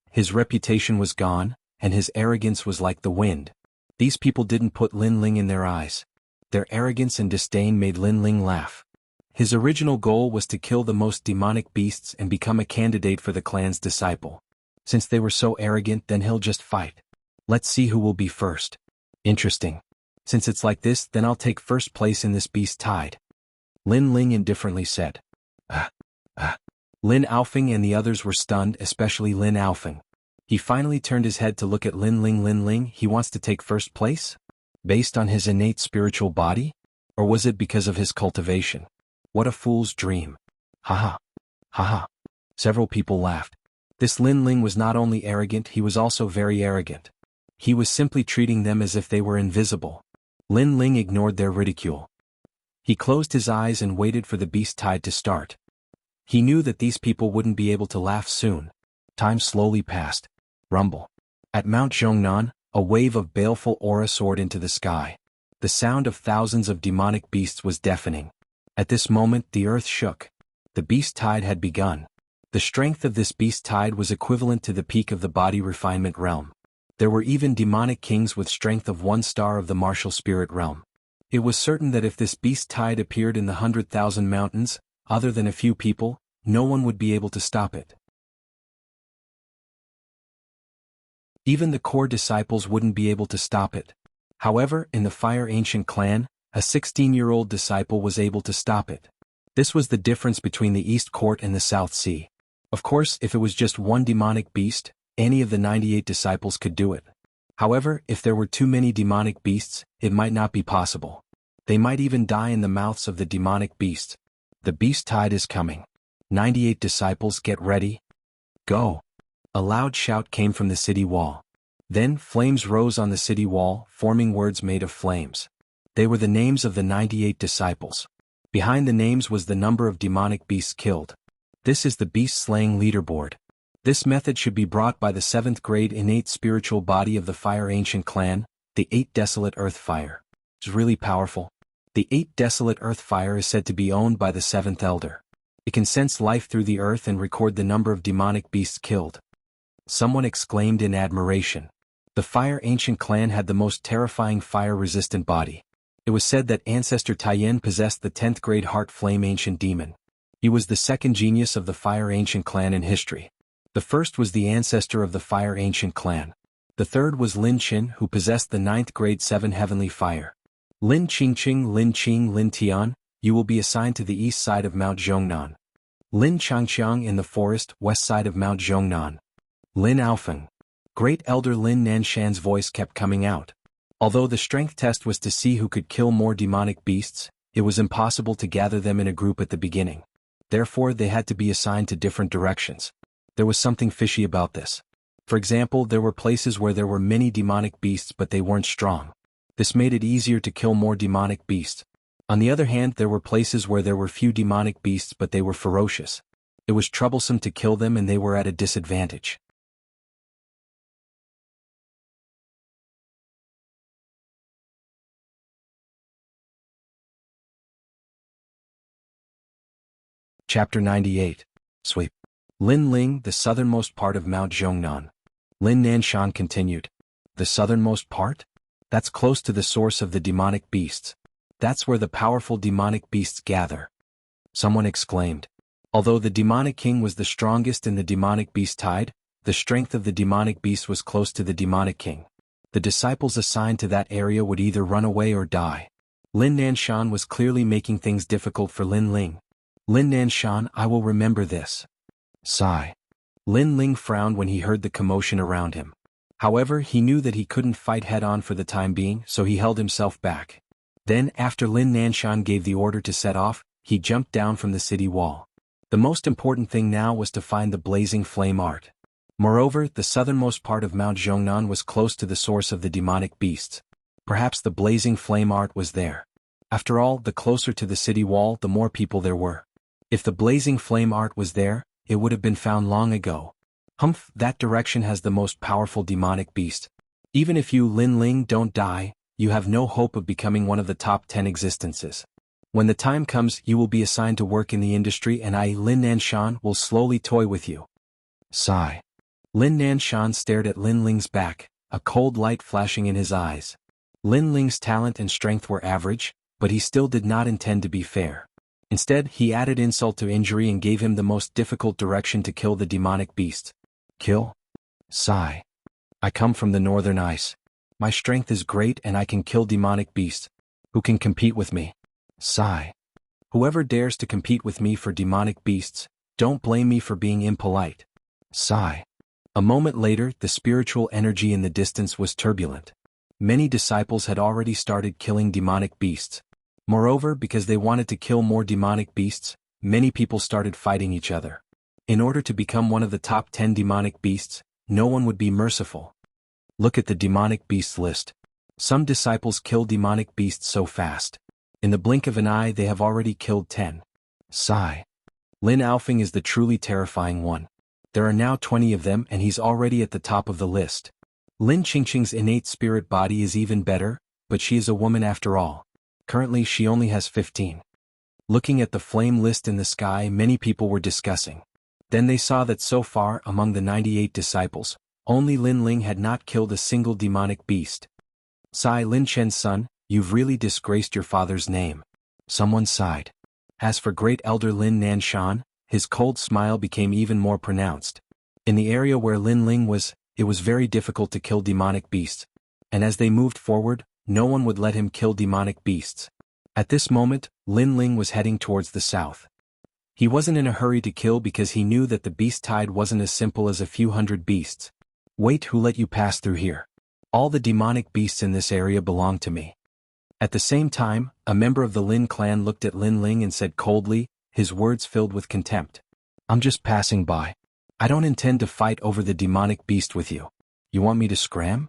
His reputation was gone, and his arrogance was like the wind. These people didn't put Lin Ling in their eyes. Their arrogance and disdain made Lin Ling laugh. His original goal was to kill the most demonic beasts and become a candidate for the clan's disciple. Since they were so arrogant, then he'll just fight. Let's see who will be first. Interesting. Since it's like this, then I'll take first place in this beast tide. Lin Ling indifferently said. Lin Aofeng and the others were stunned, especially Lin Aofeng. He finally turned his head to look at Lin Ling. Lin Ling, he wants to take first place? Based on his innate spiritual body? Or was it because of his cultivation? What a fool's dream. Haha. Haha. Several people laughed. This Lin Ling was not only arrogant, he was also very arrogant. He was simply treating them as if they were invisible. Lin Ling ignored their ridicule. He closed his eyes and waited for the beast tide to start. He knew that these people wouldn't be able to laugh soon. Time slowly passed. Rumble. At Mount Zhongnan, a wave of baleful aura soared into the sky. The sound of thousands of demonic beasts was deafening. At this moment the earth shook. The beast tide had begun. The strength of this beast tide was equivalent to the peak of the body refinement realm. There were even demonic kings with strength of 1 star of the martial spirit realm. It was certain that if this beast tide appeared in the 100,000 mountains, other than a few people, no one would be able to stop it. Even the core disciples wouldn't be able to stop it. However, in the Fire Ancient clan, a 16-year-old disciple was able to stop it. This was the difference between the East Court and the South Sea. Of course, if it was just one demonic beast, any of the 98 disciples could do it. However, if there were too many demonic beasts, it might not be possible. They might even die in the mouths of the demonic beasts. The beast tide is coming. 98 disciples, get ready. Go. A loud shout came from the city wall. Then flames rose on the city wall, forming words made of flames. They were the names of the 98 disciples. Behind the names was the number of demonic beasts killed. This is the beast-slaying leaderboard. This method should be brought by the 7th grade innate spiritual body of the Fire Ancient Clan, the 8 Desolate Earth Fire. It's really powerful. The 8 Desolate Earth Fire is said to be owned by the 7th Elder. It can sense life through the earth and record the number of demonic beasts killed. Someone exclaimed in admiration. The Fire Ancient Clan had the most terrifying fire-resistant body. It was said that Ancestor Taiyin possessed the 10th grade Heart Flame Ancient Demon. He was the second genius of the Fire Ancient Clan in history. The first was the ancestor of the Fire Ancient Clan. The third was Lin Qin, who possessed the 9th grade 7 Heavenly Fire. Lin Qingqing, Lin Qing, Lin Tian, you will be assigned to the east side of Mount Zhongnan. Lin Changqiang in the forest, west side of Mount Zhongnan. Lin Aofeng. Great Elder Lin Nanshan's voice kept coming out. Although the strength test was to see who could kill more demonic beasts, it was impossible to gather them in a group at the beginning. Therefore they had to be assigned to different directions. There was something fishy about this. For example, there were places where there were many demonic beasts but they weren't strong. This made it easier to kill more demonic beasts. On the other hand, there were places where there were few demonic beasts but they were ferocious. It was troublesome to kill them and they were at a disadvantage. Chapter 98. Sweep. Lin Ling, the southernmost part of Mount Zhongnan. Lin Nanshan continued. The southernmost part? That's close to the source of the demonic beasts. That's where the powerful demonic beasts gather. Someone exclaimed. Although the demonic king was the strongest in the demonic beast tide, the strength of the demonic beast was close to the demonic king. The disciples assigned to that area would either run away or die. Lin Nanshan was clearly making things difficult for Lin Ling. Lin Nanshan, I will remember this. Sigh. Lin Ling frowned when he heard the commotion around him. However, he knew that he couldn't fight head-on for the time being, so he held himself back. Then, after Lin Nanshan gave the order to set off, he jumped down from the city wall. The most important thing now was to find the blazing flame art. Moreover, the southernmost part of Mount Zhongnan was close to the source of the demonic beasts. Perhaps the blazing flame art was there. After all, the closer to the city wall, the more people there were. If the blazing flame art was there, it would have been found long ago. Humph, that direction has the most powerful demonic beast. Even if you, Lin Ling, don't die, you have no hope of becoming one of the top 10 existences. When the time comes, you will be assigned to work in the industry and I, Lin Nanshan, will slowly toy with you. Sigh. Lin Nanshan stared at Lin Ling's back, a cold light flashing in his eyes. Lin Ling's talent and strength were average, but he still did not intend to be fair. Instead, he added insult to injury and gave him the most difficult direction to kill the demonic beast. Kill? Sigh. I come from the northern ice. My strength is great and I can kill demonic beasts. Who can compete with me? Sigh. Whoever dares to compete with me for demonic beasts, don't blame me for being impolite. Sigh. A moment later, the spiritual energy in the distance was turbulent. Many disciples had already started killing demonic beasts. Moreover, because they wanted to kill more demonic beasts, many people started fighting each other. In order to become one of the top 10 demonic beasts, no one would be merciful. Look at the demonic beasts list. Some disciples kill demonic beasts so fast. In the blink of an eye they have already killed 10. Sigh. Lin Aofeng is the truly terrifying one. There are now 20 of them and he's already at the top of the list. Lin Qingqing's innate spirit body is even better, but she is a woman after all. Currently she only has 15. Looking at the flame list in the sky, many people were discussing. Then they saw that so far, among the 98 disciples, only Lin Ling had not killed a single demonic beast. Sigh, Lin Chen's son, you've really disgraced your father's name. Someone sighed. As for Great Elder Lin Nanshan, his cold smile became even more pronounced. In the area where Lin Ling was, it was very difficult to kill demonic beasts. And as they moved forward, no one would let him kill demonic beasts. At this moment, Lin Ling was heading towards the south. He wasn't in a hurry to kill because he knew that the beast tide wasn't as simple as a few hundred beasts. Wait, who let you pass through here? All the demonic beasts in this area belong to me. At the same time, a member of the Lin clan looked at Lin Ling and said coldly, his words filled with contempt. I'm just passing by. I don't intend to fight over the demonic beast with you. You want me to scram?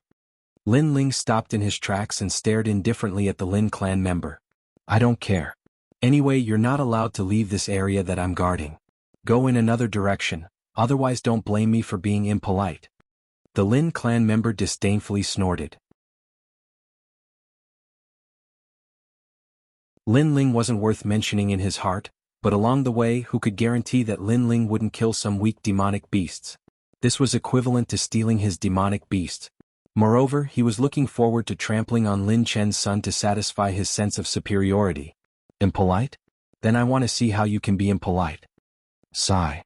Lin Ling stopped in his tracks and stared indifferently at the Lin clan member. I don't care. Anyway, you're not allowed to leave this area that I'm guarding. Go in another direction, otherwise don't blame me for being impolite. The Lin clan member disdainfully snorted. Lin Ling wasn't worth mentioning in his heart, but along the way, who could guarantee that Lin Ling wouldn't kill some weak demonic beasts? This was equivalent to stealing his demonic beast. Moreover, he was looking forward to trampling on Lin Chen's son to satisfy his sense of superiority. Impolite? Then I want to see how you can be impolite. Sigh.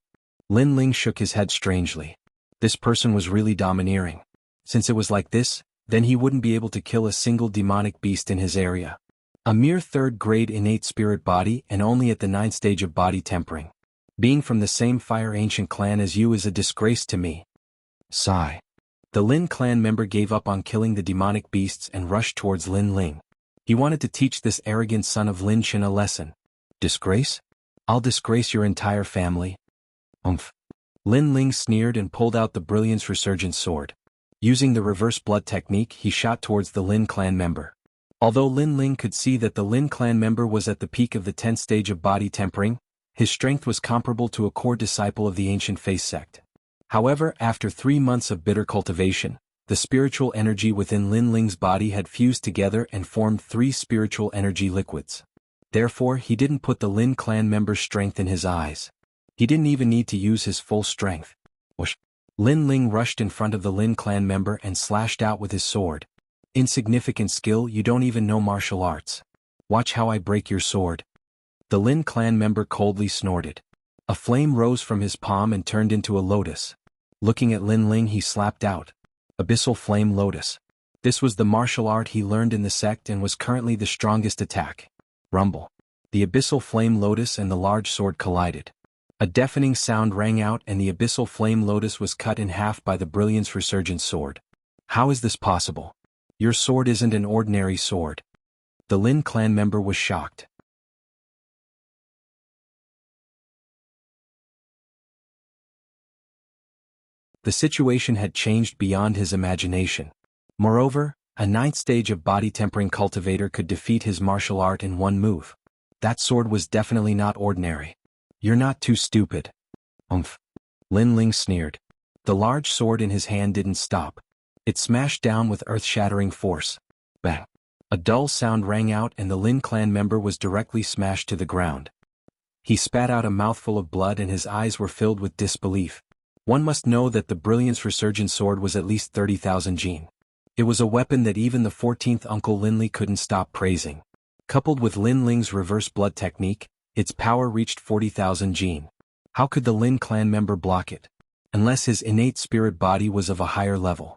Lin Ling shook his head strangely. This person was really domineering. Since it was like this, then he wouldn't be able to kill a single demonic beast in his area. A mere third-grade innate spirit body and only at the 9th stage of body tempering. Being from the same fire ancient clan as you is a disgrace to me. Sigh. The Lin clan member gave up on killing the demonic beasts and rushed towards Lin Ling. He wanted to teach this arrogant son of Lin Chen a lesson. Disgrace? I'll disgrace your entire family. Umph. Lin Ling sneered and pulled out the Brilliance Resurgent sword. Using the reverse blood technique, he shot towards the Lin clan member. Although Lin Ling could see that the Lin clan member was at the peak of the 10th stage of body tempering, his strength was comparable to a core disciple of the ancient Face sect. However, after 3 months of bitter cultivation, the spiritual energy within Lin Ling's body had fused together and formed 3 spiritual energy liquids. Therefore, he didn't put the Lin clan member's strength in his eyes. He didn't even need to use his full strength. Whoosh! Lin Ling rushed in front of the Lin clan member and slashed out with his sword. Insignificant skill, you don't even know martial arts. Watch how I break your sword. The Lin clan member coldly snorted. A flame rose from his palm and turned into a lotus. Looking at Lin Ling, he slapped out. Abyssal Flame Lotus. This was the martial art he learned in the sect and was currently the strongest attack. Rumble. The Abyssal Flame Lotus and the large sword collided. A deafening sound rang out and the Abyssal Flame Lotus was cut in half by the Brilliance Resurgent sword. How is this possible? Your sword isn't an ordinary sword. The Lin clan member was shocked. The situation had changed beyond his imagination. Moreover, a 9th stage of body tempering cultivator could defeat his martial art in one move. That sword was definitely not ordinary. You're not too stupid. Umph. Lin Ling sneered. The large sword in his hand didn't stop. It smashed down with earth-shattering force. Bang. A dull sound rang out and the Lin clan member was directly smashed to the ground. He spat out a mouthful of blood and his eyes were filled with disbelief. One must know that the Brilliance Resurgent sword was at least 30,000 jin. It was a weapon that even the 14th Uncle Lin Li couldn't stop praising. Coupled with Lin Ling's reverse blood technique, its power reached 40,000 jin. How could the Lin clan member block it? Unless his innate spirit body was of a higher level.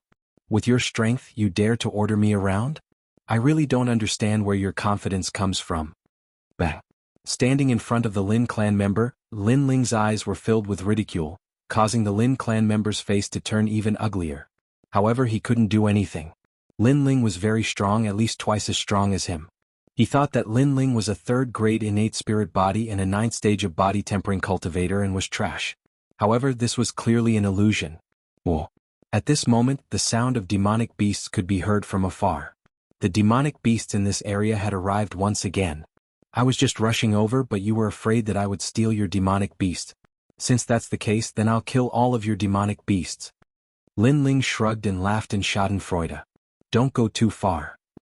With your strength, you dare to order me around? I really don't understand where your confidence comes from. Bang. Standing in front of the Lin clan member, Lin Ling's eyes were filled with ridicule, causing the Lin clan member's face to turn even uglier. However, he couldn't do anything. Lin Ling was very strong, at least twice as strong as him. He thought that Lin Ling was a 3rd-grade innate spirit body and a 9th stage of body tempering cultivator and was trash. However, this was clearly an illusion. Whoa. At this moment, the sound of demonic beasts could be heard from afar. The demonic beasts in this area had arrived once again. I was just rushing over, but you were afraid that I would steal your demonic beast. Since that's the case, then I'll kill all of your demonic beasts. Lin Ling shrugged and laughed in schadenfreude. Don't go too far.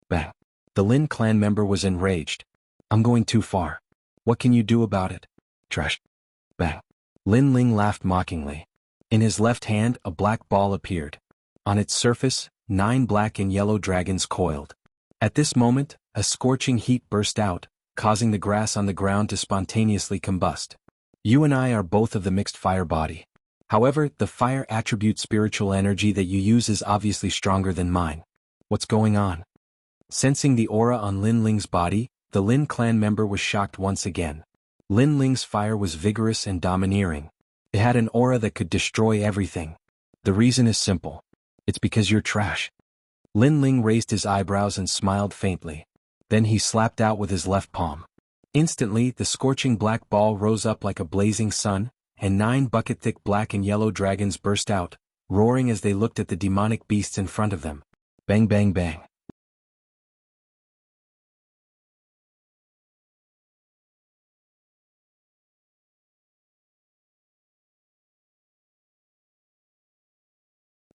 Bang. The Lin clan member was enraged. I'm going too far. What can you do about it? Trash. Bang. Lin Ling laughed mockingly. In his left hand, a black ball appeared. On its surface, 9 black and yellow dragons coiled. At this moment, a scorching heat burst out, causing the grass on the ground to spontaneously combust. You and I are both of the mixed fire body. However, the fire attribute spiritual energy that you use is obviously stronger than mine. What's going on? Sensing the aura on Lin Ling's body, the Lin clan member was shocked once again. Lin Ling's fire was vigorous and domineering. It had an aura that could destroy everything. The reason is simple. It's because you're trash. Lin Ling raised his eyebrows and smiled faintly. Then he slapped out with his left palm. Instantly, the scorching black ball rose up like a blazing sun, and 9 bucket-thick black and yellow dragons burst out, roaring as they looked at the demonic beasts in front of them. Bang bang bang.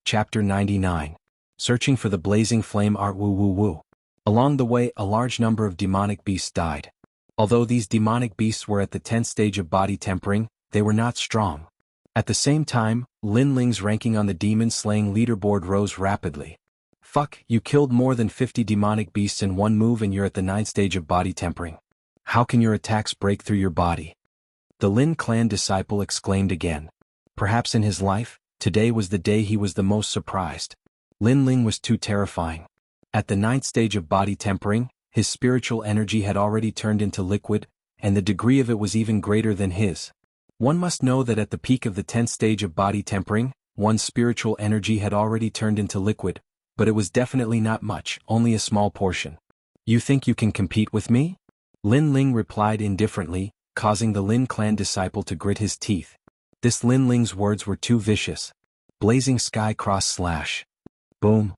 Chapter 99. Searching for the blazing flame art woo woo woo. Along the way, a large number of demonic beasts died. Although these demonic beasts were at the 10th stage of body tempering, they were not strong. At the same time, Lin Ling's ranking on the demon-slaying leaderboard rose rapidly. Fuck, you killed more than 50 demonic beasts in one move and you're at the 9th stage of body tempering. How can your attacks break through your body? The Lin clan disciple exclaimed again. Perhaps in his life, today was the day he was the most surprised. Lin Ling was too terrifying. At the 9th stage of body tempering, his spiritual energy had already turned into liquid, and the degree of it was even greater than his. One must know that at the peak of the 10th stage of body tempering, one's spiritual energy had already turned into liquid, but it was definitely not much, only a small portion. You think you can compete with me? Lin Ling replied indifferently, causing the Lin clan disciple to grit his teeth. This Lin Ling's words were too vicious. Blazing sky cross slash. Boom.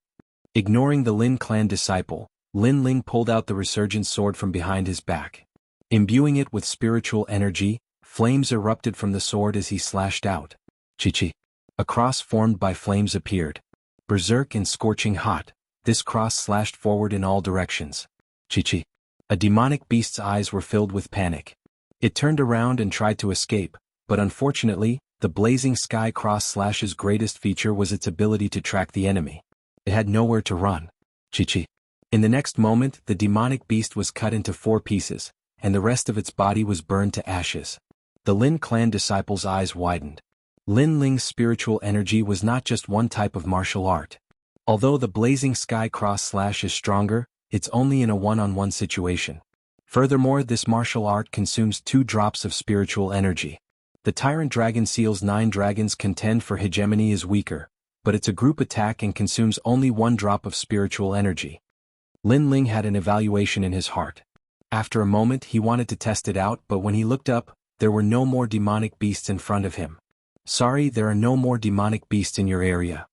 Ignoring the Lin clan disciple, Lin Ling pulled out the resurgent sword from behind his back. Imbuing it with spiritual energy, flames erupted from the sword as he slashed out. Chi-chi. A cross formed by flames appeared. Berserk and scorching hot, this cross slashed forward in all directions. Chi-chi. A demonic beast's eyes were filled with panic. It turned around and tried to escape, but unfortunately, the blazing sky cross slash's greatest feature was its ability to track the enemy. It had nowhere to run. Chi-chi. In the next moment, the demonic beast was cut into 4 pieces, and the rest of its body was burned to ashes. The Lin clan disciple's eyes widened. Lin Ling's spiritual energy was not just one type of martial art. Although the blazing sky cross slash is stronger, it's only in a one-on-one situation. Furthermore, this martial art consumes 2 drops of spiritual energy. The Tyrant Dragon Seal's 9 dragons contend for hegemony is weaker, but it's a group attack and consumes only 1 drop of spiritual energy. Lin Ling had an evaluation in his heart. After a moment he wanted to test it out, but when he looked up, there were no more demonic beasts in front of him. Sorry, there are no more demonic beasts in your area.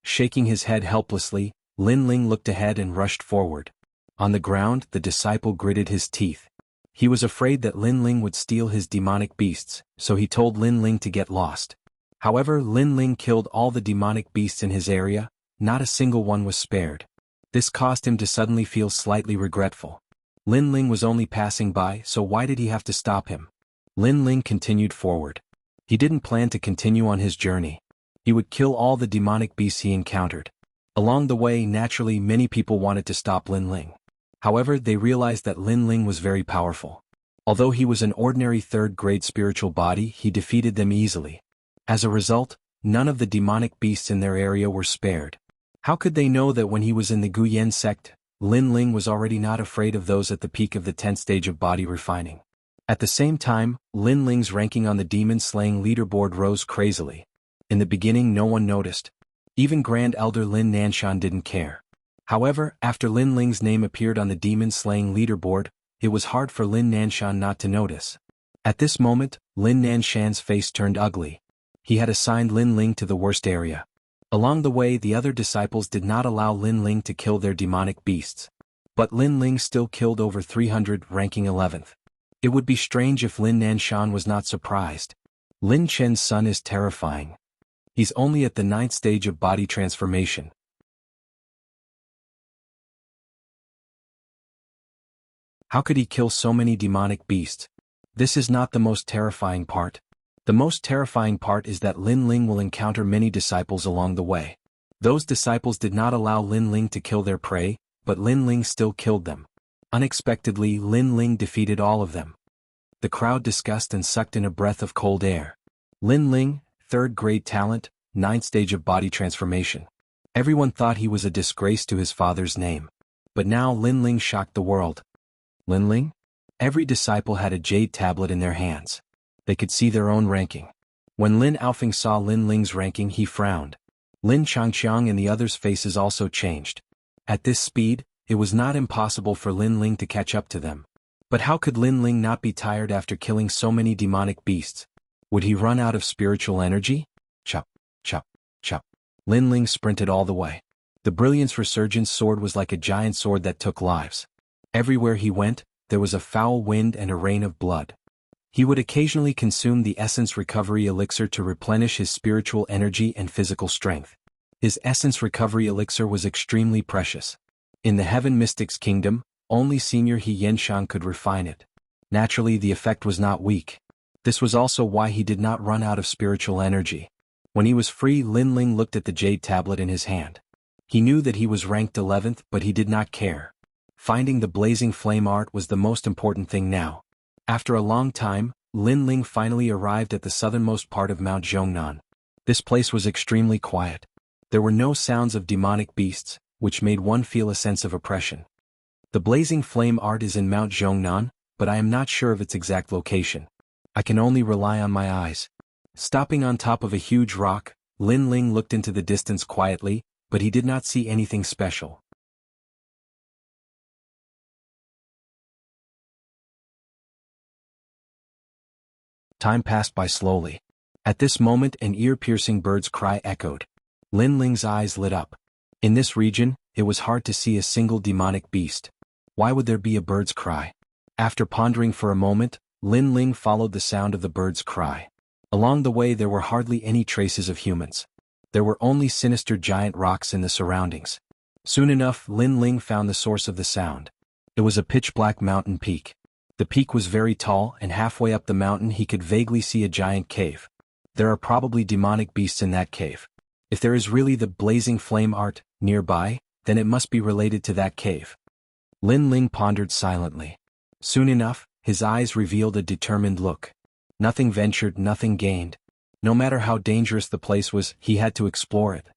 Shaking his head helplessly, Lin Ling looked ahead and rushed forward. On the ground, the disciple gritted his teeth. He was afraid that Lin Ling would steal his demonic beasts, so he told Lin Ling to get lost. However, Lin Ling killed all the demonic beasts in his area, not a single one was spared. This caused him to suddenly feel slightly regretful. Lin Ling was only passing by, so why did he have to stop him? Lin Ling continued forward. He didn't plan to continue on his journey. He would kill all the demonic beasts he encountered. Along the way, naturally, many people wanted to stop Lin Ling. However, they realized that Lin Ling was very powerful. Although he was an ordinary 3rd-grade spiritual body, he defeated them easily. As a result, none of the demonic beasts in their area were spared. How could they know that when he was in the Guyan sect, Lin Ling was already not afraid of those at the peak of the 10th stage of body refining? At the same time, Lin Ling's ranking on the demon-slaying leaderboard rose crazily. In the beginning no one noticed. Even Grand Elder Lin Nanshan didn't care. However, after Lin Ling's name appeared on the demon-slaying leaderboard, it was hard for Lin Nanshan not to notice. At this moment, Lin Nanshan's face turned ugly. He had assigned Lin Ling to the worst area. Along the way, the other disciples did not allow Lin Ling to kill their demonic beasts. But Lin Ling still killed over 300, ranking 11th. It would be strange if Lin Nanshan was not surprised. Lin Chen's son is terrifying. He's only at the 9th stage of body transformation. How could he kill so many demonic beasts? This is not the most terrifying part. The most terrifying part is that Lin Ling will encounter many disciples along the way. Those disciples did not allow Lin Ling to kill their prey, but Lin Ling still killed them. Unexpectedly, Lin Ling defeated all of them. The crowd discussed and sucked in a breath of cold air. Lin Ling, 3rd-grade talent, 9th stage of body transformation. Everyone thought he was a disgrace to his father's name. But now Lin Ling shocked the world. Lin Ling? Every disciple had a jade tablet in their hands. They could see their own ranking. When Lin Aofeng saw Lin Ling's ranking, he frowned. Lin Changqiang and the others' faces also changed. At this speed, it was not impossible for Lin Ling to catch up to them. But how could Lin Ling not be tired after killing so many demonic beasts? Would he run out of spiritual energy? Chop, chop, chop. Lin Ling sprinted all the way. The Brilliance Resurgence sword was like a giant sword that took lives. Everywhere he went, there was a foul wind and a rain of blood. He would occasionally consume the Essence Recovery Elixir to replenish his spiritual energy and physical strength. His Essence Recovery Elixir was extremely precious. In the Heaven Mystics Kingdom, only Senior He Yenshan could refine it. Naturally, the effect was not weak. This was also why he did not run out of spiritual energy. When he was free, Lin Ling looked at the jade tablet in his hand. He knew that he was ranked 11th, but he did not care. Finding the blazing flame art was the most important thing now. After a long time, Lin Ling finally arrived at the southernmost part of Mount Zhongnan. This place was extremely quiet. There were no sounds of demonic beasts, which made one feel a sense of oppression. The blazing flame art is in Mount Zhongnan, but I am not sure of its exact location. I can only rely on my eyes. Stopping on top of a huge rock, Lin Ling looked into the distance quietly, but he did not see anything special. Time passed by slowly. At this moment, an ear-piercing bird's cry echoed. Lin Ling's eyes lit up. In this region, it was hard to see a single demonic beast. Why would there be a bird's cry? After pondering for a moment, Lin Ling followed the sound of the bird's cry. Along the way there were hardly any traces of humans. There were only sinister giant rocks in the surroundings. Soon enough, Lin Ling found the source of the sound. It was a pitch-black mountain peak. The peak was very tall, and halfway up the mountain he could vaguely see a giant cave. There are probably demonic beasts in that cave. If there is really the blazing flame art nearby, then it must be related to that cave. Lin Ling pondered silently. Soon enough, his eyes revealed a determined look. Nothing ventured, nothing gained. No matter how dangerous the place was, he had to explore it.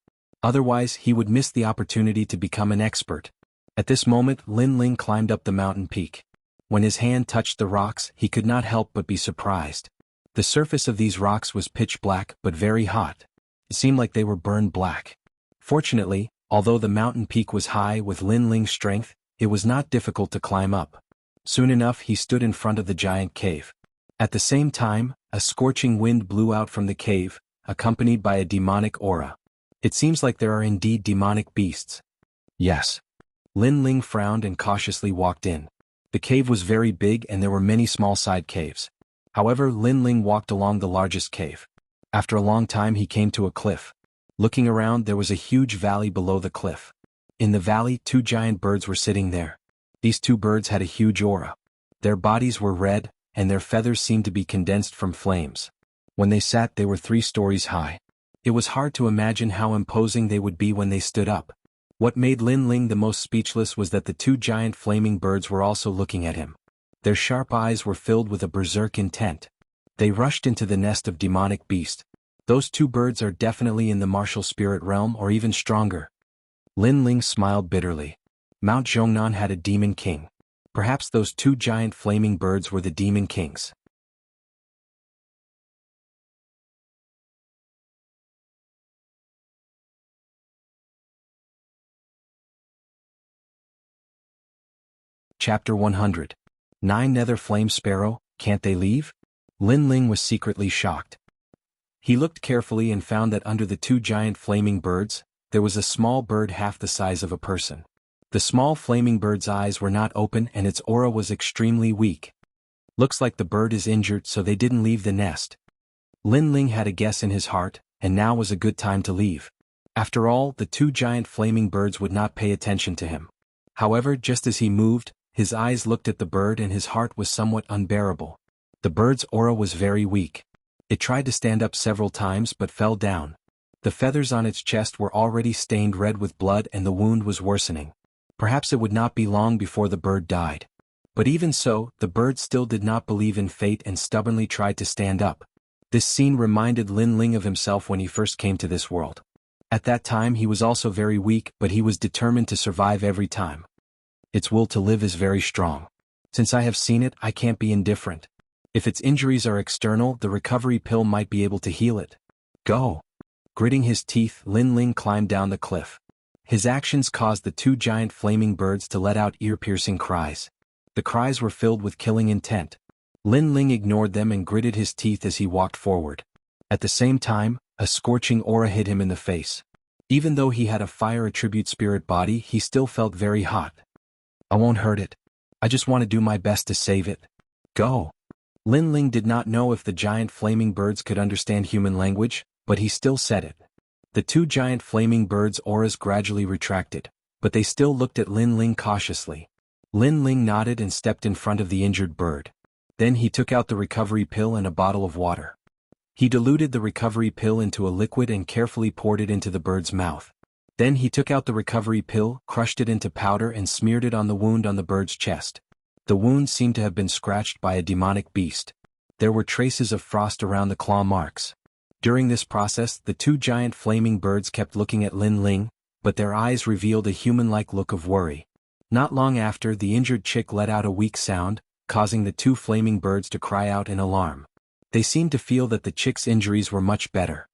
Otherwise, he would miss the opportunity to become an expert. At this moment, Lin Ling climbed up the mountain peak. When his hand touched the rocks, he could not help but be surprised. The surface of these rocks was pitch black but very hot. It seemed like they were burned black. Fortunately, although the mountain peak was high with Lin Ling's strength, it was not difficult to climb up. Soon enough he stood in front of the giant cave. At the same time, a scorching wind blew out from the cave, accompanied by a demonic aura. It seems like there are indeed demonic beasts. Yes. Lin Ling frowned and cautiously walked in. The cave was very big and there were many small side caves. However, Lin Ling walked along the largest cave. After a long time he came to a cliff. Looking around, there was a huge valley below the cliff. In the valley, two giant birds were sitting there. These two birds had a huge aura. Their bodies were red, and their feathers seemed to be condensed from flames. When they sat, they were 3 stories high. It was hard to imagine how imposing they would be when they stood up. What made Lin Ling the most speechless was that the 2 giant flaming birds were also looking at him. Their sharp eyes were filled with a berserk intent. They rushed into the nest of demonic beast. Those 2 birds are definitely in the martial spirit realm or even stronger. Lin Ling smiled bitterly. Mount Zhongnan had a demon king. Perhaps those 2 giant flaming birds were the demon kings. Chapter 100. 9 Nether Flame Sparrow, Can't They Leave? Lin Ling was secretly shocked. He looked carefully and found that under the 2 giant flaming birds, there was a small bird half the size of a person. The small flaming bird's eyes were not open and its aura was extremely weak. Looks like the bird is injured, so they didn't leave the nest. Lin Ling had a guess in his heart, and now was a good time to leave. After all, the 2 giant flaming birds would not pay attention to him. However, just as he moved, his eyes looked at the bird and his heart was somewhat unbearable. The bird's aura was very weak. It tried to stand up several times but fell down. The feathers on its chest were already stained red with blood and the wound was worsening. Perhaps it would not be long before the bird died. But even so, the bird still did not believe in fate and stubbornly tried to stand up. This scene reminded Lin Ling of himself when he first came to this world. At that time he was also very weak, but he was determined to survive every time. Its will to live is very strong. Since I have seen it, I can't be indifferent. If its injuries are external, the recovery pill might be able to heal it. Go! Gritting his teeth, Lin Ling climbed down the cliff. His actions caused the 2 giant flaming birds to let out ear-piercing cries. The cries were filled with killing intent. Lin Ling ignored them and gritted his teeth as he walked forward. At the same time, a scorching aura hit him in the face. Even though he had a fire attribute spirit body, he still felt very hot. I won't hurt it. I just want to do my best to save it. Go. Lin Ling did not know if the giant flaming birds could understand human language, but he still said it. The two giant flaming birds' auras gradually retracted, but they still looked at Lin Ling cautiously. Lin Ling nodded and stepped in front of the injured bird. Then he took out the recovery pill and a bottle of water. He diluted the recovery pill into a liquid and carefully poured it into the bird's mouth. Then he took out the recovery pill, crushed it into powder and smeared it on the wound on the bird's chest. The wound seemed to have been scratched by a demonic beast. There were traces of frost around the claw marks. During this process, the two giant flaming birds kept looking at Lin Ling, but their eyes revealed a human-like look of worry. Not long after, the injured chick let out a weak sound, causing the two flaming birds to cry out in alarm. They seemed to feel that the chick's injuries were much better.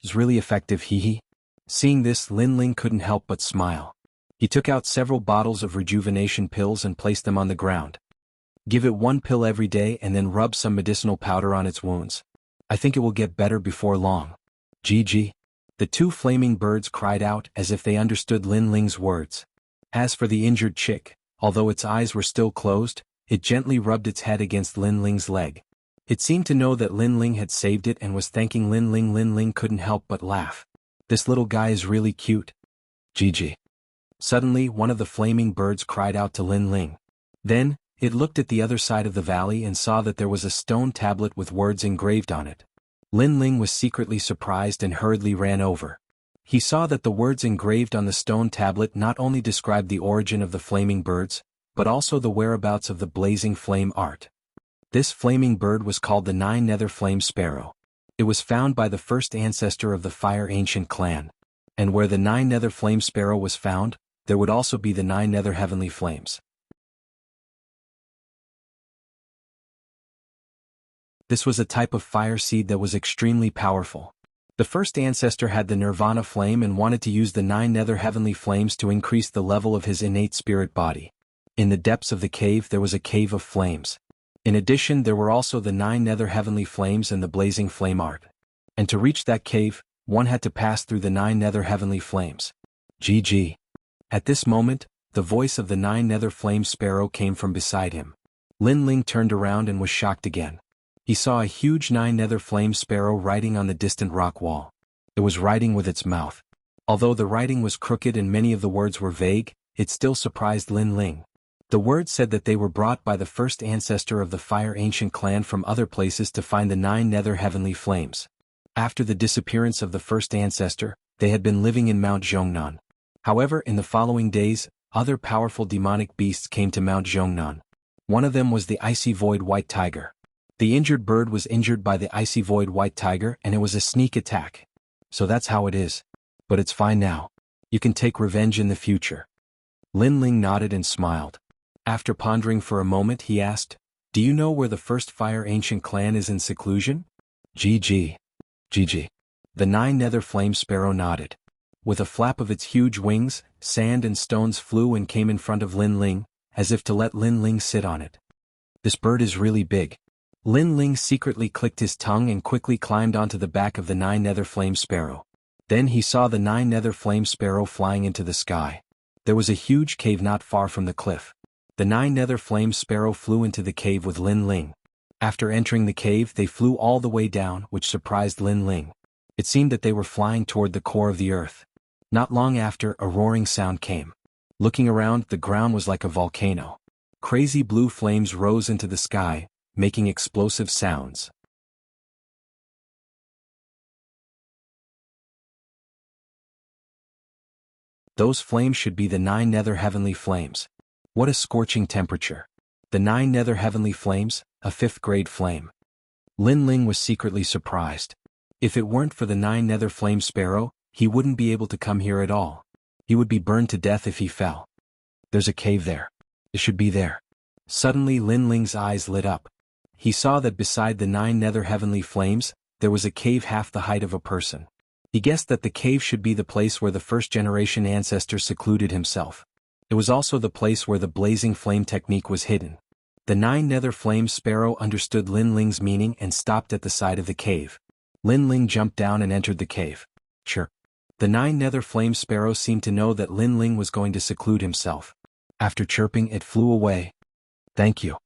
It was really effective, hee. Seeing this, Lin Ling couldn't help but smile. He took out several bottles of rejuvenation pills and placed them on the ground. Give it one pill every day and then rub some medicinal powder on its wounds. I think it will get better before long. GG. The two flaming birds cried out as if they understood Lin Ling's words. As for the injured chick, although its eyes were still closed, it gently rubbed its head against Lin Ling's leg. It seemed to know that Lin Ling had saved it and was thanking Lin Ling. Lin Ling couldn't help but laugh. This little guy is really cute. GG. Suddenly, one of the flaming birds cried out to Lin Ling. Then, it looked at the other side of the valley and saw that there was a stone tablet with words engraved on it. Lin Ling was secretly surprised and hurriedly ran over. He saw that the words engraved on the stone tablet not only described the origin of the flaming birds, but also the whereabouts of the blazing flame art. This flaming bird was called the Nine Nether Flame Sparrow. It was found by the first ancestor of the Fire Ancient clan. And where the Nine Nether Flame Sparrow was found, there would also be the 9 nether heavenly flames. This was a type of fire seed that was extremely powerful. The first ancestor had the Nirvana flame and wanted to use the 9 nether heavenly flames to increase the level of his innate spirit body. In the depths of the cave there was a cave of flames. In addition, there were also the 9 nether heavenly flames and the blazing flame art. And to reach that cave, one had to pass through the 9 nether heavenly flames. GG. At this moment, the voice of the 9 nether flame sparrow came from beside him. Lin Ling turned around and was shocked again. He saw a huge 9 nether flame sparrow writing on the distant rock wall. It was writing with its mouth. Although the writing was crooked and many of the words were vague, it still surprised Lin Ling. The words said that they were brought by the first ancestor of the Fire Ancient clan from other places to find the 9 nether heavenly flames. After the disappearance of the first ancestor, they had been living in Mount Zhongnan. However, in the following days, other powerful demonic beasts came to Mount Zhongnan. One of them was the Icy Void White Tiger. The injured bird was injured by the Icy Void White Tiger and it was a sneak attack. So that's how it is. But it's fine now. You can take revenge in the future. Lin Ling nodded and smiled. After pondering for a moment, he asked, "Do you know where the first Fire Ancient clan is in seclusion?" GG. GG. The 9 nether flame sparrow nodded. With a flap of its huge wings, sand and stones flew and came in front of Lin Ling, as if to let Lin Ling sit on it. This bird is really big. Lin Ling secretly clicked his tongue and quickly climbed onto the back of the 9 nether flame sparrow. Then he saw the 9 nether flame sparrow flying into the sky. There was a huge cave not far from the cliff. The 9 nether flame sparrow flew into the cave with Lin Ling. After entering the cave, they flew all the way down, which surprised Lin Ling. It seemed that they were flying toward the core of the earth. Not long after, a roaring sound came. Looking around, the ground was like a volcano. Crazy blue flames rose into the sky, making explosive sounds. Those flames should be the 9 nether heavenly flames. What a scorching temperature. The 9 nether heavenly flames, a 5th grade flame. Lin Ling was secretly surprised. If it weren't for the 9 nether flame sparrow, he wouldn't be able to come here at all. He would be burned to death if he fell. There's a cave there. It should be there. Suddenly Lin Ling's eyes lit up. He saw that beside the 9 nether heavenly flames, there was a cave half the height of a person. He guessed that the cave should be the place where the first-generation ancestor secluded himself. It was also the place where the blazing flame technique was hidden. The 9 nether flame sparrow understood Lin Ling's meaning and stopped at the side of the cave. Lin Ling jumped down and entered the cave. Sure. The 9 nether flame sparrows seemed to know that Lin Ling was going to seclude himself. After chirping, it flew away. "Thank you."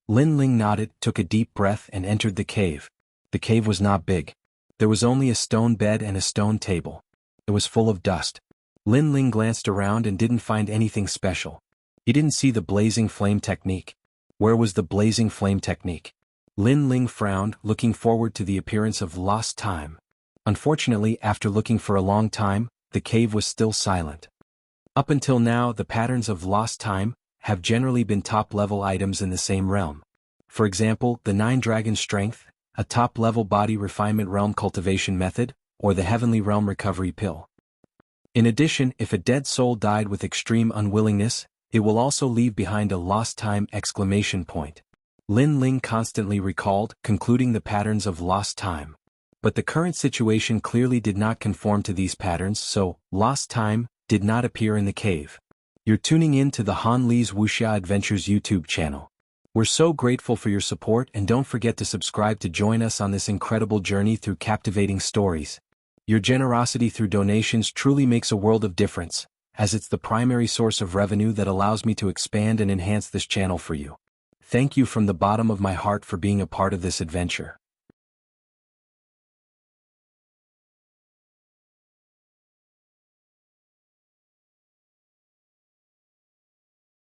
Lin Ling nodded, took a deep breath and entered the cave. The cave was not big. There was only a stone bed and a stone table. It was full of dust. Lin Ling glanced around and didn't find anything special. He didn't see the blazing flame technique. Where was the blazing flame technique? Lin Ling frowned, looking forward to the appearance of lost time. Unfortunately, after looking for a long time, the cave was still silent. Up until now, the patterns of lost time have generally been top-level items in the same realm. For example, the 9 Dragon Strength, a top-level body refinement realm cultivation method, or the Heavenly Realm Recovery Pill. In addition, if a dead soul died with extreme unwillingness, it will also leave behind a lost time exclamation point. Lin Ling constantly recalled, concluding the patterns of lost time. But the current situation clearly did not conform to these patterns, so lost time did not appear in the cave. You're tuning in to the Han Li's Wuxia Adventures YouTube channel. We're so grateful for your support, and don't forget to subscribe to join us on this incredible journey through captivating stories. Your generosity through donations truly makes a world of difference, as it's the primary source of revenue that allows me to expand and enhance this channel for you. Thank you from the bottom of my heart for being a part of this adventure.